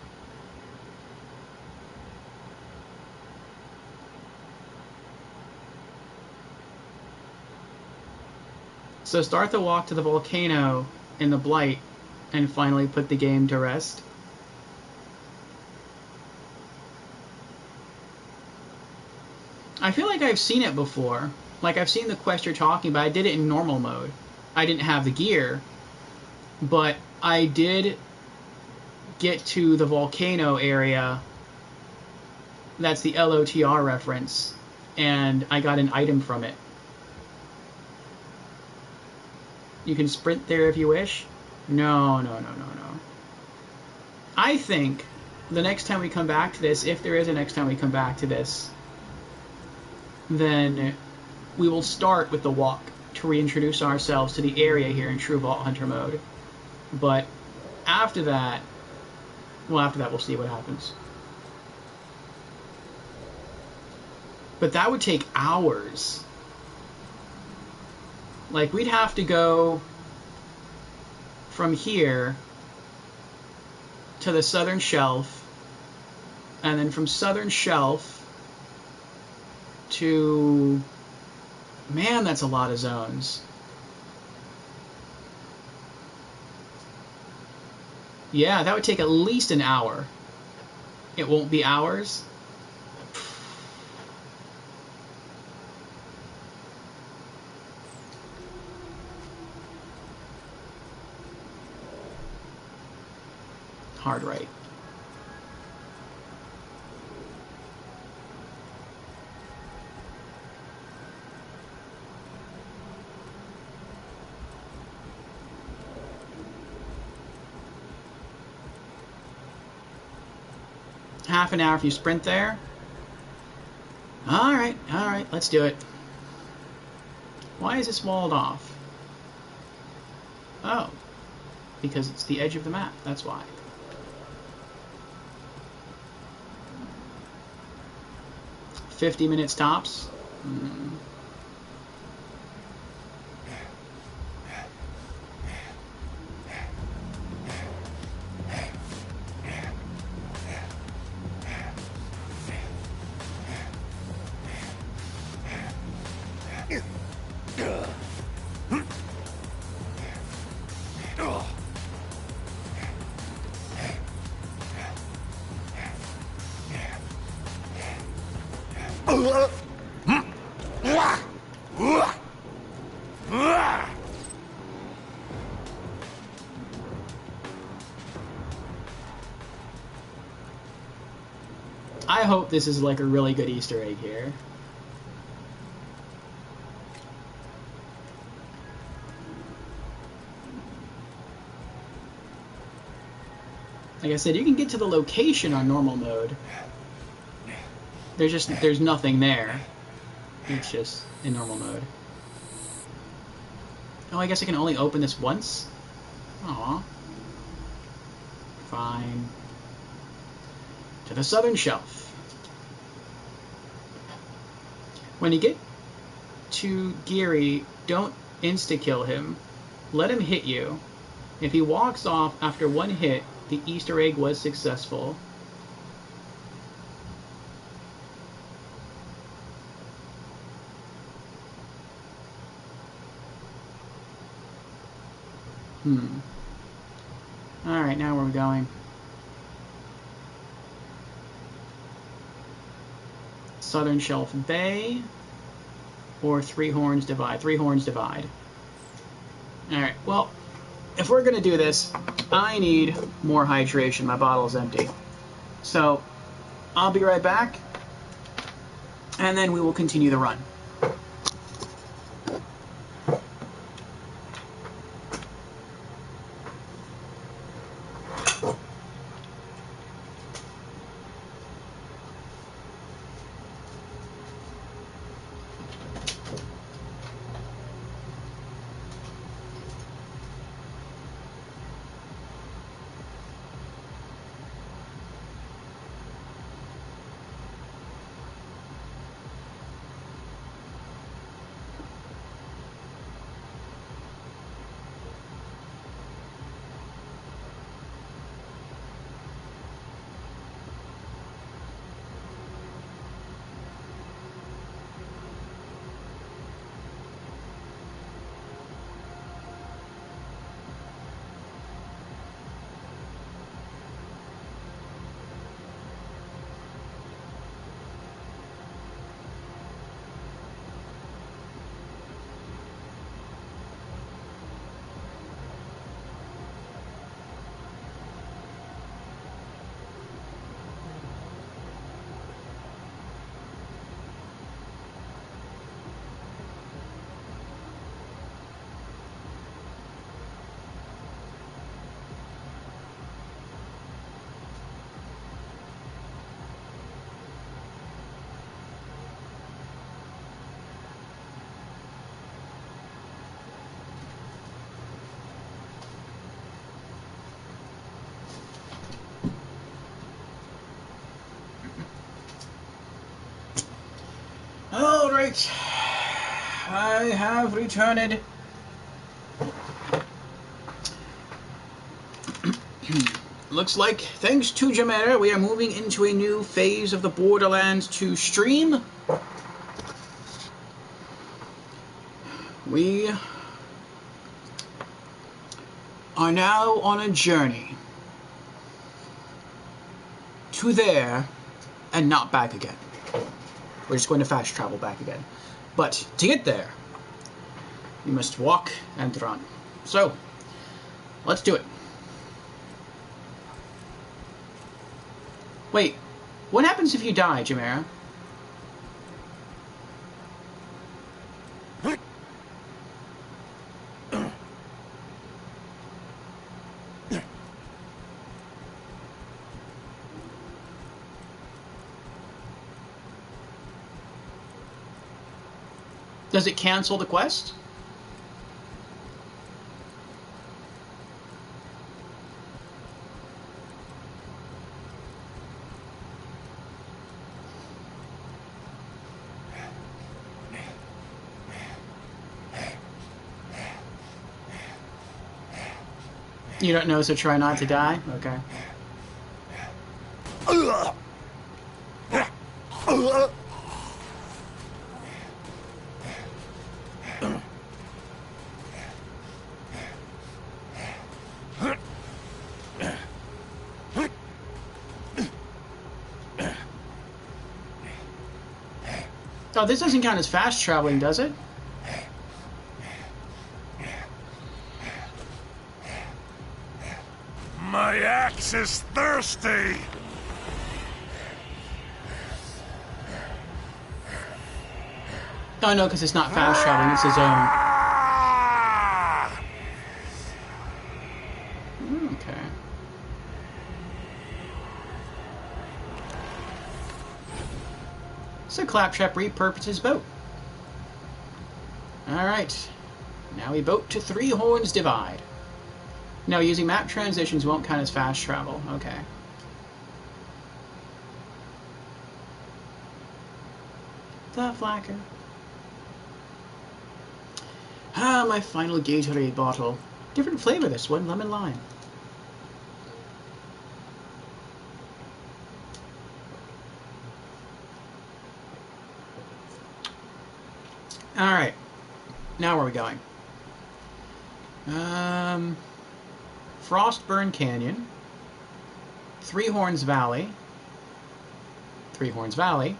So start the walk to the volcano in the Blight and finally put the game to rest. I feel like I've seen it before. Like, I've seen the quest you're talking about. I did it in normal mode. I didn't have the gear, but I did get to the volcano area. That's the LOTR reference, and I got an item from it. You can sprint there if you wish. No. I think the next time we come back to this, if there is a next time we come back to this, then we will start with the walk to reintroduce ourselves to the area here in True Vault Hunter mode. But after that, we'll see what happens. But that would take hours. Like, we'd have to go from here to the southern shelf, and then from southern shelf to... Man, that's a lot of zones. Yeah, that would take at least an hour. It won't be hours. Hard right. Half an hour if you sprint there. Alright, let's do it. Why is this walled off? Oh, because it's the edge of the map, that's why. $50 minutes tops. I hope this is like a really good Easter egg here. Like I said, you can get to the location on normal mode. There's nothing there. It's just in normal mode. Oh, I guess I can only open this once? Aww. Fine. To the southern shelf. When you get to Geary, don't insta-kill him. Let him hit you. If he walks off after one hit, the Easter egg was successful. Alright, now where are we going? Southern Shelf Bay or Three Horns Divide? Three Horns Divide. Alright, well, if we're going to do this, I need more hydration. My bottle's empty. So, I'll be right back, and then we will continue the run. Alright, I have returned. Looks like, thanks to Jamera, we are moving into a new phase of the Borderlands 2 stream. We are now on a journey to there and not back again. We're just going to fast travel back again. But to get there, you must walk and run. So, let's do it. Wait, what happens if you die, Jamera? Does it cancel the quest? You don't know, so try not to die? Okay. Oh, this doesn't count as fast traveling, does it? My axe is thirsty! Oh, no, because it's not fast traveling, it's his own. Okay. So Claptrap repurposed his boat. Alright. Now we boat to Three Horns Divide. No, using map transitions won't count as fast travel. Okay. The Flacker. Ah, my final Gatorade bottle. Different flavor this one, lemon lime. Alright. Now where are we going? Frostburn Canyon. Three Horns Valley. Three Horns Valley.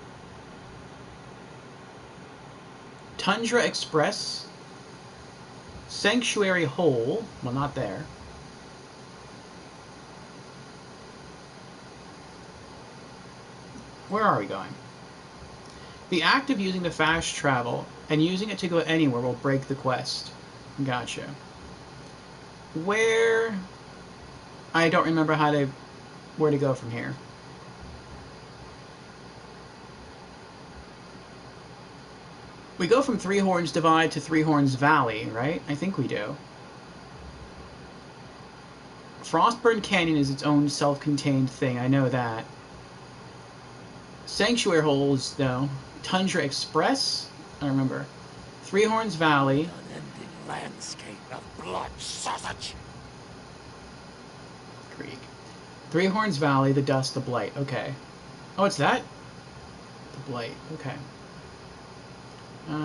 Tundra Express. Sanctuary Hole. Well, not there. Where are we going? The act of using the fast travel and using it to go anywhere will break the quest. Gotcha. Where... I don't remember where to go from here. We go from Three Horns Divide to Three Horns Valley, right? I think we do. Frostburn Canyon is its own self-contained thing, I know that. Sanctuary Holes, though. Tundra Express? I don't remember. Three Horns Valley. Unending landscape of blood sausage. Creek. Three Horns Valley, the Dust, the Blight. Okay. Oh, it's that? The Blight. Okay.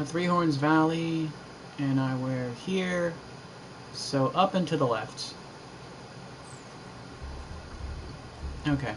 Three Horns Valley, and we're here. So up and to the left. Okay.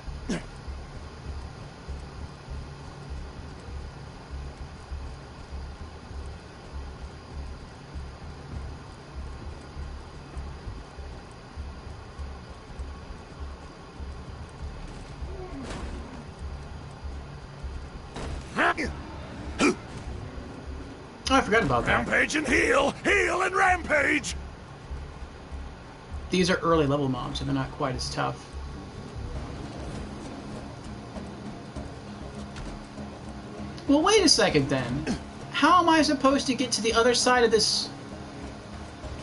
Oh, I forgot about that. Rampage and heal! Heal and rampage! These are early level mobs, so they're not quite as tough. Well, wait a second then. How am I supposed to get to the other side of this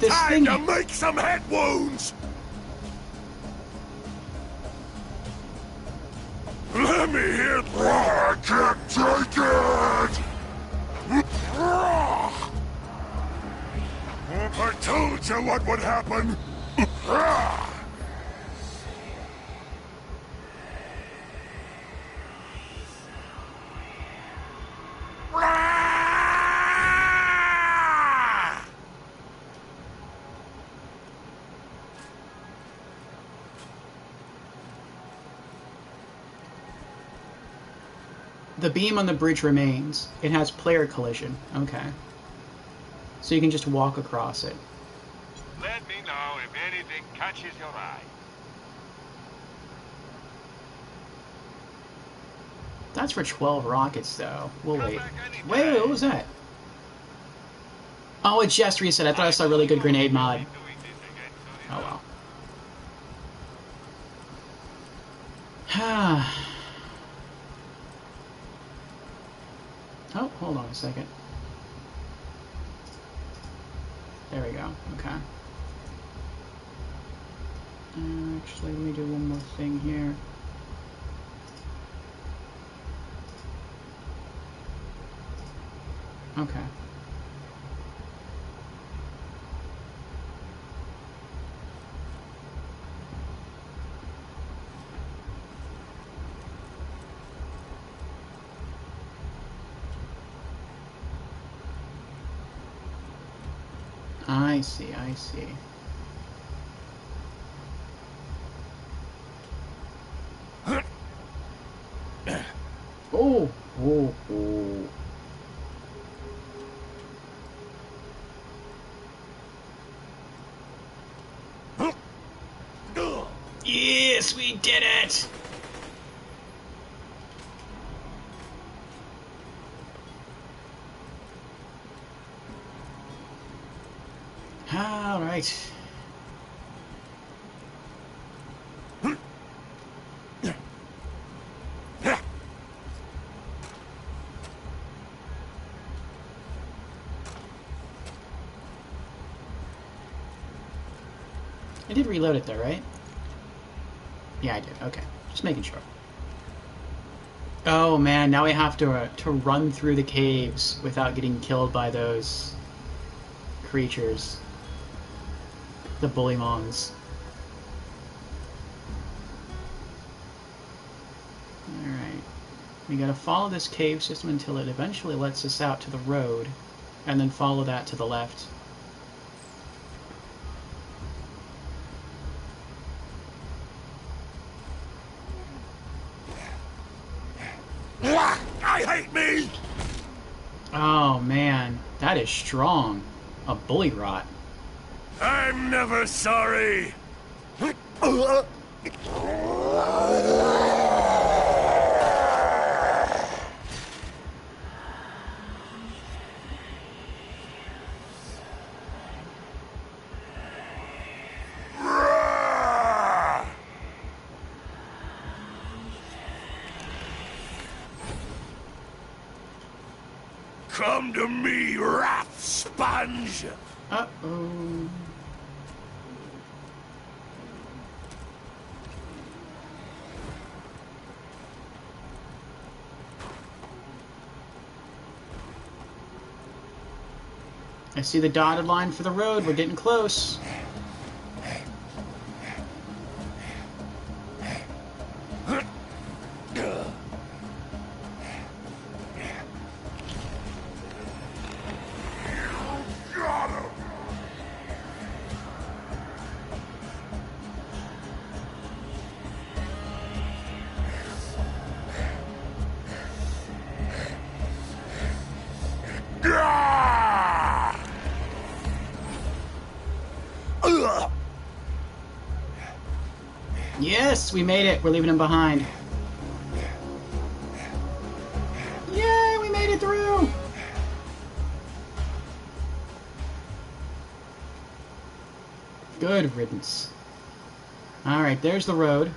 Time thing? to make some head wounds! Let me hit. I can't take it! I told you what would happen! The beam on the bridge remains. It has player collision. Okay. So you can just walk across it. Let me know if anything catches your eye. That's for 12 rockets, though. We'll wait. Wait, what was that? Oh, it just reset. I thought I saw a really good grenade mod. Oh, well. Oh, hold on a second. There we go. Okay. Actually, let me do one more thing here. Okay. I see, I see. Oh, oh, oh. Yes, we did it! All right. I did reload it though, right? Yeah, I did. Okay. Just making sure. Oh man, now we have to run through the caves without getting killed by those creatures. The bullymons. Alright. We gotta follow this cave system until it eventually lets us out to the road, and then follow that to the left. I hate me! Oh man, that is strong. A bully rot. I'm never sorry! Come to me, wrath sponge! Uh-oh. I see the dotted line for the road. We're getting close. Yes, we made it. We're leaving him behind. Yay, we made it through! Good riddance. Alright, there's the road.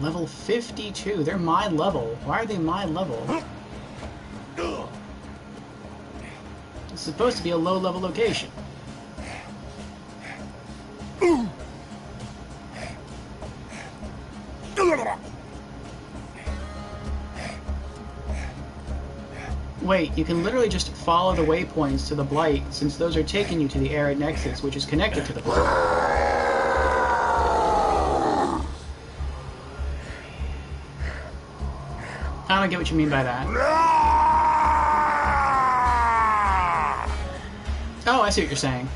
Level 52. They're my level. Why are they my level? It's supposed to be a low-level location. Wait, you can literally just follow the waypoints to the Blight, since those are taking you to the Arid Nexus, which is connected to the Blight. I don't get what you mean by that. Oh, I see what you're saying.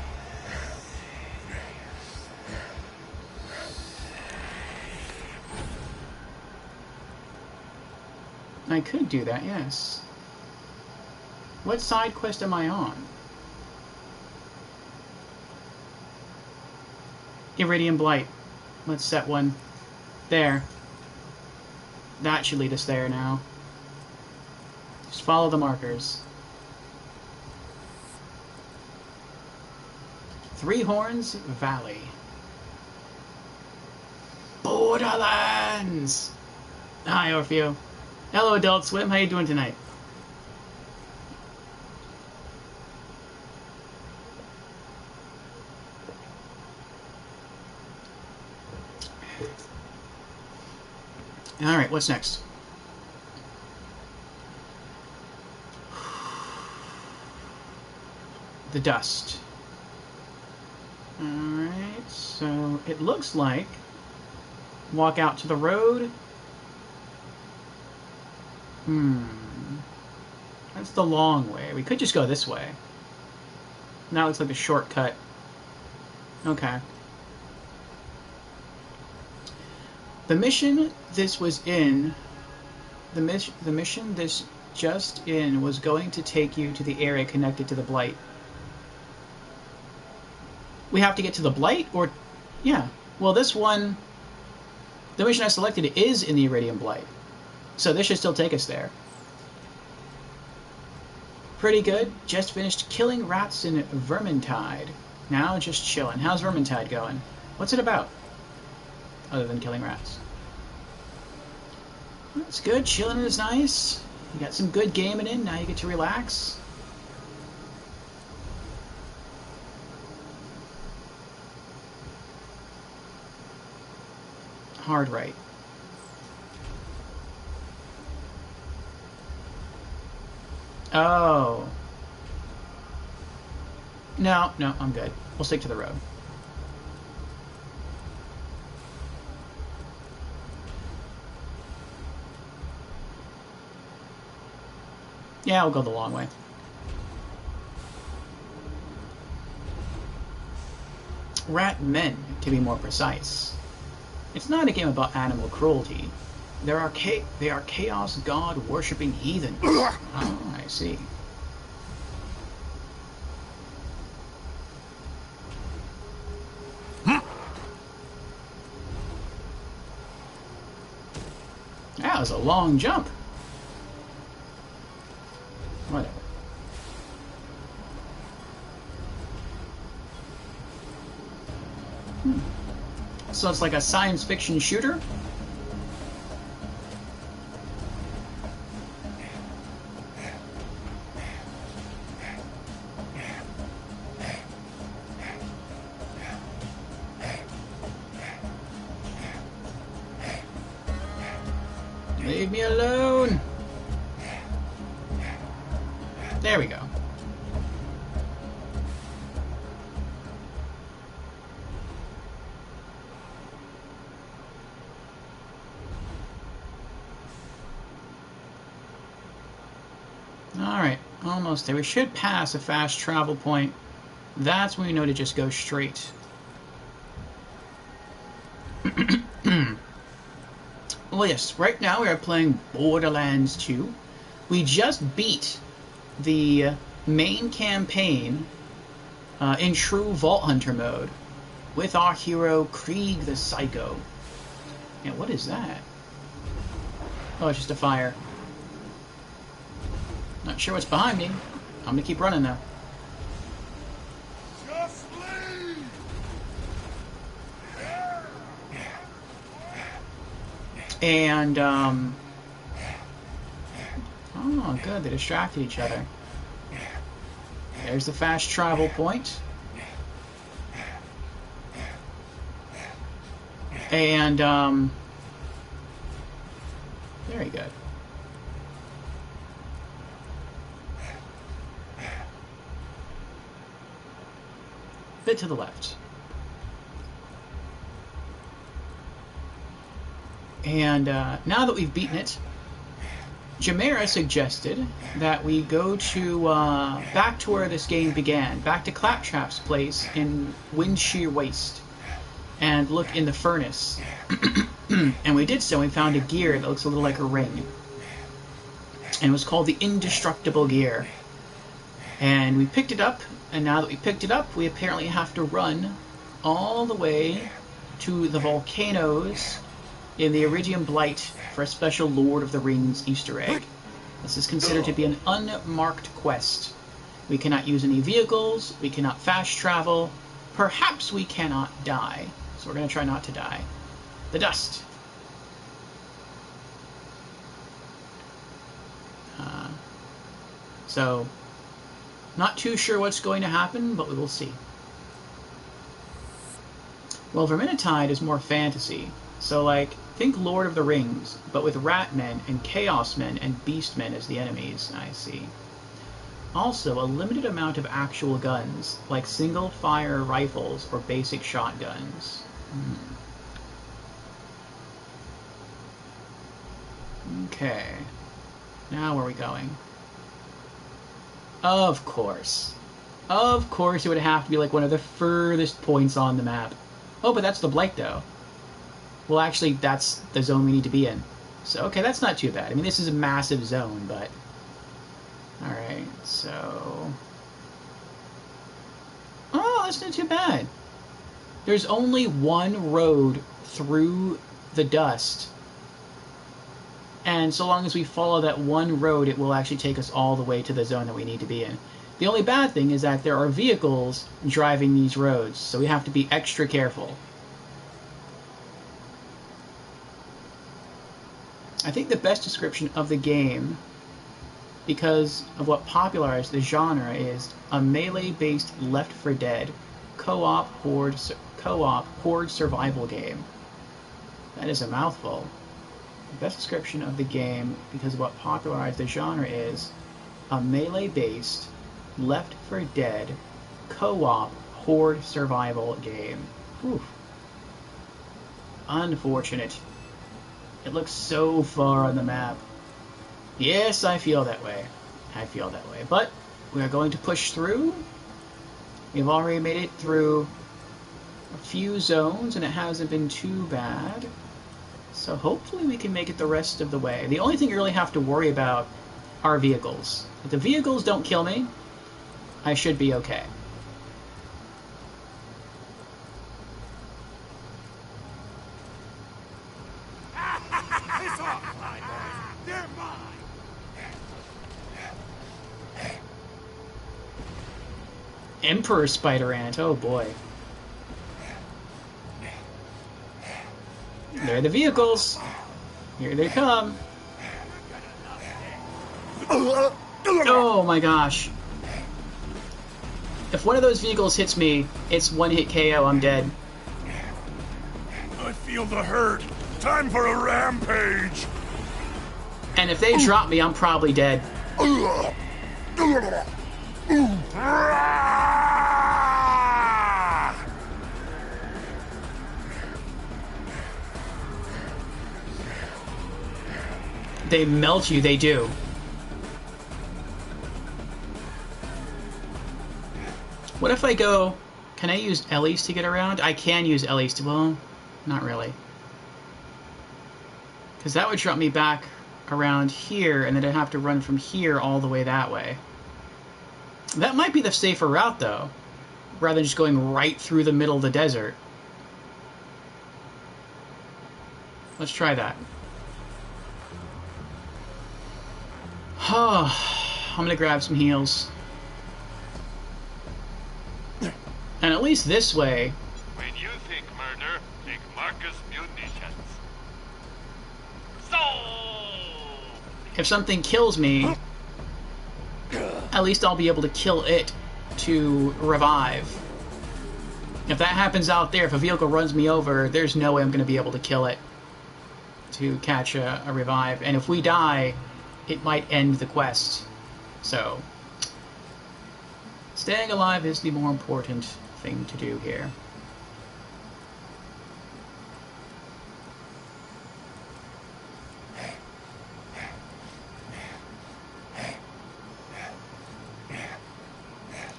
I could do that, yes. What side quest am I on? Iridium Blight. Let's set one. There. That should lead us there now. Just follow the markers. Three Horns Valley. Borderlands! Hi, Orfeo. Hello, Adult Swim. How you doing tonight? Alright, what's next? The dust. Alright, so it looks like walk out to the road. That's the long way. We could just go this way. That looks like a shortcut. Okay. The mission this was in, the mission this just in was going to take you to the area connected to the Blight. We have to get to the Blight, or... Yeah. Well, this one... The mission I selected is in the Iridium Blight. So this should still take us there. Pretty good. Just finished killing rats in Vermintide. Now just chilling. How's Vermintide going? What's it about? Other than killing rats. That's good. Chilling is nice. You got some good gaming in. Now you get to relax. Hard right. Oh. No, I'm good. We'll stick to the road. Yeah, we'll go the long way. Rat men, to be more precise. It's not a game about animal cruelty. They are chaos god worshipping heathen. Oh, I see. That was a long jump. Whatever. So it's like a science fiction shooter? Leave me alone. There we go. Alright, almost there. We should pass a fast travel point. That's when we know to just go straight. Well, yes, right now we are playing Borderlands 2. We just beat the main campaign in true Vault Hunter mode with our hero Krieg the Psycho. Yeah, what is that? Oh, it's just a fire. Not sure what's behind me. I'm gonna keep running though. Just leave! And, oh, good, they distracted each other. There's the fast travel point. And, very good. Bit to the left. And now that we've beaten it, Jamera suggested that we go to back to where this game began, back to Claptrap's place in Windshear Waste, and look in the furnace. And we did so. We found a gear that looks a little like a ring, and it was called the Indestructible Gear. And we picked it up, and now that we picked it up, we apparently have to run all the way to the volcanoes in the Iridium Blight for a special Lord of the Rings Easter egg. This is considered to be an unmarked quest. We cannot use any vehicles, we cannot fast travel, perhaps we cannot die. So we're going to try not to die. The dust. So, not too sure what's going to happen, but we will see. Well, Vermintide is more fantasy. So, like, think Lord of the Rings, but with Ratmen and Chaos Men and Beastmen as the enemies, I see. Also, a limited amount of actual guns, like single-fire rifles or basic shotguns. Okay. Now where are we going? Of course. Of course it would have to be like one of the furthest points on the map. Oh, but that's the Blight, though. Well, actually, that's the zone we need to be in. So, okay, that's not too bad. I mean, this is a massive zone, but... Alright, so... Oh, that's not too bad. There's only one road through the dust. And so long as we follow that one road, it will actually take us all the way to the zone that we need to be in. The only bad thing is that there are vehicles driving these roads, so we have to be extra careful. I think the best description of the game, because of what popularized the genre, is a melee-based Left 4 Dead co-op horde survival game. That is a mouthful. The best description of the game, because of what popularized the genre, is a melee-based Left 4 Dead co-op horde survival game. Whew. Unfortunate. It looks so far on the map. Yes, I feel that way. I feel that way. But we are going to push through. We've already made it through a few zones, and it hasn't been too bad. So hopefully we can make it the rest of the way. The only thing you really have to worry about are vehicles. If the vehicles don't kill me, I should be okay. Piss off, my boys. They're mine. Emperor Spider Ant, oh boy. There are the vehicles. Here they come. Oh my gosh. If one of those vehicles hits me, it's one-hit KO, I'm dead. I feel the hurt. Time for a rampage. And if they drop me, I'm probably dead. They melt you, they do. What if I go... Can I use Ellie's to get around? I can use Ellie's to... Well, not really. Because that would drop me back around here, and then I'd have to run from here all the way that way. That might be the safer route, though, rather than just going right through the middle of the desert. Let's try that. I'm gonna grab some heals. And at least this way... When you think murder, think Marcus Munitions. So... If something kills me, at least I'll be able to kill it to revive. If that happens out there, if a vehicle runs me over, there's no way I'm going to be able to kill it to catch a revive. And if we die, it might end the quest. So, staying alive is the more important thing to do here.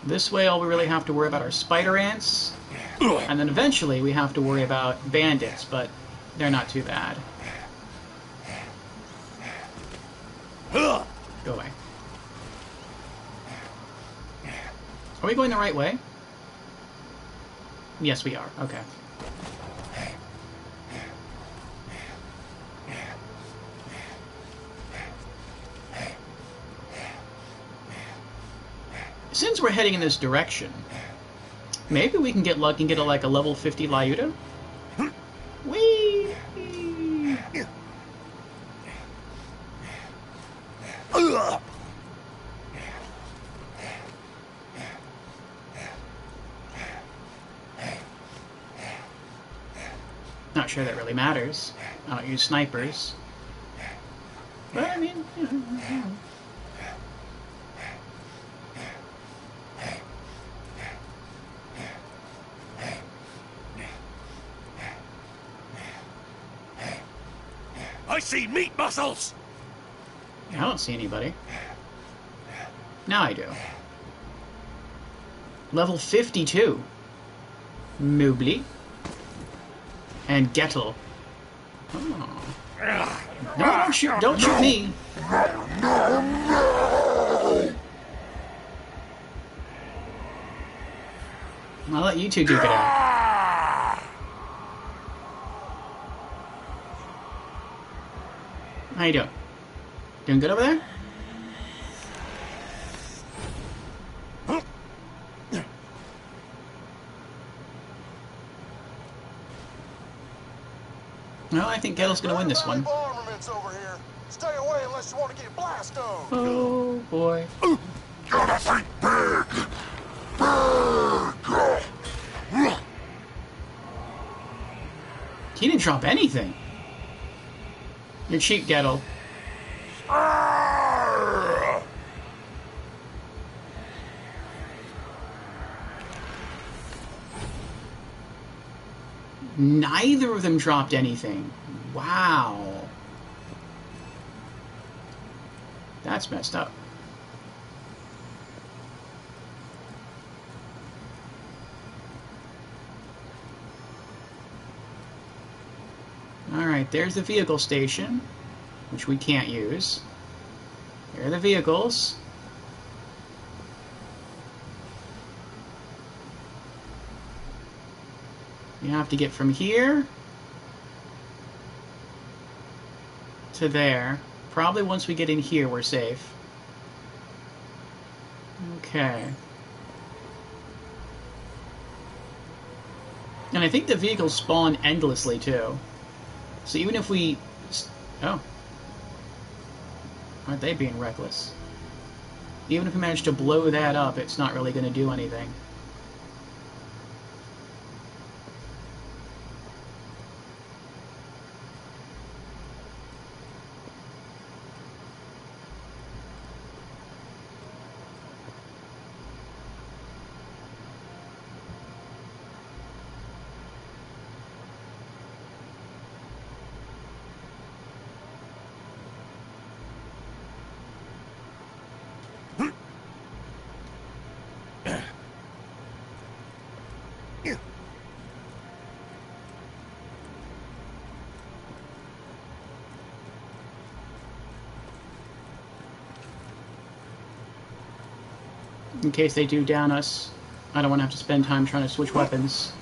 This way, all we really have to worry about are spider ants, and then eventually we have to worry about bandits, but they're not too bad. Go away. Are we going the right way? Yes, we are. Okay. Since we're heading in this direction, maybe we can get lucky and get like a level 50 Lyuda? Whee! Not sure that really matters. I don't use snipers. But I mean, you know. I see meat muscles! I don't see anybody. Now I do. Level 52. Moobly. And Gettle. No, don't shoot me. I'll let you two duke it out. How you doing? Doing good over there? No, I think Kettle's gonna win this one. Armaments over here. Stay away unless you want to get blasted. Oh boy. Gotta think big. Big. He didn't drop anything. You're cheap, Gettle. Neither of them dropped anything. Wow. That's messed up. Alright, there's the vehicle station, which we can't use. There are the vehicles. You have to get from here to there. Probably once we get in here, we're safe. Okay. And I think the vehicles spawn endlessly, too. So even if we... Oh. Aren't they being reckless? Even if we manage to blow that up, it's not really going to do anything. In case they do down us, I don't want to have to spend time trying to switch weapons.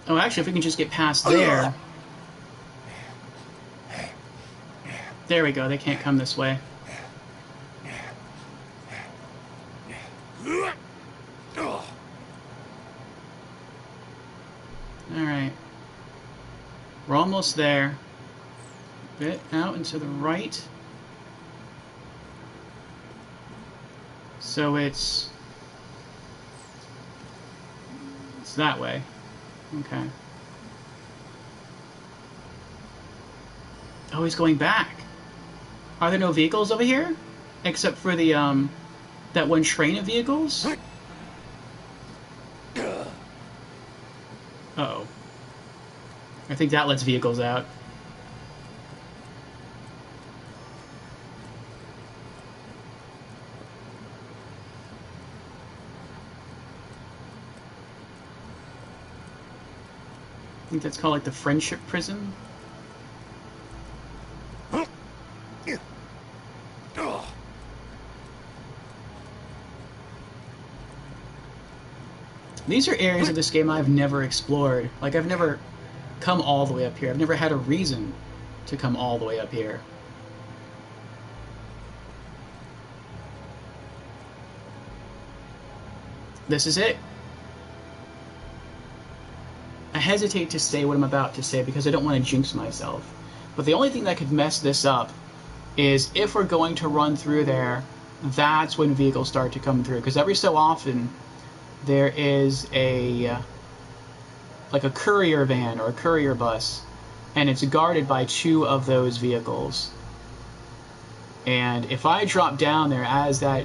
Oh, actually, if we can just get past there... There we go, they can't come this way. Alright. We're almost there. A bit out and to the right. So it's that way. Okay. Oh, he's going back. Are there no vehicles over here? Except for the, that one train of vehicles? Uh-oh. I think that lets vehicles out. I think that's called like the friendship prison. These are areas of this game I've never explored. Like, I've never come all the way up here. I've never had a reason to come all the way up here. This is it. I hesitate to say what I'm about to say because I don't want to jinx myself. But the only thing that could mess this up is if we're going to run through there, that's when vehicles start to come through. Because every so often, there is a like a courier van or a courier bus, and it's guarded by two of those vehicles. And if I drop down there as that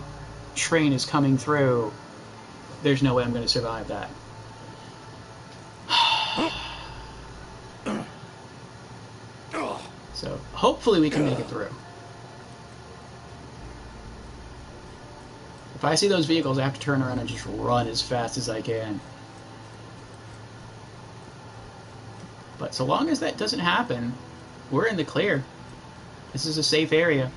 train is coming through, there's no way I'm going to survive that. hopefully we can make it through. If I see those vehicles, I have to turn around and just run as fast as I can. But so long as that doesn't happen, we're in the clear. This is a safe area.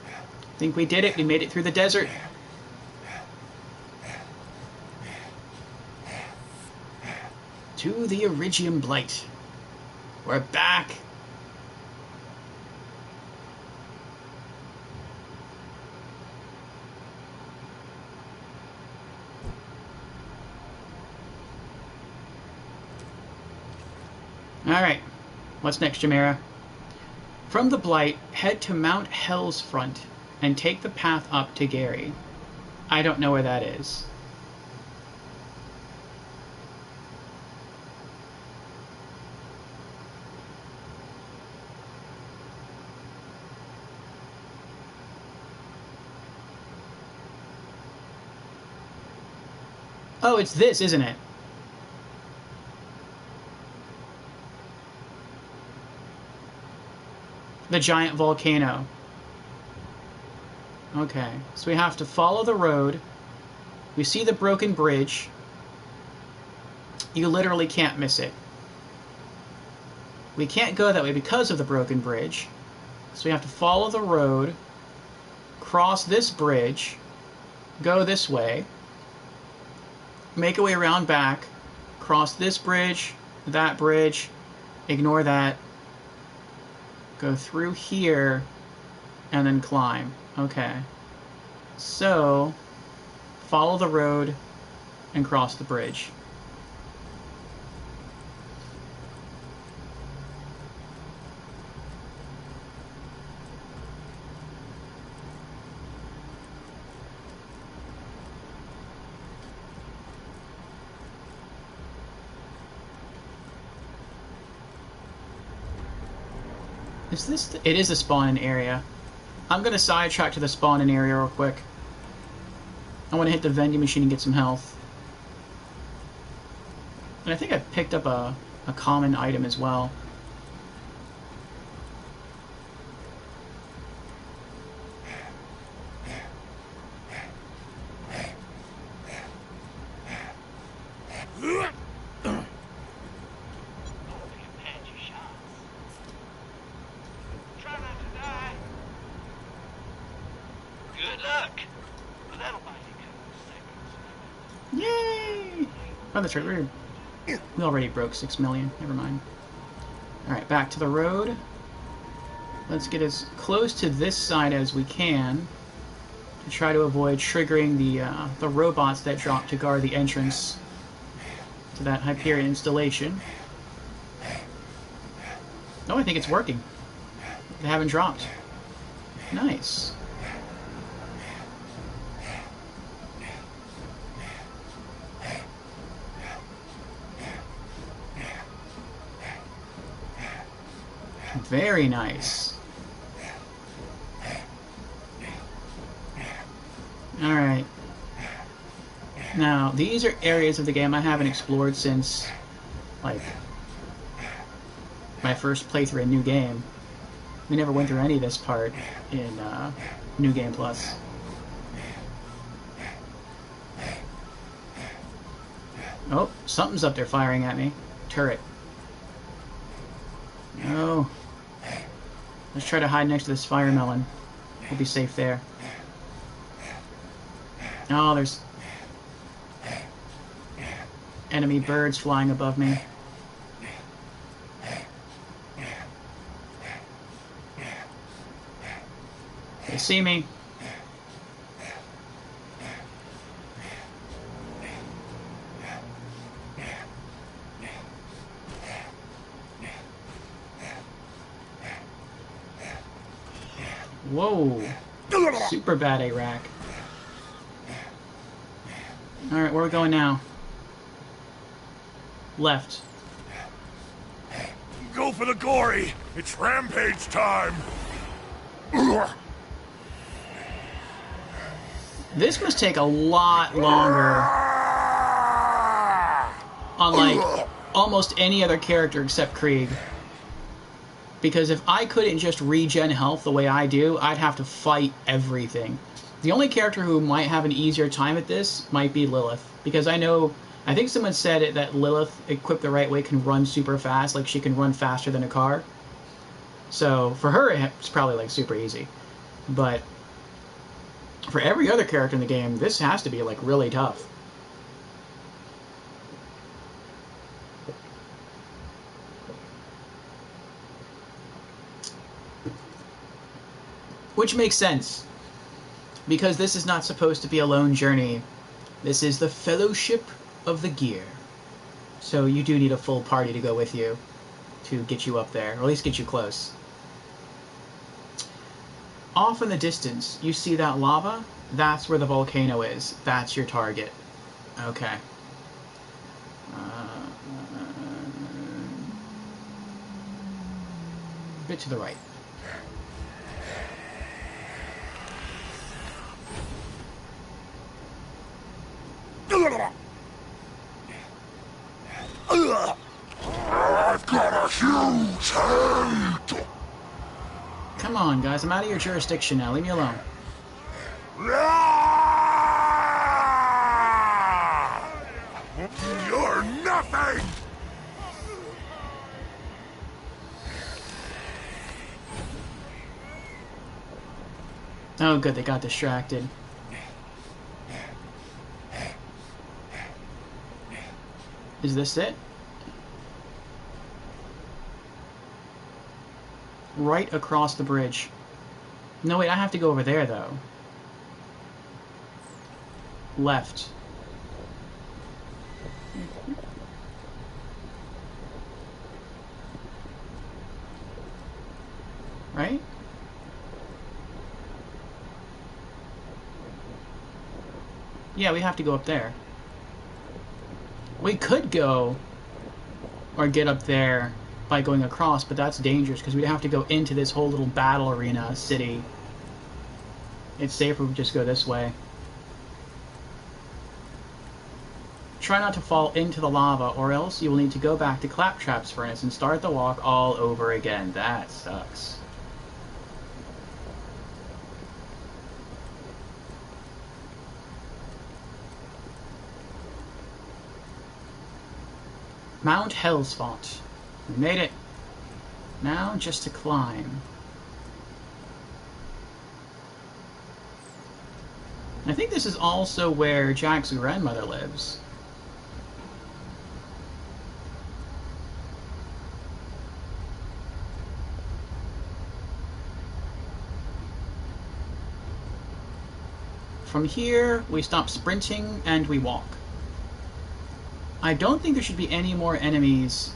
I think we did it. We made it through the desert. To the Iridium Blight. We're back. Alright. What's next, Jamera? From the Blight, head to Mount Hell's Front and take the path up to Gary. I don't know where that is. Oh, it's this, isn't it? The giant volcano. Okay, so we have to follow the road. We see the broken bridge. You literally can't miss it. We can't go that way because of the broken bridge. So we have to follow the road, cross this bridge, go this way, make our way around back, cross this bridge, that bridge, ignore that, go through here, and then climb. Okay. So, follow the road and cross the bridge. Is this... It is a spawning area. I'm going to sidetrack to the spawning area real quick. I want to hit the vending machine and get some health. And I think I picked up a common item as well. Oh, that's right, we already broke 6 million. Never mind. Alright, back to the road. Let's get as close to this side as we can to try to avoid triggering the robots that drop to guard the entrance to that Hyperion installation. Oh, I think it's working. They haven't dropped. Nice. Very nice. Alright. Now, these are areas of the game I haven't explored since, like, my first playthrough in New Game. We never went through any of this part in New Game Plus. Oh, something's up there firing at me. Turret. No. Let's try to hide next to this fire melon. We'll be safe there. Oh, there's enemy birds flying above me. They see me. Whoa. Super bad A-Rack. Alright, where are we going now? Left. Go for the gory! It's rampage time! This must take a lot longer on, like, almost any other character except Krieg. Because if I couldn't just regen health the way I do, I'd have to fight everything. The only character who might have an easier time at this might be Lilith. Because I think someone said it, that Lilith, equipped the right way, can run super fast. Like, she can run faster than a car. So, for her, it's probably, like, super easy. But for every other character in the game, this has to be, like, really tough. Which makes sense, because this is not supposed to be a lone journey. This is the Fellowship of the Gear. So you do need a full party to go with you to get you up there, or at least get you close. Off in the distance, you see that lava? That's where the volcano is. That's your target. Okay. A bit to the right. I've got a huge hate! Come on, guys. I'm out of your jurisdiction now. Leave me alone. You're nothing! Oh, good. They got distracted. Is this it? Right across the bridge. No, wait, I have to go over there, though. Left. Right? Yeah, we have to go up there. We could go or get up there by going across, but that's dangerous because we'd have to go into this whole little battle arena city. It's safer if we just go this way. Try not to fall into the lava, or else you will need to go back to Claptrap's furnace and start the walk all over again. That sucks. Mount Hellsfont. We made it. Now just to climb. I think this is also where Jack's grandmother lives. From here, we stop sprinting and we walk. I don't think there should be any more enemies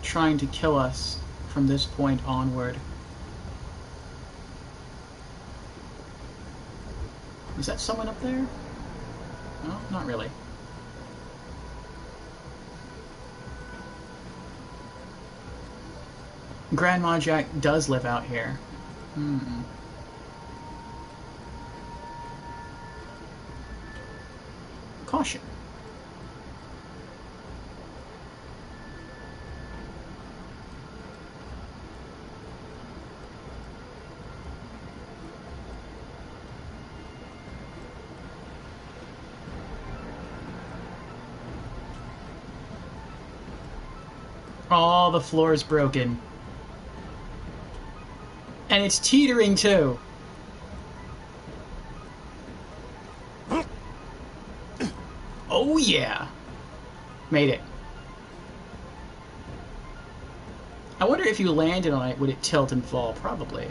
trying to kill us from this point onward. Is that someone up there? No, not really. Grandma Jack does live out here. Caution. Oh, the floor is broken. And it's teetering too. Oh yeah. Made it. I wonder if you landed on it, would it tilt and fall? Probably.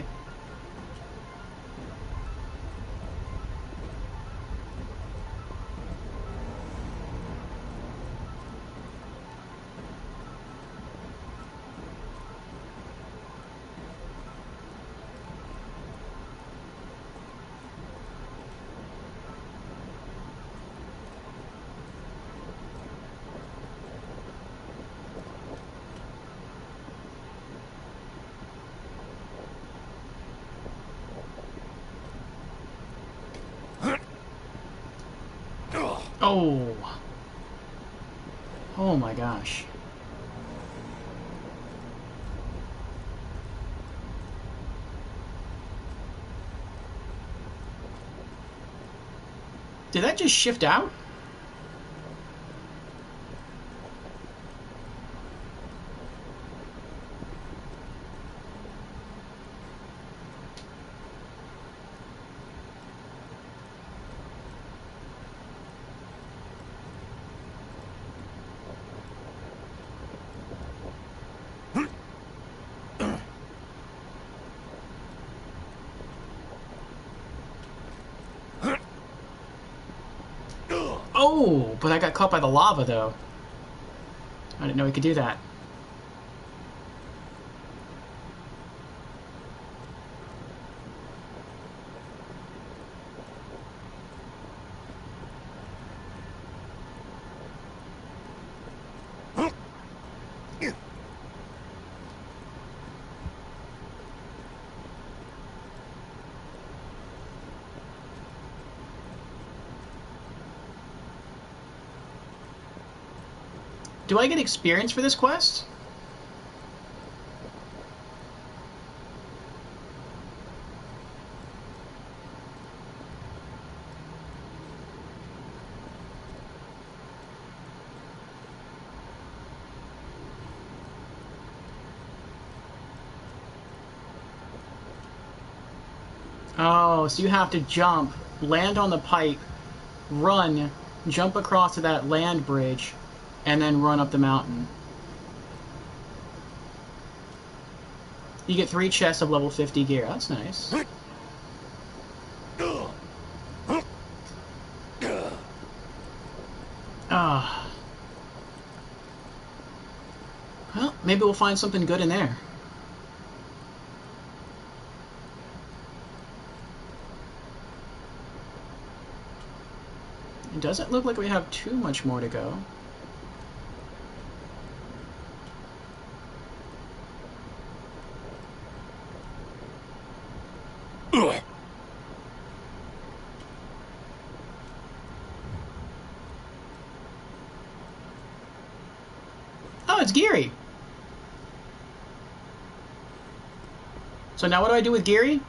Oh. Oh my gosh. Did that just shift out? Oh, but I got caught by the lava, though. I didn't know he could do that. Do I get experience for this quest? Oh, so you have to jump, land on the pipe, run, jump across to that land bridge, and then run up the mountain. You get 3 chests of level 50 gear. That's nice. Ah. Well, maybe we'll find something good in there. It doesn't look like we have too much more to go. Oh, it's Geary. So now what do I do with Geary?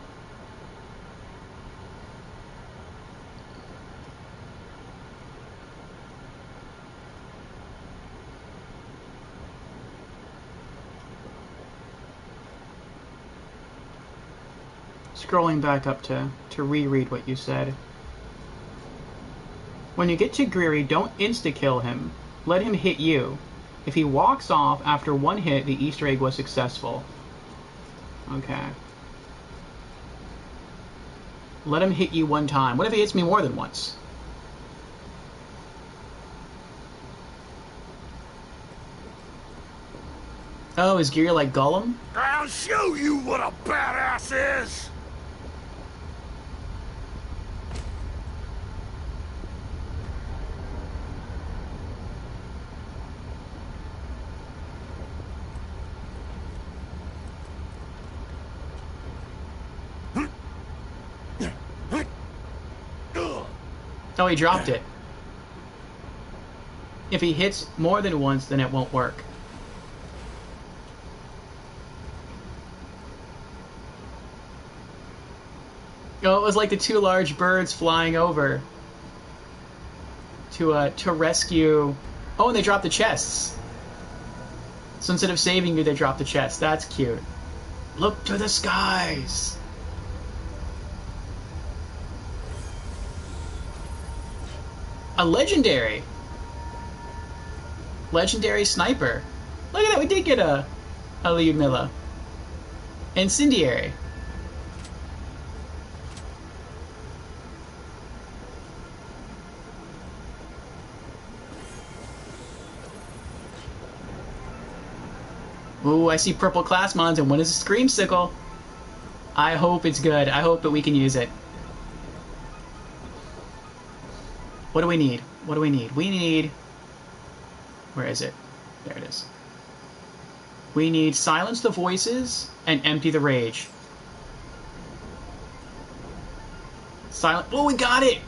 Scrolling back up to reread what you said. When you get to Geary, don't insta-kill him. Let him hit you. If he walks off after 1 hit, the Easter egg was successful. Okay. Let him hit you 1 time. What if he hits me more than once? Oh, is Geary like Gollum? I'll show you what a badass is! Oh, he dropped it. If he hits more than once, then it won't work. Oh, it was like the 2 large birds flying over to rescue. Oh, and they dropped the chests. So instead of saving you, they dropped the chest. That's cute. Look to the skies. A legendary. Legendary sniper. Look at that, we did get a Lyudmila. Incendiary. Ooh, I see purple class mons and one is a Screamsicle. I hope it's good. I hope that we can use it. What do we need? What do we need? We need... Where is it? There it is. We need silence the voices and empty the rage. Silent... Oh, we got it!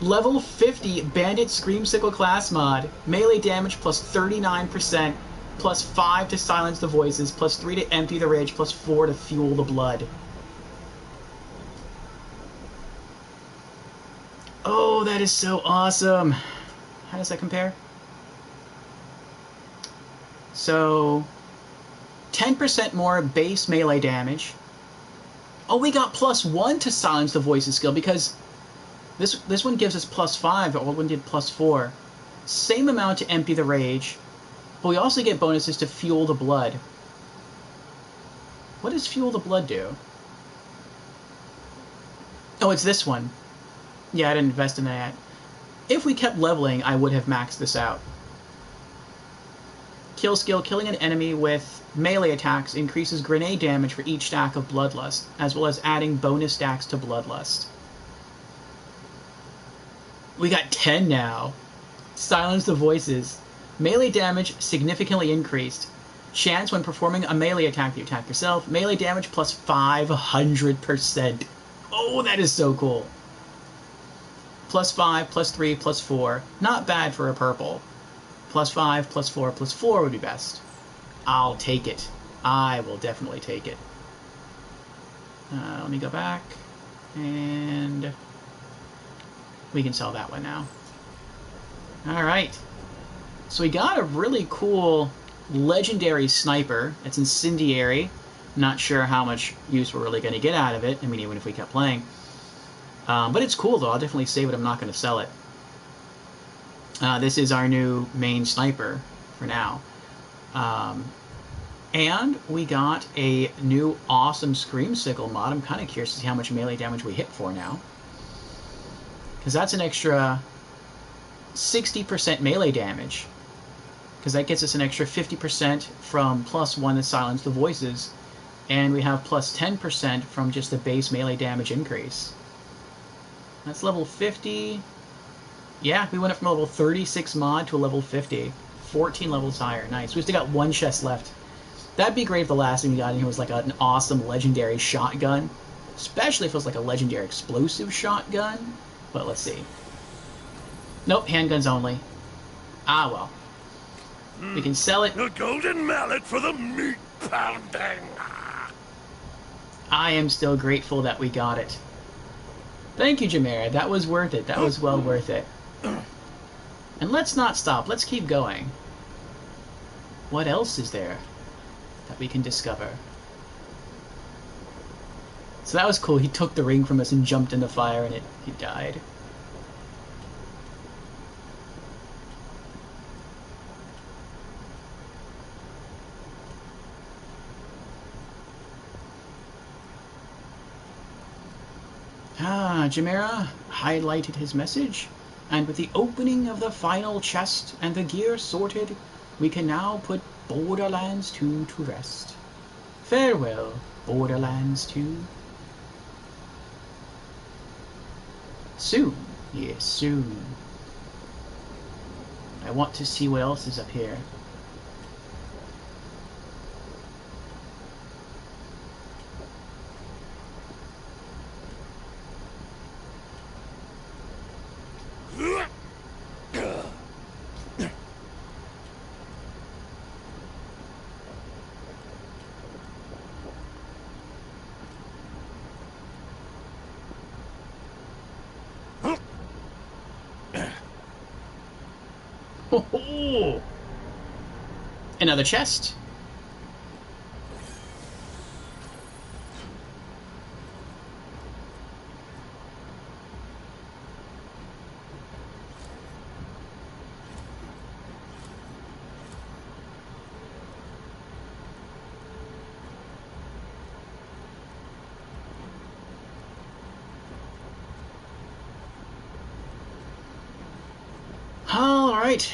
Level 50 Bandit Screamsicle class mod. Melee damage plus 39%, plus 5 to silence the voices, plus 3 to empty the rage, plus 4 to fuel the blood. Oh, that is so awesome. How does that compare? So, 10% more base melee damage. Oh, we got plus 1 to silence the voices skill because this one gives us plus 5, the old one did plus 4. Same amount to empty the rage, but we also get bonuses to fuel the blood. What does fuel the blood do? Oh, it's this one. Yeah, I didn't invest in that. If we kept leveling, I would have maxed this out. Kill skill, killing an enemy with melee attacks increases grenade damage for each stack of Bloodlust, as well as adding bonus stacks to Bloodlust. We got 10 now. Silence the voices. Melee damage significantly increased. Chance when performing a melee attack, you attack yourself. Melee damage plus 500%. Oh, that is so cool. Plus 5, plus 3, plus 4. Not bad for a purple. Plus 5, plus 4, plus 4 would be best. I'll take it. I will definitely take it. Let me go back. And we can sell that one now. Alright. So we got a really cool legendary sniper. It's incendiary. Not sure how much use we're really going to get out of it. I mean, even if we kept playing. But it's cool, though. I'll definitely save it. I'm not going to sell it. This is our new main sniper for now. And we got a new awesome Screamsicle mod. I'm kind of curious to see how much melee damage we hit for now. Because that's an extra 60% melee damage. Because that gets us an extra 50% from plus 1 to silence the voices. And we have plus 10% from just the base melee damage increase. That's level 50. Yeah, we went up from a level 36 mod to a level 50. 14 levels higher. Nice. We still got one chest left. That'd be great if the last thing we got in here was like an awesome legendary shotgun. Especially if it was like a legendary explosive shotgun. But let's see. Nope, handguns only. Ah, well. We can sell it. A golden mallet for the meat pounding. I am still grateful that we got it. Thank you, Jamera. That was worth it. That was well worth it. And let's not stop. Let's keep going. What else is there that we can discover? So that was cool. He took the ring from us and jumped in the fire and he died. Ah, Jamera highlighted his message, and with the opening of the final chest and the gear sorted, we can now put Borderlands 2 to rest. Farewell, Borderlands 2. Soon, yes, soon. I want to see what else is up here. Oh, another chest. All right.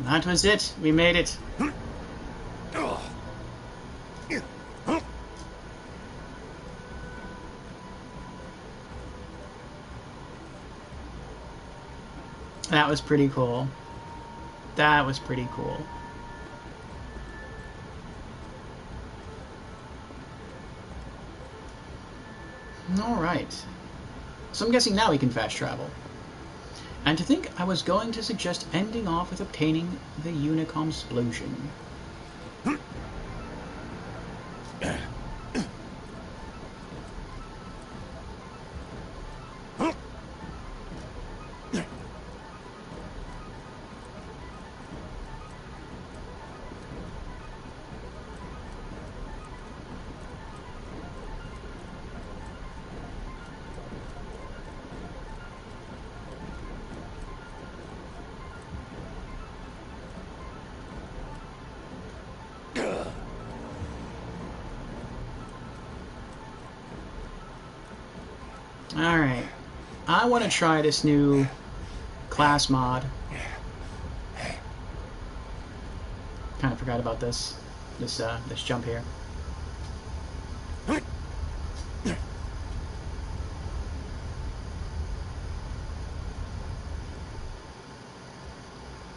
That was it. We made it. That was pretty cool. That was pretty cool. All right. so I'm guessing now we can fast travel. And to think I was going to suggest ending off with obtaining the Unicom explosion. Alright, I want to try this new class mod. Kind of forgot about this jump here.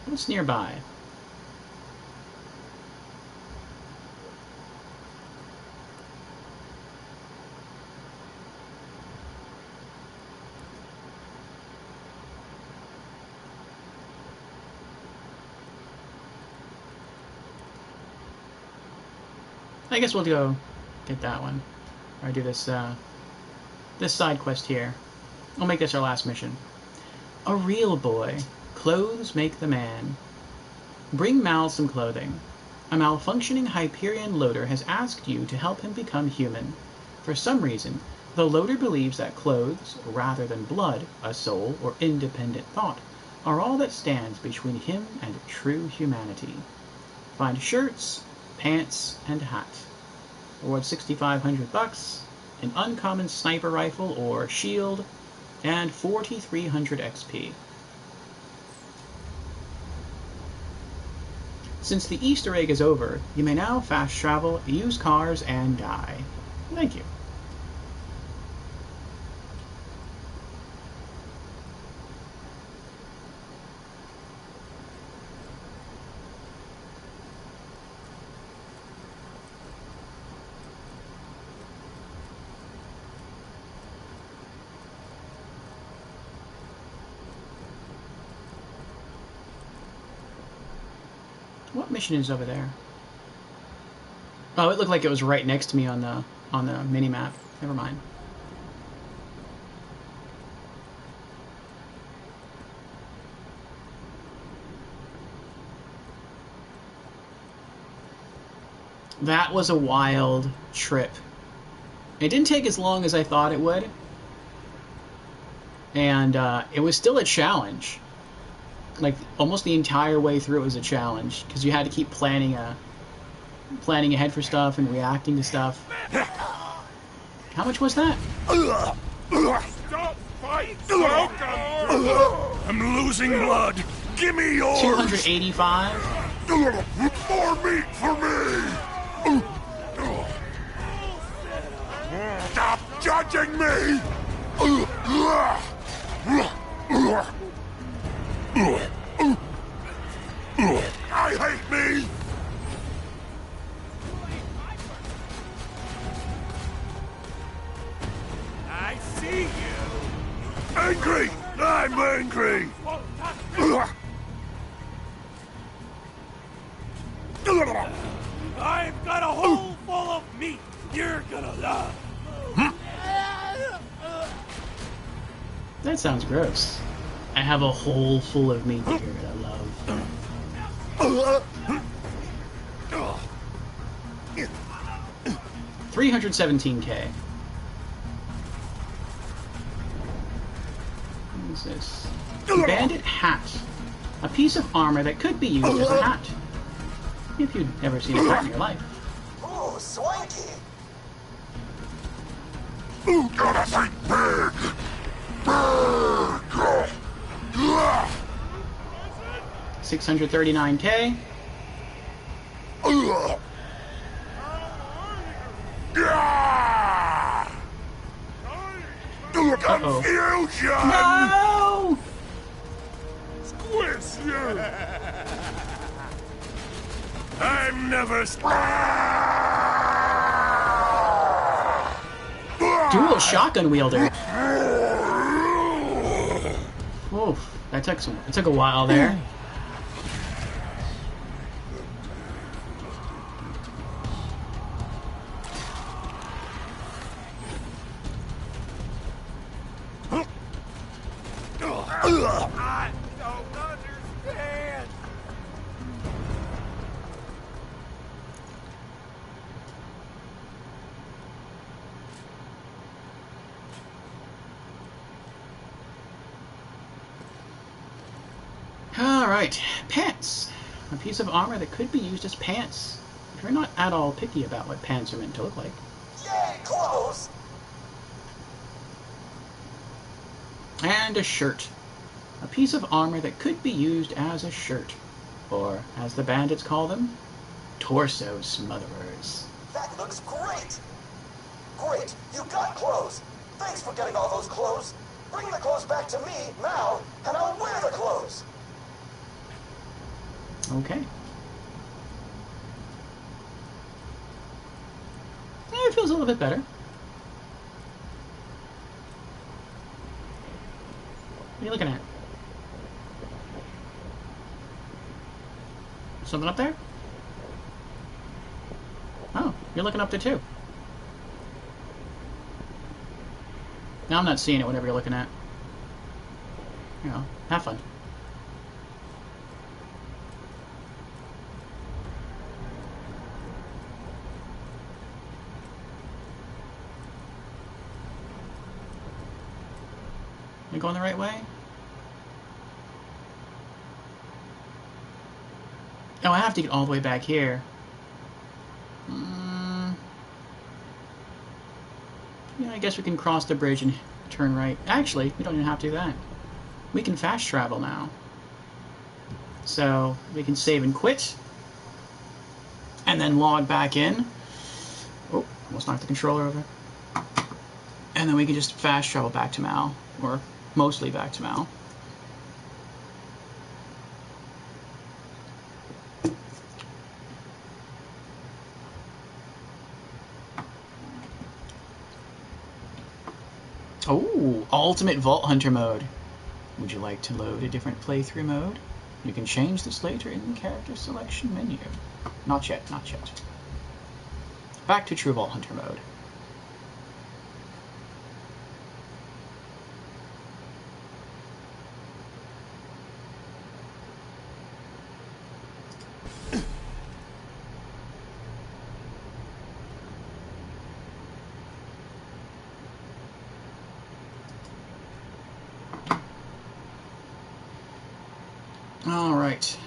What's nearby? I guess we'll go get that one. Or do this this side quest here. We'll make this our last mission. A real boy. Clothes make the man. Bring Mal some clothing. A malfunctioning Hyperion loader has asked you to help him become human. For some reason, the loader believes that clothes, rather than blood, a soul, or independent thought, are all that stands between him and true humanity. Find shirts, pants, and hat. Reward 6,500 bucks, an uncommon sniper rifle or shield, and 4,300 XP. Since the Easter egg is over, you may now fast travel, use cars, and die. Thank you. What mission is over there? Oh, it looked like it was right next to me on the mini-map. Never mind. That was a wild trip. It didn't take as long as I thought it would. And it was still a challenge. Like, almost the entire way through it was a challenge, because you had to keep planning ahead for stuff and reacting to stuff. How much was that? Stop fighting! I'm losing blood. Give me yours. 285. More meat for me. Stop judging me. I hate me! I see you! Angry! I'm angry! I've got a hole full of meat you're gonna love! That sounds gross. I have a hole full of meat here that I love. 317K. What is this? Bandit hat. A piece of armor that could be used as a hat. If you'd ever seen a hat in your life. Ooh, swanky! Ooh, gotta think big! Big! 639K. Confusion! No! Squish you! I'm never Dual shotgun wielder. Oof, that took some. It took a while there. I don't understand. Alright, pants. A piece of armor that could be used as pants. If you're not at all picky about what pants are meant to look like. Yay, clothes! And a shirt. A piece of armor that could be used as a shirt. Or, as the bandits call them, torso smotherers. That looks great! Great, you got clothes! Thanks for getting all those clothes! Bring the clothes back to me, Mal, and I'll wear the clothes! Okay. Yeah, it feels a little bit better. What are you looking at? Something up there? Oh, you're looking up there too. Now I'm not seeing it, whatever you're looking at. You know, have fun. Am I going the right way? Oh, I have to get all the way back here. Yeah, I guess we can cross the bridge and turn right. Actually, we don't even have to do that. We can fast travel now. So, we can save and quit. And then log back in. Oh, almost knocked the controller over. And then we can just fast travel back to Mal. Or mostly back to Mal. Oh, Ultimate Vault Hunter mode. Would you like to load a different playthrough mode? You can change this later in the character selection menu. Not yet, not yet. Back to True Vault Hunter mode. All right.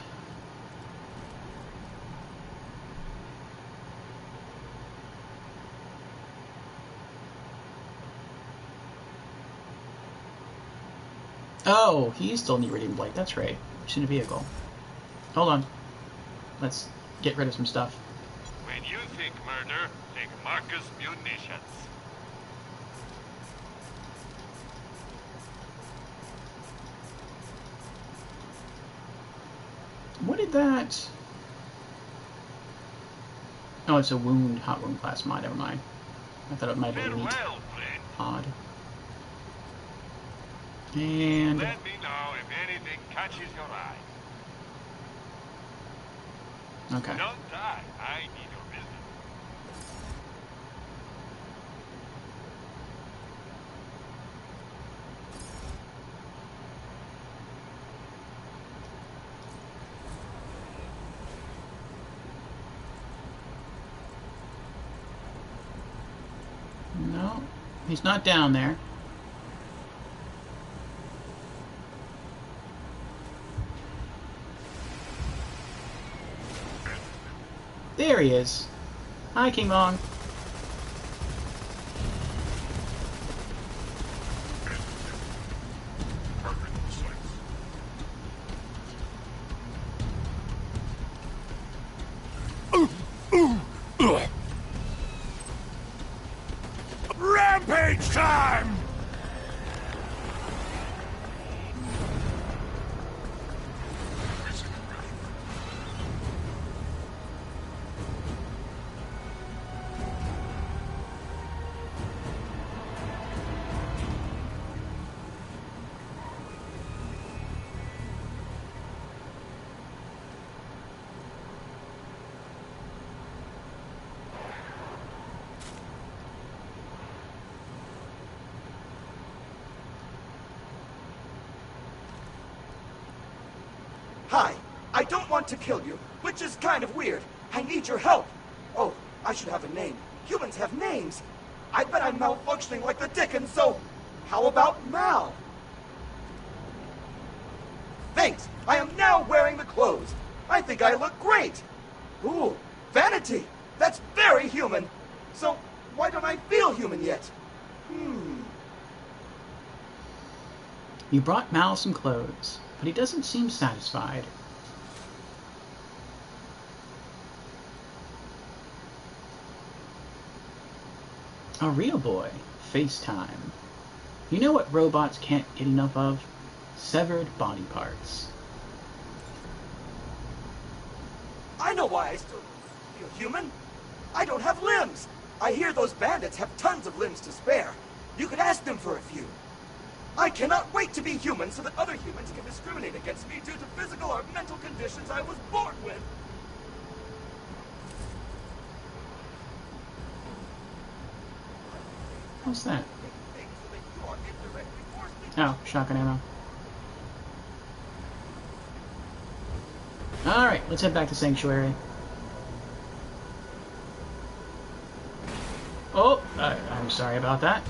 Oh, he still needs Iridium Blight. That's right. It's in a vehicle. Hold on. Let's get rid of some stuff. When you think murder, think Marcus Munitions. What did that... Oh, it's a wound, hot wound class mod. Never mind. I thought it might be elite. Odd. And... Let me know if anything catches your eye. Okay. Don't die. I need your business. No, he's not down there. There he is. Hi, King Long. Rampage time! Hi, I don't want to kill you, which is kind of weird. I need your help. Oh, I should have a name. Humans have names. I bet I'm malfunctioning like the Dickens, so how about Mal? Thanks, I am now wearing the clothes. I think I look great. Ooh, vanity. That's very human. So why don't I feel human yet? You brought Mal some clothes, but he doesn't seem satisfied. A real boy, FaceTime. You know what robots can't get enough of? Severed body parts. I know why I still feel human. I don't have limbs. I hear those bandits have tons of limbs to spare. You could ask them for a few. I cannot wait to be human so that other humans can discriminate against me due to physical or mental conditions I was born with. What's that? Oh, shotgun ammo. Alright, let's head back to Sanctuary. Oh, I'm sorry about that.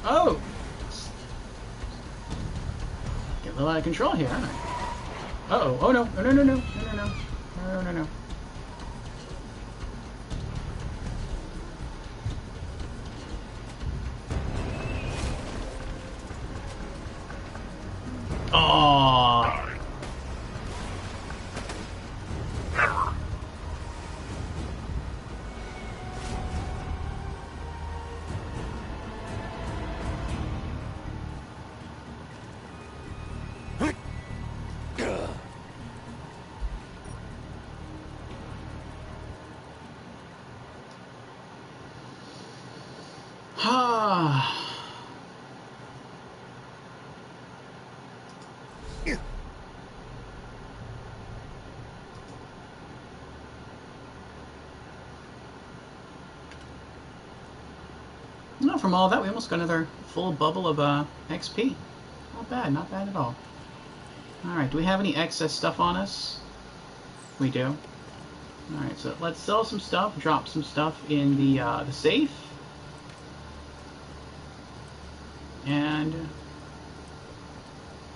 Oh! Get a little out of control here, aren't I? Uh-oh. Oh, no. No, no, no, no. No, no, no. No, no, no. Oh. No, from all that, we almost got another full bubble of XP. Not bad at all. Alright, do we have any excess stuff on us? We do. Alright, so let's sell some stuff, drop some stuff in the safe. And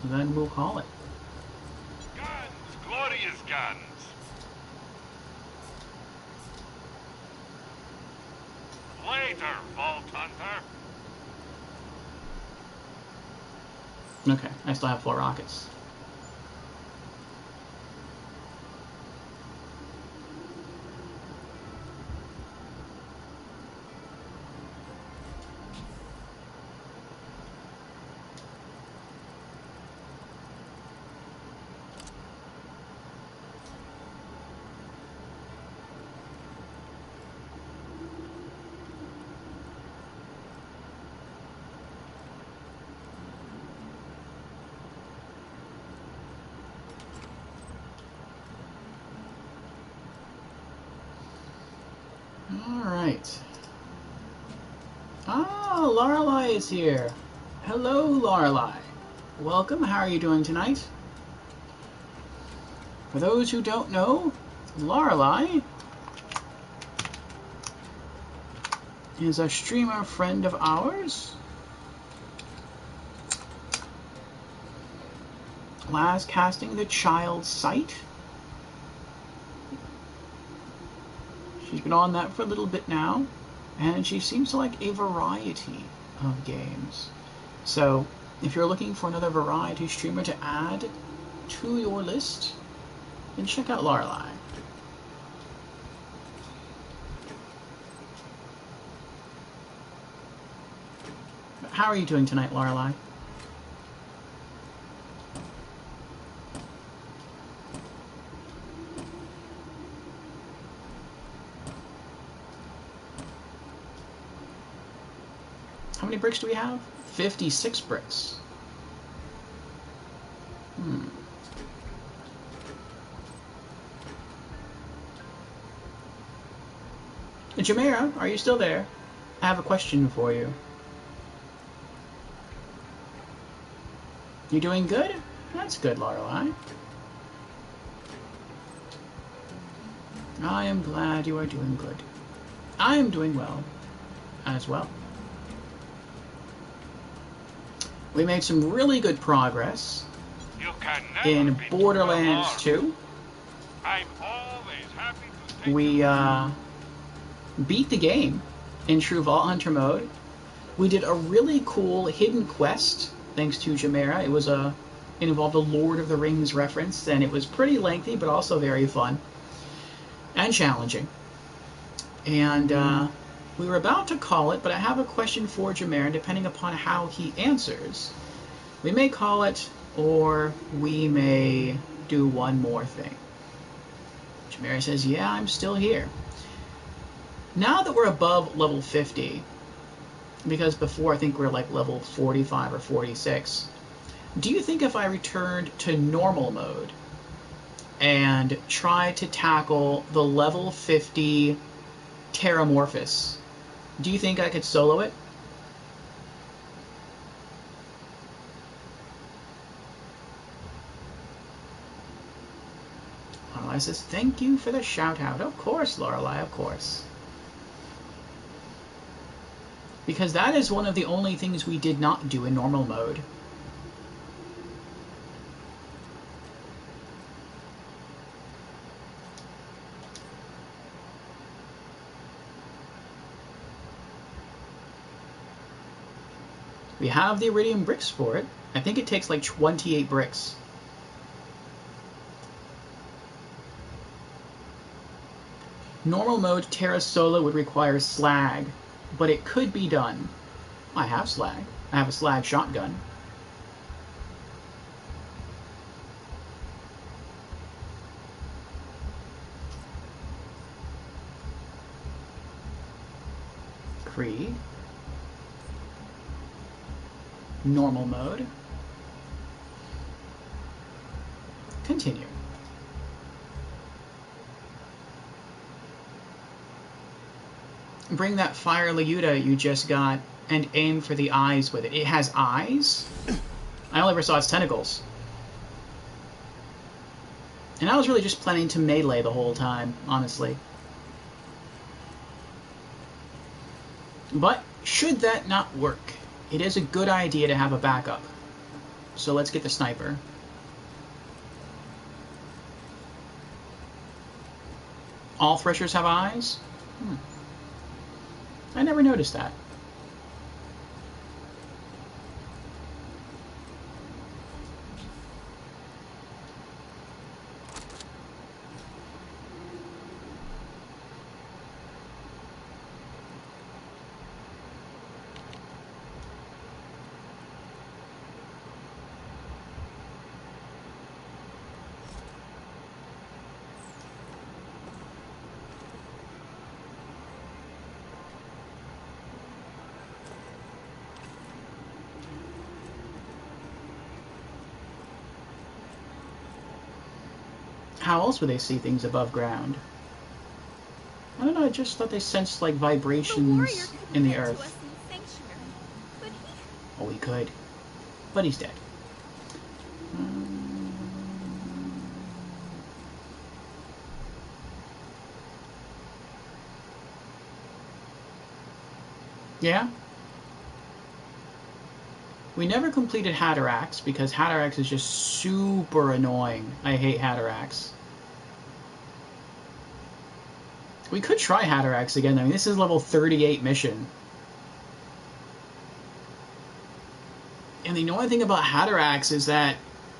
then we'll call it. Guns! Glorious guns! Later, Vault Hunter! Okay, I still have 4 rockets. Alright. Ah, Lorelei is here. Hello, Lorelei. Welcome, how are you doing tonight? For those who don't know, Lorelei is a streamer friend of ours. Last casting the Child site. She's been on that for a little bit now, and she seems to like a variety of games. So, if you're looking for another variety streamer to add to your list, then check out Lorelei. How are you doing tonight, Lorelei? How many bricks do we have? 56 bricks. Jamera, are you still there? I have a question for you. You doing good? That's good, Lorelei. I am glad you are doing good. I am doing well as well. We made some really good progress in Borderlands 2. I'm always happy to take We beat the game in true Vault Hunter mode. We did a really cool hidden quest thanks to Jamera. It involved a Lord of the Rings reference, and it was pretty lengthy but also very fun and challenging. And we were about to call it, but I have a question for Jamera. Depending upon how he answers, we may call it, or we may do one more thing. Jamera says, yeah, I'm still here. Now that we're above level 50, because before I think we were like level 45 or 46, do you think if I returned to normal mode and tried to tackle the level 50 Terramorphous, do you think I could solo it? Lorelei says, thank you for the shout out. Of course, Lorelei, of course. Because that is one of the only things we did not do in normal mode. We have the Iridium bricks for it. I think it takes like 28 bricks. Normal mode Terra Solo would require slag, but it could be done. I have slag. I have a slag shotgun. Creed. Normal mode. Continue. Bring that fire Lyuta you just got and aim for the eyes with it. It has eyes? I only ever saw its tentacles. And I was really just planning to melee the whole time, honestly. But should that not work, it is a good idea to have a backup. So let's get the sniper. All threshers have eyes? I never noticed that. How else would they see things above ground? I don't know, I just thought they sensed like vibrations in the earth. Oh, he could. But he's dead. Yeah? We never completed Hatterax because Hatterax is just super annoying. I hate Hatterax. We could try Hatterax again. I mean, this is level 38 mission. And the annoying thing about Hatterax is that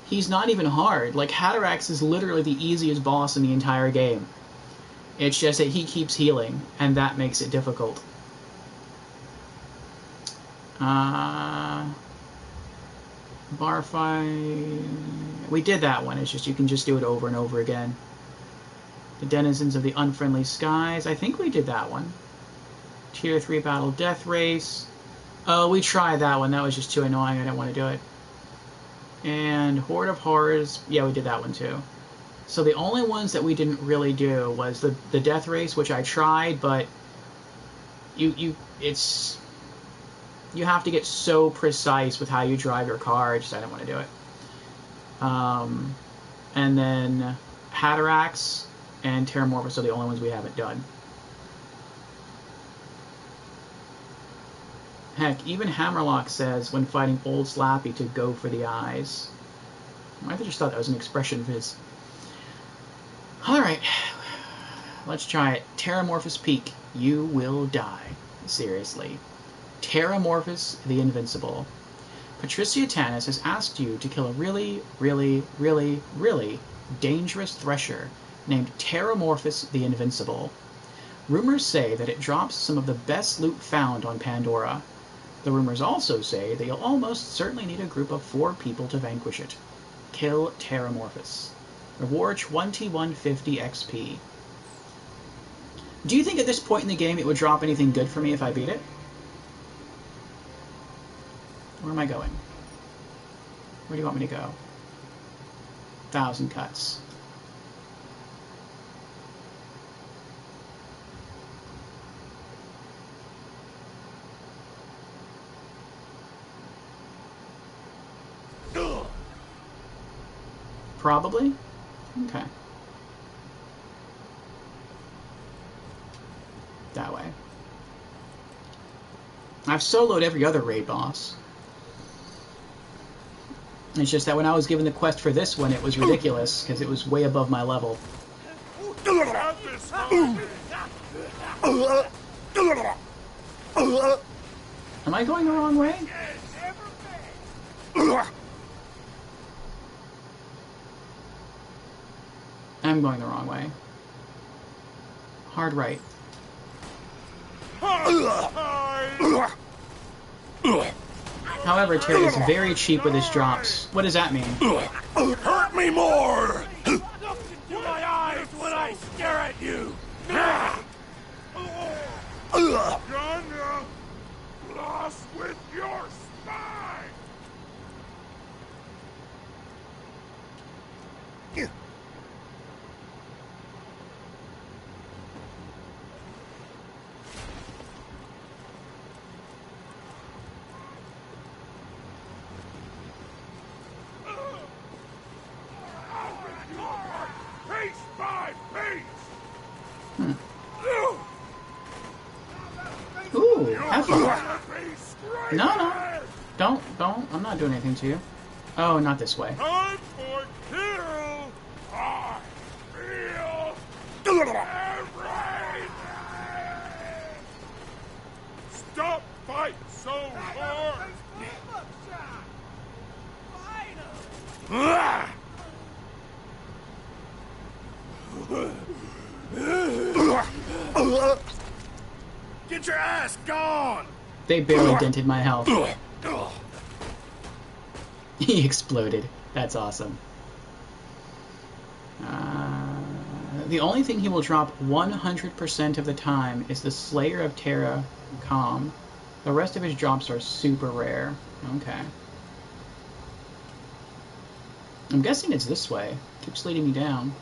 he's not even hard. Like, Hatterax is literally the easiest boss in the entire game. It's just that he keeps healing, and that makes it difficult. Bar fight. We did that one. It's just you can just do it over and over again. The Denizens of the Unfriendly Skies. I think we did that one. Tier 3 Battle Death Race. Oh, we tried that one. That was just too annoying. I didn't want to do it. And Horde of Horrors. Yeah, we did that one too. So the only ones that we didn't really do was the Death Race, which I tried, but you have to get so precise with how you drive your car. I didn't want to do it. And then Hatterax and Terramorphous are the only ones we haven't done. Heck, even Hammerlock says when fighting Old Slappy to go for the eyes. I just thought that was an expression of his. Alright, let's try it. Terramorphous Peak, you will die. Seriously. Terramorphous the Invincible. Patricia Tannis has asked you to kill a really, really, really, really dangerous Thresher named Terramorphous the Invincible. Rumors say that it drops some of the best loot found on Pandora. The rumors also say that you'll almost certainly need a group of 4 people to vanquish it. Kill Terramorphous. Reward 2150 XP. Do you think at this point in the game it would drop anything good for me if I beat it? Where am I going? Where do you want me to go? 1,000 cuts. Probably? Okay. That way. I've soloed every other raid boss. It's just that when I was given the quest for this one, it was ridiculous, because it was way above my level. Am I going the wrong way? I'm going the wrong way. Hard right. However, Terry is very cheap with his drops. What does that mean? Hurt me more! Look into my eyes when I stare at you! Gonna lost with your spine! Ooh, have fun. No. Don't. I'm not doing anything to you. Oh, not this way. Time for kill! I feel everything! Stop fight so hard! Get your ass gone! They barely dented my health. He exploded. That's awesome. The only thing he will drop 100% of the time is the Slayer of Terra Calm. The rest of his drops are super rare. Okay. I'm guessing it's this way. It keeps leading me down.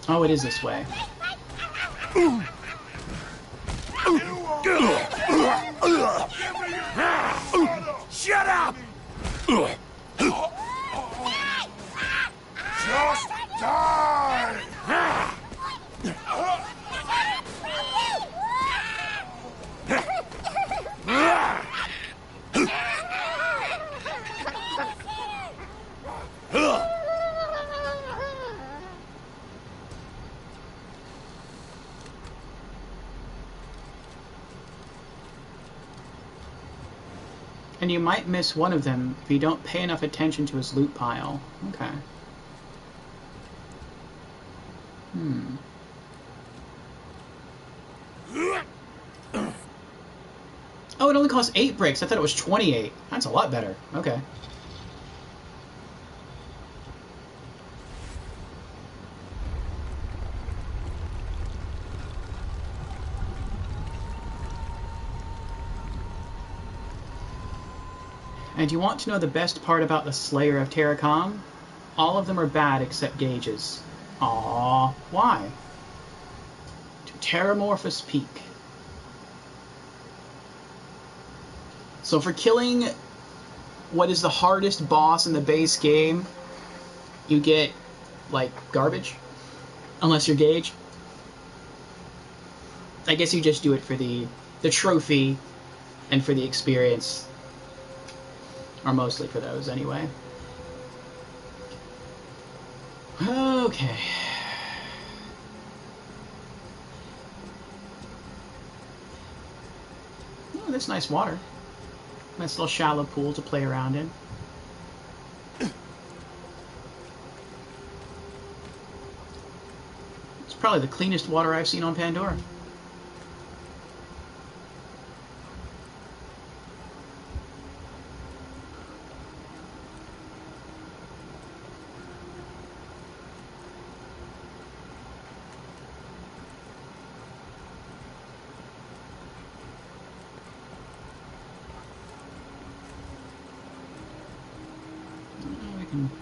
Oh, it is this way. Shut up! Just die! And you might miss one of them if you don't pay enough attention to his loot pile. Okay. Oh, it only costs 8 bricks. I thought it was 28. That's a lot better. Okay. And you want to know the best part about the Slayer of Terracom? All of them are bad except Gage's. Aww, why? To Terramorphous Peak. So for killing what is the hardest boss in the base game, you get, like, garbage. Unless you're Gage. I guess you just do it for the trophy and for the experience. Or mostly for those, anyway. Okay. Oh, that's nice water. Nice little shallow pool to play around in. It's probably the cleanest water I've seen on Pandora.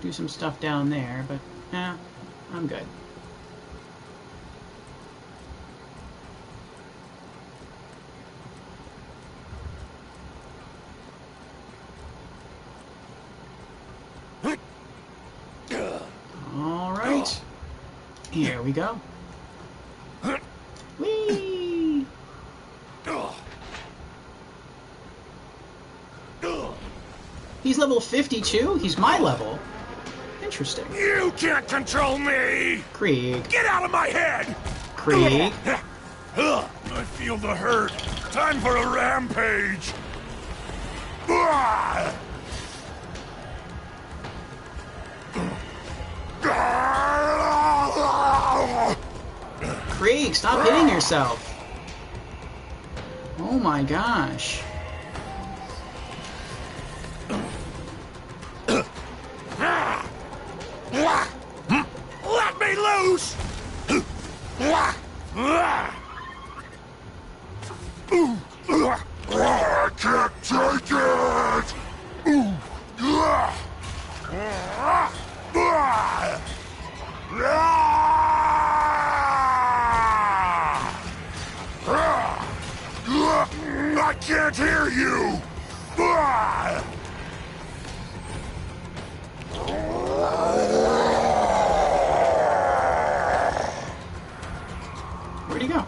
Do some stuff down there, but I'm good. All right, here we go. Whee! He's level 52. He's my level. Interesting. You can't control me! Krieg. Get out of my head! Krieg. I feel the hurt. Time for a rampage! Krieg, stop hitting yourself. Oh my gosh. Let me loose! I can't take it! I can't hear you! Where'd he go?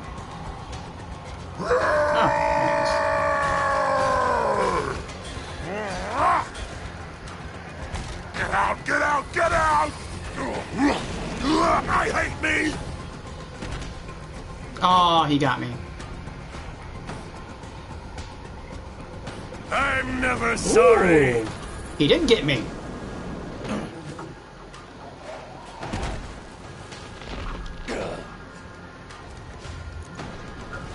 Get out! Get out! Get out! I hate me! Oh, he got me. I'm never sorry! Ooh, he didn't get me.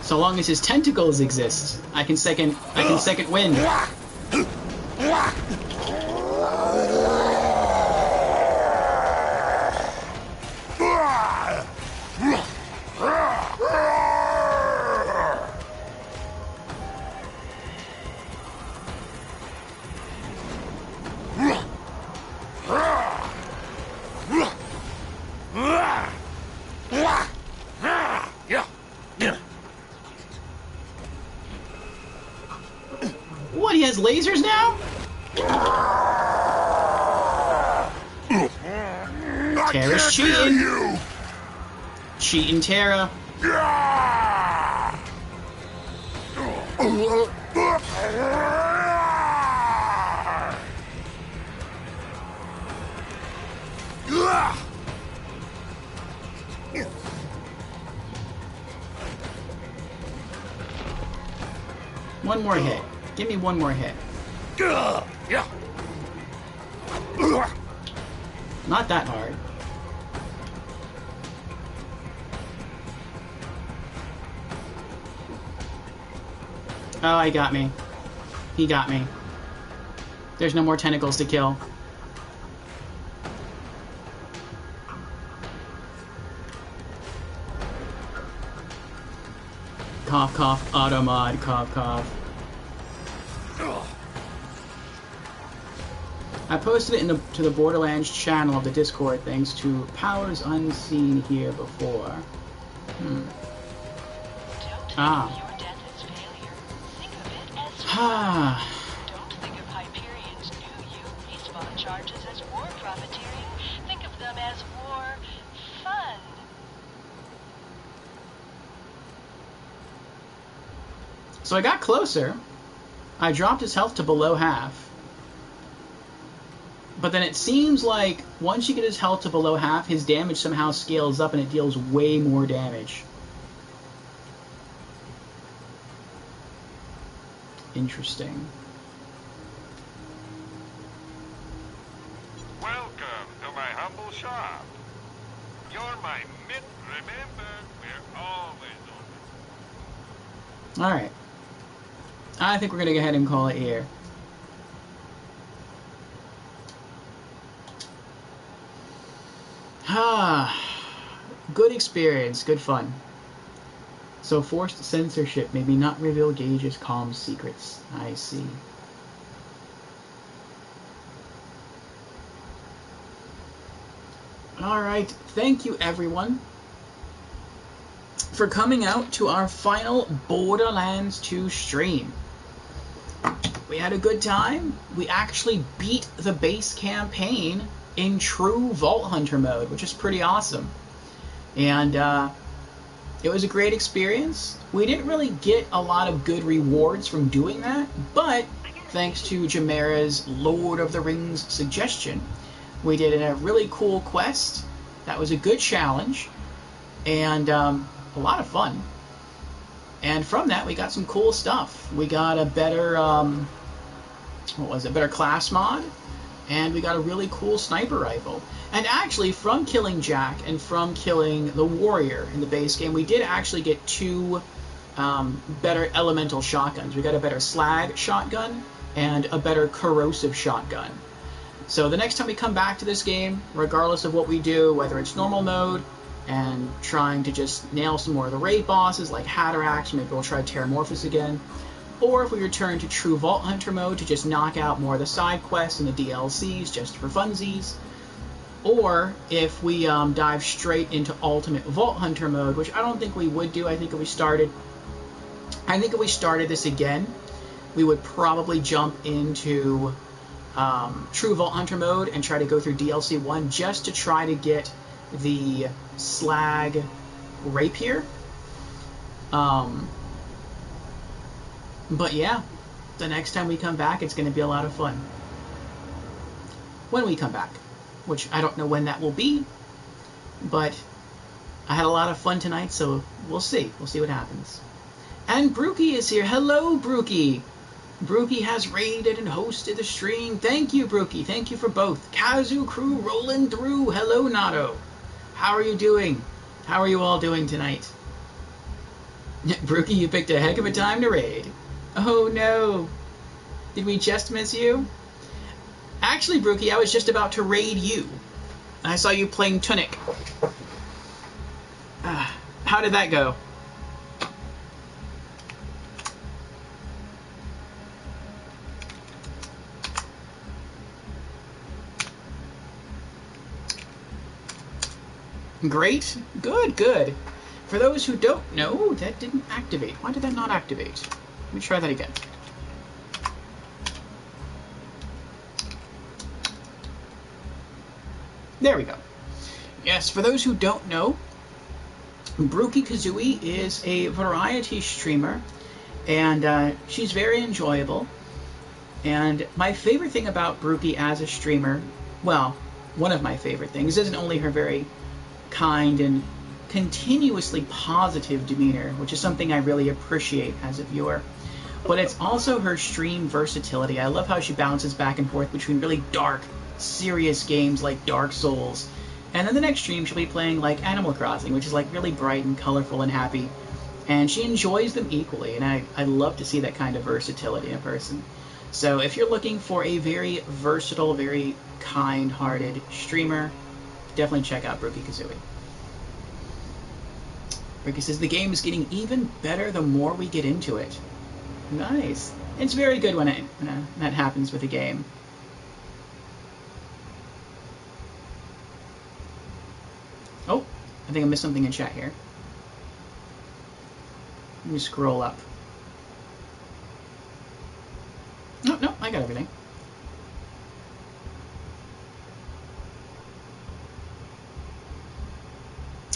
So long as his tentacles exist, I can second win. What, he has lasers now? Terra's cheating. Cheating Terra. One more hit. Give me one more hit. Not that hard. Oh, he got me. He got me. There's no more tentacles to kill. Cough, cough, automod, cough, cough. I posted it to the Borderlands channel of the Discord thanks to powers unseen here before. Ah. So I got closer. I dropped his health to below half. But then it seems like once you get his health to below half, his damage somehow scales up and it deals way more damage. Interesting. Welcome to my humble shop. You're my mint, remember? We're always open. Alright. I think we're going to go ahead and call it here. Good experience, good fun. So forced censorship made me not reveal Gage's calm secrets. I see. Alright, thank you everyone for coming out to our final Borderlands 2 stream. We had a good time. We actually beat the base campaign in true Vault Hunter mode, which is pretty awesome. And it was a great experience. We didn't really get a lot of good rewards from doing that, but thanks to Jamera's Lord of the Rings suggestion, we did a really cool quest. That was a good challenge and a lot of fun. And from that, we got some cool stuff. We got a better, better class mod, and we got a really cool sniper rifle. And actually, from killing Jack and from killing the warrior in the base game, we did actually get two better elemental shotguns. We got a better slag shotgun and a better corrosive shotgun. So the next time we come back to this game, regardless of what we do, whether it's normal mode and trying to just nail some more of the raid bosses like Hatterax, maybe we'll try Terramorphous again, or if we return to true Vault Hunter mode to just knock out more of the side quests and the DLCs just for funsies, or if we dive straight into Ultimate Vault Hunter mode, which I don't think we would do. I think if we started this again, we would probably jump into true Vault Hunter mode and try to go through DLC 1 just to try to get the slag rapier. But yeah, the next time we come back, it's going to be a lot of fun. When we come back, which I don't know when that will be, but I had a lot of fun tonight, so we'll see. We'll see what happens. And Brookie is here. Hello, Brookie. Brookie has raided and hosted the stream. Thank you, Brookie. Thank you for both. Kazu Crew rolling through. Hello, Nato. How are you doing? How are you all doing tonight? Brookie, you picked a heck of a time to raid. Oh, no. Did we just miss you? Actually, Brookie, I was just about to raid you. I saw you playing Tunic. How did that go? Great. Good, good. For those who don't know, that didn't activate. Why did that not activate? Let me try that again. There we go. Yes, for those who don't know, Brookie Kazooie is a variety streamer, and she's very enjoyable. And my favorite thing about Brookie as a streamer, well, one of my favorite things, isn't only her very kind and continuously positive demeanor, which is something I really appreciate as a viewer, but it's also her stream versatility. I love how she bounces back and forth between really dark, serious games like Dark Souls, and then the next stream she'll be playing like Animal Crossing, which is like really bright and colorful and happy, and she enjoys them equally, and I love to see that kind of versatility in a person. So if you're looking for a very versatile, very kind-hearted streamer, definitely check out Brookie Kazooie. Brookie says, the game is getting even better the more we get into it. Nice. It's very good when that happens with a game. Oh, I think I missed something in chat here. Let me scroll up. No, I got everything.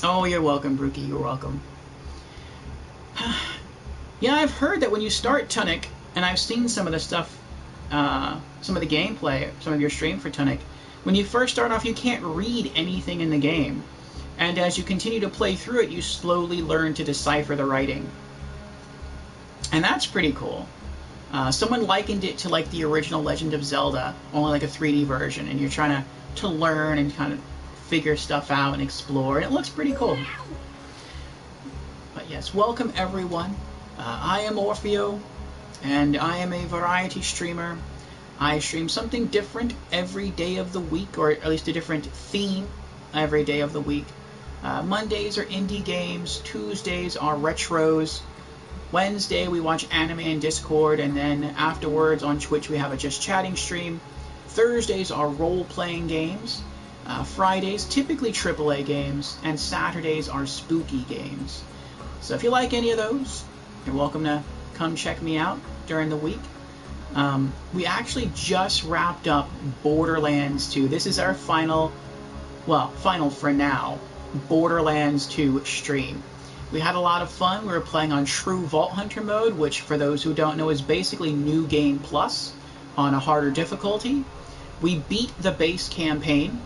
Oh, you're welcome, Brookie. You're welcome. Yeah, I've heard that when you start Tunic, and I've seen some of the stuff, some of the gameplay, some of your stream for Tunic, when you first start off, you can't read anything in the game. And as you continue to play through it, you slowly learn to decipher the writing. And that's pretty cool. Someone likened it to like the original Legend of Zelda, only like a 3D version, and you're trying to learn and kind of figure stuff out and explore, and it looks pretty cool. But yes, welcome everyone. I am Orfeo, and I am a variety streamer. I stream something different every day of the week, or at least a different theme every day of the week. Mondays are indie games, Tuesdays are retros, Wednesday we watch anime in Discord, and then afterwards on Twitch we have a Just Chatting stream. Thursdays are role-playing games. Fridays typically AAA games, and Saturdays are spooky games. So if you like any of those, you're welcome to come check me out during the week. We actually just wrapped up Borderlands 2. This is our final for now, Borderlands 2 stream. We had a lot of fun. We were playing on True Vault Hunter mode, which for those who don't know is basically New Game Plus on a harder difficulty. We beat the base campaign,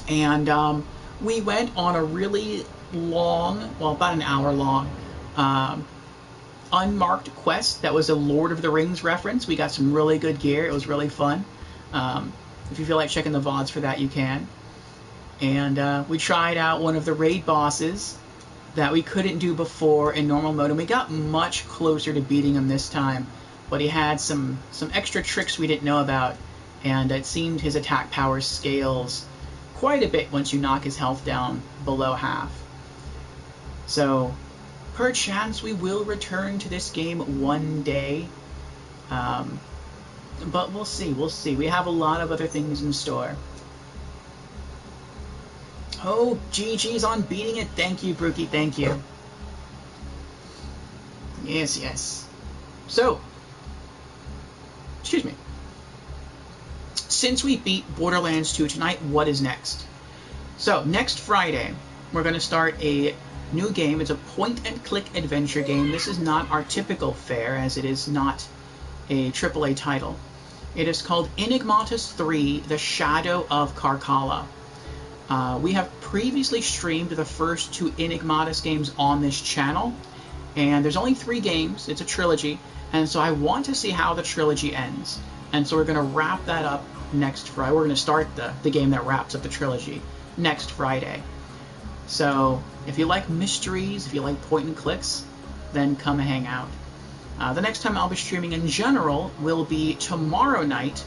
and we went on a really long, well, about an hour long, unmarked quest that was a Lord of the Rings reference. We got some really good gear. It was really fun. If you feel like checking the VODs for that, you can. And we tried out one of the raid bosses that we couldn't do before in normal mode, and we got much closer to beating him this time, but he had some extra tricks we didn't know about, and it seemed his attack power scales quite a bit once you knock his health down below half. So perchance we will return to this game one day, but we'll see. We have a lot of other things in store. Oh, GG's on beating it. Thank you, Brookie. Thank you. Yes. So, excuse me. Since we beat Borderlands 2 tonight, what is next? So, next Friday, we're going to start a new game. It's a point-and-click adventure game. This is not our typical fare, as it is not a AAA title. It is called Enigmatus 3, The Shadow of Carcalla. We have previously streamed the first 2 Enigmatus games on this channel, and there's only 3 games. It's a trilogy, and so I want to see how the trilogy ends. And so we're going to wrap that up next Friday. We're going to start the game that wraps up the trilogy next Friday. So if you like mysteries, if you like point and clicks, then come hang out. The next time I'll be streaming in general will be tomorrow night.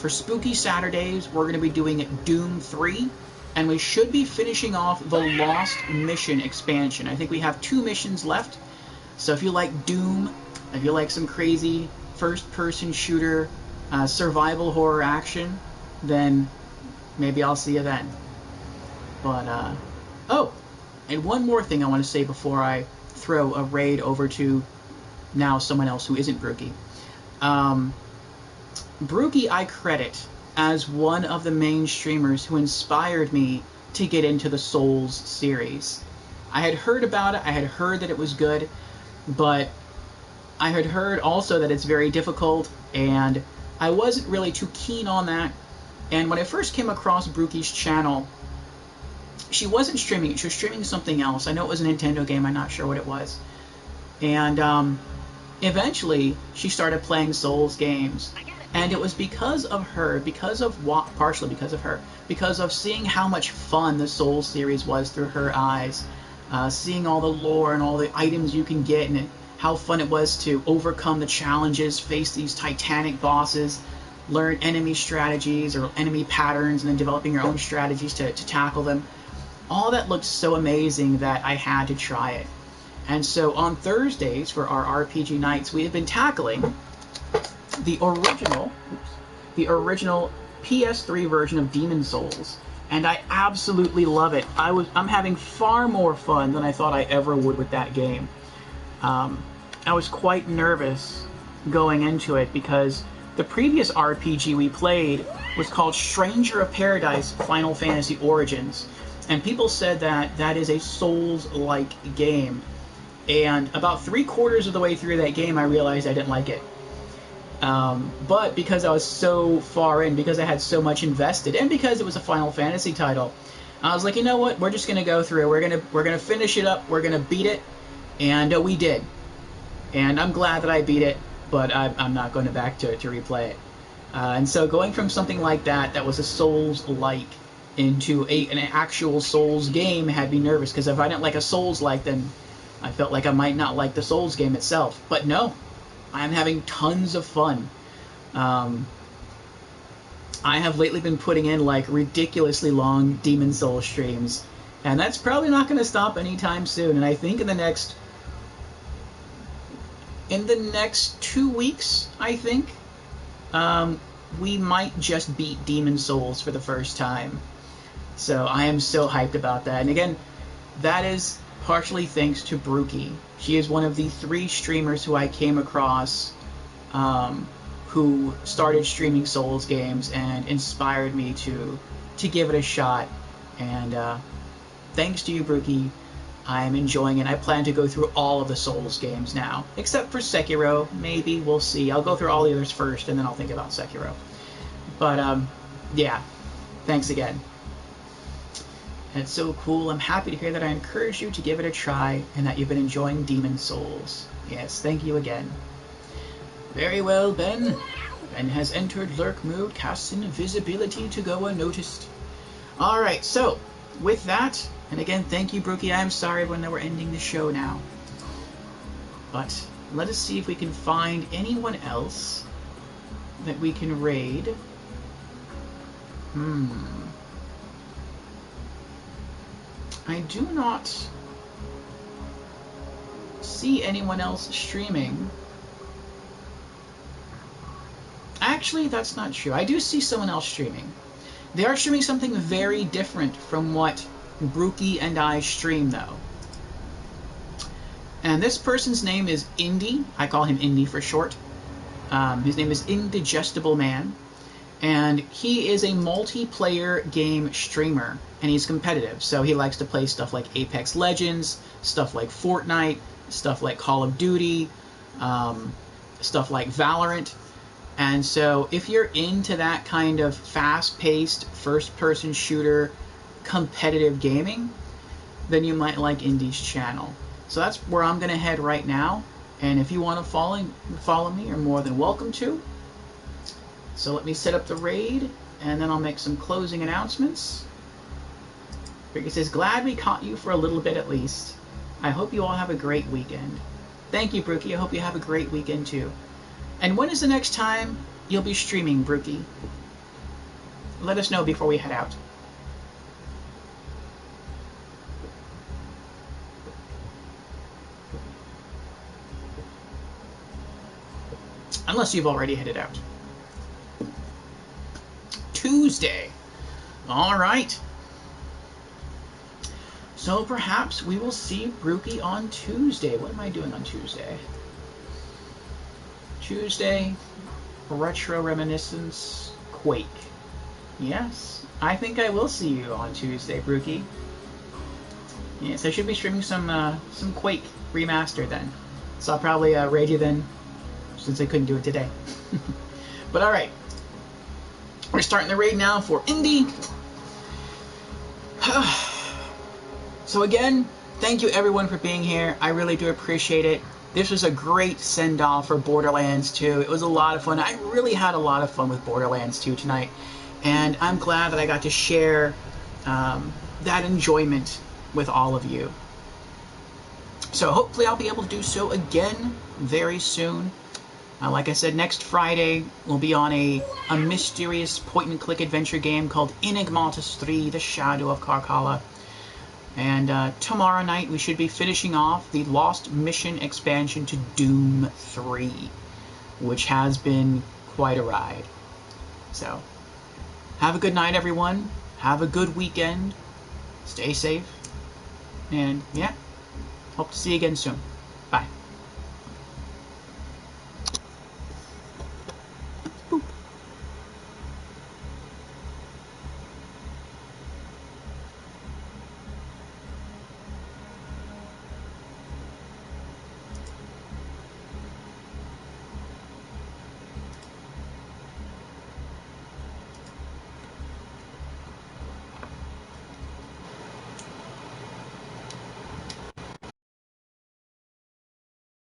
For Spooky Saturdays, we're going to be doing Doom 3. And we should be finishing off the Lost Mission expansion. I think we have 2 missions left. So if you like Doom, if you like some crazy first-person shooter, survival horror action, then maybe I'll see you then. But, oh, and one more thing I want to say before I throw a raid over to now someone else who isn't Brookie. Brookie I credit as one of the main streamers who inspired me to get into the Souls series. I had heard about it, I had heard that it was good, but I had heard also that it's very difficult, and I wasn't really too keen on that. And when I first came across Brookie's channel, she wasn't streaming it, she was streaming something else. I know it was a Nintendo game, I'm not sure what it was. And eventually, she started playing Souls games. And it was because of her, partially because of her, because of seeing how much fun the Souls series was through her eyes, seeing all the lore and all the items you can get, and how fun it was to overcome the challenges, face these titanic bosses, learn enemy strategies or enemy patterns, and then developing your own strategies to tackle them. All that looked so amazing that I had to try it. And so on Thursdays for our RPG nights, we have been tackling the original PS3 version of Demon Souls, and I absolutely love it. I'm having far more fun than I thought I ever would with that game. I was quite nervous going into it because the previous RPG we played was called Stranger of Paradise Final Fantasy Origins, and people said that that is a Souls-like game. And about 3/4 of the way through that game, I realized I didn't like it. But because I was so far in, because I had so much invested, and because it was a Final Fantasy title, I was like, you know what? We're just gonna go through. We're gonna finish it up. We're gonna beat it, and we did. And I'm glad that I beat it, but I'm not going back to replay it. And so going from something like that was a Souls-like, into an actual Souls game had me nervous, because if I didn't like a Souls-like, then I felt like I might not like the Souls game itself. But no, I'm having tons of fun. I have lately been putting in like ridiculously long Demon Souls streams, and that's probably not going to stop anytime soon. And I think in the next 2 weeks, I think, we might just beat Demon Souls for the first time. So I am so hyped about that. And again, that is partially thanks to Brookie. She is one of the 3 streamers who I came across who started streaming Souls games and inspired me to give it a shot. And thanks to you, Brookie, I'm enjoying it. I plan to go through all of the Souls games now, except for Sekiro. Maybe, we'll see. I'll go through all the others first, and then I'll think about Sekiro. But, yeah, thanks again. It's so cool. I'm happy to hear that I encouraged you to give it a try, and that you've been enjoying Demon Souls. Yes, thank you again. Very well, Ben. Ben has entered lurk mode, casts invisibility to go unnoticed. Alright, so, with that, and again, thank you, Brookie. I'm sorry when we're ending the show now. But let us see if we can find anyone else that we can raid. I do not see anyone else streaming. Actually, that's not true. I do see someone else streaming. They are streaming something very different from what Brookie and I stream, though. And this person's name is Indy. I call him Indy for short. His name is Indigestible Man. And he is a multiplayer game streamer. And he's competitive. So he likes to play stuff like Apex Legends, stuff like Fortnite, stuff like Call of Duty, stuff like Valorant. And so if you're into that kind of fast-paced, first-person shooter, competitive gaming, then you might like Indy's channel. So that's where I'm going to head right now. And if you want to follow me, you're more than welcome to. So let me set up the raid, and then I'll make some closing announcements. Ricky says, glad we caught you for a little bit at least. I hope you all have a great weekend. Thank you, Brookie. I hope you have a great weekend too. And when is the next time you'll be streaming, Brookie? Let us know before we head out. Unless you've already headed out. Tuesday. All right. So perhaps we will see Brookie on Tuesday. What am I doing on Tuesday? Tuesday, Retro Reminiscence, Quake. Yes, I think I will see you on Tuesday, Brookie. Yes, I should be streaming some Quake Remastered then. So I'll probably raid you then, since I couldn't do it today. But alright. We're starting the raid now for Indy. So again, thank you everyone for being here. I really do appreciate it. This was a great send-off for Borderlands 2. It was a lot of fun. I really had a lot of fun with Borderlands 2 tonight. And I'm glad that I got to share that enjoyment with all of you. So hopefully I'll be able to do so again very soon. Like I said, next Friday we'll be on a mysterious point-and-click adventure game called Enigmatus 3, The Shadow of Carcalla. And tomorrow night we should be finishing off the Lost Mission expansion to Doom 3, which has been quite a ride. So, have a good night, everyone. Have a good weekend. Stay safe. And, yeah, hope to see you again soon.